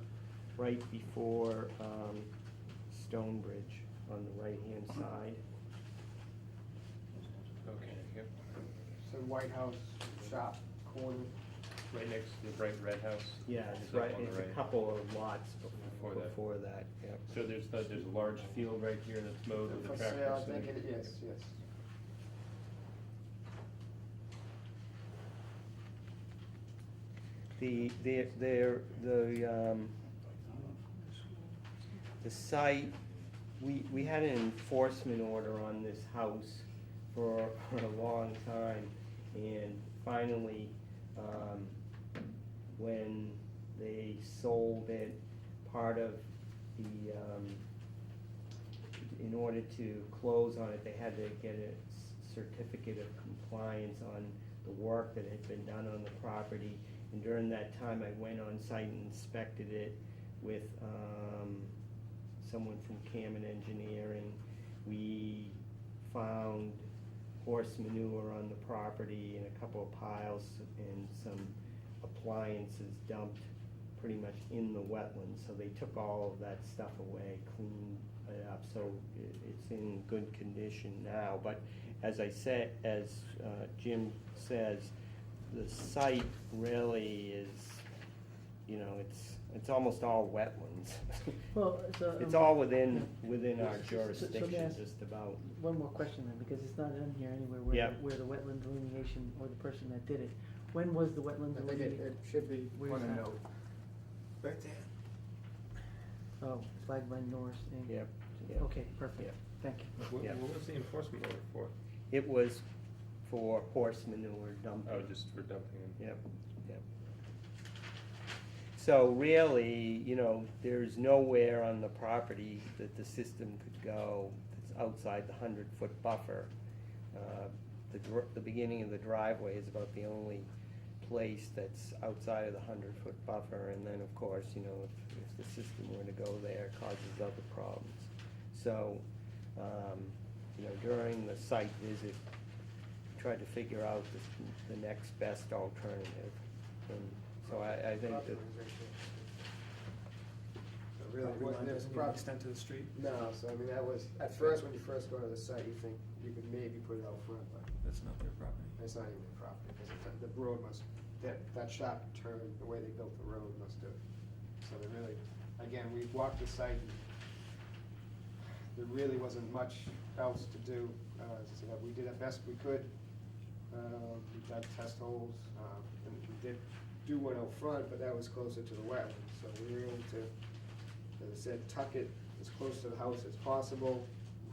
Speaker 1: Stonebridge on the right-hand side.
Speaker 19: Okay, yep.
Speaker 8: So White House shop corner.
Speaker 19: Right next to the bright red house.
Speaker 1: Yeah, it's
Speaker 19: Is that
Speaker 1: right,
Speaker 19: on the
Speaker 1: it's a
Speaker 19: right?
Speaker 1: couple of lots
Speaker 19: Before that.
Speaker 1: before that, yeah.
Speaker 19: So there's a large field right here that's mowed with
Speaker 8: For
Speaker 19: a tractor.
Speaker 8: sale, I
Speaker 19: sitting-
Speaker 8: think it is, yes.
Speaker 1: The site, we had an enforcement order on this house for a long time, and finally, when they sold it, part of the, in order to close on it, they had to get a certificate of compliance on the work that had been done on the property. And during that time, I went on site and inspected it with someone from Cameron Engineering. We found horse manure on the property and a couple of piles and some appliances dumped pretty much in the wetlands. So they took all of that stuff away, cleaned it up, so it's in good condition now. But as I said, as Jim says, the site really is, it's almost all wetlands.
Speaker 6: Well, so,
Speaker 1: It's all within our
Speaker 6: so let me
Speaker 1: jurisdiction,
Speaker 6: ask
Speaker 1: just about.
Speaker 6: one more question then, because it's not in here anywhere
Speaker 1: Yep.
Speaker 6: where the wetland delineation or the person that did it. When was the wetland
Speaker 8: I think
Speaker 6: delineation?
Speaker 8: it should be
Speaker 6: Where's
Speaker 8: on a
Speaker 6: that?
Speaker 8: note. Right there.
Speaker 6: Oh, flagged by Norris, Inc.
Speaker 1: Yep, yep.
Speaker 6: Okay, perfect,
Speaker 1: Yep.
Speaker 6: thank you.
Speaker 1: Yeah.
Speaker 19: What was the enforcement order for?
Speaker 1: It was for horse manure dumping.
Speaker 19: Oh, just for dumping them?
Speaker 1: Yep, yep. So really, there's nowhere on the property that the system could go that's outside the 100-foot buffer. The beginning of the driveway is about the only place that's outside of the 100-foot buffer, and then, of course, if the system were to go there, it causes other problems. So, during the site visit, we tried to figure out the next best alternative. And So I think that,
Speaker 8: Really,
Speaker 20: Property
Speaker 8: wasn't,
Speaker 20: line
Speaker 8: there was
Speaker 20: doesn't even
Speaker 8: prob-
Speaker 20: extend to the street?
Speaker 8: No, so I mean, that was, at first, when you first go to the site, you think you could maybe put it out front, but
Speaker 20: That's not their property.
Speaker 8: it's not even their property, because the road must, that sharp turn, the way they built the road must have, so they really, again, we walked the site, and there really wasn't much else to do, as I said, we did our best we could. We dug test holes, and we did do one out front, but that was closer to the wetland, so we were able to, as I said, tuck it as close to the house as possible.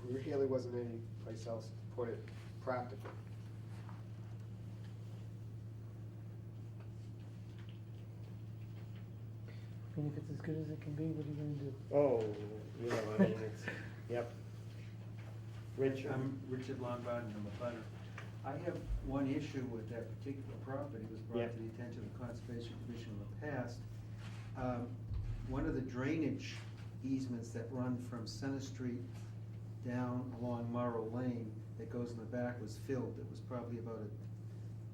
Speaker 8: There really wasn't any place else to put it practically.
Speaker 6: I mean, if it's as good as it can be, what are you gonna do?
Speaker 1: oh, you know, I mean, it's, yep. Richard?
Speaker 10: I'm Richard Lombard, and I'm a butter. I have one issue with that particular property, it was
Speaker 1: Yeah.
Speaker 10: brought to the attention of the Conservation Commission in the past. One of the drainage easements that run from Center Street down along Morrow Lane that goes in the back was filled. It was probably about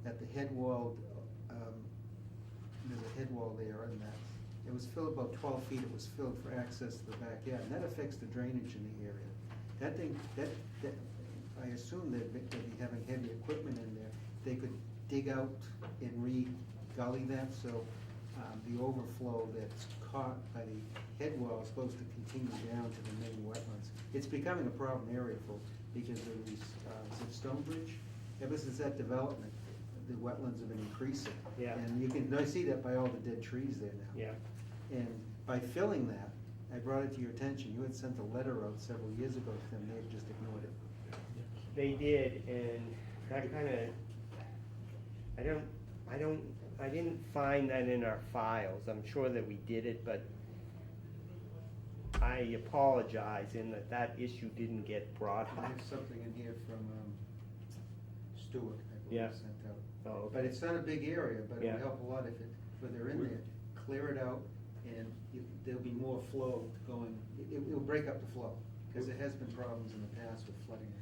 Speaker 10: at the head wall, there's a head wall there, and that, it was filled about 12 feet, it was filled for access to the backyard, and that affects the drainage in the area. That thing, that, I assume they'd be having heavy equipment in there. They could dig out and re-gully that, so the overflow that's caught by the head wall is supposed to continue down to the main wetlands. It's becoming a problem area because of these, is it Stonebridge? Ever since that development, the wetlands have been increasing.
Speaker 1: Yeah.
Speaker 10: And you can, I see that by all the dead trees there now.
Speaker 1: Yeah.
Speaker 10: And by filling that, I brought it to your attention, you had sent a letter out several years ago to them, they had just ignored it.
Speaker 1: They did, and that kinda, I didn't find that in our files. I'm sure that we did it, but I apologize in that issue didn't get brought
Speaker 10: I
Speaker 1: up.
Speaker 10: have something in here from Stewart, I
Speaker 1: Yeah.
Speaker 10: believe, sent out.
Speaker 1: Oh,
Speaker 10: But it's not a big area, but it
Speaker 1: Yeah.
Speaker 10: would help a lot if they're in there, clear it out, and there'll be more flow going, it'll break up the flow, because there has been problems in the past with flooding.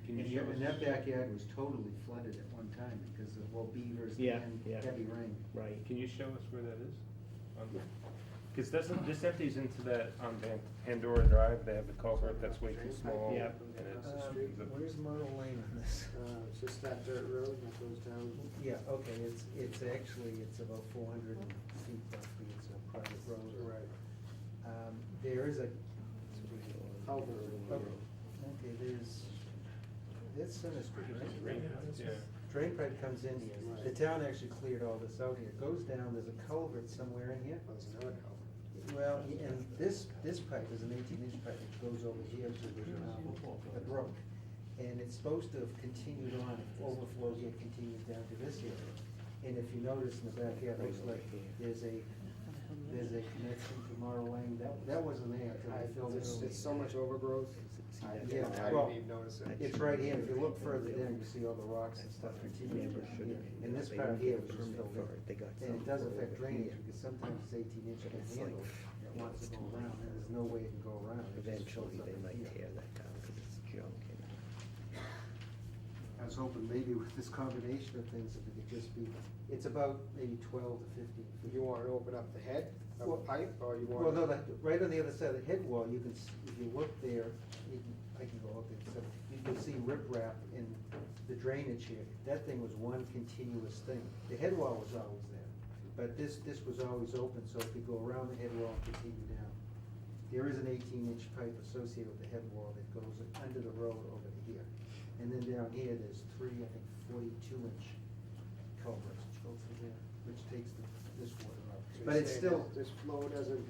Speaker 19: Can you show us?
Speaker 10: And that backyard was totally flooded at one time because of, well, beavers
Speaker 1: Yeah,
Speaker 10: and
Speaker 1: yeah.
Speaker 10: heavy rain.
Speaker 1: Right.
Speaker 19: Can you show us where that is? Because this empties into that, on Pandora Drive, they have the culvert that's way too small.
Speaker 1: Yeah.
Speaker 19: And it's,
Speaker 10: Where's Myrtle Lane on this?
Speaker 8: It's just that dirt road that goes down.
Speaker 10: Yeah, okay, it's actually, it's about 400 feet roughly, it's a private road.
Speaker 8: Right.
Speaker 10: There is a,
Speaker 8: Culvert.
Speaker 10: okay, that's Center Street, right?
Speaker 19: yeah.
Speaker 10: Drain pipe comes in here, the town actually cleared all this out here, it goes down, there's a culvert somewhere in here.
Speaker 8: There's another culvert.
Speaker 10: Well, and this pipe is an 18-inch pipe which goes over here to the brook. And it's supposed to have continued on, if overflows had continued down to this area. And if you notice in the backyard, looks like there's a connection to Morrow Lane, that wasn't there until I filled it.
Speaker 8: It's so much overgrowth.
Speaker 10: Yeah,
Speaker 8: I
Speaker 10: well,
Speaker 8: didn't even notice it.
Speaker 10: it's right here, if you look further down, you see all the rocks and stuff continuing down here. And this part here was just filled in. And it does affect drainage, because sometimes it's 18 inch can handle it, it wants to go around, and there's no way it can go around. It just
Speaker 1: Eventually,
Speaker 10: fills up
Speaker 1: they
Speaker 10: in
Speaker 1: might
Speaker 10: here.
Speaker 1: tear that down because it's junk.
Speaker 10: I was hoping maybe with this combination of things, if it could just be, it's about maybe 12 to 15 feet.
Speaker 8: You want to open up the head of
Speaker 10: Well-
Speaker 8: the pipe, or you
Speaker 10: Well,
Speaker 8: want?
Speaker 10: no, right on the other side of the head wall, you can, if you look there, I can go up there, so you can see riprap in the drainage here. That thing was one continuous thing. The head wall was always there, but this was always open, so it could go around the head wall and continue down. There is an 18-inch pipe associated with the head wall that goes under the road over here. And then down here, there's three, I think, 42-inch culverts which go through there, which takes this water out.
Speaker 8: So
Speaker 10: But
Speaker 8: you're
Speaker 10: it's
Speaker 8: saying
Speaker 10: still,
Speaker 8: This flow doesn't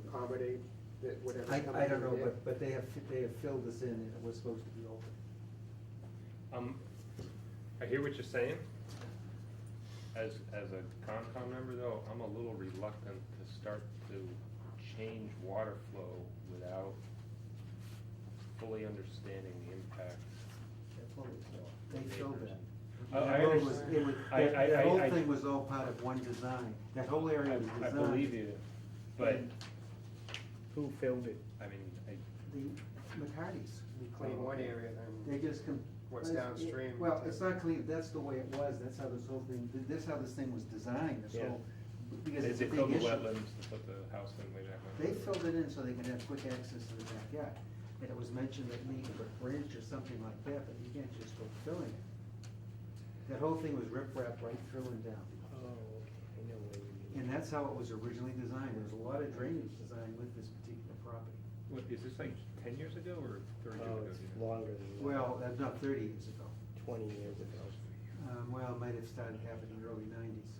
Speaker 8: accommodate that whatever's coming
Speaker 10: I don't know,
Speaker 8: in there?
Speaker 10: but they have filled this in and it was supposed to be open.
Speaker 19: I hear what you're saying. As a Concom member though, I'm a little reluctant to start to change water flow without fully understanding the impact.
Speaker 10: They filled that.
Speaker 19: I
Speaker 10: The road was-
Speaker 19: understand.
Speaker 10: it was- that whole thing was all part of one design. That whole area was
Speaker 19: I
Speaker 10: designed.
Speaker 19: believe you, but,
Speaker 1: Who filled it?
Speaker 19: I mean,
Speaker 10: The McCartys.
Speaker 8: You clean one area,
Speaker 10: They
Speaker 8: then
Speaker 10: just
Speaker 8: what's downstream?
Speaker 10: Well, it's not clean, that's the way it was, that's how this whole thing, this how this thing was designed, this
Speaker 1: Yeah.
Speaker 10: whole because
Speaker 19: They
Speaker 10: it's a
Speaker 19: filled
Speaker 10: big
Speaker 19: the
Speaker 10: issue.
Speaker 19: wetlands to put the house in way back when.
Speaker 10: They filled it in so they could have quick access to the backyard. And it was mentioned that maybe a branch or something like that, but you can't just go filling it. That whole thing was rip-rap right through and down.
Speaker 1: Oh, okay, I know where you mean.
Speaker 10: And that's how it was originally designed. There was a lot of drainage designed with this particular property.
Speaker 19: What, is this like 10 years ago or 30 years
Speaker 1: Oh,
Speaker 19: ago?
Speaker 1: it's
Speaker 19: do you know?
Speaker 1: longer than that.
Speaker 10: Well, that's not 30 years ago.
Speaker 1: 20 years ago.
Speaker 10: Well, it might have started happening in the early 90s.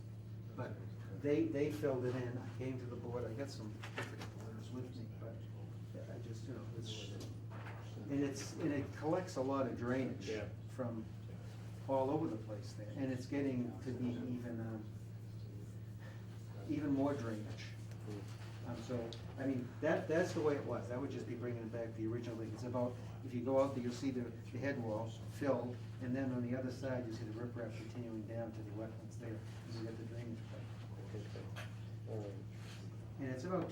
Speaker 10: But they filled it in. I came to the board. I got some different letters with me, but I just, you know, and it collects a lot of drainage
Speaker 1: Yeah.
Speaker 10: from all over the place there. And it's getting to be even more drainage. So, I mean, that's the way it was. I would just be bringing it back to the original thing. It's about, if you go out there, you'll see the head wall filled, and then on the other side, you see the riprap continuing down to the wetlands there, and you get the drainage pipe. And it's about,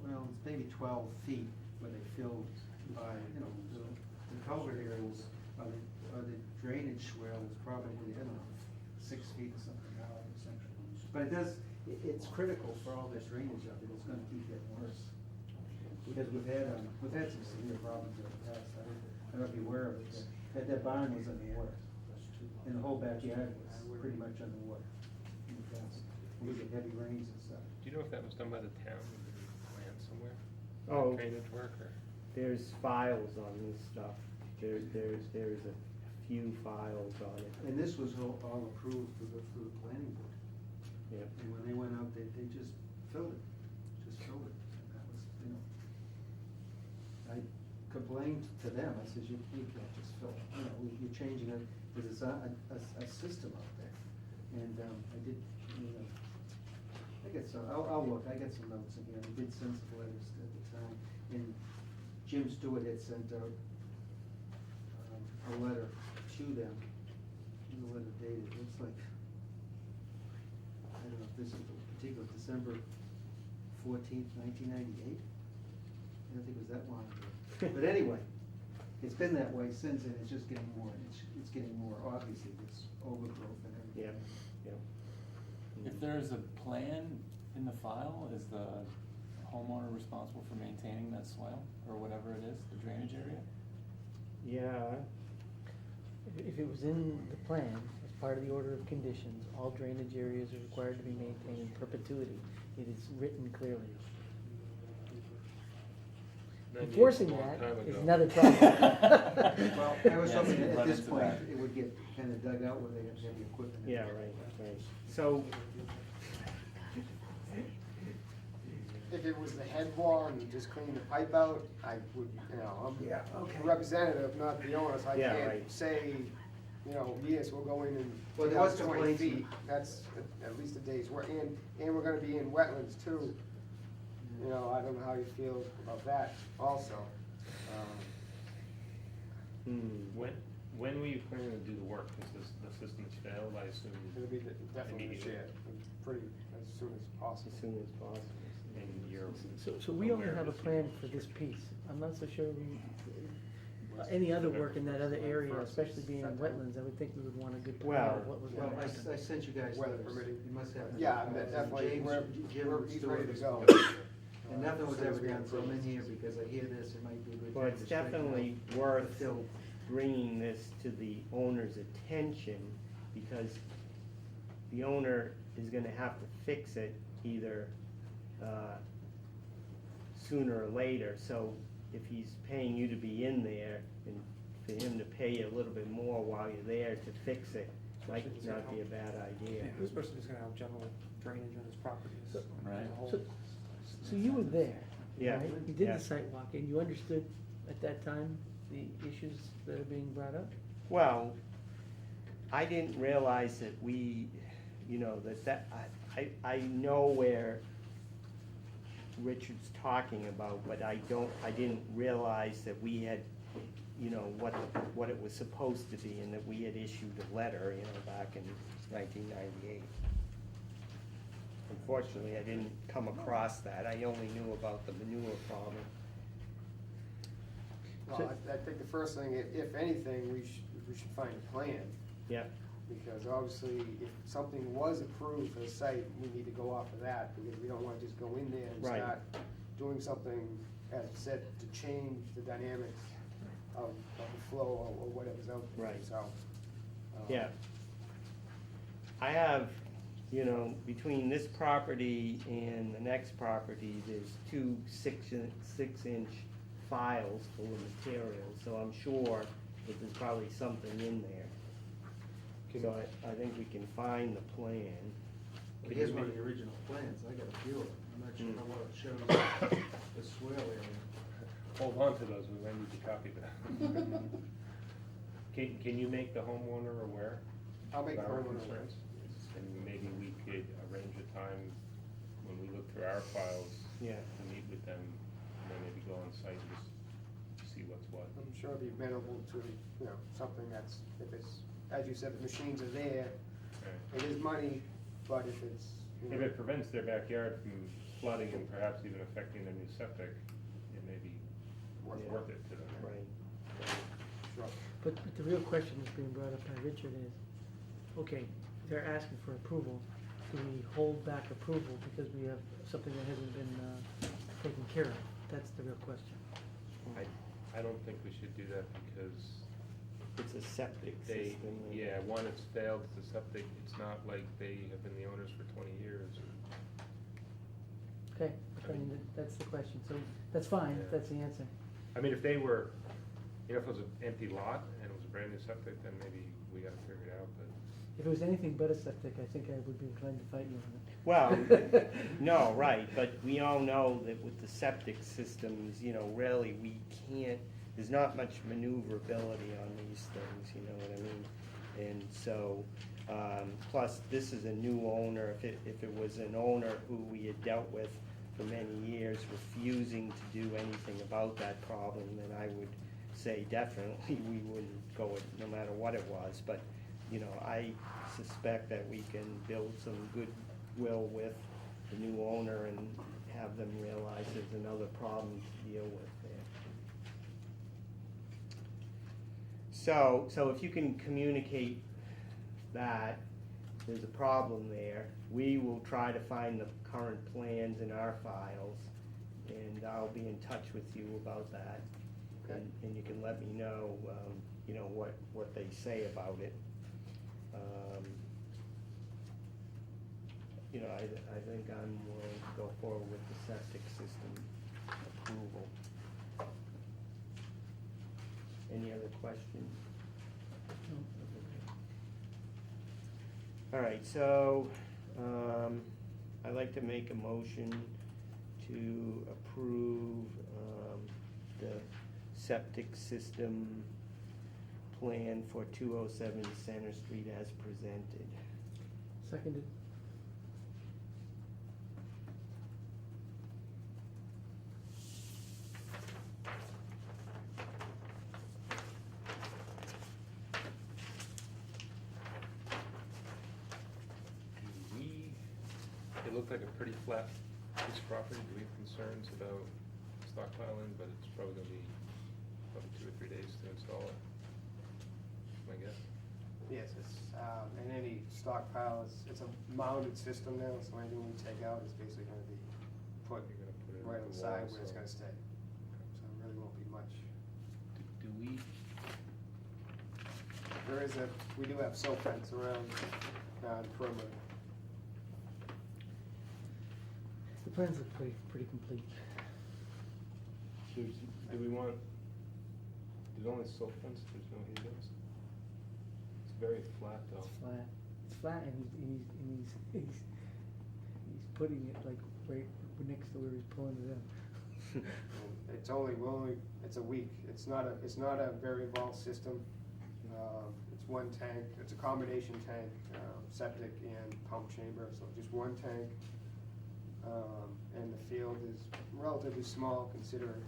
Speaker 10: well, it's maybe 12 feet where they filled by, you know, the culvert areas, or the drainage swale is probably, I don't know, 6 feet or something now, but it does, it's critical for all this drainage out there. It's gonna keep getting worse. Because we've had some severe problems in the past. I don't know if you're aware of it, but that barn was underwater. And the whole backyard was pretty much underwater in the past. We get heavy rains and stuff.
Speaker 19: Do you know if that was done by the town, land somewhere?
Speaker 1: Oh.
Speaker 19: Drainage work or?
Speaker 1: There's files on this stuff. There's a few files on it.
Speaker 10: And this was all approved through the planning board.
Speaker 1: Yep.
Speaker 10: And when they went out, they just filled it, And that was, you know, I complained to them, I said, you can't just fill it, you know, you're changing it, there's a system out there. And, I did, you know, I'll look, I got some notes in here, I did send some letters at the time, and Jim Stewart had sent out, a letter to them, the letter dated, looks like, I don't know if this is particular, December 14th, 1998. I don't think it was that long ago. But anyway, it's been that way since, and it's just getting more, it's getting more, obviously, this overgrowth and everything.
Speaker 1: Yeah.
Speaker 4: If there's a plan in the file, is the homeowner responsible for maintaining that swale, or whatever it is, the drainage area?
Speaker 1: Yeah.
Speaker 6: If it was in the plan, as part of the order of conditions, all drainage areas are required to be maintained in perpetuity. It is written clearly. Enforcing that is another problem.
Speaker 10: Well, I was
Speaker 4: Yes,
Speaker 10: hoping that
Speaker 4: run
Speaker 10: at this
Speaker 4: into
Speaker 10: point,
Speaker 4: that.
Speaker 10: it would get kind of dug out where they have heavy equipment.
Speaker 1: Yeah, right. So,
Speaker 8: If it was the head wall and you just cleaned the pipe out, I would, you know,
Speaker 10: Yeah,
Speaker 8: I'm
Speaker 10: okay.
Speaker 8: a representative, not the owner, so I
Speaker 1: Yeah,
Speaker 8: can't
Speaker 1: right.
Speaker 8: say, you know, yes, we'll go in and
Speaker 10: Well,
Speaker 8: dig
Speaker 10: there
Speaker 8: out
Speaker 10: was
Speaker 8: 20
Speaker 10: complaints
Speaker 8: feet. That's at least a day's work, and we're gonna be in wetlands too. You know, I don't know how you feel about that also.
Speaker 19: When were you planning to do the work? Because the system's failed, I assume.
Speaker 8: It'll be definitely this
Speaker 19: immediately.
Speaker 8: year, pretty, as soon as possible.
Speaker 1: as soon as possible.
Speaker 19: And you're
Speaker 6: So we only
Speaker 19: aware
Speaker 6: have a
Speaker 19: this
Speaker 6: plan
Speaker 19: issue.
Speaker 6: for this piece. I'm not so sure any other work in that other area, especially being in wetlands, I would think we would want a good plan of what was
Speaker 10: Well,
Speaker 6: going to happen.
Speaker 10: I sent you guys
Speaker 8: Weather
Speaker 10: letters.
Speaker 8: permitting.
Speaker 10: You must have. them.
Speaker 8: Yeah, definitely,
Speaker 10: James- Jim
Speaker 8: he's
Speaker 10: Stewart
Speaker 8: ready to
Speaker 10: was
Speaker 8: go.
Speaker 10: told. And nothing was ever done, so I'm in here because I hear this, it might be a good
Speaker 1: Well,
Speaker 10: time
Speaker 1: it's
Speaker 10: to straighten out
Speaker 1: definitely
Speaker 10: the
Speaker 1: worth
Speaker 10: fill.
Speaker 1: bringing this to the owner's attention, because the owner is gonna have to fix it either, sooner or later. So if he's paying you to be in there, and for him to pay you a little bit more while you're there to fix it, might not be a bad idea.
Speaker 18: This person is gonna have general drainage on his property as
Speaker 4: Right.
Speaker 18: a whole.
Speaker 6: So you were there,
Speaker 1: Yeah.
Speaker 6: right? You did
Speaker 1: Yeah.
Speaker 6: the site walk, and you understood at that time the issues that are being brought up?
Speaker 1: Well, I didn't realize that I know where Richard's talking about, but I didn't realize that we had, what it was supposed to be, and that we had issued a letter, back in 1998. Unfortunately, I didn't come across that. I only knew about the manure problem.
Speaker 8: Well, I think the first thing, if anything, we should find a plan.
Speaker 1: Yeah.
Speaker 8: Because obviously, if something was approved for the site, we need to go off of that, because we don't wanna just go in there and
Speaker 1: Right.
Speaker 8: start doing something, as I said, to change the dynamics of the flow or whatever's out there,
Speaker 1: Right.
Speaker 8: so.
Speaker 1: Yeah. I have, you know, between this property and the next property, there's two 6-inch files full of material, so I'm sure that there's probably something in there. So I think we can find the plan.
Speaker 10: Well, here's one of the original plans, I got a few of them, I'm not sure how well it shows the swale area.
Speaker 19: Hold on to those, we might need to copy them. Can you make the homeowner aware?
Speaker 8: I'll make
Speaker 19: of
Speaker 8: the
Speaker 19: our
Speaker 8: homeowner aware.
Speaker 19: concerns? And maybe we could arrange a time when we look through our files.
Speaker 1: Yeah.
Speaker 19: To meet with them, and then maybe go on site and just see what's what.
Speaker 8: I'm sure it'd be amenable to, you know, something that's, if it's, as you said, the machines are there,
Speaker 19: Right.
Speaker 8: it is money, but if it's, you
Speaker 19: If
Speaker 8: know.
Speaker 19: it prevents their backyard from flooding and perhaps even affecting their new septic, it may be worth it to them.
Speaker 1: Right.
Speaker 8: Sure.
Speaker 6: But the real question that's being brought up by Richard is, okay, they're asking for approval. Do we hold back approval because we have something that hasn't been taken care of? That's the real question.
Speaker 19: I don't think we should do that because
Speaker 1: It's a septic
Speaker 19: they,
Speaker 1: system.
Speaker 19: yeah, one, it's failed, it's a septic, it's not like they have been the owners for 20 years.
Speaker 6: Okay, I mean, that's the question, so that's fine, if that's the answer.
Speaker 19: I mean, if they were, you know, if it was an empty lot and it was a brand new septic, then maybe we gotta figure it out, but.
Speaker 6: If it was anything but a septic, I think I would be inclined to fight you on it.
Speaker 1: Well, no, right, but we all know that with the septic systems, you know, really, we can't, there's not much maneuverability on these things, you know what I mean? And so, plus, this is a new owner, if it was an owner who we had dealt with for many years, refusing to do anything about that problem, then I would say definitely we wouldn't go it, no matter what it was, but, you know, I suspect that we can build some goodwill with the new owner and have them realize there's another problem to deal with there. So if you can communicate that there's a problem there, we will try to find the current plans in our files, and I'll be in touch with you about that.
Speaker 8: Okay.
Speaker 1: And you can let me know, you know, what they say about it. You know, I think I'm willing to go forward with the septic system approval. Any other questions? All right, so, I'd like to make a motion to approve, the septic system plan for 207 Center Street as presented.
Speaker 6: Seconded.
Speaker 19: It looked like a pretty flat piece of property. Do we have concerns about stockpiling, but it's probably gonna be probably 2 or 3 days to install it, I guess.
Speaker 8: Yes, it's, and any stockpile, it's a mounted system now, so anything we take out is basically gonna be put
Speaker 19: You're gonna put it
Speaker 8: right
Speaker 19: on
Speaker 8: on
Speaker 19: the
Speaker 8: the side
Speaker 19: wall,
Speaker 8: where it's
Speaker 19: so-
Speaker 8: gonna stay. So it really won't be much.
Speaker 19: Do we,
Speaker 8: We do have silt fence around, the perimeter.
Speaker 6: The plans look pretty complete.
Speaker 19: do we want, there's only silt fence, there's no heathens? It's very flat though.
Speaker 6: It's flat, and he's putting it like right next to where he's pulling it in.
Speaker 8: It's a week, it's not a very involved system. It's one tank, it's a combination tank, septic and pump chamber, so just one tank. And the field is relatively small considering.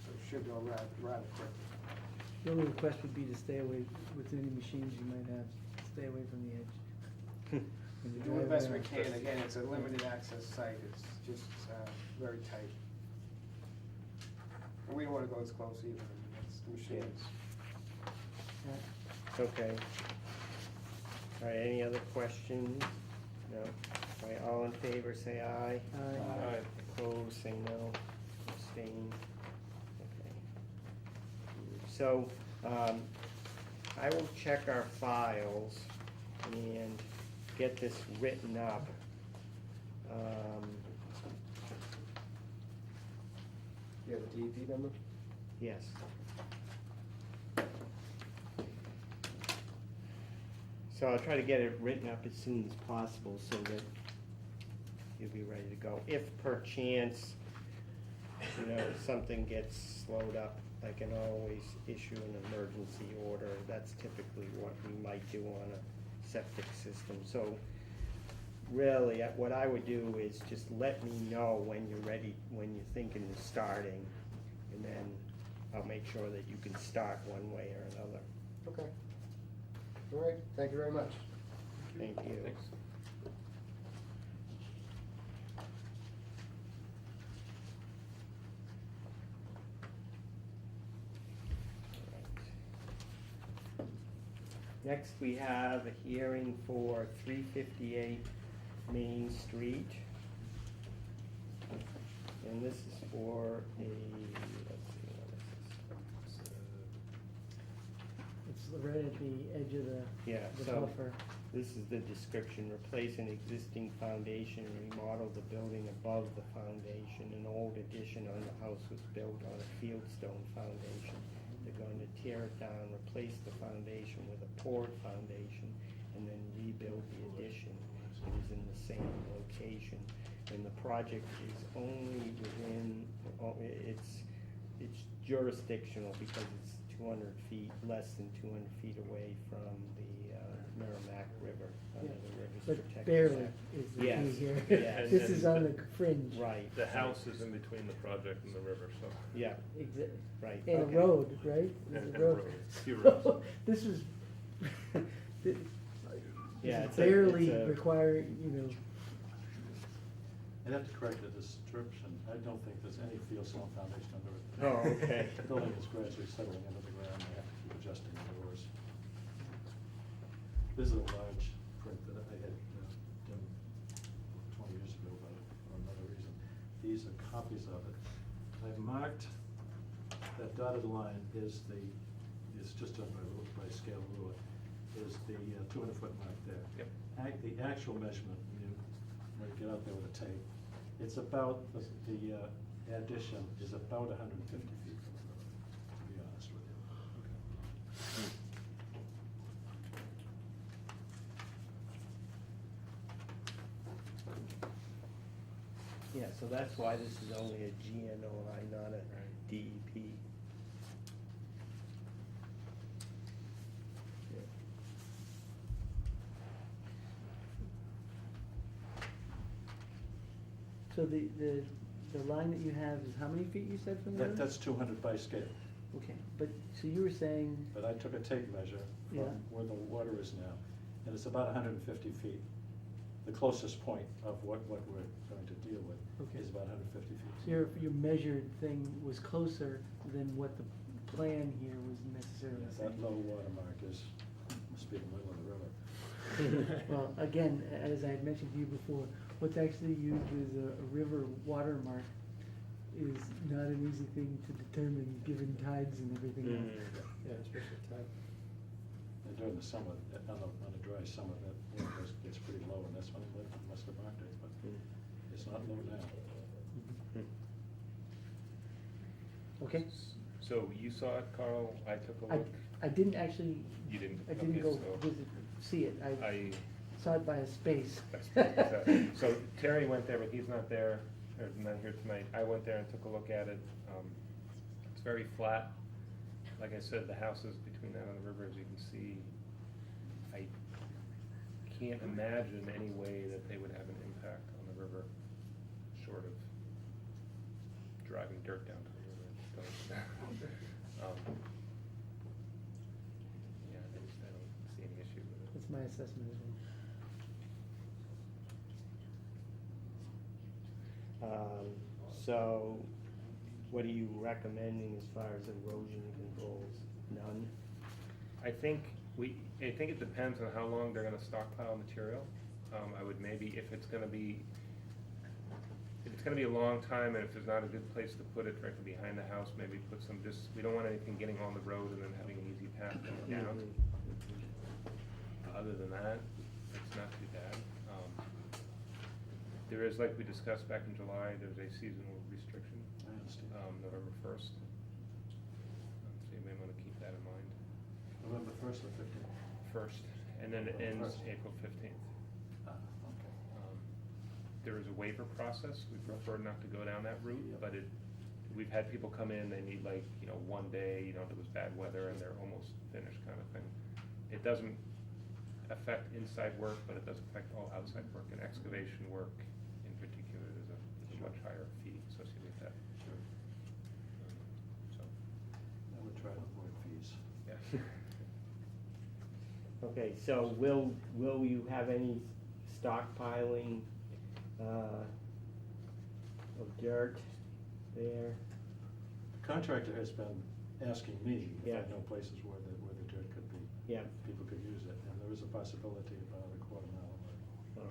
Speaker 8: So it should go rather quick.
Speaker 6: The only request would be to stay away with any machines you might have, stay away from the edge. When you
Speaker 8: We're doing the
Speaker 6: drive
Speaker 8: best we
Speaker 6: around.
Speaker 8: can, again, it's a limited access site, it's just, very tight. And we don't wanna go as close either, I mean, that's the machines.
Speaker 1: Okay. All right, any other questions? No. All right, all in favor, say aye.
Speaker 6: Aye.
Speaker 1: Opposed, say no. Abstain. Okay. So, I will check our files and get this written up.
Speaker 8: You have a DEP number?
Speaker 1: Yes. So I'll try to get it written up as soon as possible so that you'll be ready to go. If perchance, something gets slowed up, I can always issue an emergency order. That's typically what we might do on a septic system. So really, what I would do is just let me know when you're ready, when you're thinking of starting, and then I'll make sure that you can start one way or another.
Speaker 8: Okay. All right, thank you very much.
Speaker 1: Thank you. Next, we have a hearing for 358 Main Street. And this is for a, let's see, what is this?
Speaker 6: It's right at the edge of
Speaker 1: Yeah,
Speaker 6: the
Speaker 1: so
Speaker 6: buffer.
Speaker 1: this is the description: replace an existing foundation and remodel the building above the foundation. An old addition on the house was built on a fieldstone foundation. They're going to tear it down, replace the foundation with a poured foundation, and then rebuild the addition. It is in the same location, and the project is only within, it's jurisdictional because it's 200 feet, less than 200 feet away from the Merrimack River, under the Rivers
Speaker 6: But
Speaker 1: Protection
Speaker 6: barely
Speaker 1: Act.
Speaker 6: is the
Speaker 1: Yes,
Speaker 6: key here.
Speaker 1: yes.
Speaker 6: This is on the fringe.
Speaker 1: Right.
Speaker 19: The house is in between the project and the river, so.
Speaker 1: Yeah,
Speaker 6: Exactly.
Speaker 1: right.
Speaker 6: And
Speaker 1: okay.
Speaker 6: a road, right? There's
Speaker 19: And
Speaker 6: a
Speaker 19: a road, few roads.
Speaker 6: So, this is, this
Speaker 1: Yeah,
Speaker 6: is
Speaker 1: it's a-
Speaker 6: barely
Speaker 1: it's a-
Speaker 6: requiring,
Speaker 15: I'd have to correct the description. I don't think there's any fieldstone foundation under it.
Speaker 1: Oh, okay.
Speaker 15: The building is gradually settling into the ground. They have to keep adjusting the doors. This is a large print that I had done 20 years ago about it for another reason. These are copies of it. I've marked that dotted line is it's just done by scale ruler, is the 200-foot mark there.
Speaker 19: Yep.
Speaker 15: The actual measurement, when you get out there with a tape, it's about, the addition is about 150 feet from the road, to be honest with you.
Speaker 1: Yeah, so that's why this is only a GNOI, not a DEP.
Speaker 6: so the line that you have is how many feet you said from the road?
Speaker 15: That's 200 by scale,
Speaker 6: Okay, but, so you were saying,
Speaker 15: but I took a tape measure
Speaker 6: Yeah.
Speaker 15: from where the water is now, and it's about 150 feet. The closest point of what we're going to deal with
Speaker 6: Okay.
Speaker 15: is about 150 feet.
Speaker 6: so your measured thing was closer than what the plan here was necessarily
Speaker 15: Yes,
Speaker 6: saying?
Speaker 15: that low water mark must be the middle of the river.
Speaker 6: Well, again, as I had mentioned to you before, what's actually used as a river watermark is not an easy thing to determine, given tides and everything else.
Speaker 12: Yeah, especially tide.
Speaker 15: And during the summer, on a dry summer, that water gets pretty low, and that's when it must have marked it, but it's not low now.
Speaker 6: Okay,
Speaker 19: So you saw it, Carl, I took a look?
Speaker 6: I didn't actually,
Speaker 19: You didn't?
Speaker 6: I didn't
Speaker 19: Okay,
Speaker 6: go
Speaker 19: so
Speaker 6: visit, see it, I
Speaker 19: I,
Speaker 6: saw it by a space.
Speaker 19: so Terry went there, but he's not there, or not here tonight. I went there and took a look at it. It's very flat. Like I said, the house is between that and the river, as you can see. I can't imagine any way that they would have an impact on the river, short of driving dirt down to the river. I just don't. Yeah, I don't see any issue with it.
Speaker 6: That's my assessment as well.
Speaker 1: So, what are you recommending as far as erosion controls? None?
Speaker 19: I think it depends on how long they're gonna stockpile material. I would maybe, if it's gonna be a long time, and if there's not a good place to put it directly behind the house, maybe put some, we don't want anything getting on the road and then having an easy path going down. Other than that, it's not too bad. There is, like we discussed back in July, there's a seasonal restriction,
Speaker 15: I understand.
Speaker 19: November 1st. So you may wanna keep that in mind.
Speaker 15: November 1st or 15th?
Speaker 19: 1st, and then it
Speaker 15: November
Speaker 19: ends
Speaker 15: 1st.
Speaker 19: April 15th.
Speaker 15: Okay.
Speaker 19: There is a waiver process, we prefer not to go down that route, but we've had people come in, they need like, 1 day, there was bad weather and they're almost finished kind of thing. It doesn't affect inside work, but it does affect all outside work, and excavation work in particular, there's a much higher fee associated with that.
Speaker 15: Sure.
Speaker 19: So,
Speaker 15: I would try to avoid fees.
Speaker 19: yeah.
Speaker 1: Okay, so will you have any stockpiling of dirt there?
Speaker 15: The contractor has been asking me if
Speaker 1: Yeah.
Speaker 15: I know places where the dirt could be.
Speaker 1: Yeah.
Speaker 15: People could use it, and there is a possibility about a quarter mile away.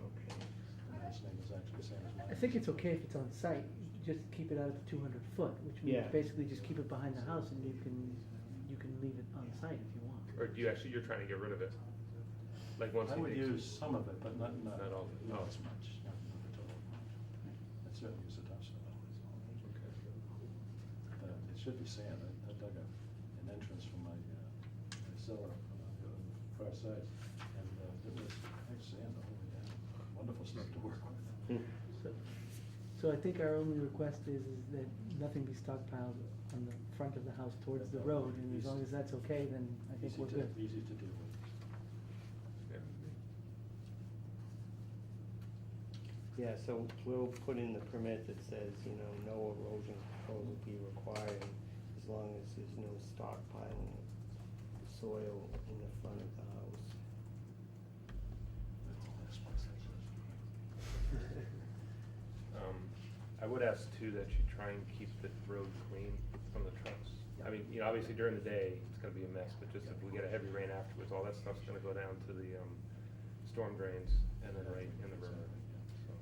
Speaker 1: Okay.
Speaker 15: And his name is actually the same as mine.
Speaker 6: I think it's okay if it's on site, just keep it out of the 200 foot, which means
Speaker 1: Yeah.
Speaker 6: basically just keep it behind the house and you can leave it on site if you want.
Speaker 19: Or you're trying to get rid of it? Like once
Speaker 15: I
Speaker 19: he
Speaker 15: would
Speaker 19: digs?
Speaker 15: use some of it, but not
Speaker 19: all of it.
Speaker 15: not as much, not the total amount. I'd certainly use the topsoil. It should be sand. I dug an entrance from my cellar on the far side, and it was sand all the way down. Wonderful stuff to work with.
Speaker 6: So I think our only request is that nothing be stockpiled on the front of the house towards the road, and as long as that's okay, then I think we're good.
Speaker 15: Easy to deal with.
Speaker 1: Yeah, so we'll put in the permit that says, no erosion control will be required as long as there's no stockpiling of soil in the front of the house.
Speaker 15: That's the last place I said.
Speaker 19: I would ask too that you try and keep the road clean from the trucks. I mean, obviously during the day, it's gonna be a mess, but just if we get a heavy rain afterwards, all that stuff's gonna go down to the, storm drains and then right in the river, so.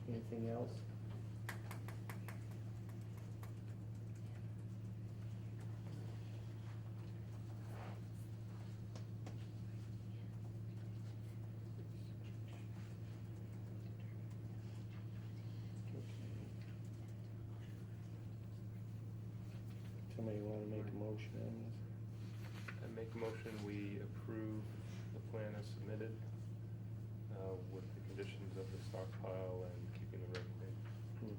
Speaker 1: Anything else? Somebody wanna make a motion on this?
Speaker 19: I make a motion, we approve the plan as submitted, with the conditions of the stockpile and keeping the road clean.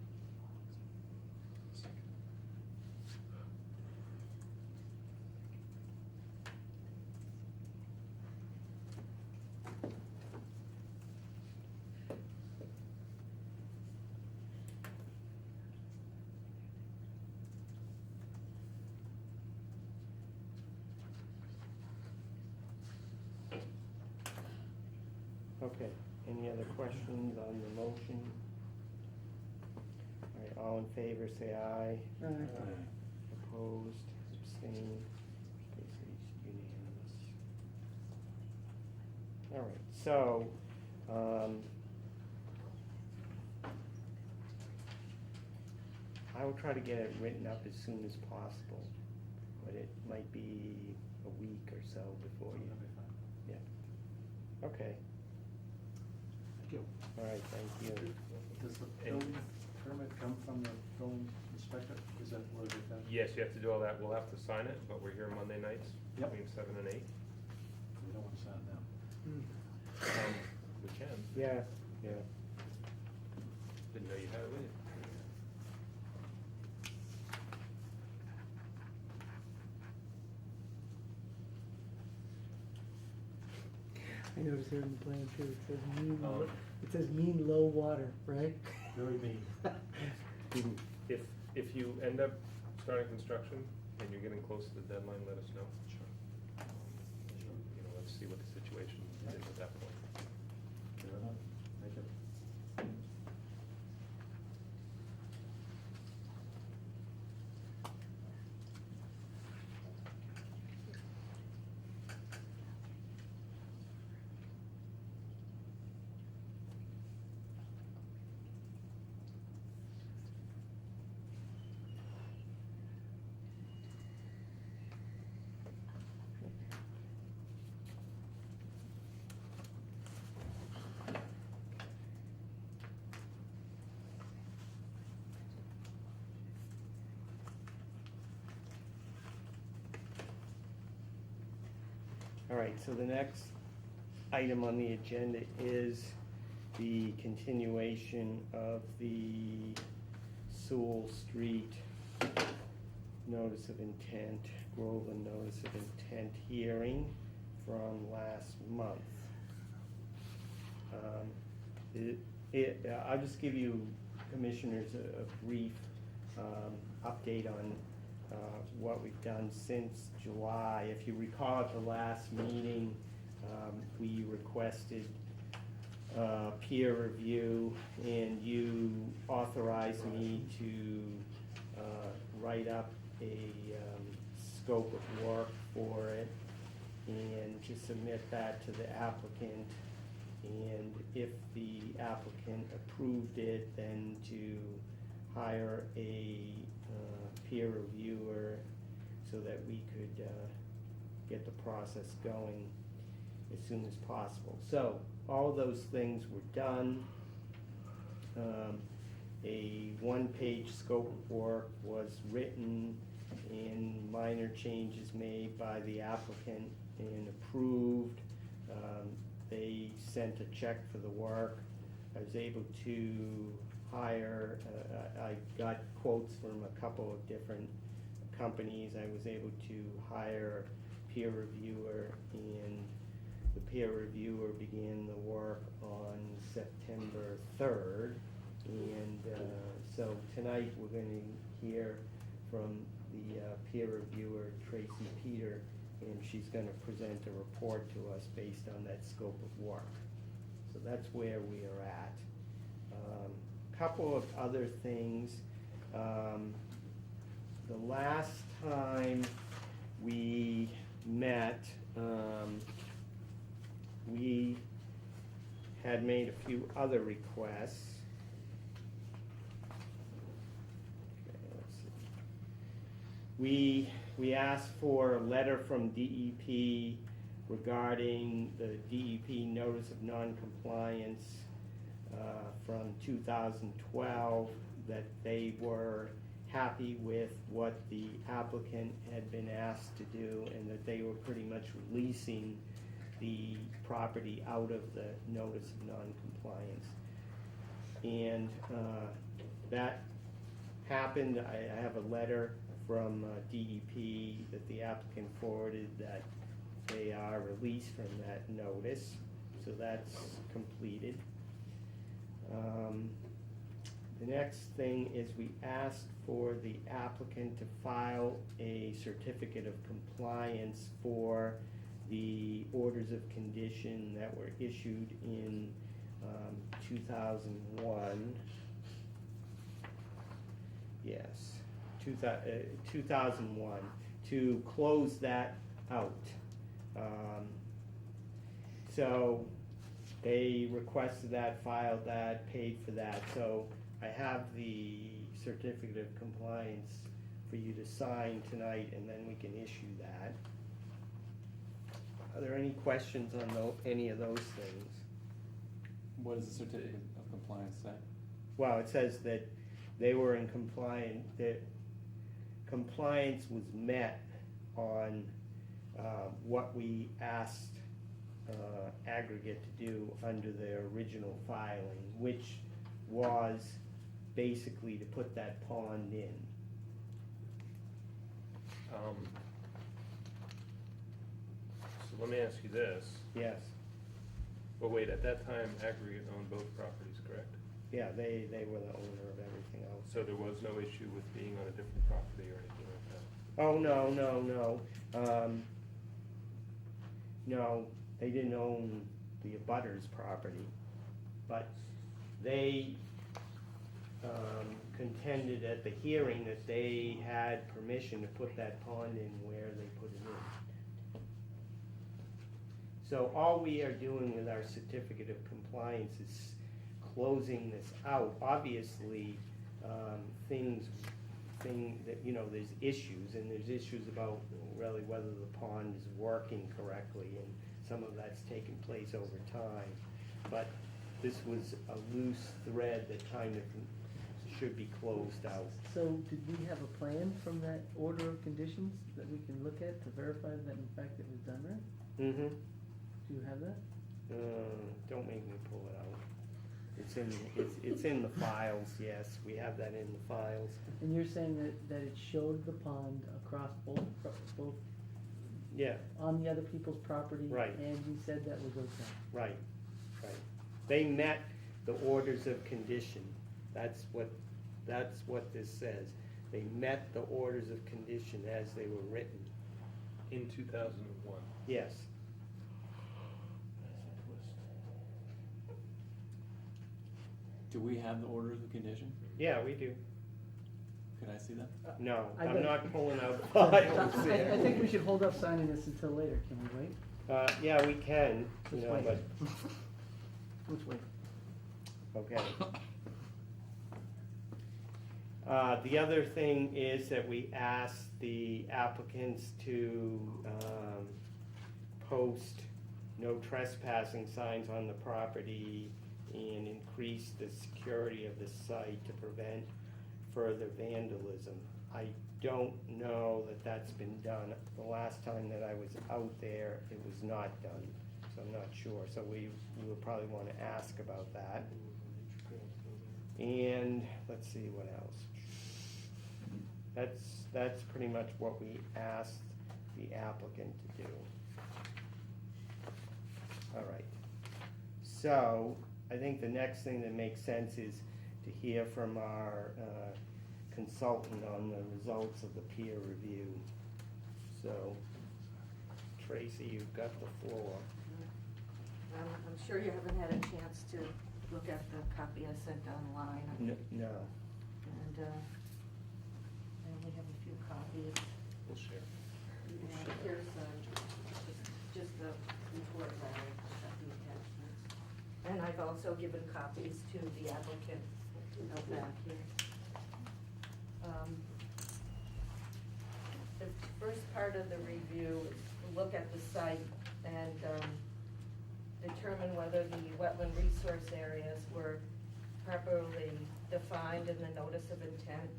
Speaker 1: Okay, any other questions on the motion? All right, all in favor, say aye.
Speaker 6: Aye.
Speaker 1: Opposed, abstained, basically unanimous. All right, so, I will try to get it written up as soon as possible, but it might be a week or so before you.
Speaker 15: That'll be fine.
Speaker 1: Yeah. Okay,
Speaker 15: Thank you.
Speaker 1: all right, thank you.
Speaker 15: Does the building permit come from the building inspector? Is that where they got?
Speaker 19: Yes, you have to do all that, we'll have to sign it, but we're here Monday nights
Speaker 15: Yep.
Speaker 19: between 7 and 8.
Speaker 15: We don't want to sign it now.
Speaker 19: We can.
Speaker 1: Yeah, yeah.
Speaker 19: Didn't know you had it with you.
Speaker 6: I noticed here in the plan too,
Speaker 19: Um,
Speaker 6: it says mean low water, right?
Speaker 15: Very mean.
Speaker 19: If you end up starting construction and you're getting close to the deadline, let us know.
Speaker 15: Sure.
Speaker 19: Let's see what the situation is at that point.
Speaker 15: Fair enough. Make it.
Speaker 1: All right, so the next item on the agenda is the continuation of the Sewell Street notice of intent, Groveland notice of intent hearing from last month. I'll just give you, commissioners, a brief update on what we've done since July. If you recall at the last meeting, we requested peer review, and you authorized me to write up a scope of work for it and to submit that to the applicant. And if the applicant approved it, then to hire a peer reviewer so that we could get the process going as soon as possible. So all those things were done. A one-page scope of work was written and minor changes made by the applicant and approved. They sent a check for the work. I was able to hire, I got quotes from a couple of different companies. I was able to hire a peer reviewer, and the peer reviewer began the work on September 3rd. And so tonight we're going to hear from the peer reviewer, Tracy Peter, and she's going to present a report to us based on that scope of work. So that's where we are at. Couple of other things. The last time we met, we had made a few other requests. Okay, let's see. We asked for a letter from DEP regarding the DEP notice of non-compliance from 2012, that they were happy with what the applicant had been asked to do, and that they were pretty much releasing the property out of the notice of non-compliance. And that happened. I have a letter from DEP that the applicant forwarded that they are released from that notice, so that's completed. The next thing is we asked for the applicant to file a certificate of compliance for the orders of condition that were issued in 2001. Yes, 2001, to close that out. So they requested that, filed that, paid for that. So I have the certificate of compliance for you to sign tonight, and then we can issue that. Are there any questions on any of those things?
Speaker 4: What does the certificate of compliance say?
Speaker 1: Well, it says that they were in compliance, that compliance was met on what we asked Aggregate to do under their original filing, which was basically to put that pond in.
Speaker 19: So let me ask you this.
Speaker 1: Yes.
Speaker 19: But wait, at that time, Aggregate owned both properties, correct?
Speaker 1: Yeah, they were the owner of everything else.
Speaker 19: So there was no issue with being on a different property or anything like that?
Speaker 1: Oh, no. No, they didn't own the abutters property, but they contended at the hearing that they had permission to put that pond in where they put it in. So all we are doing with our certificate of compliance is closing this out. Obviously, that, you know, there's issues, and there's issues about really whether the pond is working correctly, and some of that's taken place over time. But this was a loose thread that kind of should be closed out.
Speaker 6: So did we have a plan from that order of conditions that we can look at to verify that in fact it was done right?
Speaker 1: Mm-hmm.
Speaker 6: Do you have that?
Speaker 1: Don't make me pull it out. It's in the files, yes, we have that in the files.
Speaker 6: And you're saying that it showed the pond across both,
Speaker 1: Yeah,
Speaker 6: on the other people's property?
Speaker 1: Right.
Speaker 6: And you said that was okay?
Speaker 1: right, right. They met the orders of condition. That's what this says. They met the orders of condition as they were written.
Speaker 19: In 2001.
Speaker 1: Yes.
Speaker 4: Do we have the orders of condition?
Speaker 1: Yeah, we do.
Speaker 4: Could I see that?
Speaker 1: No,
Speaker 6: I
Speaker 1: I'm
Speaker 6: bet-
Speaker 1: not pulling out
Speaker 6: I
Speaker 1: files there.
Speaker 6: I think we should hold up signing this until later, can we wait?
Speaker 1: Yeah, we can, you
Speaker 6: Let's
Speaker 1: know,
Speaker 6: wait.
Speaker 1: but,
Speaker 6: Let's wait.
Speaker 1: okay. The other thing is that we asked the applicants to post no trespassing signs on the property and increase the security of the site to prevent further vandalism. I don't know that that's been done. The last time that I was out there, it was not done, so I'm not sure. So we would probably want to ask about that. And let's see what else. That's pretty much what we asked the applicant to do. All right. So I think the next thing that makes sense is to hear from our consultant on the results of the peer review. So, Tracy, you've got the floor.
Speaker 11: I'm sure you haven't had a chance to look at the copy I sent online.
Speaker 1: No.
Speaker 11: And I only have a few copies.
Speaker 19: We'll share.
Speaker 11: And here's just the report that I got the attachments. And I've also given copies to the applicant out back here. The first part of the review is to look at the site and determine whether the wetland resource areas were properly defined in the notice of intent,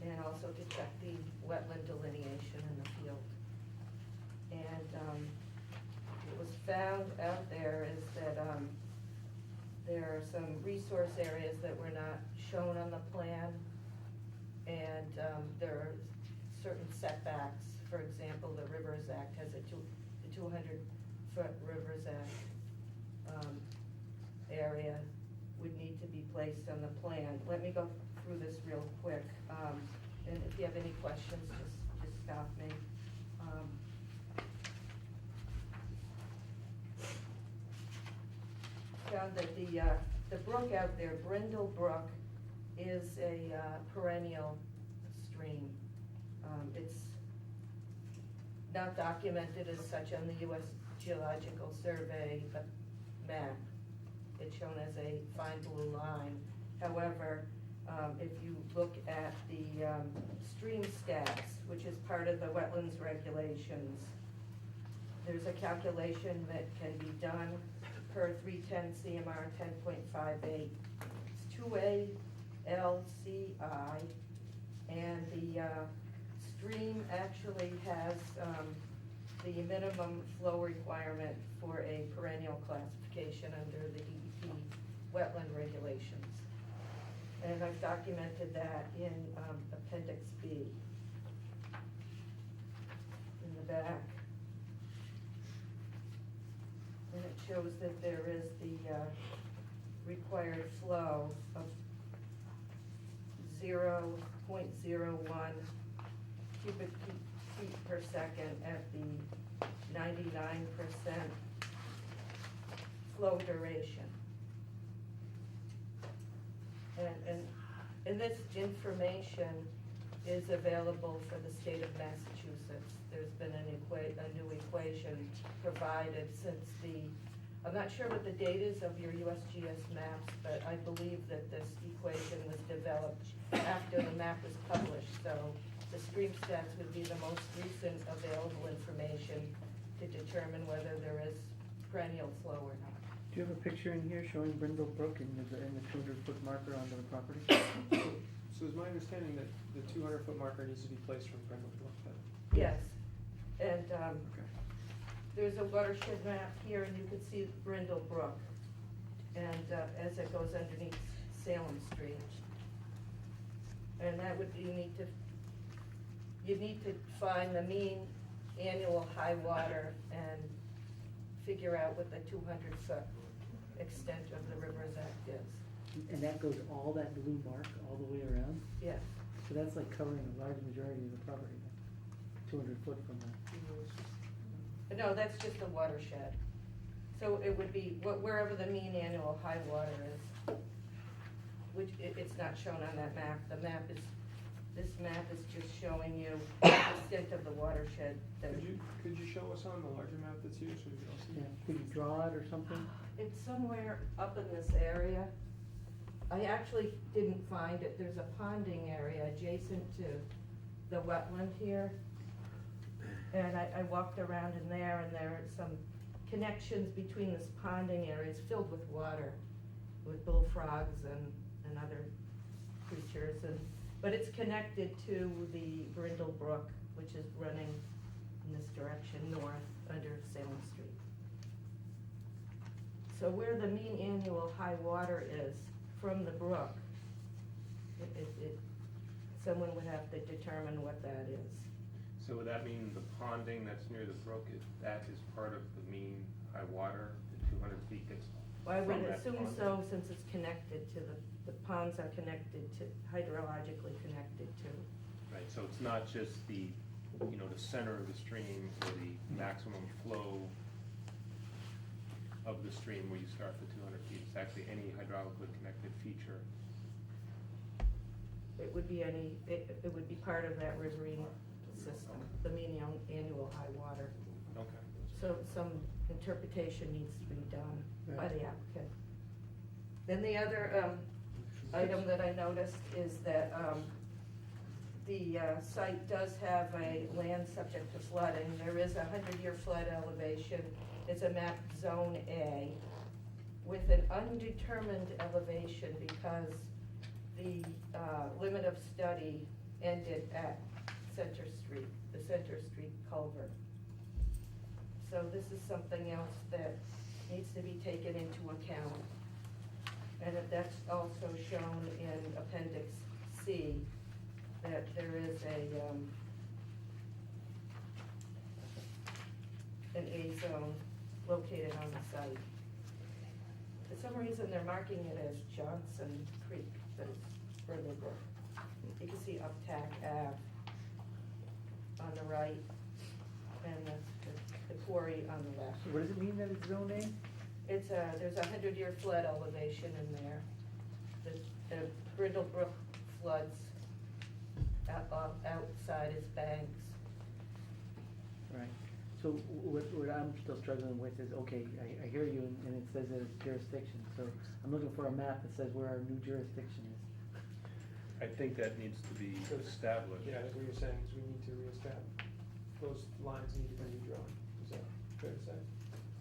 Speaker 11: and also to check the wetland delineation in the field. And what was found out there is that there are some resource areas that were not shown on the plan, and there are certain setbacks. For example, the Rivers Act has the 200-foot Rivers Act area would need to be placed on the plan. Let me go through this real quick, and if you have any questions, just stop me. Found that the brook out there, Brindle Brook, is a perennial stream. It's not documented as such on the U.S. Geological Survey map. It's shown as a fine blue line. However, if you look at the stream stats, which is part of the wetlands regulations, there's a calculation that can be done per 310 CMR 10.58. It's 2A LCI, and the stream actually has the minimum flow requirement for a perennial classification under the DEP wetland regulations. And I've documented that in Appendix B. In the back. And it shows that there is the required flow of 0.01 cubic feet per second at the 99% flow duration. And this information is available for the state of Massachusetts. There's been a new equation provided since I'm not sure what the date is of your USGS maps, but I believe that this equation was developed after the map was published. So the stream stats would be the most recent available information to determine whether there is perennial flow or not.
Speaker 6: Do you have a picture in here showing Brindle Brook and the 200-foot marker onto the property?
Speaker 18: So is my understanding that the 200-foot marker needs to be placed from Brindle Brook then?
Speaker 11: Yes, and, there's a watershed map here, and you can see Brindle Brook, and, as it goes underneath Salem Street. And that would, you need to find the mean annual high water and figure out what the 200-foot extent of the Rivers Act is.
Speaker 6: And that goes all that blue mark all the way around?
Speaker 11: Yes.
Speaker 6: So that's like covering a large majority of the property, 200 foot from that.
Speaker 11: No, that's just the watershed. So it would be wherever the mean annual high water is, which it's not shown on that map. This map is just showing you the extent of the watershed.
Speaker 18: Could you show us on the larger map that's here so we can all see?
Speaker 6: Yeah, could you draw it or something?
Speaker 11: It's somewhere up in this area. I actually didn't find it. There's a ponding area adjacent to the wetland here. And I walked around in there, and there are some connections between this ponding area. It's filled with water, with bullfrogs and other creatures. But it's connected to the Brindle Brook, which is running in this direction north under Salem Street. So where the mean annual high water is from the brook, someone would have to determine what that is.
Speaker 19: So would that mean the ponding that's near the brook, that is part of the mean high water, the 200 feet gets
Speaker 11: Well, I would
Speaker 19: from that
Speaker 11: assume
Speaker 19: ponding?
Speaker 11: so, since it's connected to the ponds are connected to, hydrologically connected to.
Speaker 19: Right, so it's not just the center of the stream or the maximum flow of the stream where you start the 200 feet. It's actually any hydraulically connected feature.
Speaker 11: It would be it would be part of that riverine system, the mean annual high water.
Speaker 19: Okay.
Speaker 11: So some interpretation needs to be done by the applicant. Then the other item that I noticed is that the site does have a land subject to flooding. There is a 100-year flood elevation. It's a map zone A with an undetermined elevation because the limit of study ended at Center Street, the Center Street culvert. So this is something else that needs to be taken into account. And that's also shown in Appendix C, that there is an A zone located on the site. For some reason, they're marking it as Johnson Creek, but it's further brook. You can see Uptack Ave on the right, and the quarry on the left.
Speaker 6: So what does it mean that it's zone A?
Speaker 11: It's there's a 100-year flood elevation in there. The Brindle Brook floods outside its banks.
Speaker 6: Right. So what I'm still struggling with is, okay, I hear you, and it says that it's jurisdiction, so I'm looking for a map that says where our new jurisdiction is.
Speaker 19: I think that needs to be established.
Speaker 18: Yeah, that's what you're saying, is we need to reestablish. Those lines need to be redrawn. Is that fair to say?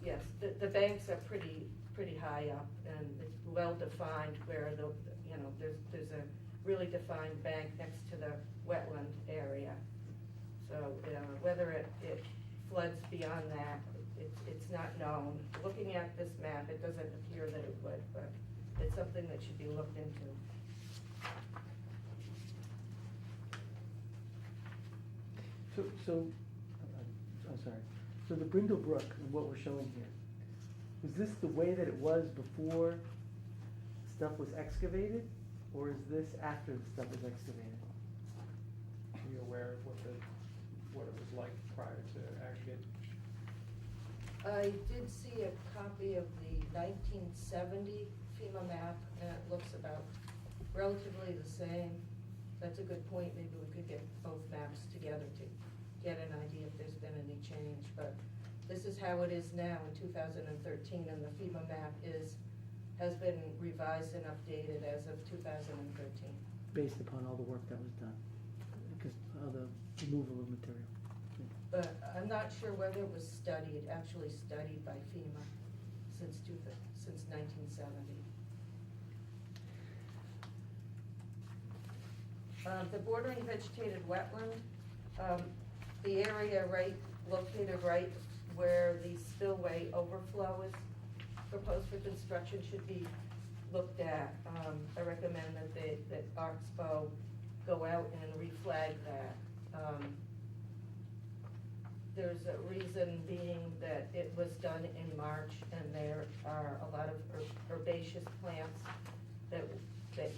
Speaker 11: Yes, the banks are pretty high up, and it's well-defined where there's a really defined bank next to the wetland area. So whether it floods beyond that, it's not known. Looking at this map, it doesn't appear that it would, but it's something that should be looked into.
Speaker 6: I'm sorry. So the Brindle Brook, what we're showing here, was this the way that it was before stuff was excavated, or is this after the stuff was excavated?
Speaker 18: Are you aware of what it was like prior to aggregate?
Speaker 11: I did see a copy of the 1970 FEMA map, and it looks about relatively the same. That's a good point. Maybe we could get both maps together to get an idea if there's been any change. But this is how it is now in 2013, and the FEMA map has been revised and updated as of 2013.
Speaker 6: Based upon all the work that was done, because of the removal of material.
Speaker 11: But I'm not sure whether it was actually studied by FEMA. since 1970. The bordering vegetated wetland, the area located right where the spillway overflow is proposed for construction should be looked at. I recommend that Oxbow go out and reflag that. There's a reason being that it was done in March, and there are a lot of herbaceous plants that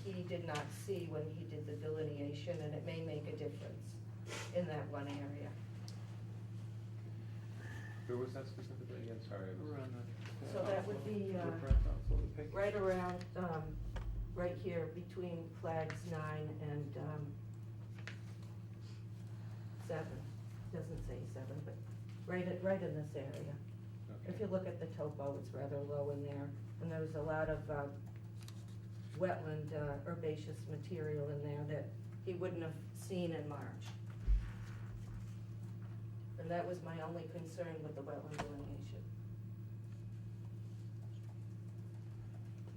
Speaker 11: he did not see when he did the delineation, and it may make a difference in that one area.
Speaker 19: Where was that specifically again? Sorry.
Speaker 11: So that would be right around, right here between flags 9 and 7. Doesn't say 7, but right in this area.
Speaker 19: Okay.
Speaker 11: If you look at the topo, it's rather low in there, and there's a lot of wetland herbaceous material in there that he wouldn't have seen in March. And that was my only concern with the wetland delineation.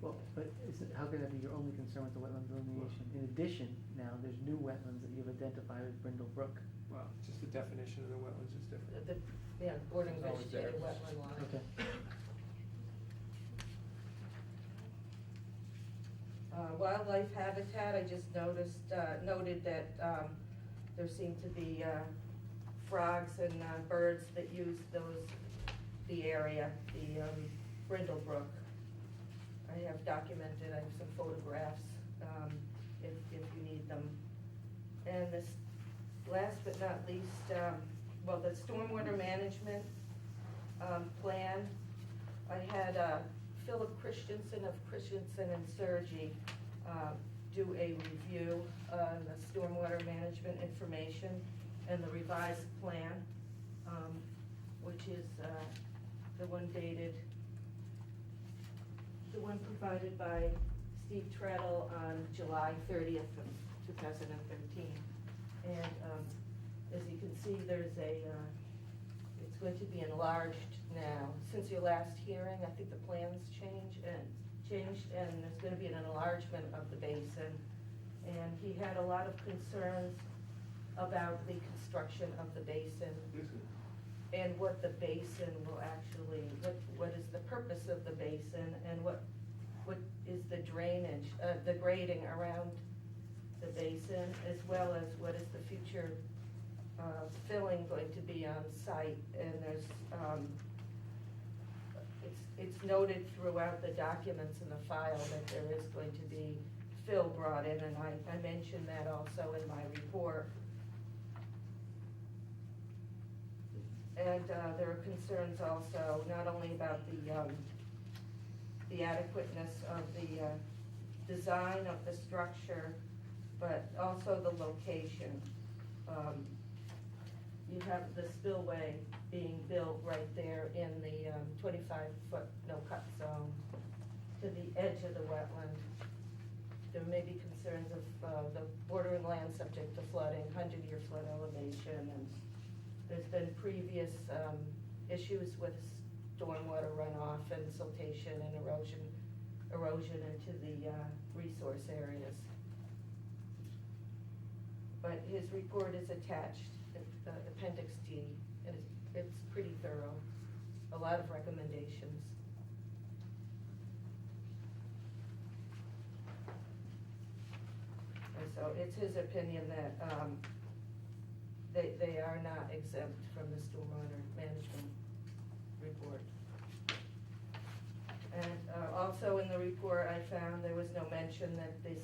Speaker 6: Well, but how can that be your only concern with the wetland delineation? In addition, now, there's new wetlands that you've identified as Brindle Brook.
Speaker 18: Well, just the definition of the wetlands is different.
Speaker 11: Yeah, bordering
Speaker 18: It's always there.
Speaker 11: vegetated wetland line.
Speaker 6: Okay.
Speaker 11: Wildlife habitat, I just noted that there seem to be frogs and birds that use the area, the Brindle Brook. I have documented, I have some photographs, if you need them. And this, last but not least, the stormwater management plan, I had Philip Christensen of Christensen and Sergi do a review on the stormwater management information and the revised plan, which is the one provided by Steve Treadle on July 30th of 2013. And as you can see, there's it's going to be enlarged now. Since your last hearing, I think the plans changed, and there's going to be an enlargement of the basin. And he had a lot of concerns about the construction of the basin and what the basin will actually, what is the purpose of the basin, and what is the drainage, the grading around the basin, as well as what is the future filling going to be on site. And there's, it's noted throughout the documents in the file that there is going to be fill brought in, and I mentioned that also in my report. And there are concerns also, not only about the adequateness of the design of the structure, but also the location. You have the spillway being built right there in the 25-foot no-cut zone to the edge of the wetland. There may be concerns of the bordering land subject to flooding, 100-year flood elevation, and there's been previous issues with stormwater runoff and siltation and erosion into the resource areas. But his report is attached, Appendix D, and it's pretty thorough, a lot of recommendations. And so it's his opinion that they are not exempt from the stormwater management report. And also in the report, I found there was no mention that this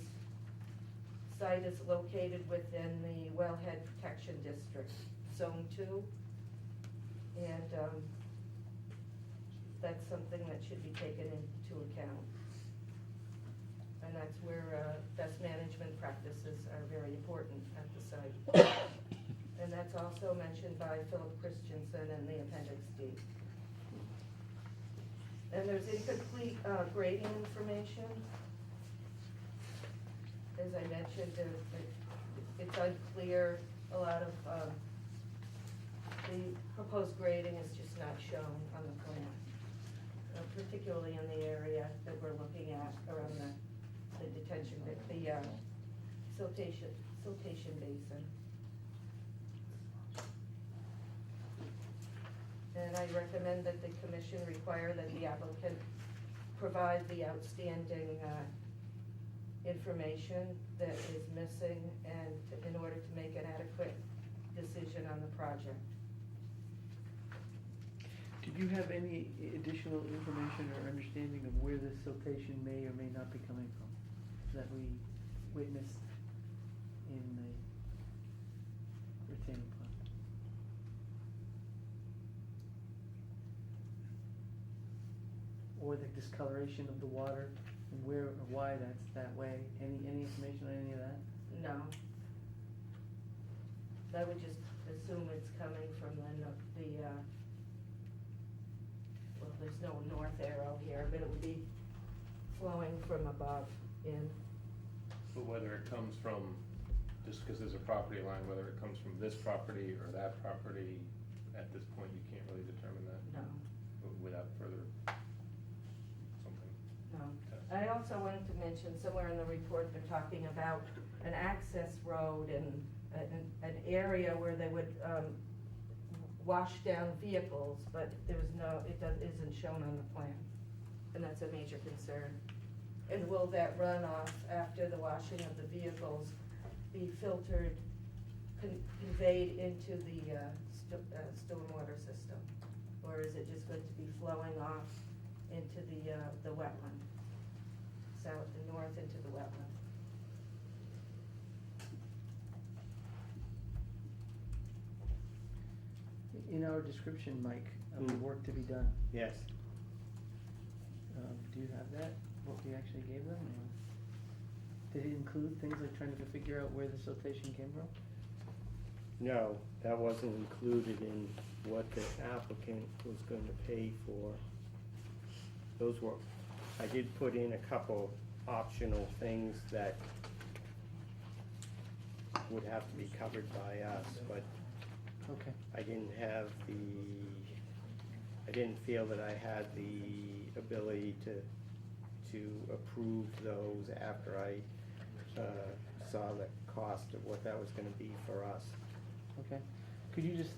Speaker 11: site is located within the Wellhead Protection District, Zone 2. And that's something that should be taken into account. And that's where best management practices are very important at the site. And that's also mentioned by Philip Christensen in the Appendix D. And there's incomplete grading information. As I mentioned, it's unclear. A lot of the proposed grading is just not shown on the plan. particularly in the area that we're looking at around the detention, the siltation basin. And I recommend that the commission require that the applicant provide the outstanding information that is missing and in order to make an adequate decision on the project.
Speaker 6: Did you have any additional information or understanding of where this siltation may or may not be coming from that we witnessed in the retaining pond? Or the discoloration of the water and where or why that's that way? Any information on any of that?
Speaker 11: No. I would just assume it's coming from well, there's no north arrow here, but it would be flowing from above in.
Speaker 19: But whether it comes from, just because there's a property line, whether it comes from this property or that property, at this point, you can't really determine that?
Speaker 11: No.
Speaker 19: Without further something?
Speaker 11: No. I also wanted to mention, somewhere in the report, they're talking about an access road and an area where they would wash down vehicles, but there was isn't shown on the plan, and that's a major concern. And will that runoff after the washing of the vehicles be filtered, conveyed into the stormwater system? Or is it just going to be flowing off into the wetland, south and north into the wetland?
Speaker 6: In our description, Mike, of the work to be done,
Speaker 1: Yes.
Speaker 6: do you have that, what we actually gave them? Or did it include things like trying to figure out where the siltation came from?
Speaker 1: No, that wasn't included in what the applicant was going to pay for. Those were, I did put in a couple optional things that would have to be covered by us, but
Speaker 6: Okay.
Speaker 1: I didn't feel that I had the ability to approve those after I saw the cost of what that was gonna be for us.
Speaker 6: Okay. Could you just,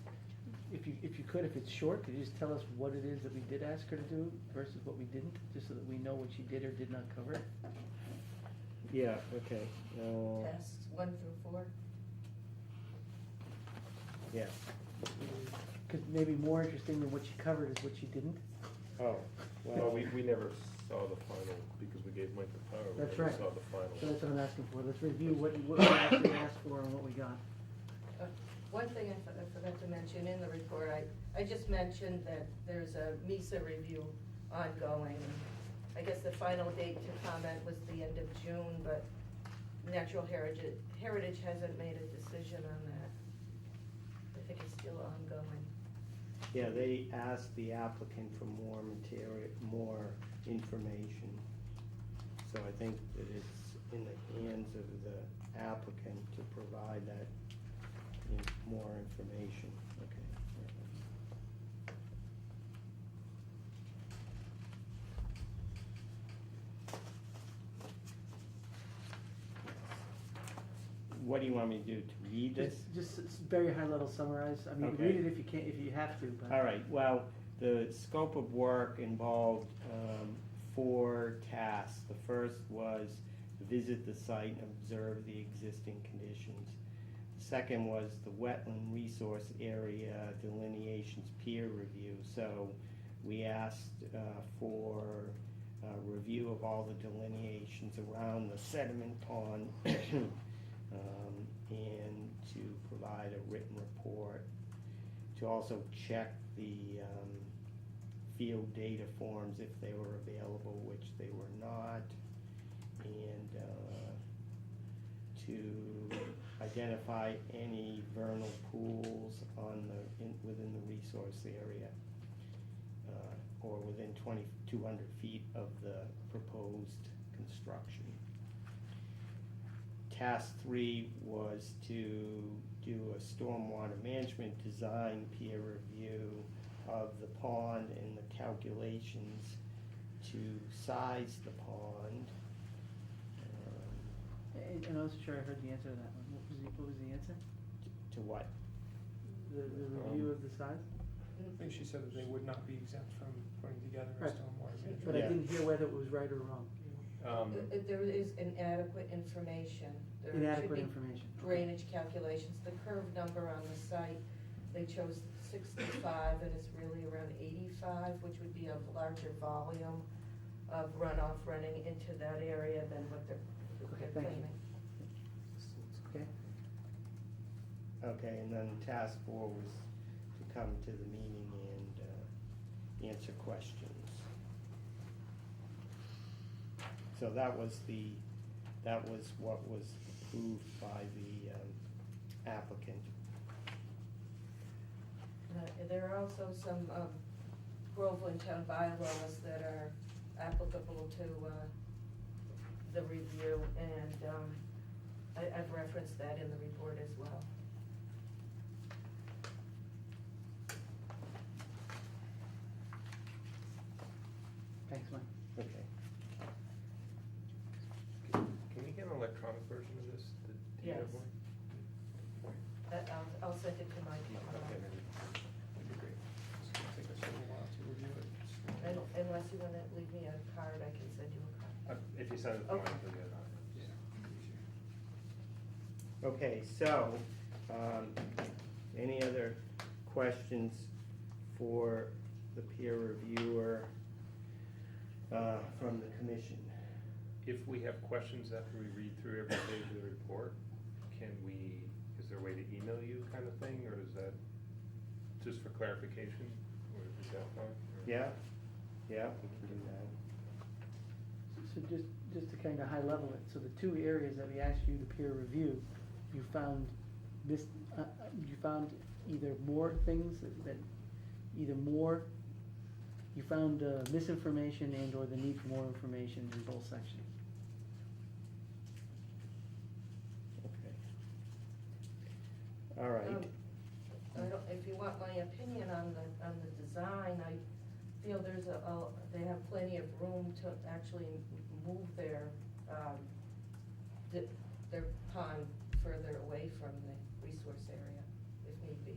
Speaker 6: if you could, if it's short, could you just tell us what it is that we did ask her to do versus what we didn't, just so that we know what she did or did not cover?
Speaker 1: Yeah, okay.
Speaker 11: Tests 1 through 4?
Speaker 1: Yeah.
Speaker 6: Because maybe more interesting than what she covered is what she didn't.
Speaker 1: Oh,
Speaker 19: Well, we never saw the final, because we gave Mike the power. We
Speaker 6: That's
Speaker 19: never
Speaker 6: right.
Speaker 19: saw the final.
Speaker 6: So that's what I'm asking for. Let's review what we actually asked for and what we got.
Speaker 11: One thing I forgot to mention in the report, I just mentioned that there's a MISA review ongoing. I guess the final date to comment was the end of June, but Natural Heritage hasn't made a decision on that. I think it's still ongoing.
Speaker 1: Yeah, they asked the applicant for more material, more information. So I think that it's in the hands of the applicant to provide that more information. Okay. What do you want me to do, to read this?
Speaker 6: Just very high level summarize. I mean, you can
Speaker 1: Okay.
Speaker 6: read it if you can't, if you have to, but.
Speaker 1: All right, well, the scope of work involved 4 tasks. The first was visit the site and observe the existing conditions. The second was the wetland resource area delineations peer review. So we asked for a review of all the delineations around the sediment pond and to provide a written report, to also check the field data forms if they were available, which they were not, and to identify any vernal pools within the resource area, or within 200 feet of the proposed construction. Task 3 was to do a stormwater management design peer review of the pond and the calculations to size the pond.
Speaker 6: And I'm not sure I heard the answer to that one. What was the answer?
Speaker 1: To what?
Speaker 6: The review of the size?
Speaker 16: I think she said that they would not be exempt from putting together a
Speaker 6: Right.
Speaker 16: stormwater management.
Speaker 6: But I didn't hear whether it was right or wrong.
Speaker 11: There is inadequate information. There should
Speaker 6: Inadequate
Speaker 11: be
Speaker 6: information.
Speaker 11: Drainage calculations, the curve number on the site, they chose 65 and it's really around 85, which would be a larger volume of runoff running into that area than what they're
Speaker 6: Okay, thank you.
Speaker 11: claiming.
Speaker 6: Okay.
Speaker 1: Okay, and then task 4 was to come to the meeting and answer questions. So that was what was approved by the applicant.
Speaker 11: There are also some Groveland town bylaws that are applicable to the review, and I've referenced that in the report as well.
Speaker 6: Thanks, Mike.
Speaker 1: Okay.
Speaker 19: Can we get an electronic version of this? Do you have
Speaker 11: Yes.
Speaker 19: one?
Speaker 11: I'll send it to Mike
Speaker 19: Okay,
Speaker 11: tomorrow.
Speaker 19: that'd be great.
Speaker 16: It's gonna take us a little while to review it.
Speaker 11: Unless you wanna leave me a card, I can send you a card.
Speaker 19: If you send it to
Speaker 11: Okay.
Speaker 19: Mike, we'll get it on.
Speaker 1: Okay, so, any other questions for the peer reviewer from the commission?
Speaker 19: If we have questions after we read through every page of the report, is there a way to email you kind of thing, or is that just for clarification, or is that fine? Or-
Speaker 1: Yeah, we can do that.
Speaker 6: So just to kind of high level it, so the two areas that we asked you to peer review, you found this, you found either more things that you found misinformation and or the need for more information in both sections.
Speaker 1: Okay. All right.
Speaker 11: If you want my opinion on the design, I feel they have plenty of room to actually move their pond further away from the resource area, if need be.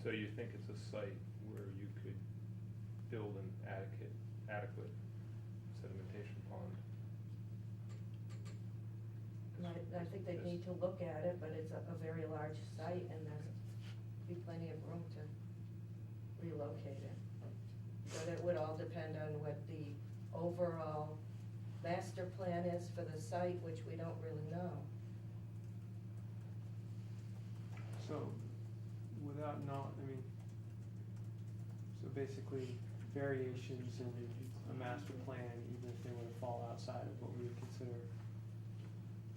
Speaker 19: So you think it's a site where you could build an adequate sedimentation pond?
Speaker 11: I think they need to look at it, but it's a very large site and there's be plenty of room to relocate it. But it would all depend on what the overall master plan is for the site, which we don't really know.
Speaker 18: So, so basically variations in a master plan, even if they were to fall outside of what we would consider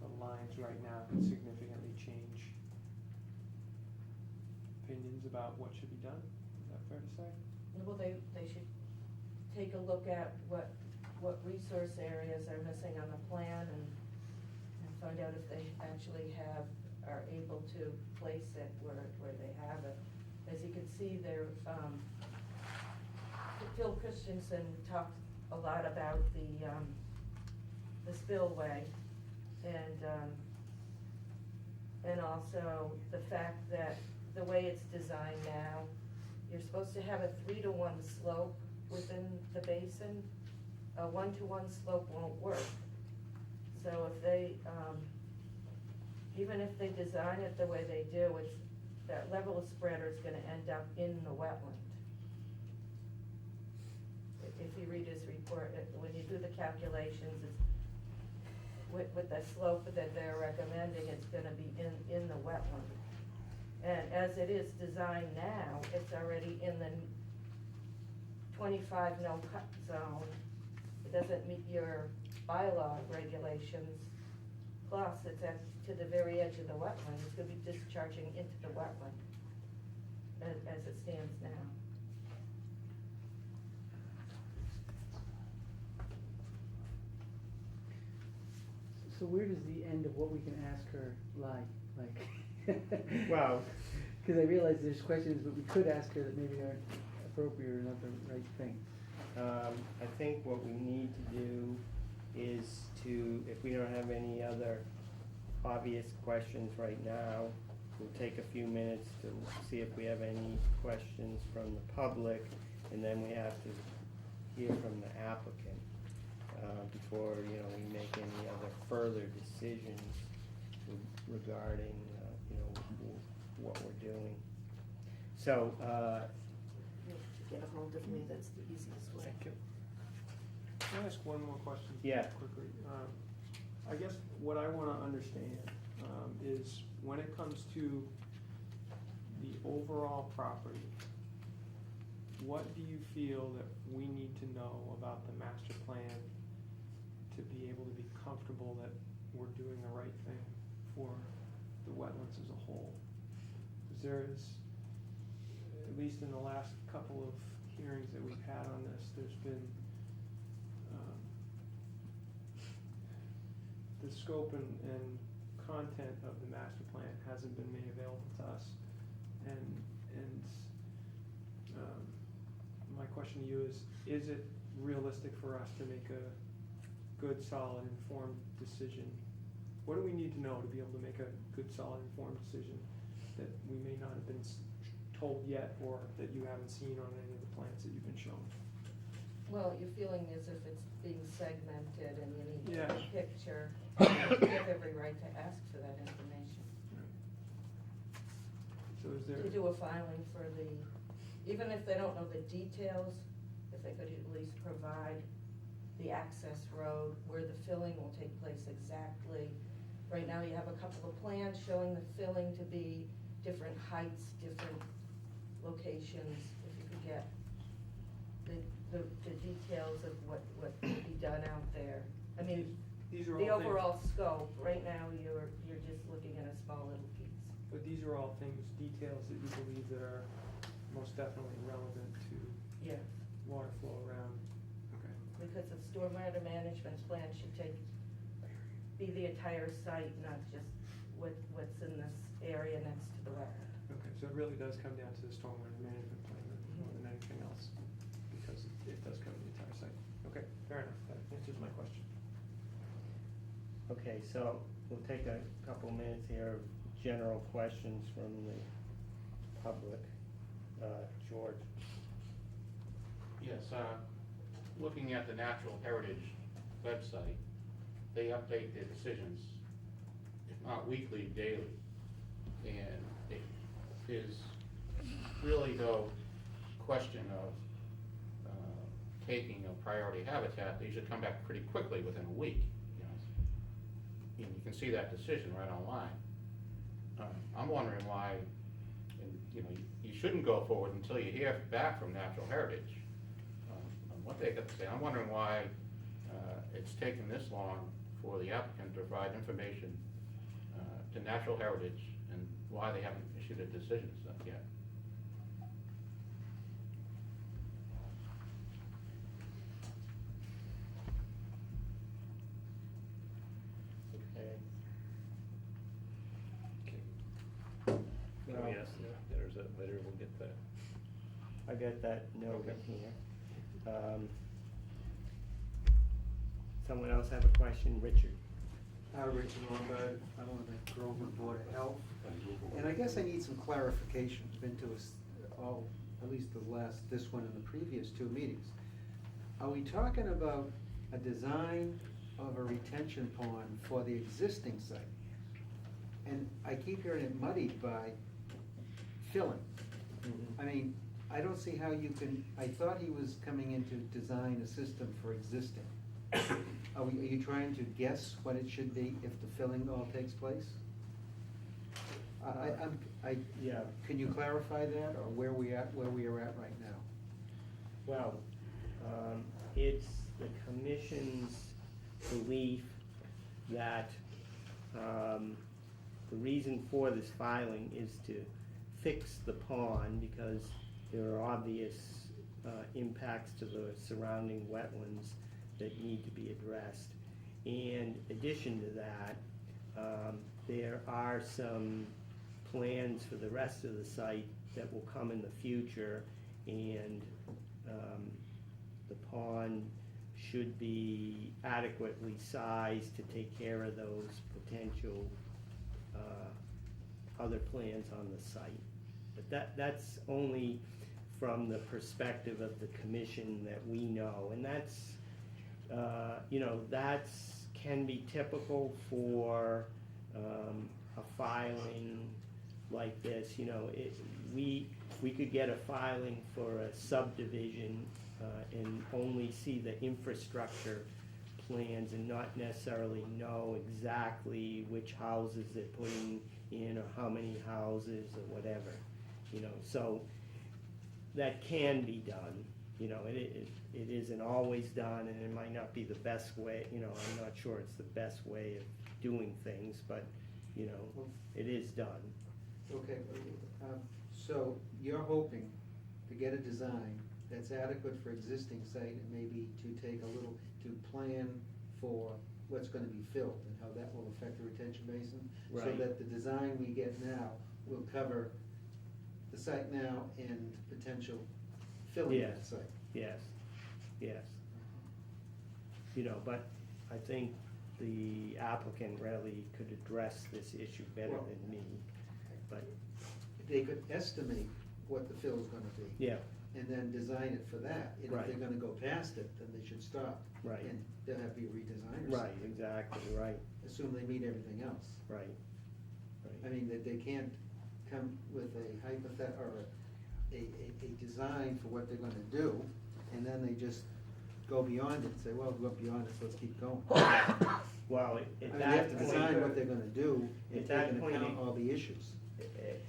Speaker 18: the lines right now, could significantly change opinions about what should be done. Is that fair to say?
Speaker 11: Well, they should take a look at what resource areas are missing on the plan and find out if they actually are able to place it where they have it. As you can see, Phil Christensen talked a lot about the spillway and also the fact that the way it's designed now, you're supposed to have a 3-to-1 slope within the basin. A 1-to-1 slope won't work. So if they, even if they design it the way they do, that level of spreader is gonna end up in the wetland. If you read his report, when you do the calculations, it's with the slope that they're recommending, it's gonna be in the wetland. And as it is designed now, it's already in the 25 no cut zone. It doesn't meet your bylaw regulations. Plus, it's to the very edge of the wetland. It's gonna be discharging into the wetland as it stands now.
Speaker 6: So where does the end of what we can ask her lie? Like,
Speaker 1: Well,
Speaker 6: because I realize there's questions, but we could ask her that maybe aren't appropriate or not the right thing?
Speaker 1: I think what we need to do is to, if we don't have any other obvious questions right now, we'll take a few minutes to see if we have any questions from the public, and then we have to hear from the applicant before, you know, we make any other further decisions regarding, you know, what we're doing. So,
Speaker 11: Get a hold of me, that's the easiest way.
Speaker 18: Can I ask one more question?
Speaker 1: Yeah.
Speaker 18: Quickly. I guess what I wanna understand, is when it comes to the overall property, what do you feel that we need to know about the master plan to be able to be comfortable that we're doing the right thing for the wetlands as a whole? Because there is, at least in the last couple of hearings that we've had on this, there's been, the scope and content of the master plan hasn't been made available to us. And my question to you is it realistic for us to make a good, solid, informed decision? What do we need to know to be able to make a good, solid, informed decision that we may not have been told yet, or that you haven't seen on any of the plans that you've been shown?
Speaker 11: Well, your feeling is if it's being segmented and you need
Speaker 18: Yeah.
Speaker 11: a picture, you have every right to ask for that information.
Speaker 18: So is there?
Speaker 11: To do a filing for the, even if they don't know the details, if they could at least provide the access road, where the filling will take place exactly. Right now, you have a couple of plans showing the filling to be different heights, different locations. If you could get the details of what will be done out there. I mean,
Speaker 18: These are
Speaker 11: the
Speaker 18: all things-
Speaker 11: overall scope, right now, you're just looking at a small little piece.
Speaker 18: But these are all things, details that you believe that are most definitely relevant to
Speaker 11: Yeah.
Speaker 18: water flow around. Okay.
Speaker 11: Because the stormwater management plan should be the entire site, not just what's in this area next to the wetland.
Speaker 18: Okay, so it really does come down to the stormwater management plan more than anything else, because it does cover the entire site. Okay, fair enough, that answers my question.
Speaker 1: okay, so we'll take a couple minutes here of general questions from the public. George?
Speaker 5: Yes, looking at the Natural Heritage website, they update their decisions, if not weekly, daily. And it is really no question of taking a priority habitat. They should come back pretty quickly within a week. You can see that decision right online. I'm wondering why, you know, you shouldn't go forward until you hear back from Natural Heritage on what they got to say. I'm wondering why it's taken this long for the applicant to provide information to Natural Heritage, and why they haven't issued a decision yet.
Speaker 1: Okay.
Speaker 19: Oh, yes, there's that later, we'll get that.
Speaker 1: I got that noted here. Someone else have a question? Richard?
Speaker 10: Richard Lombard, I'm on the Groveland Board of Health, and I guess I need some clarification. I've been to at least this one and the previous two meetings. Are we talking about a design of a retention pond for the existing site? And I keep hearing it muddied by filling. I mean, I don't see how you can, I thought he was coming in to design a system for existing. Are you trying to guess what it should be if the filling all takes place?
Speaker 1: Yeah.
Speaker 10: Can you clarify that, or where we are at right now?
Speaker 1: Well, it's the commission's belief that the reason for this filing is to fix the pond because there are obvious impacts to the surrounding wetlands that need to be addressed. In addition to that, there are some plans for the rest of the site that will come in the future, and the pond should be adequately sized to take care of those potential other plans on the site. But that's only from the perspective of the commission that we know, and that's, can be typical for a filing like this. We could get a filing for a subdivision and only see the infrastructure plans and not necessarily know exactly which houses they're putting in or how many houses or whatever, so that can be done. It isn't always done, and it might not be the best way, I'm not sure it's the best way of doing things, but, it is done.
Speaker 10: Okay, so you're hoping to get a design that's adequate for existing site and maybe to take a little, to plan for what's gonna be filled and how that will affect the retention basin? So
Speaker 1: Right.
Speaker 10: that the design we get now will cover the site now and potential filling of the
Speaker 1: Yes.
Speaker 10: site?
Speaker 1: Yes, yes. But I think the applicant really could address this issue better
Speaker 10: Well-
Speaker 1: than me, but,
Speaker 10: They could estimate what the fill's gonna be.
Speaker 1: yeah,
Speaker 10: And then design it for that. And if
Speaker 1: Right.
Speaker 10: they're gonna go past it, then they should stop.
Speaker 1: Right.
Speaker 10: And they'll have to be redesigned or
Speaker 1: right,
Speaker 10: something.
Speaker 1: exactly, right,
Speaker 10: Assume they meet everything else.
Speaker 1: right,
Speaker 10: I mean, that they can't come with a hypothet, or a design for what they're gonna do, and then they just go beyond it and say, well, we went beyond it, so let's keep going.
Speaker 1: Well,
Speaker 10: I
Speaker 1: at
Speaker 10: mean, they
Speaker 1: that
Speaker 10: have to
Speaker 1: point,
Speaker 10: design what they're gonna do and
Speaker 1: At
Speaker 10: take
Speaker 1: that
Speaker 10: into
Speaker 1: point,
Speaker 10: account
Speaker 1: it-
Speaker 10: all the issues.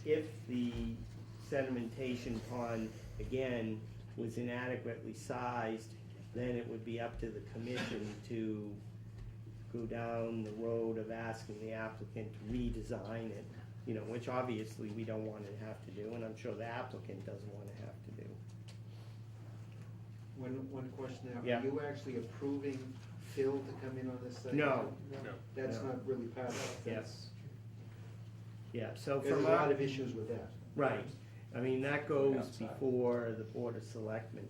Speaker 1: if the sedimentation pond, again, was inadequately sized, then it would be up to the commission to go down the road of asking the applicant to redesign it, which obviously we don't want to have to do, and I'm sure the applicant doesn't want to have to do.
Speaker 10: One question now,
Speaker 1: Yeah.
Speaker 10: are you actually approving Phil to come in on this site?
Speaker 1: No.
Speaker 19: No.
Speaker 10: That's
Speaker 1: No.
Speaker 10: not really part of it.
Speaker 1: Yes. Yeah, so
Speaker 10: There's a
Speaker 1: from
Speaker 10: lot of issues with that.
Speaker 1: Right, I mean, that goes
Speaker 4: Outside.
Speaker 1: before the Board of Selectmen.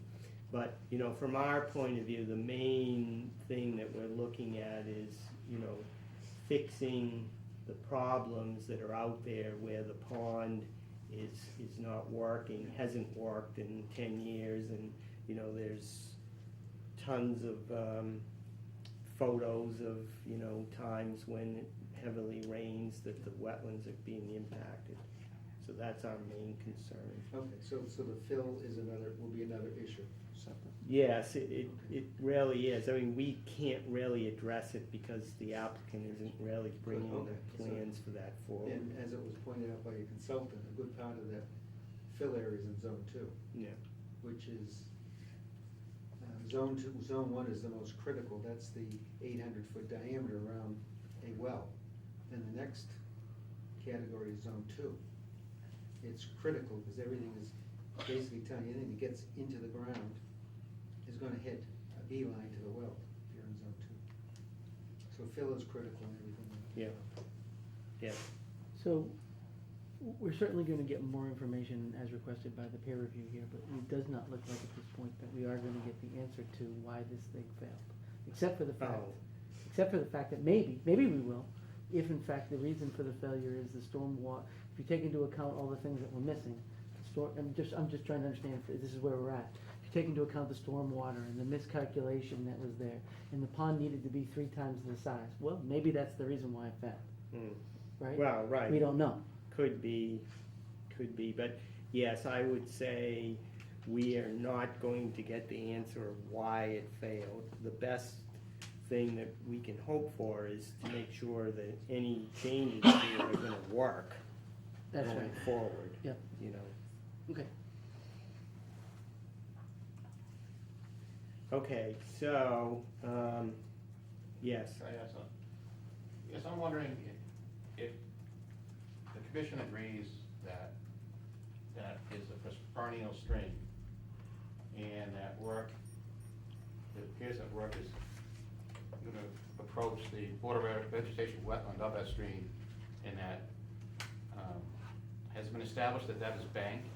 Speaker 1: But, from our point of view, the main thing that we're looking at is, fixing the problems that are out there where the pond is not working, hasn't worked in 10 years, and, there's tons of photos of, times when it heavily rains that the wetlands are being impacted. So that's our main concern.
Speaker 10: Okay, so the fill will be another issue.
Speaker 1: Yes, it really is. I mean, we can't really address it because the applicant isn't really bringing
Speaker 10: Okay.
Speaker 1: the plans for that forward.
Speaker 10: And as it was pointed out by your consultant, a good part of that fill area is in zone 2,
Speaker 1: Yeah,
Speaker 10: which is, zone 1 is the most critical. That's the 800-foot diameter around a well. And the next category is zone 2. It's critical because everything is basically telling you anything that gets into the ground is gonna hit a beeline to the well if you're in zone 2. So fill is critical in everything.
Speaker 1: yeah, yeah.
Speaker 6: So, we're certainly gonna get more information as requested by the peer review here, but it does not look like at this point that we are gonna get the answer to why this thing failed. Except for the fact that maybe we will, if in fact the reason for the failure is the storm if you take into account all the things that we're missing, I'm just trying to understand if this is where we're at. If you take into account the storm water and the miscalculation that was there, and the pond needed to be 3 times the size, well, maybe that's the reason why it failed, right?
Speaker 1: Well, right.
Speaker 6: We don't know.
Speaker 1: Could be, but yes, I would say we are not going to get the answer of why it failed. The best thing that we can hope for is to make sure that any changes here are gonna work
Speaker 6: That's
Speaker 1: going
Speaker 6: right.
Speaker 1: forward.
Speaker 6: Yep. Okay.
Speaker 1: Okay, so, yes.
Speaker 5: Can I ask something? Yes, I'm wondering if the commission agrees that is a perennial stream, and that work, it appears that work is gonna approach the border vegetation wetland of that stream, and that has been established that that is banked,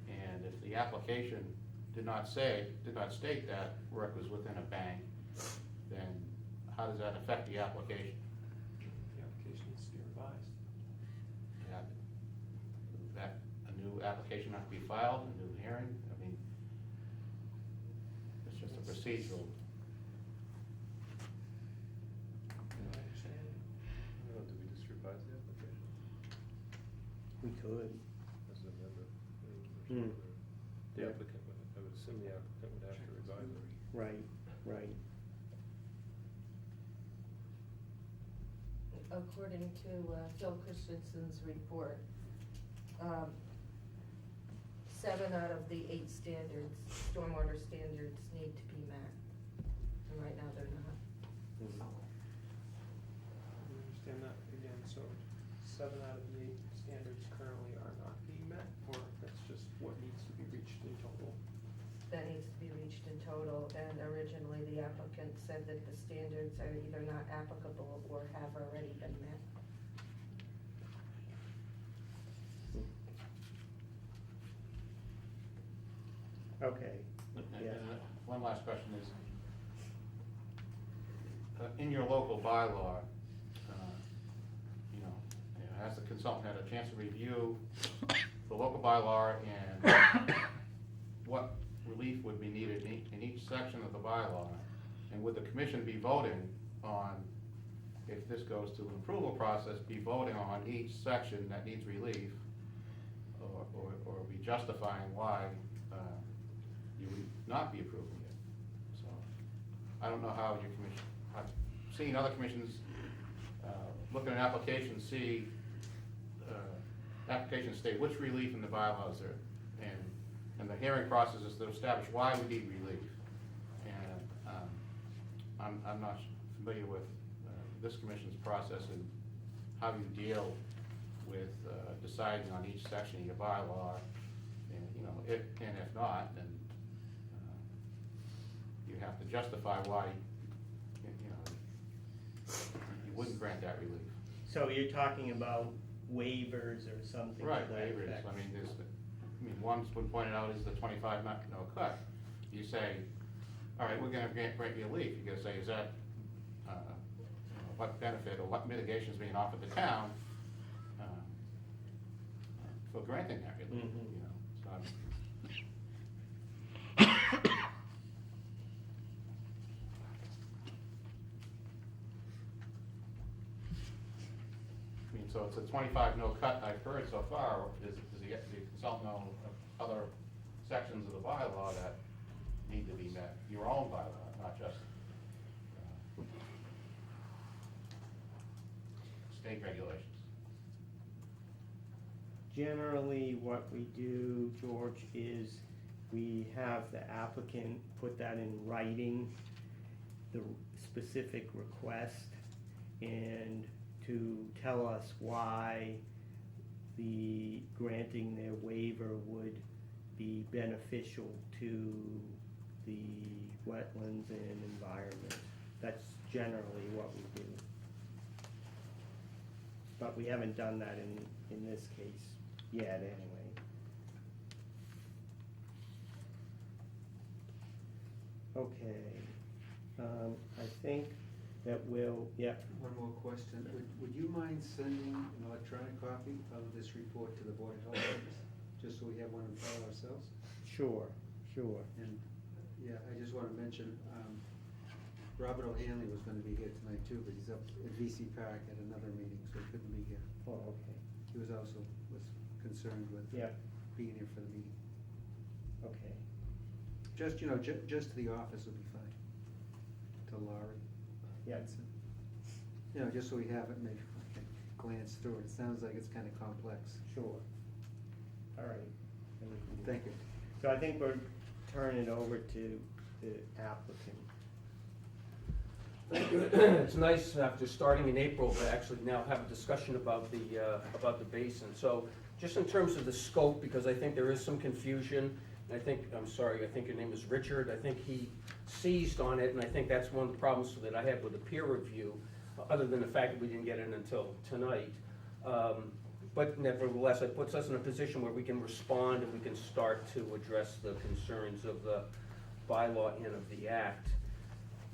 Speaker 5: and And if the application did not state that work was within a bank, then how does that affect the application?
Speaker 4: The application needs to be revised.
Speaker 5: That a new application have to be filed, a new hearing? I mean, it's just a procedural.
Speaker 4: I understand.
Speaker 19: I don't know, do we just revise the application
Speaker 1: We could.
Speaker 19: as an amendment?
Speaker 1: Hmm.
Speaker 19: The applicant, I would assume the applicant would have to revise it.
Speaker 1: Right, right.
Speaker 11: According to Phil Christensen's report, 7 out of the 8 standards, stormwater standards, need to be met. And right now, they're not.
Speaker 1: Mhm.
Speaker 18: I understand that again, so 7 out of the 8 standards currently are not being met, or that's just what needs to be reached in total?
Speaker 11: That needs to be reached in total, and originally the applicant said that the standards are either not applicable or have already been met.
Speaker 1: Okay.
Speaker 5: And
Speaker 1: Yeah.
Speaker 5: one last question is, in your local bylaw, has the consultant had a chance to review the local bylaw and what relief would be needed in each section of the bylaw? And would the commission be voting on, if this goes to an approval process, be voting on each section that needs relief, or be justifying why you would not be approving it? So, I don't know how your commission, I've seen other commissions look at an application, see application state which relief in the bylaws are, and the hearing process is to establish why we need relief. And I'm not familiar with this commission's process and how you deal with deciding on each section of your bylaw, and if not, then you have to justify why you wouldn't grant that relief.
Speaker 1: So you're talking about waivers or something?
Speaker 5: Right,
Speaker 1: to that
Speaker 5: waivers.
Speaker 1: effect.
Speaker 5: One's been pointed out is the 25 no cut. You say, all right, we're gonna grant relief. You gotta say, is that, what benefit or what mitigation is being offered the town for granting that relief? So so it's a 25 no cut I've heard so far. Does the consultant know of other sections of the bylaw that need to be met? Your own bylaw, not just state regulations.
Speaker 1: Generally, what we do, George, is we have the applicant put that in writing, the specific request, and to tell us why the granting their waiver would be beneficial to the wetlands and environment. That's generally what we do. But we haven't done that in this case yet, anyway. Okay, I think that will, yeah.
Speaker 10: One more question. Would you mind sending an electronic copy of this report to the Board of Health office, just so we have one in file ourselves?
Speaker 1: Sure.
Speaker 10: And, yeah, I just wanna mention, Robert O'Hanley was gonna be here tonight too, but he's up at VC Park at another meeting, so he couldn't be here.
Speaker 1: Oh, okay.
Speaker 10: He was concerned with being here for the meeting.
Speaker 1: Okay.
Speaker 10: Just, just to the office would be fine, to Laurie.
Speaker 1: Yeah.
Speaker 10: Just so we have it, maybe I can glance through it. It sounds like it's kind of complex.
Speaker 1: Sure. All right.
Speaker 10: Thank you.
Speaker 1: So I think we're turning it over to the applicant.
Speaker 9: Thank you. It's nice after starting in April to actually now have a discussion about the basin. So just in terms of the scope, because I think there is some confusion, and I think your name is Richard, I think he seized on it, and I think that's one of the problems that I had with the peer review, other than the fact that we didn't get it until tonight. But nevertheless, it puts us in a position where we can respond and we can start to address the concerns of the bylaw and of the act.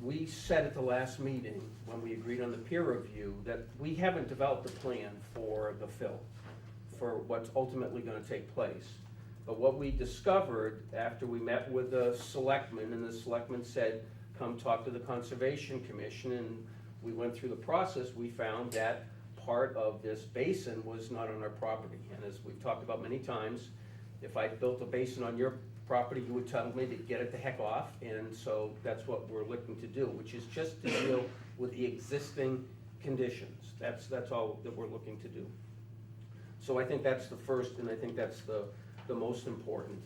Speaker 9: We said at the last meeting, when we agreed on the peer review, that we haven't developed a plan for the fill, for what's ultimately gonna take place. But what we discovered after we met with the selectmen, and the selectmen said, come talk to the Conservation Commission, and we went through the process, we found that part of this basin was not on our property. And as we've talked about many times, if I built a basin on your property, you would tell me to get it the heck off, and so that's what we're looking to do, which is just to deal with the existing conditions. That's all that we're looking to do. So I think that's the first, and I think that's the most important.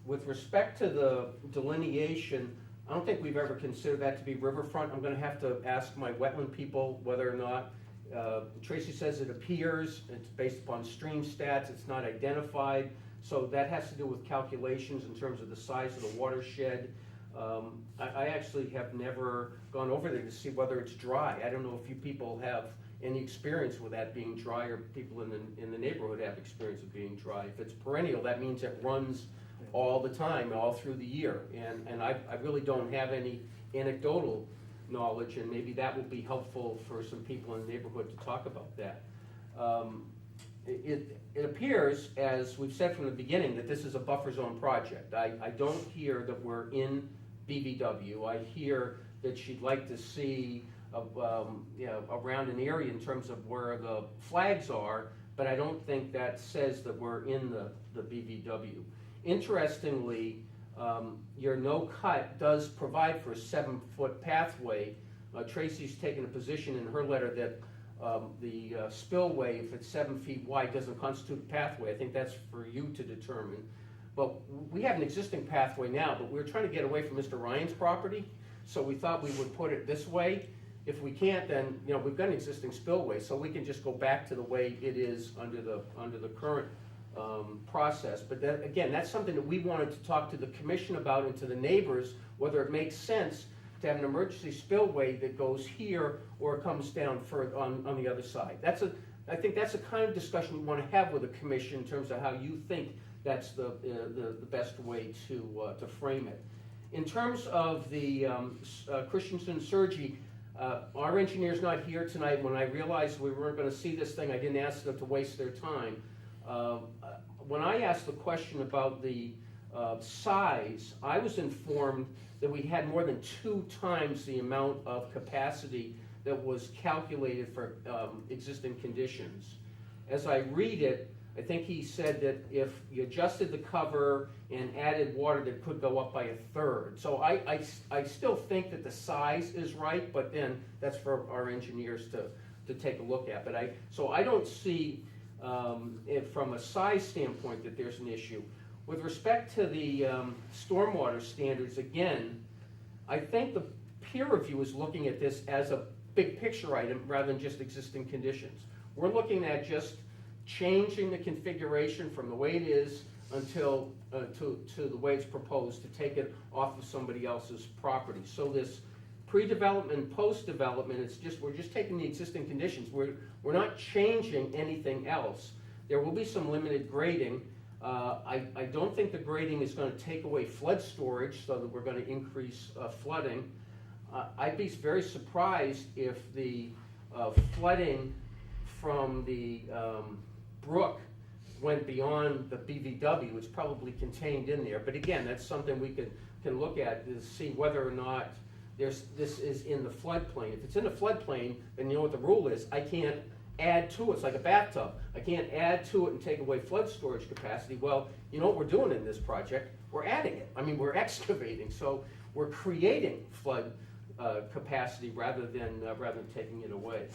Speaker 9: With respect to the delineation, I don't think we've ever considered that to be riverfront. I'm gonna have to ask my wetland people whether or not, Tracy says it appears, it's based upon stream stats, it's not identified. So that has to do with calculations in terms of the size of the watershed. I actually have never gone over there to see whether it's dry. I don't know if you people have any experience with that being dry, or people in the neighborhood have experience of being dry. If it's perennial, that means it runs all the time, all through the year. And I really don't have any anecdotal knowledge, and maybe that will be helpful for some people in the neighborhood to talk about that. It appears, as we've said from the beginning, that this is a buffer zone project. I don't hear that we're in BVW. I hear that she'd like to see around an area in terms of where the flags are, but I don't think that says that we're in the BVW. Interestingly, your no cut does provide for a 7-foot pathway. Tracy's taken a position in her letter that the spillway, if it's 7 feet wide, doesn't constitute a pathway. I think that's for you to determine. But we have an existing pathway now, but we're trying to get away from Mr. Ryan's property, so we thought we would put it this way. If we can't, then, you know, we've got an existing spillway, so we can just go back to the way it is under the current process. But that, again, that's something that we wanted to talk to the commission about and to the neighbors, whether it makes sense to have an emergency spillway that goes here or comes down on the other side. I think that's the kind of discussion we want to have with the commission in terms of how you think that's the best way to frame it. In terms of the Christensen-Sergi, our engineer's not here tonight. When I realized we weren't going to see this thing, I didn't ask them to waste their time. When I asked the question about the size, I was informed that we had more than 2 times the amount of capacity that was calculated for existing conditions. As I read it, I think he said that if you adjusted the cover and added water, that could go up by 1/3. So I still think that the size is right, but then that's for our engineers to take a look at. So I don't see from a size standpoint that there's an issue. With respect to the stormwater standards, again, I think the peer review is looking at this as a big picture item rather than just existing conditions. We're looking at just changing the configuration from the way it is until to the way it's proposed, to take it off of somebody else's property. So this pre-development, post-development, we're just taking the existing conditions. We're not changing anything else. There will be some limited grading. I don't think the grading is going to take away flood storage, so that we're going to increase flooding. I'd be very surprised if the flooding from the brook went beyond the BVW. It's probably contained in there. But again, that's something we can look at to see whether or not this is in the floodplain. If it's in the floodplain, then you know what the rule is. I can't add to it. It's like a bathtub. I can't add to it and take away flood storage capacity. Well, you know what we're doing in this project? We're adding it. I mean, we're excavating. So we're creating flood capacity rather than taking it away.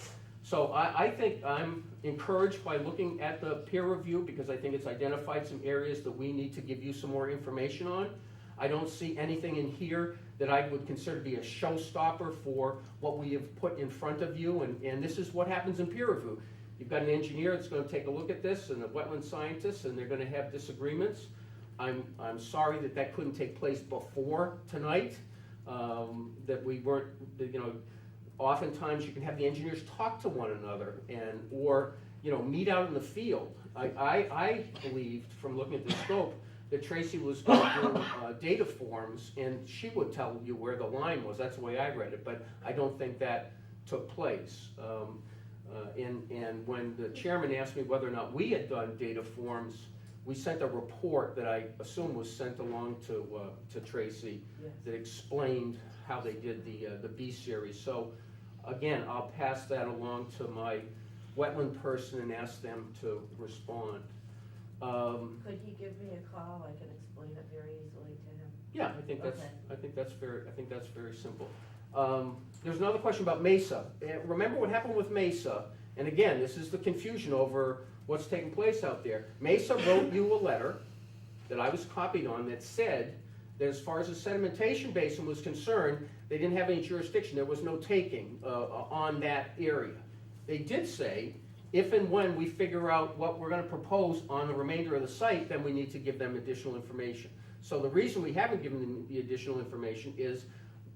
Speaker 9: So I think I'm encouraged by looking at the peer review, because I think it's identified some areas that we need to give you some more information on. I don't see anything in here that I would consider to be a showstopper for what we have put in front of you, and this is what happens in peer review. You've got an engineer that's going to take a look at this, and a wetland scientist, and they're going to have disagreements. I'm sorry that couldn't take place before tonight, that we weren't, oftentimes you can have the engineers talk to one another, or meet out in the field. I believed, from looking at the scope, that Tracy was going to do data forms, and she would tell you where the line was. That's the way I read it, but I don't think that took place. And when the chairman asked me whether or not we had done data forms, we sent a report that I assume was sent along to Tracy that explained how they did the B series. So again, I'll pass that along to my wetland person and ask them to respond.
Speaker 11: Could he give me a call? I can explain it very easily to him.
Speaker 9: Yeah, I think that's,
Speaker 11: Okay.
Speaker 9: I think that's very simple. There's another question about Mesa. Remember what happened with Mesa? And again, this is the confusion over what's taking place out there. Mesa wrote you a letter that I was copied on that said that as far as the sedimentation basin was concerned, they didn't have any jurisdiction. There was no taking on that area. They did say, if and when we figure out what we're going to propose on the remainder of the site, then we need to give them additional information. So the reason we haven't given them the additional information is,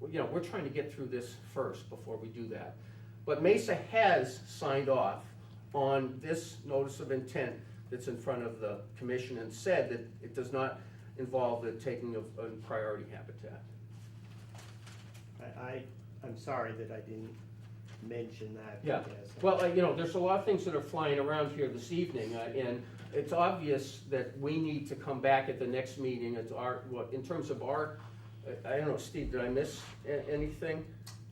Speaker 9: we're trying to get through this first before we do that. But Mesa has signed off on this notice of intent that's in front of the commission and said that it does not involve the taking of priority habitat.
Speaker 1: I'm sorry that I didn't mention that.
Speaker 9: Yeah,
Speaker 1: because,
Speaker 9: well, there's a lot of things that are flying around here this evening, and it's obvious that we need to come back at the next meeting. It's in terms of our, I don't know, Steve, did I miss anything?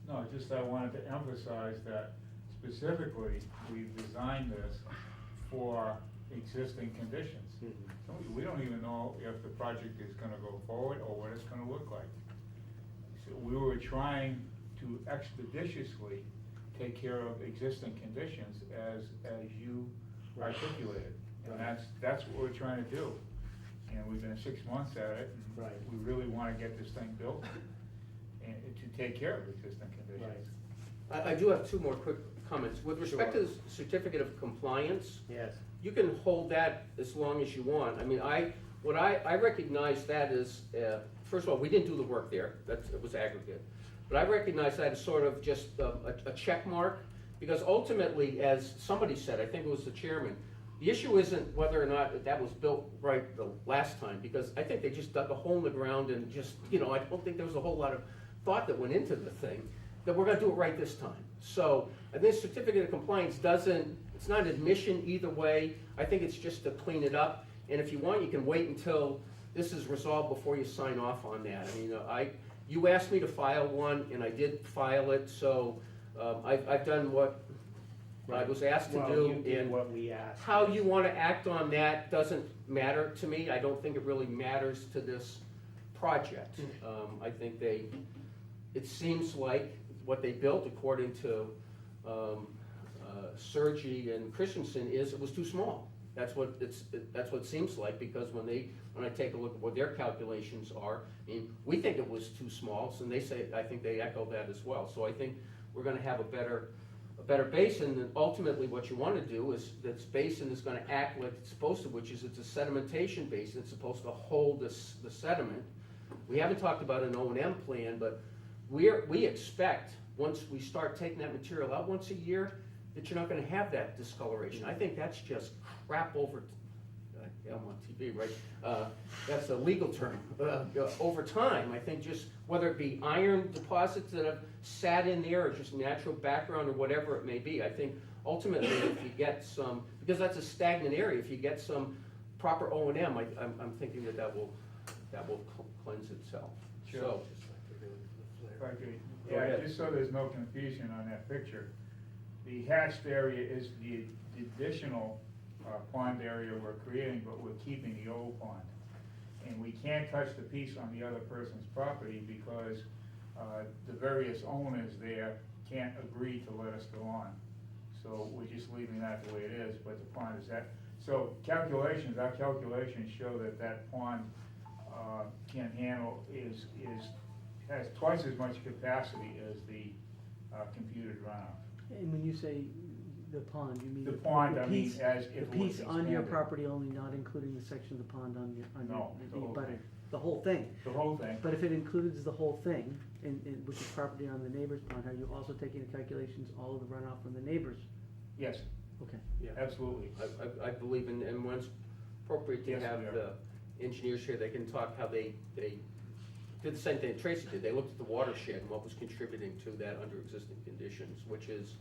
Speaker 3: No, just I wanted to emphasize that specifically, we've designed this for existing conditions. So we don't even know if the project is gonna go forward or what it's gonna look like. So we were trying to expeditiously take care of existing conditions as you articulated. And that's what we're trying to do. And we've been 6 months at it, and we really wanna get this thing built and to take care of existing conditions.
Speaker 9: I do have two more quick comments. With respect to the certificate of compliance,
Speaker 1: yes,
Speaker 9: you can hold that as long as you want. I mean, I recognize that as, first of all, we didn't do the work there, it was aggregate. But I recognize that as sort of just a check mark, because ultimately, as somebody said, I think it was the chairman, the issue isn't whether or not that was built right the last time, because I think they just dug a hole in the ground and just, I don't think there was a whole lot of thought that went into the thing, that we're gonna do it right this time. So, I think certificate of compliance it's not an admission either way. I think it's just to clean it up, and if you want, you can wait until this is resolved before you sign off on that. I mean, you asked me to file one, and I did file it, so I've done what I was asked to do.
Speaker 1: You did what we asked.
Speaker 9: How you want to act on that doesn't matter to me. I don't think it really matters to this project. I think it seems like what they built, according to Sergi and Christensen, it was too small. That's what it seems like, because when I take a look at what their calculations are, I mean, we think it was too small, so I think they echo that as well. So I think we're gonna have a better basin, and ultimately what you wanna do is, this basin is gonna act like it's supposed to, which is it's a sedimentation basin. It's supposed to hold the sediment. We haven't talked about an O&M plan, but we expect, once we start taking that material out once a year, that you're not gonna have that discoloration. I think that's just crap over, I'm on TV, right? That's a legal term. Over time, I think, just whether it be iron deposits that have sat in there, or just natural background, or whatever it may be, I think ultimately if you get some, because that's a stagnant area, if you get some proper O&M, I'm thinking that will cleanse itself.
Speaker 3: Sure.
Speaker 9: So,
Speaker 3: Yeah, just so there's no confusion on that picture, the hatched area is the additional pond area we're creating, but we're keeping the old pond. And we can't touch the piece on the other person's property because the various owners there can't agree to let us go on. So we're just leaving that the way it is, but the pond is that. So our calculations show that pond can handle, has twice as much capacity as the computed runoff.
Speaker 6: And when you say the pond, you mean
Speaker 3: The pond, I mean,
Speaker 6: piece,
Speaker 3: as
Speaker 6: the
Speaker 3: if it was
Speaker 6: piece on your
Speaker 3: expanded.
Speaker 6: property only, not including the section of the pond on
Speaker 3: No, the
Speaker 6: your
Speaker 3: whole
Speaker 6: butter,
Speaker 3: thing.
Speaker 6: the whole thing.
Speaker 3: The whole thing.
Speaker 6: But if it includes the whole thing, which is property on the neighbor's pond, are you also taking into calculations all of the runoff from the neighbors?
Speaker 3: Yes.
Speaker 6: Okay.
Speaker 9: Yeah.
Speaker 3: Absolutely.
Speaker 9: I believe in, and when it's appropriate to
Speaker 3: Yes,
Speaker 9: have
Speaker 3: we are.
Speaker 9: the engineers here, they can talk how they did the same thing Tracy did. They looked at the watershed and what was contributing to that under existing conditions, which is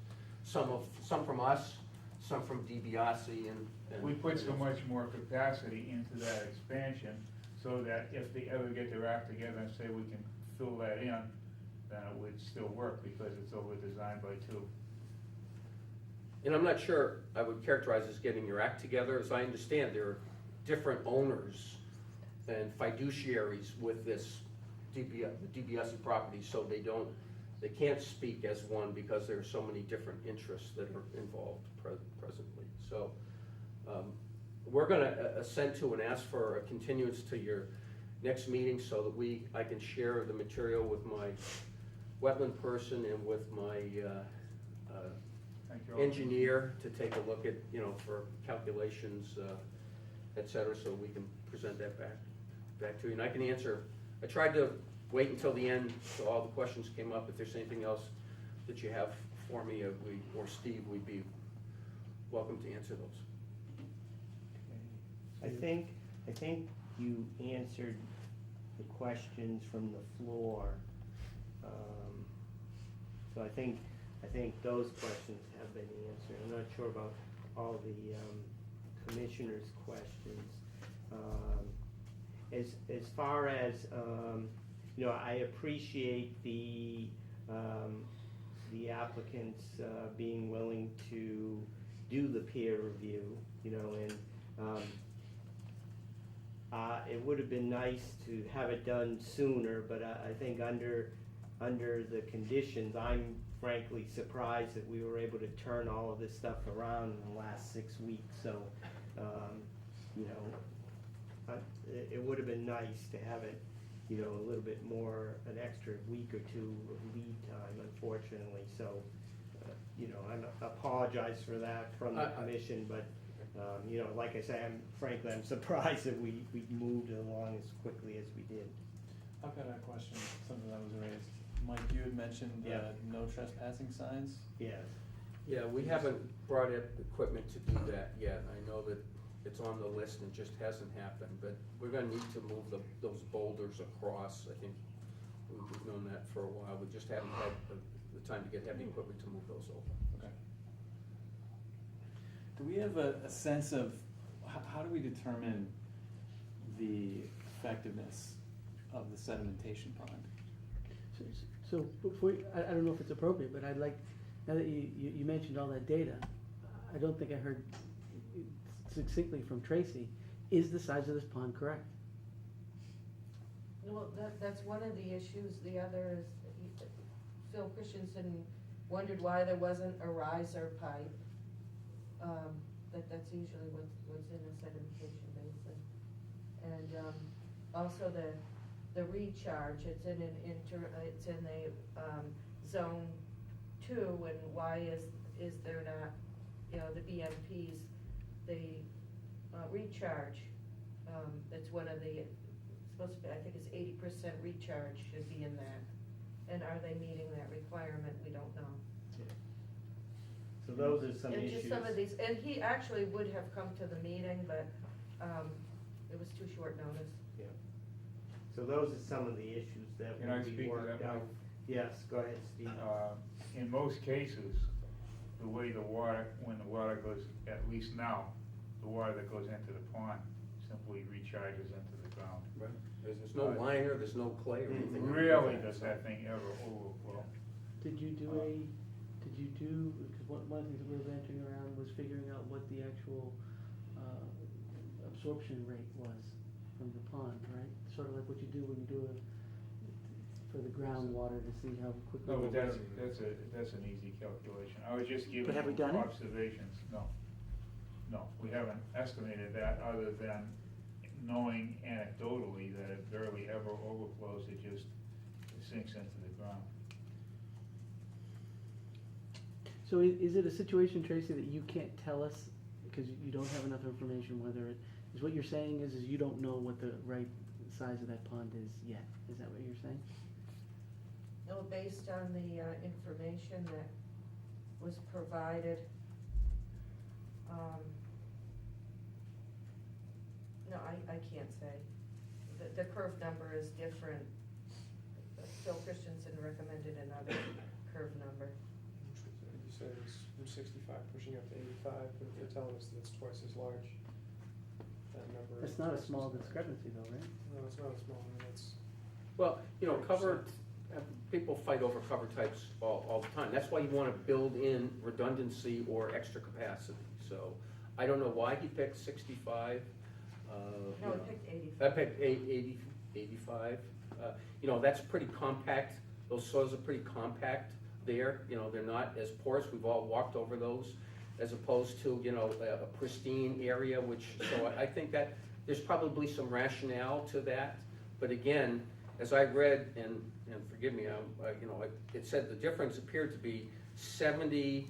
Speaker 9: some from us, some from DiBiase and.
Speaker 3: We put so much more capacity into that expansion, so that if they ever get their act together and say we can fill that in, then it would still work, because it's over-designed by two.
Speaker 9: And I'm not sure I would characterize as getting your act together. As I understand, there are different owners and fiduciaries with this the DiBiase property, so they can't speak as one because there are so many different interests that are involved presently. So we're gonna assent to and ask for a continuance to your next meeting so that I can share the material with my wetland person and with my
Speaker 3: Thank you.
Speaker 9: engineer to take a look at, for calculations, et cetera, so we can present that back to you. And I can answer, I tried to wait until the end so all the questions came up. If there's anything else that you have for me, or Steve, we'd be welcome to answer those.
Speaker 1: I think you answered the questions from the floor. So I think those questions have been answered. I'm not sure about all the commissioners' questions. As far as, I appreciate the applicants being willing to do the peer review, and it would have been nice to have it done sooner, but I think under the conditions, I'm frankly surprised that we were able to turn all of this stuff around in the last 6 weeks. So, it would have been nice to have it, a little bit more, an extra week or two of lead time, unfortunately. So, I apologize for that from the commission, but, like I say, I'm surprised that we moved it along as quickly as we did.
Speaker 4: I've got a question, something that was raised. Mike, you had mentioned no trespassing signs?
Speaker 1: Yes.
Speaker 9: Yeah, we haven't brought in equipment to do that yet. I know that it's on the list and just hasn't happened, but we're gonna need to move those boulders across. I think we've known that for a while. We just haven't had the time to get heavy equipment to move those over.
Speaker 4: Okay. Do we have a sense of, how do we determine the effectiveness of the sedimentation pond?
Speaker 6: So before, I don't know if it's appropriate, but I'd like, now that you mentioned all that data, I don't think I heard succinctly from Tracy, is the size of this pond correct?
Speaker 11: Well, that's one of the issues. The other is, Phil Christensen wondered why there wasn't a riser pipe. That's usually what's in a sedimentation basin. And also the recharge, it's in the zone 2, and why is there not, the BMPs, the recharge, that's one of the, supposed to be, I think it's 80% recharge should be in that. And are they meeting that requirement? We don't know.
Speaker 1: So those are some
Speaker 11: And
Speaker 1: issues.
Speaker 11: just some of these, and he actually would have come to the meeting, but it was too short notice.
Speaker 1: Yeah. So those are some of the issues that
Speaker 3: Can I
Speaker 1: will be
Speaker 3: speak to
Speaker 1: worked
Speaker 3: that,
Speaker 1: out.
Speaker 3: Mike?
Speaker 1: Yes, go ahead, Steve.
Speaker 3: In most cases, the way when the water goes, at least now, the water that goes into the pond simply recharges into the ground.
Speaker 9: Right. There's no liner, there's no clay or anything.
Speaker 3: Rarely does that thing ever overflow.
Speaker 6: Did you do, because one of the things that we were venturing around was figuring out what the actual absorption rate was from the pond, right? Sort of like what you do when you do for the groundwater to see how quickly.
Speaker 3: No, but that's an easy calculation. I was just giving
Speaker 6: But have we done it?
Speaker 3: observations. No, we haven't estimated that, other than knowing anecdotally that it barely ever overflows, it just sinks into the ground.
Speaker 6: So is it a situation, Tracy, that you can't tell us because you don't have enough information, whether is what you're saying is you don't know what the right size of that pond is yet? Is that what you're saying?
Speaker 11: No, based on the information that was provided No, I can't say. The curve number is different. Phil Christensen recommended another curve number.
Speaker 16: You said it was from 65 pushing up to 85, but if they're telling us that it's twice as large, that number.
Speaker 6: It's
Speaker 16: is
Speaker 6: not a
Speaker 16: twice as
Speaker 6: small
Speaker 16: large.
Speaker 6: discrepancy though, right?
Speaker 16: No, it's not a small one, it's.
Speaker 9: Well, you know, cover, people fight over cover types all the time. That's why you wanna build in redundancy or extra capacity. So, I don't know why he picked 65.
Speaker 11: No,
Speaker 9: you
Speaker 11: I
Speaker 9: know.
Speaker 11: picked 85.
Speaker 9: I picked 85. You know, that's pretty compact. Those soils are pretty compact there. You know, they're not as porous. We've all walked over those, as opposed to, you know, a pristine area, which, so I think that there's probably some rationale to that. But again, as I read, and forgive me, you know, it said the difference appeared to be 70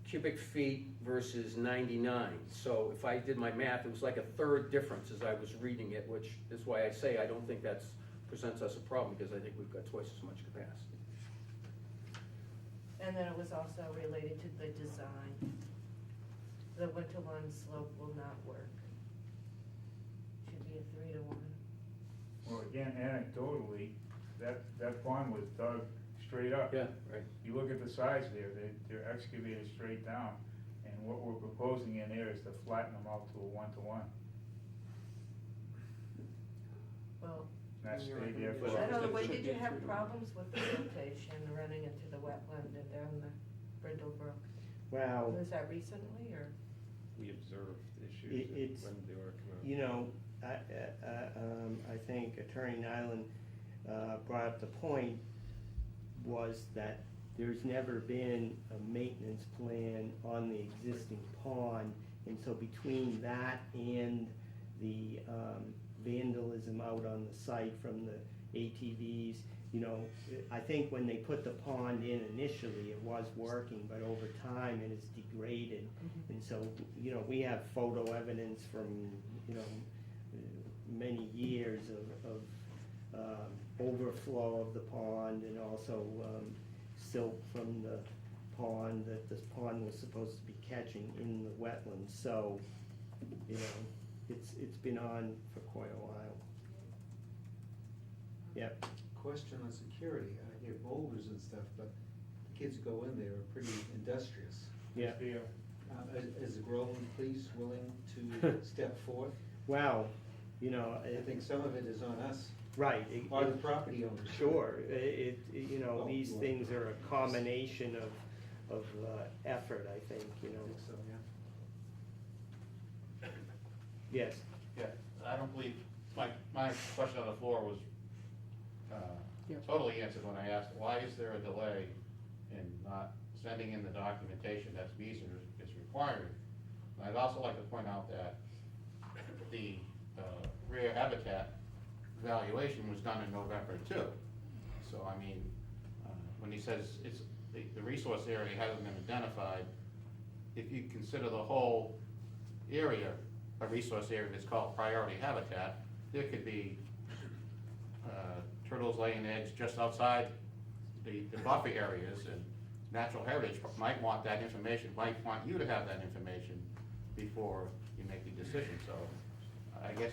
Speaker 9: cubic feet versus 99. So if I did my math, it was like a third difference as I was reading it, which is why I say I don't think that presents us a problem, because I think we've got twice as much capacity.
Speaker 11: And then it was also related to the design. The one-to-one slope will not work. Should be a 3-to-1.
Speaker 3: Well, again, anecdotally, that pond was dug straight up.
Speaker 9: Yeah, right.
Speaker 3: You look at the size there, they're excavated straight down, and what we're proposing in there is to flatten them out to a 1-to-1.
Speaker 11: Well,
Speaker 3: That stayed there for.
Speaker 11: I don't know, when did you have problems with the rotation running into the wetland and down the Brindle Brook?
Speaker 1: Well,
Speaker 11: Was that recently, or?
Speaker 19: We observed
Speaker 1: It-
Speaker 19: issues
Speaker 1: it's,
Speaker 19: when they were coming up.
Speaker 1: you know, I think Attorney Nyland brought up the point was that there's never been a maintenance plan on the existing pond, and so between that and the vandalism out on the site from the ATVs, you know, I think when they put the pond in initially, it was working, but over time it has degraded. And so, you know, we have photo evidence from, you know, many years of overflow of the pond, and also silt from the pond that this pond was supposed to be catching in the wetlands. So, you know, it's been on for quite a while. Yep.
Speaker 10: Question on security, I hear boulders and stuff, but the kids who go in there are pretty industrious.
Speaker 1: Yeah.
Speaker 10: Is the Groveland police willing to step forth?
Speaker 1: Well, you know,
Speaker 10: I think some of it is on us.
Speaker 1: right.
Speaker 10: Or the property owners.
Speaker 1: Sure, you know,
Speaker 10: Oh,
Speaker 1: these
Speaker 10: you are.
Speaker 1: things are a combination of effort, I think, you
Speaker 10: I
Speaker 1: know.
Speaker 10: think so, yeah.
Speaker 1: Yes.
Speaker 5: Yeah, I don't believe, my question on the floor was
Speaker 6: Yeah.
Speaker 5: totally answered when I asked, why is there a delay in not sending in the documentation that's Beazer is required? And I'd also like to point out that the rear habitat evaluation was done in November too. So, I mean, when he says it's, the resource area hasn't been identified, if you consider the whole area a resource area that's called priority habitat, there could be turtles laying eggs just outside the buffer areas, and Natural Heritage might want that information, might want you to have that information before you make the decision. So I guess,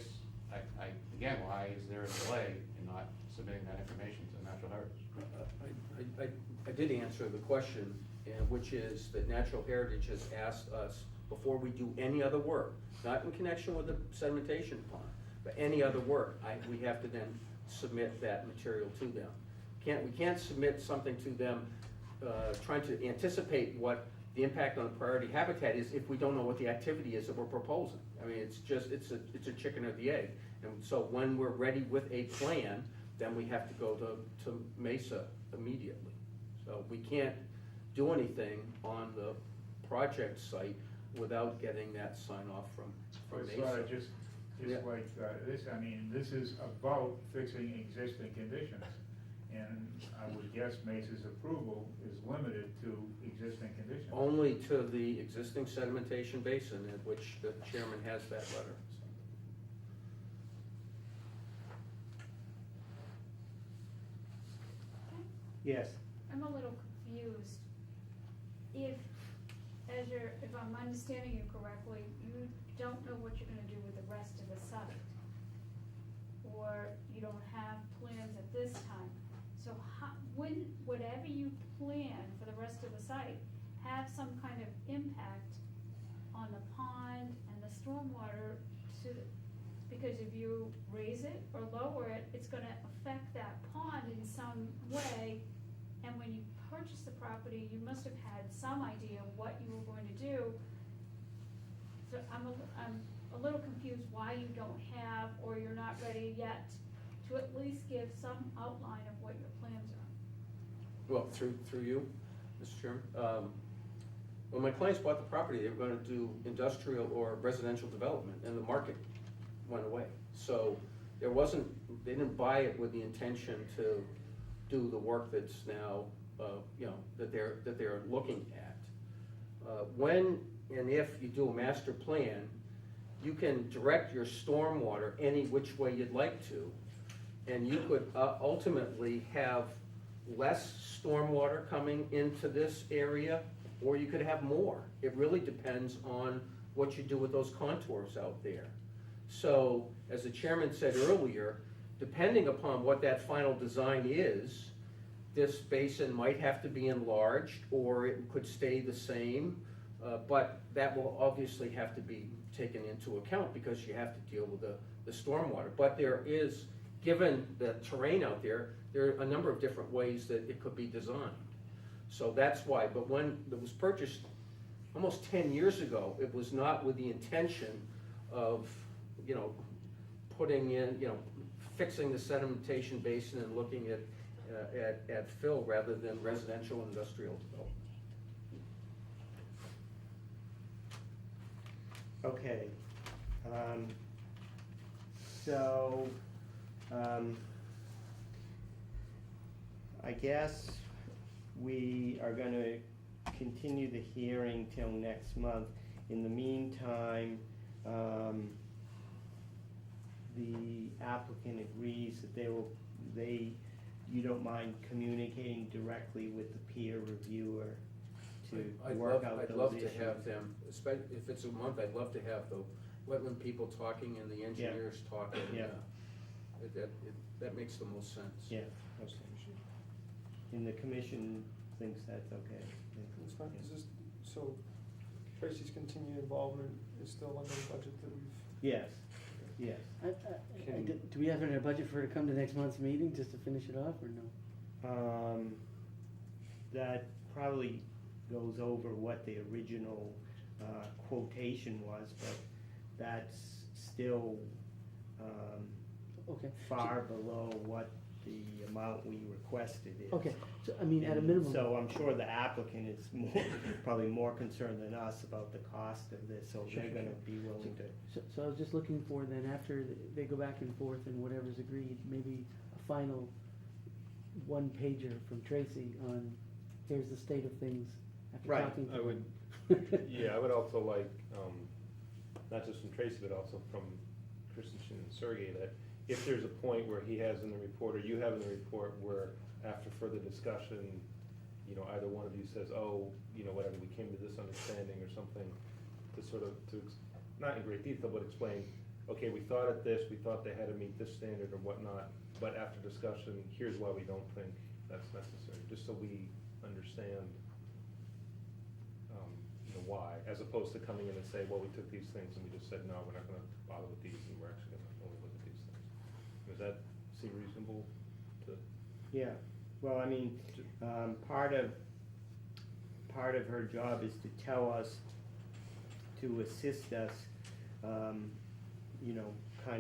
Speaker 5: again, why is there a delay in not submitting that information to Natural Heritage?
Speaker 9: I did answer the question, which is that Natural Heritage has asked us, before we do any other work, not in connection with the sedimentation pond, but any other work, we have to then submit that material to them. We can't submit something to them trying to anticipate what the impact on the priority habitat is if we don't know what the activity is that we're proposing. I mean, it's a chicken or the egg. And so when we're ready with a plan, then we have to go to Mesa immediately. So we can't do anything on the project site without getting that sign off from
Speaker 3: It's
Speaker 9: Mesa.
Speaker 3: just
Speaker 9: Yeah.
Speaker 3: like this, I mean, this is about fixing existing conditions. And I would guess Mesa's approval is limited to existing conditions.
Speaker 9: Only to the existing sedimentation basin, in which the chairman has that letter.
Speaker 1: Yes.
Speaker 14: I'm a little confused. If if I'm understanding you correctly, you don't know what you're gonna do with the rest of the site. Or you don't have plans at this time. So whatever you plan for the rest of the site, have some kind of impact on the pond and the stormwater because if you raise it or lower it, it's gonna affect that pond in some way. And when you purchase the property, you must have had some idea of what you were going to do. So I'm a little confused why you don't have, or you're not ready yet to at least give some outline of what your plans are.
Speaker 9: Well, through you, Mr. Chairman. When my clients bought the property, they were gonna do industrial or residential development, and the market went away. So they didn't buy it with the intention to do the work that's now, that they're looking at. When and if you do a master plan, you can direct your stormwater any which way you'd like to, and you could ultimately have less stormwater coming into this area, or you could have more. It really depends on what you do with those contours out there. So, as the chairman said earlier, depending upon what that final design is, this basin might have to be enlarged, or it could stay the same, but that will obviously have to be taken into account because you have to deal with the stormwater. But there is, given the terrain out there, there are a number of different ways that it could be designed. So that's why, but when it was purchased almost 10 years ago, it was not with the intention of, putting in, fixing the sedimentation basin and looking at fill rather than residential industrial development.
Speaker 1: Okay, so, I guess we are gonna continue the hearing till next month. In the meantime, the applicant agrees that you don't mind communicating directly with the peer reviewer to work out those issues.
Speaker 9: I'd love to have them, especially if it's a month, I'd love to have the wetland people talking and the engineers talking.
Speaker 1: Yeah.
Speaker 9: That makes the most sense.
Speaker 1: Yeah, okay. And the commission thinks that's okay.
Speaker 16: That's fine. Is this, so Tracy's continued involvement is still under the budget that we've?
Speaker 1: Yes, yes.
Speaker 6: Do we have in our budget for her to come to next month's meeting, just to finish it off, or no?
Speaker 1: That probably goes over what the original quotation was, but that's still
Speaker 6: Okay.
Speaker 1: far below what the amount we requested is.
Speaker 6: Okay, so, I mean, at a minimum.
Speaker 1: So I'm sure the applicant is probably more concerned than us about the cost of this, so they're gonna be willing to.
Speaker 6: So I was just looking for then, after they go back and forth and whatever's agreed, maybe a final one-pager from Tracy on, here's the state of things after
Speaker 1: Right.
Speaker 6: talking to
Speaker 19: I would, yeah, I would also like, not just from Tracy, but also from Christensen and Sergey, that if there's a point where he has in the report, or you have in the report, where after further discussion, either one of you says, oh, whatever, we came to this understanding or something, to sort of, not in great detail, but explain, okay, we thought of this, we thought they had to meet this standard or whatnot, but after discussion, here's why we don't think that's necessary, just so we understand, why, as opposed to coming in and say, well, we took these things and we just said, no, we're not gonna bother with these, and we're actually gonna only look at these things. Does that seem reasonable to?
Speaker 1: Yeah, well, I mean, part of her job is to tell us, to assist us, kind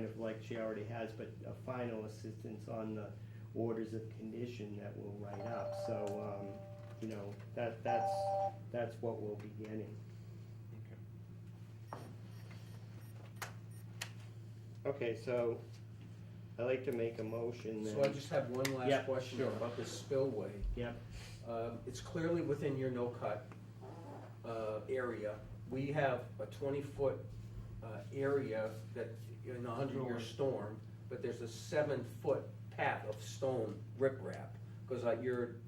Speaker 1: of like she already has, but a final assistance on the orders of condition that we'll write up, so, that's what we'll be getting. Okay, so I'd like to make a motion then.
Speaker 9: So I just have one last question
Speaker 1: sure.
Speaker 9: about this spillway.
Speaker 1: Yep.
Speaker 9: It's clearly within your no-cut area. We have a 20-foot area that, in a 100-year storm, but there's a 7-foot path of stone riprap because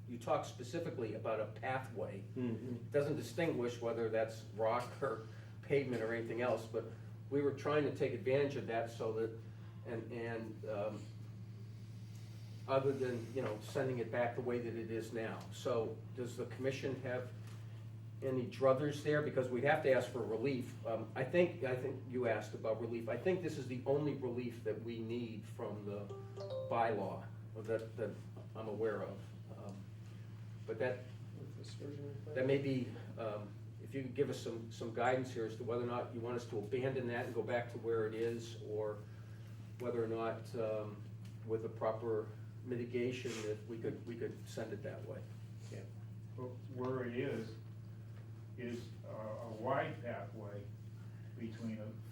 Speaker 9: you talk specifically about a pathway.
Speaker 1: Mhm.
Speaker 9: It doesn't distinguish whether that's rock or pavement or anything else, but we were trying to take advantage of that so that, other than, sending it back the way that it is now. So does the commission have any druthers there? Because we'd have to ask for relief. I think you asked about relief. I think this is the only relief that we need from the bylaw that I'm aware of. But that may be, if you could give us some guidance here as to whether or not you want us to abandon that and go back to where it is, or whether or not, with the proper mitigation, that we could send it that way.
Speaker 1: Yeah.
Speaker 3: But where it is a wide pathway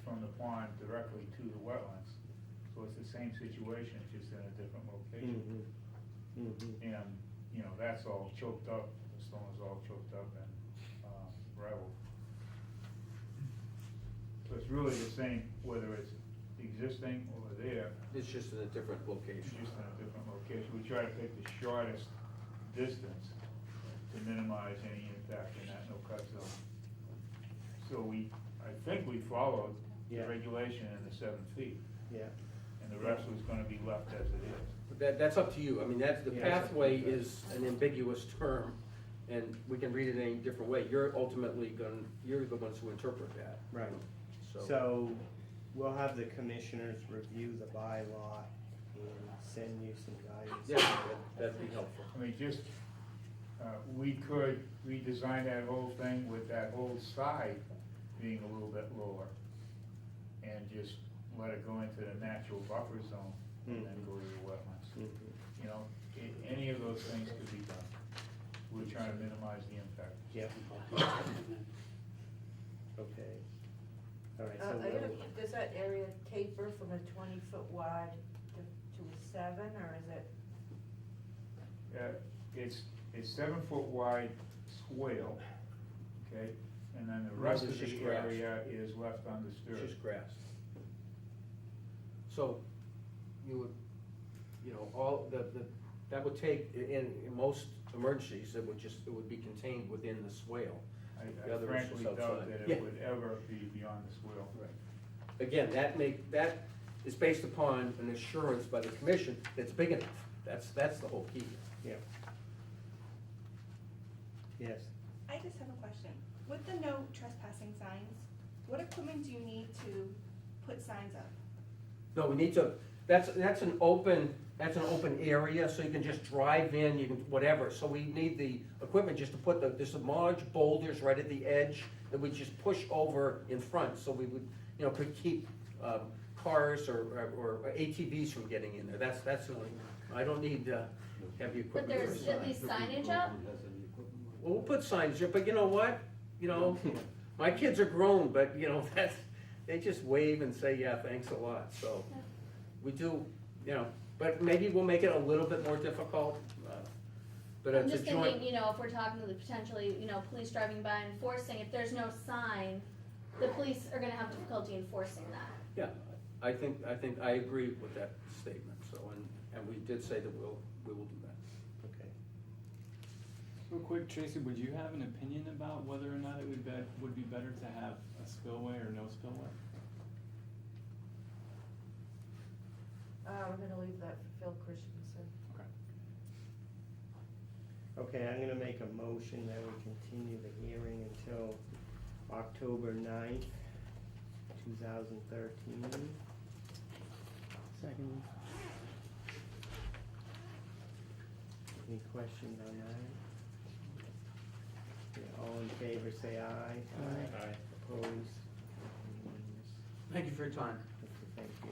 Speaker 3: from the pond directly to the wetlands. So it's the same situation, just in a different location.
Speaker 1: Mhm. Mhm.
Speaker 3: And, that's all choked up, the stone is all choked up and gravel. So it's really the same, whether it's existing or there,
Speaker 9: It's just in a different
Speaker 3: it's
Speaker 9: location.
Speaker 3: just in a different location. We try to pick the shortest distance to minimize any impact in that no-cut zone. So I think we followed the
Speaker 1: Yeah.
Speaker 3: regulation in the 7 feet,
Speaker 1: Yeah.
Speaker 3: and the rest was gonna be left as it is.
Speaker 9: But that's up to you. I mean, the
Speaker 1: Yeah.
Speaker 9: pathway is an ambiguous term, and we can read it any different way. You're the ones who interpret that.
Speaker 1: Right. So we'll have the commissioners review the bylaw and send you some guidance.
Speaker 9: Yeah, that'd be helpful.
Speaker 3: I mean, just, we could redesign that whole thing with that whole side being a little bit lower, and just let it go into the natural buffer zone, and then go to the wetlands. Any of those things could be done. We're trying to minimize the impact.
Speaker 1: Yep. Okay. All right, so
Speaker 11: Does that area taper from a 20-foot wide to a 7, or is it?
Speaker 3: It's 7-foot wide swale, okay, and then the
Speaker 9: No,
Speaker 3: rest
Speaker 9: it's
Speaker 3: of
Speaker 9: just
Speaker 3: the
Speaker 9: grass.
Speaker 3: area is left
Speaker 9: It's
Speaker 3: undisturbed.
Speaker 9: just grass. So you would, that would take, in most emergencies, it would be contained within the swale.
Speaker 3: I
Speaker 9: The other is
Speaker 3: frankly
Speaker 9: just
Speaker 3: doubt
Speaker 9: outside.
Speaker 3: that
Speaker 9: Yeah.
Speaker 3: it would ever be beyond the swale.
Speaker 9: Again, that is based upon an assurance by the commission that it's big enough. That's the whole key.
Speaker 1: Yeah. Yes.
Speaker 17: I just have a question. With the no trespassing signs, what equipment do you need to put signs up?
Speaker 9: No, we need to, that's an open area, so you can just drive in, you can, whatever. So we need the equipment just to put there's some large boulders right at the edge that we just push over in front, so we would, could keep cars or ATVs from getting in there. That's, I don't need heavy equipment.
Speaker 22: But there's at least signage up?
Speaker 9: Well, we'll put signs up, but you know what? My kids are grown, but they just wave and say, yeah, thanks a lot, so. We do, but maybe we'll make it a little bit more difficult, but
Speaker 22: I'm
Speaker 9: it's a
Speaker 22: just
Speaker 9: joint.
Speaker 22: thinking, if we're talking to the potentially, police driving by enforcing, if there's no sign, the police are gonna have difficulty enforcing that.
Speaker 9: Yeah, I think I agree with that statement, so, and we did say that we will do that.
Speaker 1: Okay.
Speaker 4: Real quick, Tracy, would you have an opinion about whether or not it would be better to have a spillway or no spillway?
Speaker 11: I'm gonna leave that for Phil Christensen.
Speaker 1: Okay, I'm gonna make a motion that we continue the hearing until October 9th, 2013.
Speaker 6: Second.
Speaker 1: Any questions on that? Okay, all in favor, say aye.
Speaker 6: Aye.
Speaker 1: Opposed?
Speaker 9: Thank you for your time.
Speaker 1: Thank you.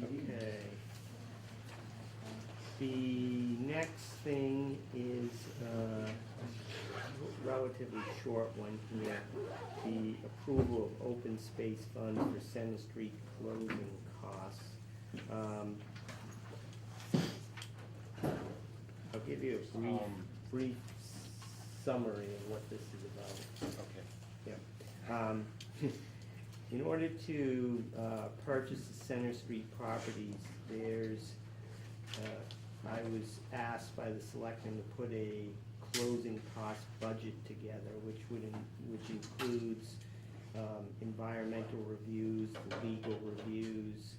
Speaker 1: Okay. The next thing is a relatively short one here. The approval of open space fund for Center Street closing costs. I'll give you a brief summary of what this is about.
Speaker 5: Okay.
Speaker 1: Yeah. In order to purchase the Center Street properties, I was asked by the selectmen to put a closing cost budget together, which includes environmental reviews, legal reviews,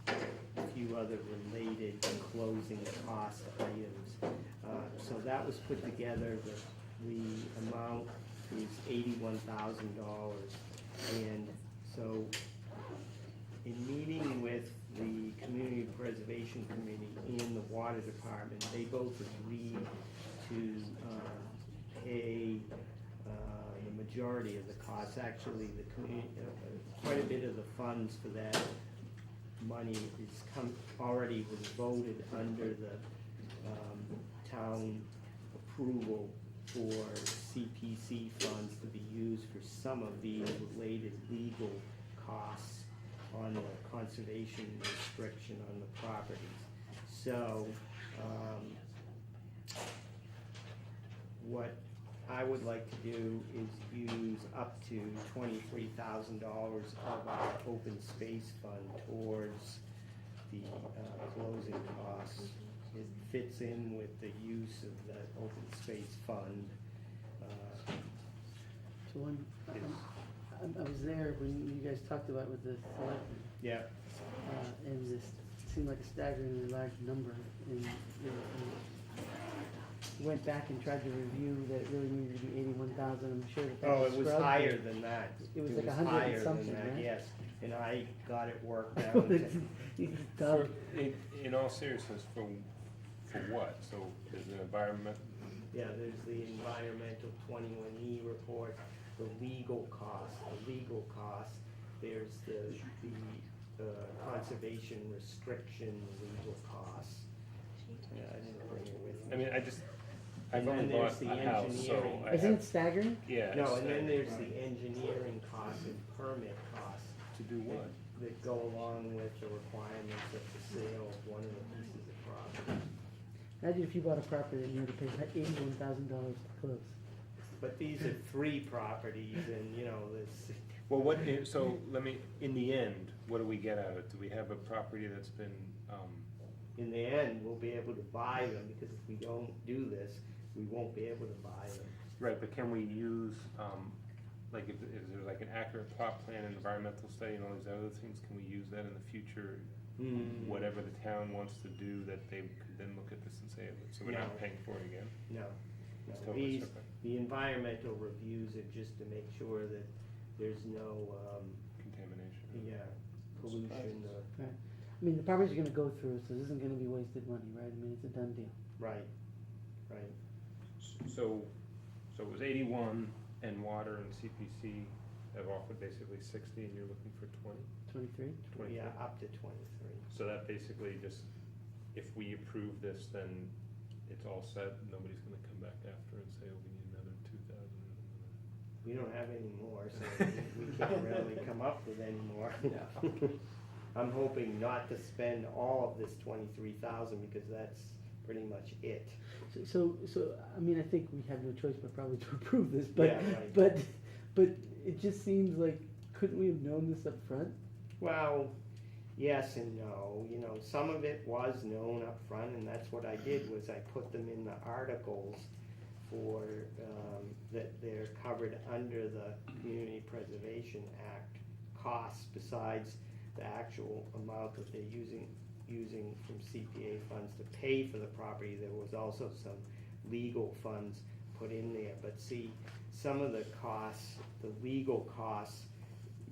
Speaker 1: a few other related closing cost items. So that was put together. The amount is $81,000. And so in meeting with the Community Preservation Committee and the Water Department, they both agreed to pay the majority of the costs. Actually, the community, quite a bit of the funds for that money already was voted under the town approval for CPC funds to be used for some of the related legal costs on the conservation restriction on the properties. So, what I would like to do is use up to $23,000 of our open space fund towards the closing costs. It fits in with the use of the open space fund.
Speaker 6: So I was there when you guys talked about with the selectmen.
Speaker 1: Yeah.
Speaker 6: And this seemed like a staggeringly large number, and went back and tried to review that it really needed to be 81,000. I'm sure that
Speaker 1: Oh,
Speaker 6: was
Speaker 1: it was
Speaker 6: scrubbed.
Speaker 1: higher than that.
Speaker 6: It was like
Speaker 1: was
Speaker 6: 100
Speaker 1: higher
Speaker 6: and something,
Speaker 1: than that,
Speaker 6: right?
Speaker 1: yes. And I got it worked out.
Speaker 19: For- In all seriousness, for what? So there's an environment,
Speaker 1: Yeah, there's the environmental 21E report, the legal costs, there's the conservation restriction legal costs. Yeah, I didn't bring it with me.
Speaker 19: I mean, I've
Speaker 1: And
Speaker 19: only
Speaker 1: then there's
Speaker 19: bought
Speaker 1: the
Speaker 19: a house, so
Speaker 1: engineering.
Speaker 19: I
Speaker 6: Isn't
Speaker 19: have,
Speaker 6: it staggering?
Speaker 19: yeah.
Speaker 1: No,
Speaker 19: it's
Speaker 1: and then
Speaker 19: staggering.
Speaker 1: there's the engineering costs and permit costs.
Speaker 19: To do what?
Speaker 1: That go along with the requirements of the sale of one of the pieces of property.
Speaker 6: Imagine if you bought a property and you had to pay $81,000 to close.
Speaker 1: But these are 3 properties and, you know, this,
Speaker 19: Well, so let me, in the end, what do we get out of it? Do we have a property that's been,
Speaker 1: in the end, we'll be able to buy them, because if we don't do this, we won't be able to buy them.
Speaker 19: right, but can we use, like, is there like an accurate plot plan, and environmental study, and all these other things? Can we use that in the future? Whatever the town wants to do, that they could then look at this and say, so we're
Speaker 1: No.
Speaker 19: not paying for it again?
Speaker 1: No.
Speaker 19: It's
Speaker 1: No,
Speaker 19: totally
Speaker 1: these,
Speaker 19: separate.
Speaker 1: the environmental reviews are just to make sure that there's no,
Speaker 19: Contamination.
Speaker 1: pollution,
Speaker 6: Right. I mean, the properties are gonna go through, so this isn't gonna be wasted money, right? I mean, it's a done deal.
Speaker 1: right.
Speaker 19: So it was 81, and water and CPC have offered basically 60, and you're looking for 20?
Speaker 6: 23?
Speaker 19: 23?
Speaker 1: Yeah, up to 23.
Speaker 19: So that basically just, if we approve this, then it's all set, nobody's gonna come back after and say, oh, we need another 2,000.
Speaker 1: We don't have any more, so we can't really come up with any more. I'm hoping not to spend all of this 23,000, because that's pretty much it.
Speaker 6: So, I mean, I think we have no choice but probably to approve this,
Speaker 1: Yeah, right.
Speaker 6: but it just seems like, couldn't we have known this up front?
Speaker 1: Well, yes and no, you know, some of it was known up front, and that's what I did, was I put them in the articles for, that they're covered under the Community Preservation Act costs, besides the actual amount that they're using from CPA funds to pay for the property. There was also some legal funds put in there, but see, some of the costs, the legal costs,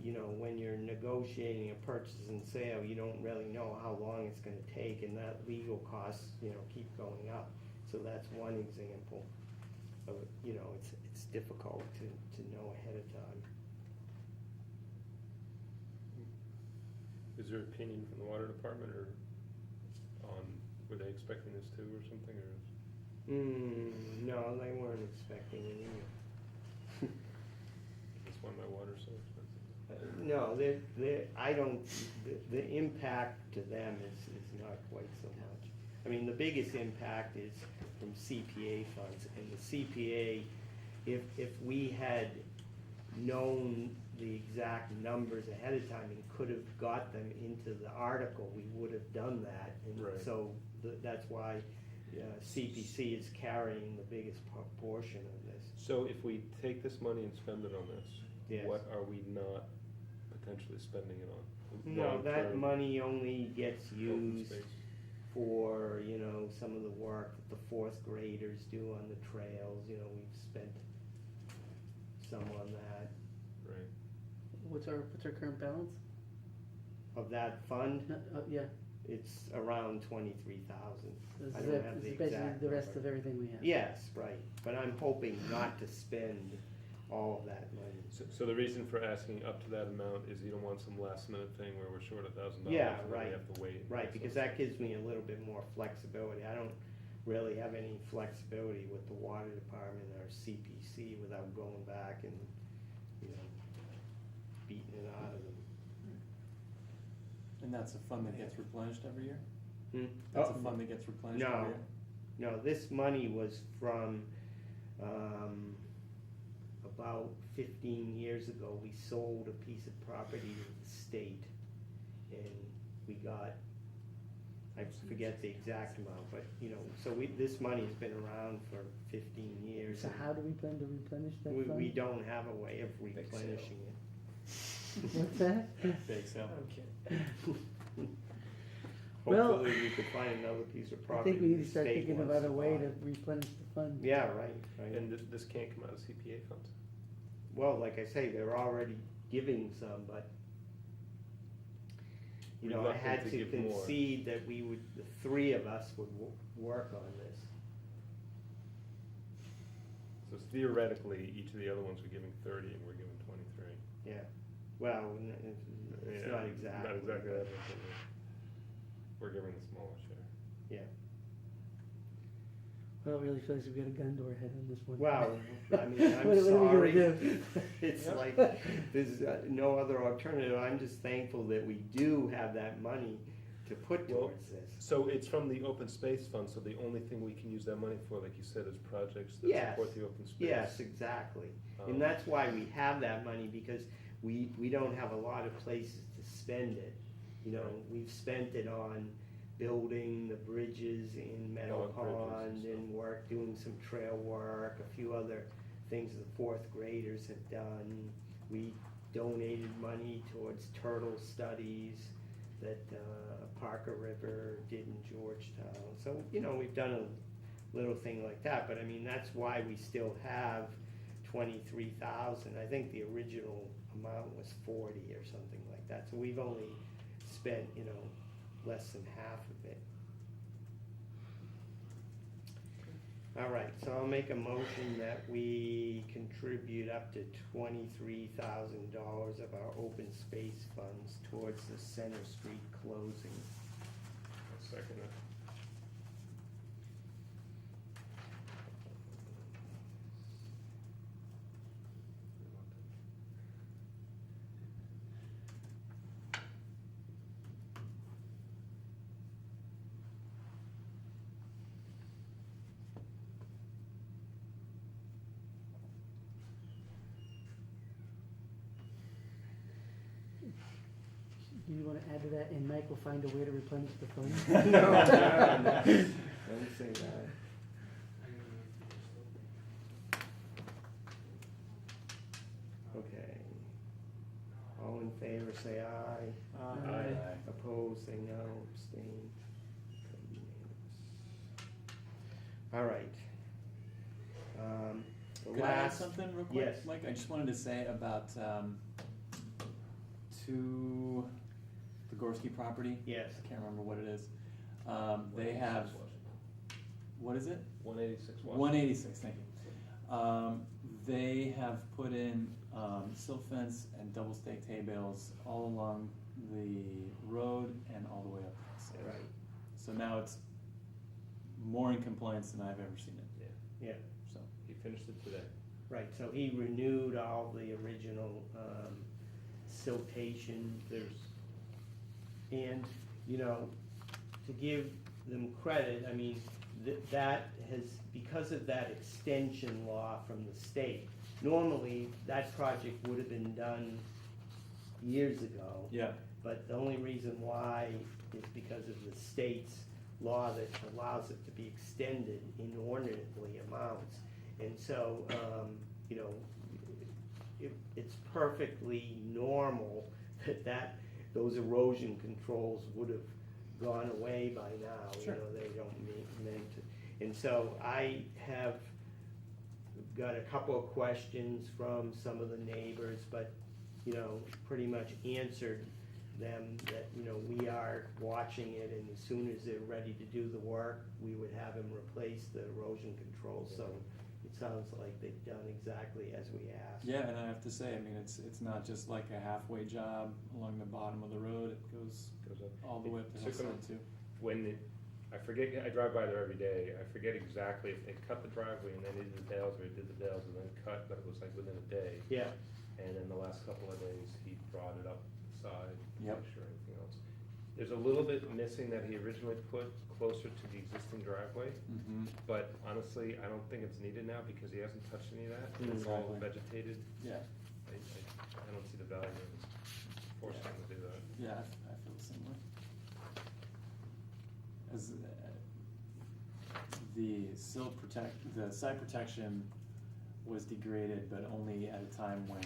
Speaker 1: you know, when you're negotiating a purchase and sale, you don't really know how long it's gonna take, and that legal costs, you know, keep going up. So that's one example of, you know, it's difficult to know ahead of time.
Speaker 19: Is there opinion from the water department, or were they expecting this too, or something, or?
Speaker 1: No, they weren't expecting it either.
Speaker 19: That's why my water's so expensive.
Speaker 1: No, the impact to them is not quite so much. I mean, the biggest impact is from CPA funds, and the CPA if we had known the exact numbers ahead of time and could have got them into the article, we would have done that. And
Speaker 19: Right.
Speaker 1: so that's why CPC is carrying the biggest portion of this.
Speaker 19: So if we take this money and spend it on this,
Speaker 1: Yes.
Speaker 19: what are we not potentially spending it on?
Speaker 1: No, that
Speaker 19: Long-term
Speaker 1: money only gets
Speaker 19: open
Speaker 1: used
Speaker 19: space.
Speaker 1: for, some of the work that the fourth graders do on the trails. We've spent some on that.
Speaker 19: Right.
Speaker 6: What's our current balance?
Speaker 1: Of that fund,
Speaker 6: Yeah,
Speaker 1: it's around 23,000.
Speaker 6: this
Speaker 1: I
Speaker 6: is
Speaker 1: don't
Speaker 6: it,
Speaker 1: have
Speaker 6: this
Speaker 1: the
Speaker 6: is basically
Speaker 1: exact
Speaker 6: the rest
Speaker 1: number.
Speaker 6: of everything we have.
Speaker 1: Yes, right, but I'm hoping not to spend all of that money.
Speaker 19: So the reason for asking up to that amount is you don't want some last minute thing where we're short $1,000.
Speaker 1: Yeah,
Speaker 19: and then
Speaker 1: right.
Speaker 19: we have to wait.
Speaker 1: Right, because that gives me a little bit more flexibility. I don't really have any flexibility with the water department or CPC without going back and, beating it out of them.
Speaker 4: And that's a fund that gets replenished every year?
Speaker 1: Hmm?
Speaker 4: That's a
Speaker 1: Oh,
Speaker 4: fund that gets replenished
Speaker 1: no.
Speaker 4: every year?
Speaker 1: No, this money was from, about 15 years ago. We sold a piece of property to the state, and we got, I forget the exact amount, but, so this money's been around for 15 years.
Speaker 6: So how do we plan to replenish that
Speaker 1: We,
Speaker 6: fund?
Speaker 1: we don't have a way of replenishing it.
Speaker 6: What's that?
Speaker 4: Bake sale.
Speaker 6: Well,
Speaker 1: Hopefully we could find another piece of
Speaker 6: I
Speaker 1: property.
Speaker 6: think we need
Speaker 1: the
Speaker 6: to start
Speaker 1: state
Speaker 6: thinking
Speaker 1: wants
Speaker 6: about a way
Speaker 1: buy.
Speaker 6: to replenish the fund.
Speaker 1: Yeah, right.
Speaker 19: And this can't come out of CPA funds?
Speaker 1: Well, like I say, they're already giving some, but, I
Speaker 19: Reluctant
Speaker 1: had
Speaker 19: to
Speaker 1: to
Speaker 19: give more.
Speaker 1: concede that the three of us would work on this.
Speaker 19: So theoretically, each of the other ones are giving 30 and we're giving 23.
Speaker 1: Yeah, well, it's
Speaker 19: Yeah,
Speaker 1: not exactly.
Speaker 19: Not exactly
Speaker 1: but-
Speaker 19: that, but we're giving the smaller share.
Speaker 1: Yeah,
Speaker 6: Well, it really feels like we got a gun to our head on this one.
Speaker 1: well, I mean, I'm
Speaker 6: What are we gonna
Speaker 1: sorry.
Speaker 6: do?
Speaker 1: It's like, there's no other alternative. I'm just thankful that we do have that money to put
Speaker 19: Well,
Speaker 1: towards this.
Speaker 19: So it's from the open space fund, so the only thing we can use that money for, like you said, is projects that
Speaker 1: Yes.
Speaker 19: support the open space.
Speaker 1: Yes, exactly.
Speaker 19: Um,
Speaker 1: And that's why we have that money, because we don't have a lot of places to spend it. We've spent it on building the bridges in Meadow
Speaker 19: Dog bridges and
Speaker 1: Pond
Speaker 19: stuff.
Speaker 1: and doing some trail work, a few other things the fourth graders have done. We donated money towards turtle studies that Parker River did in Georgetown. So, we've done a little thing like that, but I mean, that's why we still have 23,000. I think the original amount was 40 or something like that. So we've only spent, less than half of it. All right, so I'll make a motion that we contribute up to $23,000 of our open space funds towards the Center Street closing.
Speaker 19: I'll second it.
Speaker 6: Do you wanna add to that, and Mike will find a way to replenish the fund?
Speaker 1: No, don't say that. Okay. All in favor, say aye.
Speaker 6: Aye.
Speaker 1: Opposed, say no. Abstain. All right. The
Speaker 4: Could I add
Speaker 1: last.
Speaker 4: something real quick,
Speaker 1: Yes.
Speaker 4: Mike? I just wanted to say about, to the Gorski property.
Speaker 1: Yes.
Speaker 4: I can't remember what it is. They have, what is it?
Speaker 19: 186 Washington.
Speaker 4: 186, thank you. They have put in silt fence and double stake hay bales all along the road and all the way up the hillside.
Speaker 1: Right.
Speaker 4: So now it's more in compliance than I've ever seen it.
Speaker 1: Yeah.
Speaker 4: So
Speaker 19: He finished it today.
Speaker 1: Right, so he renewed all the original siltation, and, to give them credit, I mean, that has, because of that extension law from the state, normally that project would have been done years ago.
Speaker 4: Yeah.
Speaker 1: But the only reason why is because of the state's law that allows it to be extended inordinately amounts. And so, you know, it's perfectly normal that those erosion controls would have gone away by now.
Speaker 4: Sure.
Speaker 1: You know, they don't mean to. And so I have got a couple of questions from some of the neighbors, but, you know, pretty much answered them that, you know, we are watching it, and as soon as they're ready to do the work, we would have them replace the erosion controls. So it sounds like they've done exactly as we asked.
Speaker 4: Yeah, and I have to say, I mean, it's not just like a halfway job along the bottom of the road. It goes
Speaker 19: up.
Speaker 4: all the way up to
Speaker 19: So
Speaker 4: hillside too.
Speaker 19: When I forget, I drive by there every day, I forget exactly if they cut the driveway and then they did the bales, or they did the bales and then cut, but it was like within a day.
Speaker 1: Yeah.
Speaker 19: And then the last couple of days, he brought it up the side, to
Speaker 4: Yep.
Speaker 19: make sure anything else. There's a little bit missing that he originally put closer to the existing driveway,
Speaker 4: Mm-hmm.
Speaker 19: but honestly, I don't think it's needed now because he hasn't touched any of that. It's all
Speaker 4: Exactly.
Speaker 19: vegetated.
Speaker 4: Yeah.
Speaker 19: I don't see the value in forcing him to do that.
Speaker 4: Yeah, I feel the same way. As the the site protection was degraded, but only at a time when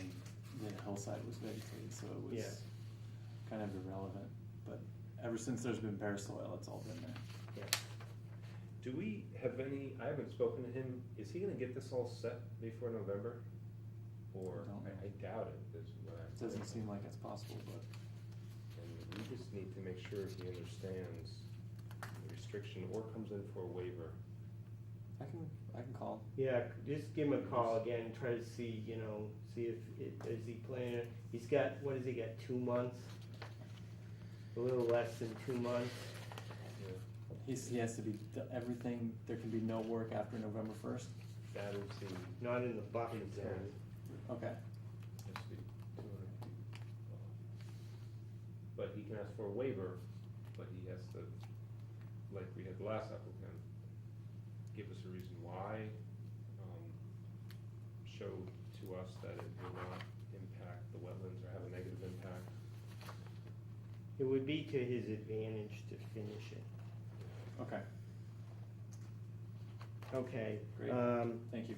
Speaker 4: the hillside was vegetated, so it was
Speaker 1: Yeah.
Speaker 4: kind of irrelevant. But ever since there's been bare soil, it's all been there.
Speaker 1: Yeah.
Speaker 19: Do we have any, I haven't spoken to him, is he gonna get this all set before November? Or,
Speaker 4: Don't know.
Speaker 19: I doubt it, is what I
Speaker 4: It doesn't seem like it's possible, but
Speaker 19: And we just need to make sure he understands the restriction or comes in for a waiver.
Speaker 4: I can call.
Speaker 1: Yeah, just give him a call again, try to see, you know, see if, is he planning, he's got, what has he got, 2 months? A little less than 2 months?
Speaker 4: He has to be, everything, there can be no work after November 1st?
Speaker 19: That is the,
Speaker 1: Not in the buffer zone.
Speaker 4: Okay.
Speaker 19: has to be 200 feet. But he can ask for a waiver, but he has to, like we had the last applicant, give us a reason why, show to us that it will not impact the wetlands or have a negative impact.
Speaker 1: It would be to his advantage to finish it.
Speaker 4: Okay.
Speaker 1: Okay.
Speaker 4: Great. Thank you.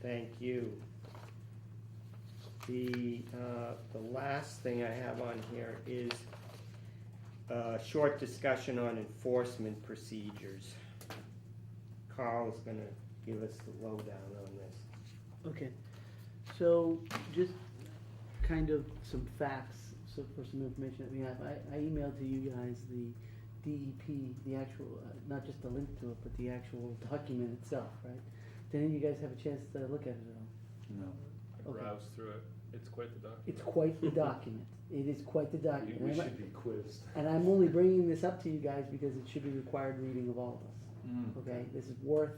Speaker 1: Thank you. The last thing I have on here is a short discussion on enforcement procedures. Carl's gonna give us the lowdown on this.
Speaker 6: Okay, so just kind of some facts, so for some information that we have. I emailed to you guys the DEP, the actual, not just the link to it, but the actual document itself, right? Did any of you guys have a chance to look at it at all?
Speaker 4: No.
Speaker 19: I
Speaker 6: Okay.
Speaker 19: browsed through it, it's quite the document.
Speaker 6: It's quite the document. It is quite the document.
Speaker 19: We
Speaker 6: And I'm-
Speaker 19: should be quizzed.
Speaker 6: And I'm only bringing this up to you guys because it should be required reading of all of us. Okay, this is worth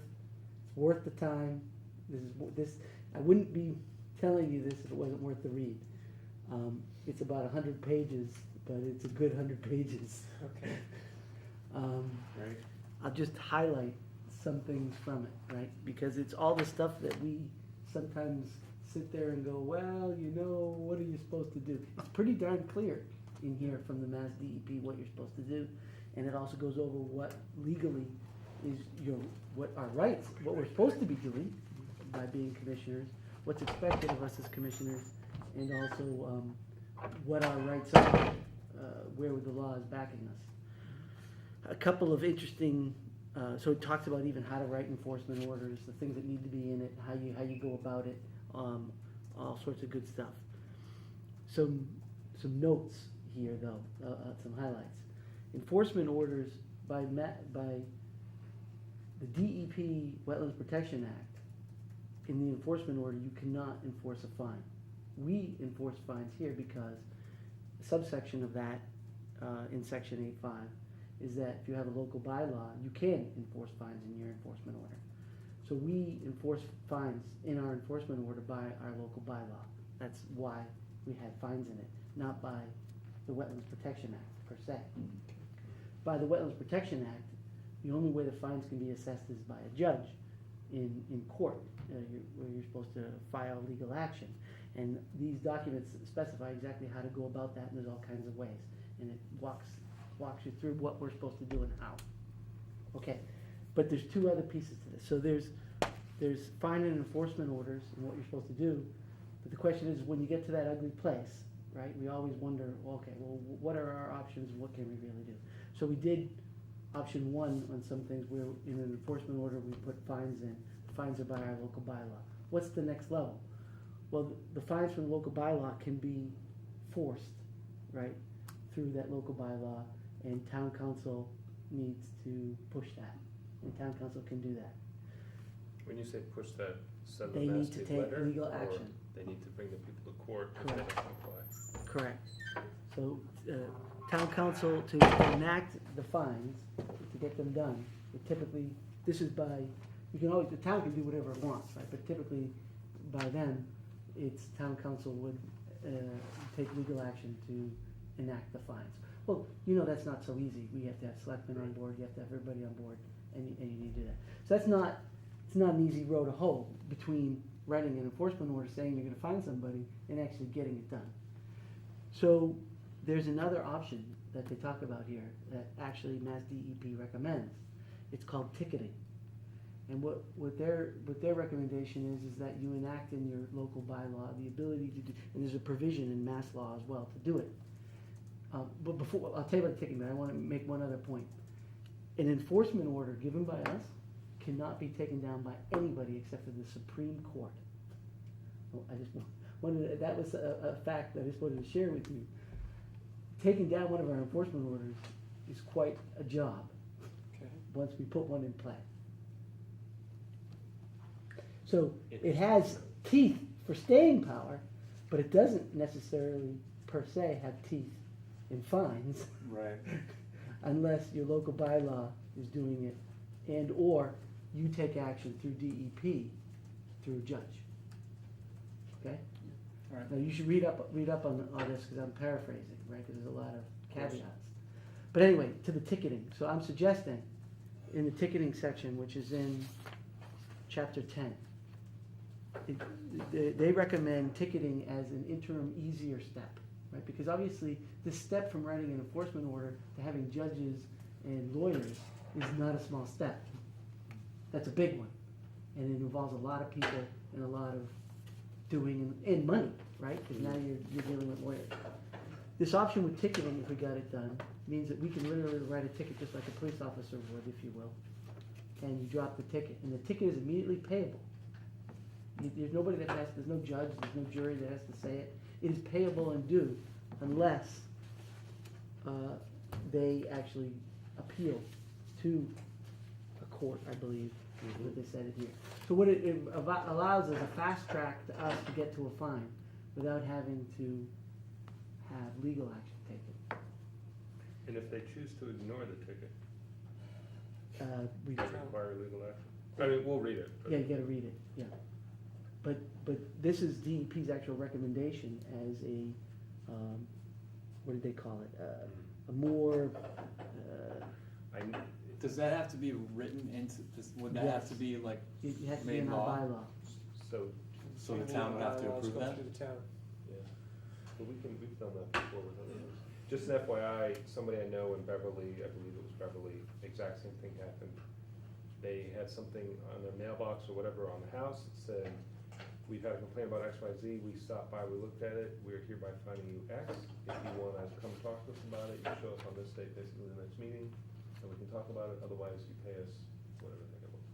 Speaker 6: the time. This I wouldn't be telling you this if it wasn't worth the read. It's about 100 pages, but it's a good 100 pages.
Speaker 1: Okay.
Speaker 4: Great.
Speaker 6: I'll just highlight some things from it, right? Because it's all the stuff that we sometimes sit there and go, well, you know, what are you supposed to do? It's pretty darn clear in here from the Mass DEP what you're supposed to do, and it also goes over what legally is what our rights, what we're supposed to be doing by being commissioners, what's expected of us as commissioners, and also what our rights are, where the law is backing us. A couple of interesting, so it talks about even how to write enforcement orders, the things that need to be in it, how you go about it, all sorts of good stuff. Some notes here though, some highlights. Enforcement orders by the DEP Wetlands Protection Act. In the enforcement order, you cannot enforce a fine. We enforce fines here because a subsection of that in section 8.5 is that if you have a local bylaw, you can enforce fines in your enforcement order. So we enforce fines in our enforcement order by our local bylaw. That's why we had fines in it, not by the Wetlands Protection Act per se. By the Wetlands Protection Act, the only way the fines can be assessed is by a judge in court, where you're supposed to file legal action. And these documents specify exactly how to go about that, and there's all kinds of ways. And it walks you through what we're supposed to do and how. Okay, but there's two other pieces to this. So there's fine and enforcement orders and what you're supposed to do. But the question is, when you get to that ugly place, right, we always wonder, well, okay, well, what are our options and what can we really do? So we did option one on some things where in an enforcement order we put fines in. The fines are by our local bylaw. What's the next level? Well, the fines from the local bylaw can be forced, right, through that local bylaw, and town council needs to push that. And town council can do that.
Speaker 19: When you say push that, send
Speaker 6: They
Speaker 19: a
Speaker 6: need to
Speaker 19: nasty
Speaker 6: take
Speaker 19: letter,
Speaker 6: legal
Speaker 19: or
Speaker 6: action.
Speaker 19: they need to bring the people to court if they don't
Speaker 6: Correct.
Speaker 19: comply?
Speaker 6: Correct. So, town council to enact the fines, to get them done, it typically, this is by, you can always, the town can do whatever it wants, right, but typically, by then, it's town council would, take legal action to enact the fines. Well, you know that's not so easy, we have to have selectmen on board, you have to have everybody on board, and you need to do that. So that's not, it's not an easy road to hoe between writing an enforcement order saying you're gonna find somebody and actually getting it done. So there's another option that they talk about here that actually Mass DEP recommends. It's called ticketing. And what their recommendation is that you enact in your local bylaw the ability to do, and there's a provision in mass law as well to do it. But before, I'll tell you about the ticketing, but I want to make one other point. An enforcement order given by us cannot be taken down by anybody except for the Supreme Court. Well, I just wanted, that was a fact that I just wanted to share with you. Taking down one of our enforcement orders is quite a job.
Speaker 16: Okay.
Speaker 6: Once we put one in play. So it has teeth for staying power, but it doesn't necessarily per se have teeth in fines.
Speaker 4: Right.
Speaker 6: Unless your local bylaw is doing it, and or you take action through DEP through a judge. Okay?
Speaker 4: All right.
Speaker 6: Now you should read up on this because I'm paraphrasing, right? Because there's a lot of caveats. But anyway, to the ticketing. So I'm suggesting in the ticketing section, which is in chapter 10, they recommend ticketing as an interim easier step, right? Because obviously this step from writing an enforcement order to having judges and lawyers is not a small step. That's a big one. And it involves a lot of people and a lot of doing and money, right? Because now you're dealing with lawyers. This option with ticketing, if we got it done, means that we can literally write a ticket just like a police officer would, if you will. And you drop the ticket, and the ticket is immediately payable. There's nobody that has, there's no judge, there's no jury that has to say it. It is payable and due unless they actually appeal to a court, I believe, is what they said it here. So what it allows is a fast track to us to get to a fine without having to have legal action taken.
Speaker 19: And if they choose to ignore the ticket,
Speaker 6: We,
Speaker 19: does it require legal action? I mean, we'll read it. but-
Speaker 6: yeah, you gotta read it, yeah. But this is DEP's actual recommendation as a, what did they call it? A more,
Speaker 4: Does that have to be written into this, would that have to be like
Speaker 6: it has to be
Speaker 4: made
Speaker 6: in our
Speaker 4: law?
Speaker 6: bylaw.
Speaker 4: So the town would have to approve that?
Speaker 16: Through the town.
Speaker 19: Yeah, but we've done that before with others. Just an FYI, somebody I know in Beverly, I believe it was Beverly, exact same thing happened. They had something on their mailbox or whatever on the house that said, we've had a complaint about X, Y, Z, we stopped by, we looked at it, we're hereby finding you X. If you wanna come talk to us about it, you show us on this date, basically the next meeting, and we can talk about it, otherwise you pay us whatever they give us.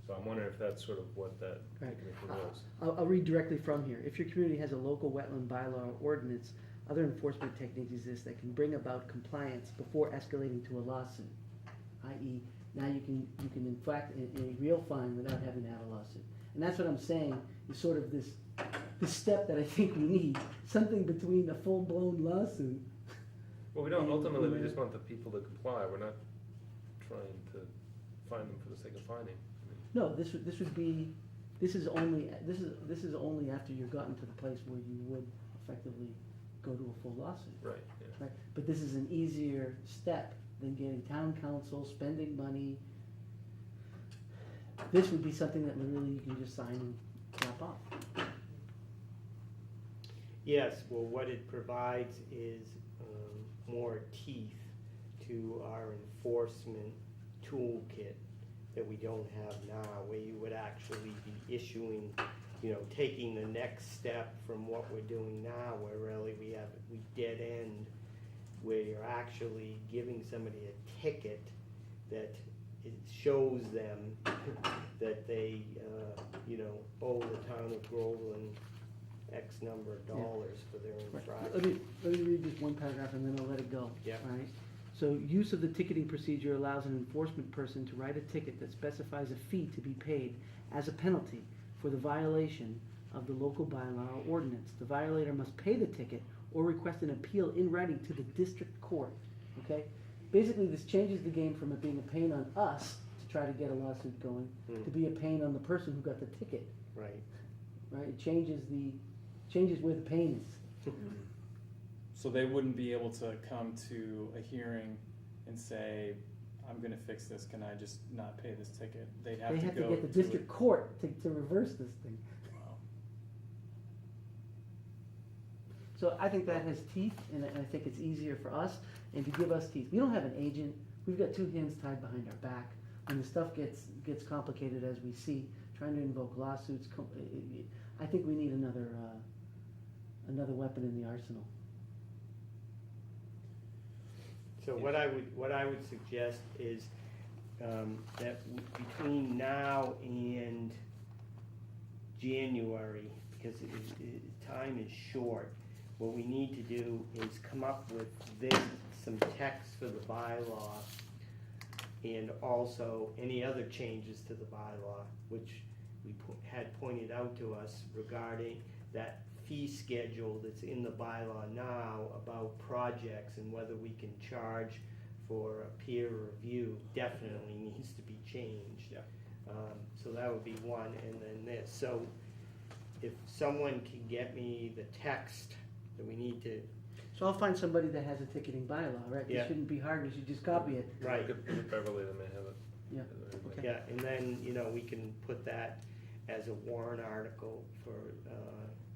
Speaker 19: So I'm wondering if that's sort of what that
Speaker 6: Right.
Speaker 19: ticketing was.
Speaker 6: I'll read directly from here. If your community has a local wetland bylaw or ordinance, other enforcement techniques exist that can bring about compliance before escalating to a lawsuit. I.e., now you can inflict a real fine without having to have a lawsuit. And that's what I'm saying, is sort of this step that I think we need, something between a full-blown lawsuit.
Speaker 19: Well, we don't,
Speaker 6: and,
Speaker 19: ultimately, we
Speaker 6: you know,
Speaker 19: just want the people to comply, we're not trying to fine them for the sake of fining.
Speaker 6: No, this is only after you've gotten to the place where you would effectively go to a full lawsuit.
Speaker 19: Right, yeah.
Speaker 6: Right, but this is an easier step than getting town council, spending money. This would be something that really you can just sign and drop off.
Speaker 1: Yes, well, what it provides is more teeth to our enforcement toolkit that we don't have now, where you would actually be issuing, taking the next step from what we're doing now, where really we dead end, where you're actually giving somebody a ticket that it shows them that they, owe the town of Groveland X number of dollars for their infraction.
Speaker 6: Let me read just one paragraph and then I'll let it go.
Speaker 1: Yeah.
Speaker 6: Right? So, use of the ticketing procedure allows an enforcement person to write a ticket that specifies a fee to be paid as a penalty for the violation of the local bylaw or ordinance. The violator must pay the ticket or request an appeal in writing to the district court. Okay? Basically, this changes the game from it being a pain on us to try to get a lawsuit going to be a pain on the person who got the ticket.
Speaker 1: Right.
Speaker 6: Right? It changes where the pain is.
Speaker 4: So they wouldn't be able to come to a hearing and say, I'm gonna fix this, can I just not pay this ticket? They'd have
Speaker 6: They
Speaker 4: to
Speaker 6: have to
Speaker 4: go
Speaker 6: get the district court to reverse this thing.
Speaker 4: Wow.
Speaker 6: So I think that has teeth, and I think it's easier for us, and to give us teeth. We don't have an agent, we've got two hands tied behind our back. When the stuff gets complicated as we see, trying to invoke lawsuits, I think we need another weapon in the arsenal.
Speaker 1: So what I would suggest is that between now and January, because time is short, what we need to do is come up with some text for the bylaw and also any other changes to the bylaw, which we had pointed out to us regarding that fee schedule that's in the bylaw now about projects and whether we can charge for a peer review definitely needs to be changed.
Speaker 19: Yeah.
Speaker 1: So that would be one, and then this. So if someone can get me the text that we need to.
Speaker 6: So I'll find somebody that has a ticketing bylaw, right?
Speaker 1: Yeah.
Speaker 6: It shouldn't be hard, you should just copy it.
Speaker 1: Right.
Speaker 19: Beverly, they may have it.
Speaker 6: Yeah, okay.
Speaker 1: Yeah, and then, we can put that as a warrant article for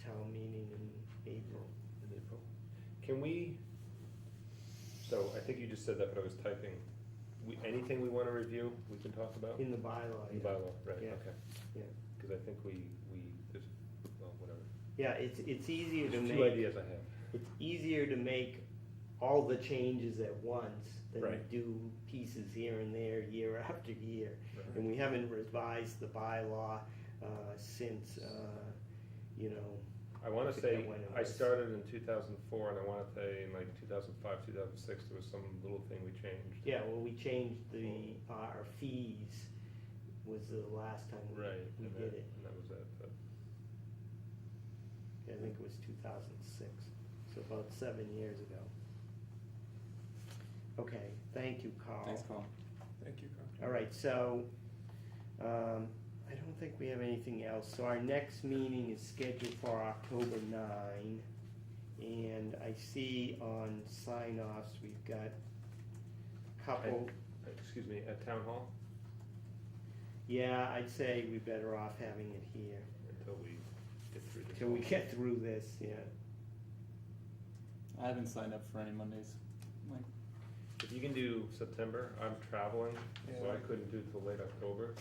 Speaker 1: town meeting in April.
Speaker 19: Can we, so I think you just said that, but I was typing, anything we wanna review, we can talk about?
Speaker 1: In the bylaw,
Speaker 19: In
Speaker 1: yeah.
Speaker 19: bylaw, right,
Speaker 1: Yeah.
Speaker 19: okay.
Speaker 1: Yeah.
Speaker 19: Cause I think just, well, whatever.
Speaker 1: Yeah, it's easier to
Speaker 19: There's
Speaker 1: make.
Speaker 19: two ideas I have.
Speaker 1: It's easier to make all the changes at once than to
Speaker 19: Right.
Speaker 1: do pieces here and there, year after year.
Speaker 19: Right.
Speaker 1: And we haven't revised the bylaw since,
Speaker 19: I wanna
Speaker 1: forget
Speaker 19: say,
Speaker 1: when it
Speaker 19: I
Speaker 1: was.
Speaker 19: started in 2004, and I wanna say in like 2005, 2006, there was some little thing we changed.
Speaker 1: Yeah, well, we changed our fees was the last time we
Speaker 19: Right,
Speaker 1: did
Speaker 19: and
Speaker 1: it.
Speaker 19: that was it, but.
Speaker 1: I think it was 2006, so about 7 years ago. Okay, thank you, Carl.
Speaker 4: Thanks, Carl.
Speaker 16: Thank you, Carl.
Speaker 1: All right, so, I don't think we have anything else. So our next meeting is scheduled for October 9. And I see on sign-offs, we've got a couple.
Speaker 19: Excuse me, at town hall,
Speaker 1: Yeah, I'd say we're better off having it here
Speaker 19: until we get through this.
Speaker 1: till we get through this, yeah.
Speaker 4: I haven't signed up for any Mondays. Like,
Speaker 19: If you can do September, I'm traveling, so
Speaker 16: Yeah.
Speaker 19: I couldn't do till late October.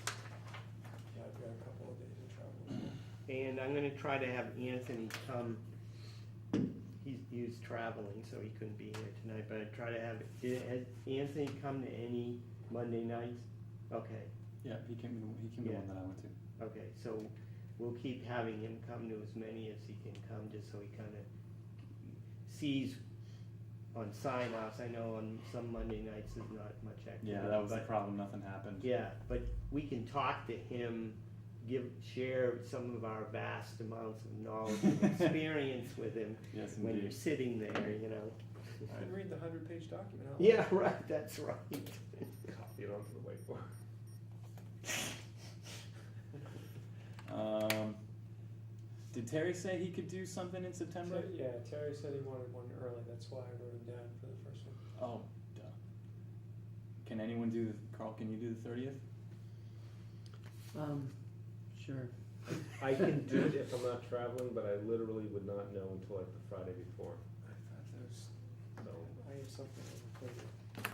Speaker 16: Yeah, I've got a couple of days of travel.
Speaker 1: And I'm gonna try to have Anthony come. He was traveling, so he couldn't be here tonight, but I try to have, has Anthony come to any Monday nights? Okay,
Speaker 4: yeah, he came to the
Speaker 1: Yeah.
Speaker 4: one that I went to.
Speaker 1: okay, so we'll keep having him come to as many as he can come, just so he kinda sees on sign-offs. I know on some Monday nights there's not much activity.
Speaker 4: Yeah, that was the
Speaker 1: but-
Speaker 4: problem, nothing happened.
Speaker 1: Yeah, but we can talk to him, share some of our vast amounts of knowledge and experience with him
Speaker 4: Yes,
Speaker 1: when you're
Speaker 4: indeed.
Speaker 1: sitting there,
Speaker 16: You can read the 100-page document out loud.
Speaker 1: Yeah, right, that's right.
Speaker 19: Copy it onto the whiteboard.
Speaker 4: Did Terry say he could do something in September?
Speaker 16: Yeah, Terry said he wanted one early, that's why I wrote him down for the first one.
Speaker 4: Oh, duh. can anyone do, Carl, can you do the 30th?
Speaker 6: Sure.
Speaker 2: I can do it if I'm not traveling, but I literally would not know until like the Friday before. So,
Speaker 16: I have something on the 30th.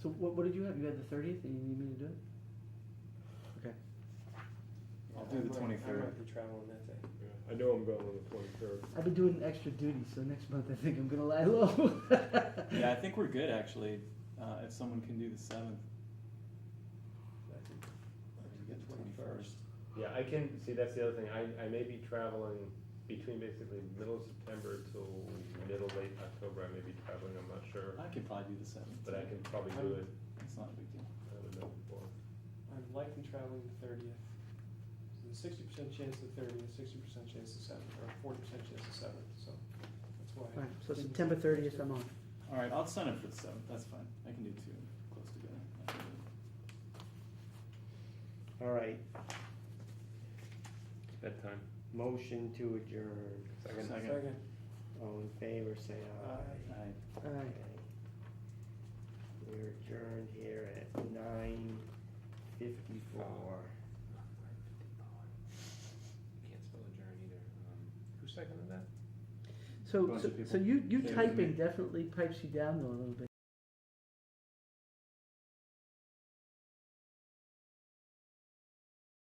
Speaker 6: So what did you have? You had the 30th and you need me to do it? Okay.
Speaker 4: I'll do the
Speaker 16: I
Speaker 4: 23rd.
Speaker 16: might be traveling that day.
Speaker 2: I know I'm going on the 23rd.
Speaker 6: I've been doing extra duty, so next month I think I'm gonna lie low.
Speaker 4: Yeah, I think we're good actually, if someone can do the 7th.
Speaker 16: The 21st.
Speaker 2: Yeah, I can, see, that's the other thing, I may be traveling between basically middle of September till middle, late October, I may be traveling, I'm not sure,
Speaker 4: I could probably do the 7th.
Speaker 2: but I can probably do it,
Speaker 4: It's not a big deal.
Speaker 2: I would know before.
Speaker 16: I'm likely traveling the 30th. There's a 60% chance the 30th, 60% chance the 7th, or 40% chance the 7th, so that's why.
Speaker 6: Right, so September 30th I'm on.
Speaker 4: All right, I'll sign up for the 7th, that's fine. I can do 2 close together. I can do it.
Speaker 1: All right,
Speaker 2: Bedtime.
Speaker 1: motion to adjourn.
Speaker 4: Second.
Speaker 1: All in favor, say aye.
Speaker 4: Aye.
Speaker 6: Aye.
Speaker 1: Okay. We're adjourned here at 9:54.
Speaker 5: Can't spell adjourn either.
Speaker 2: Who seconded that?
Speaker 6: So
Speaker 4: Bunch of
Speaker 6: so
Speaker 4: people.
Speaker 6: you
Speaker 4: David and
Speaker 6: typing
Speaker 4: me.
Speaker 6: definitely pipes you down though a little bit.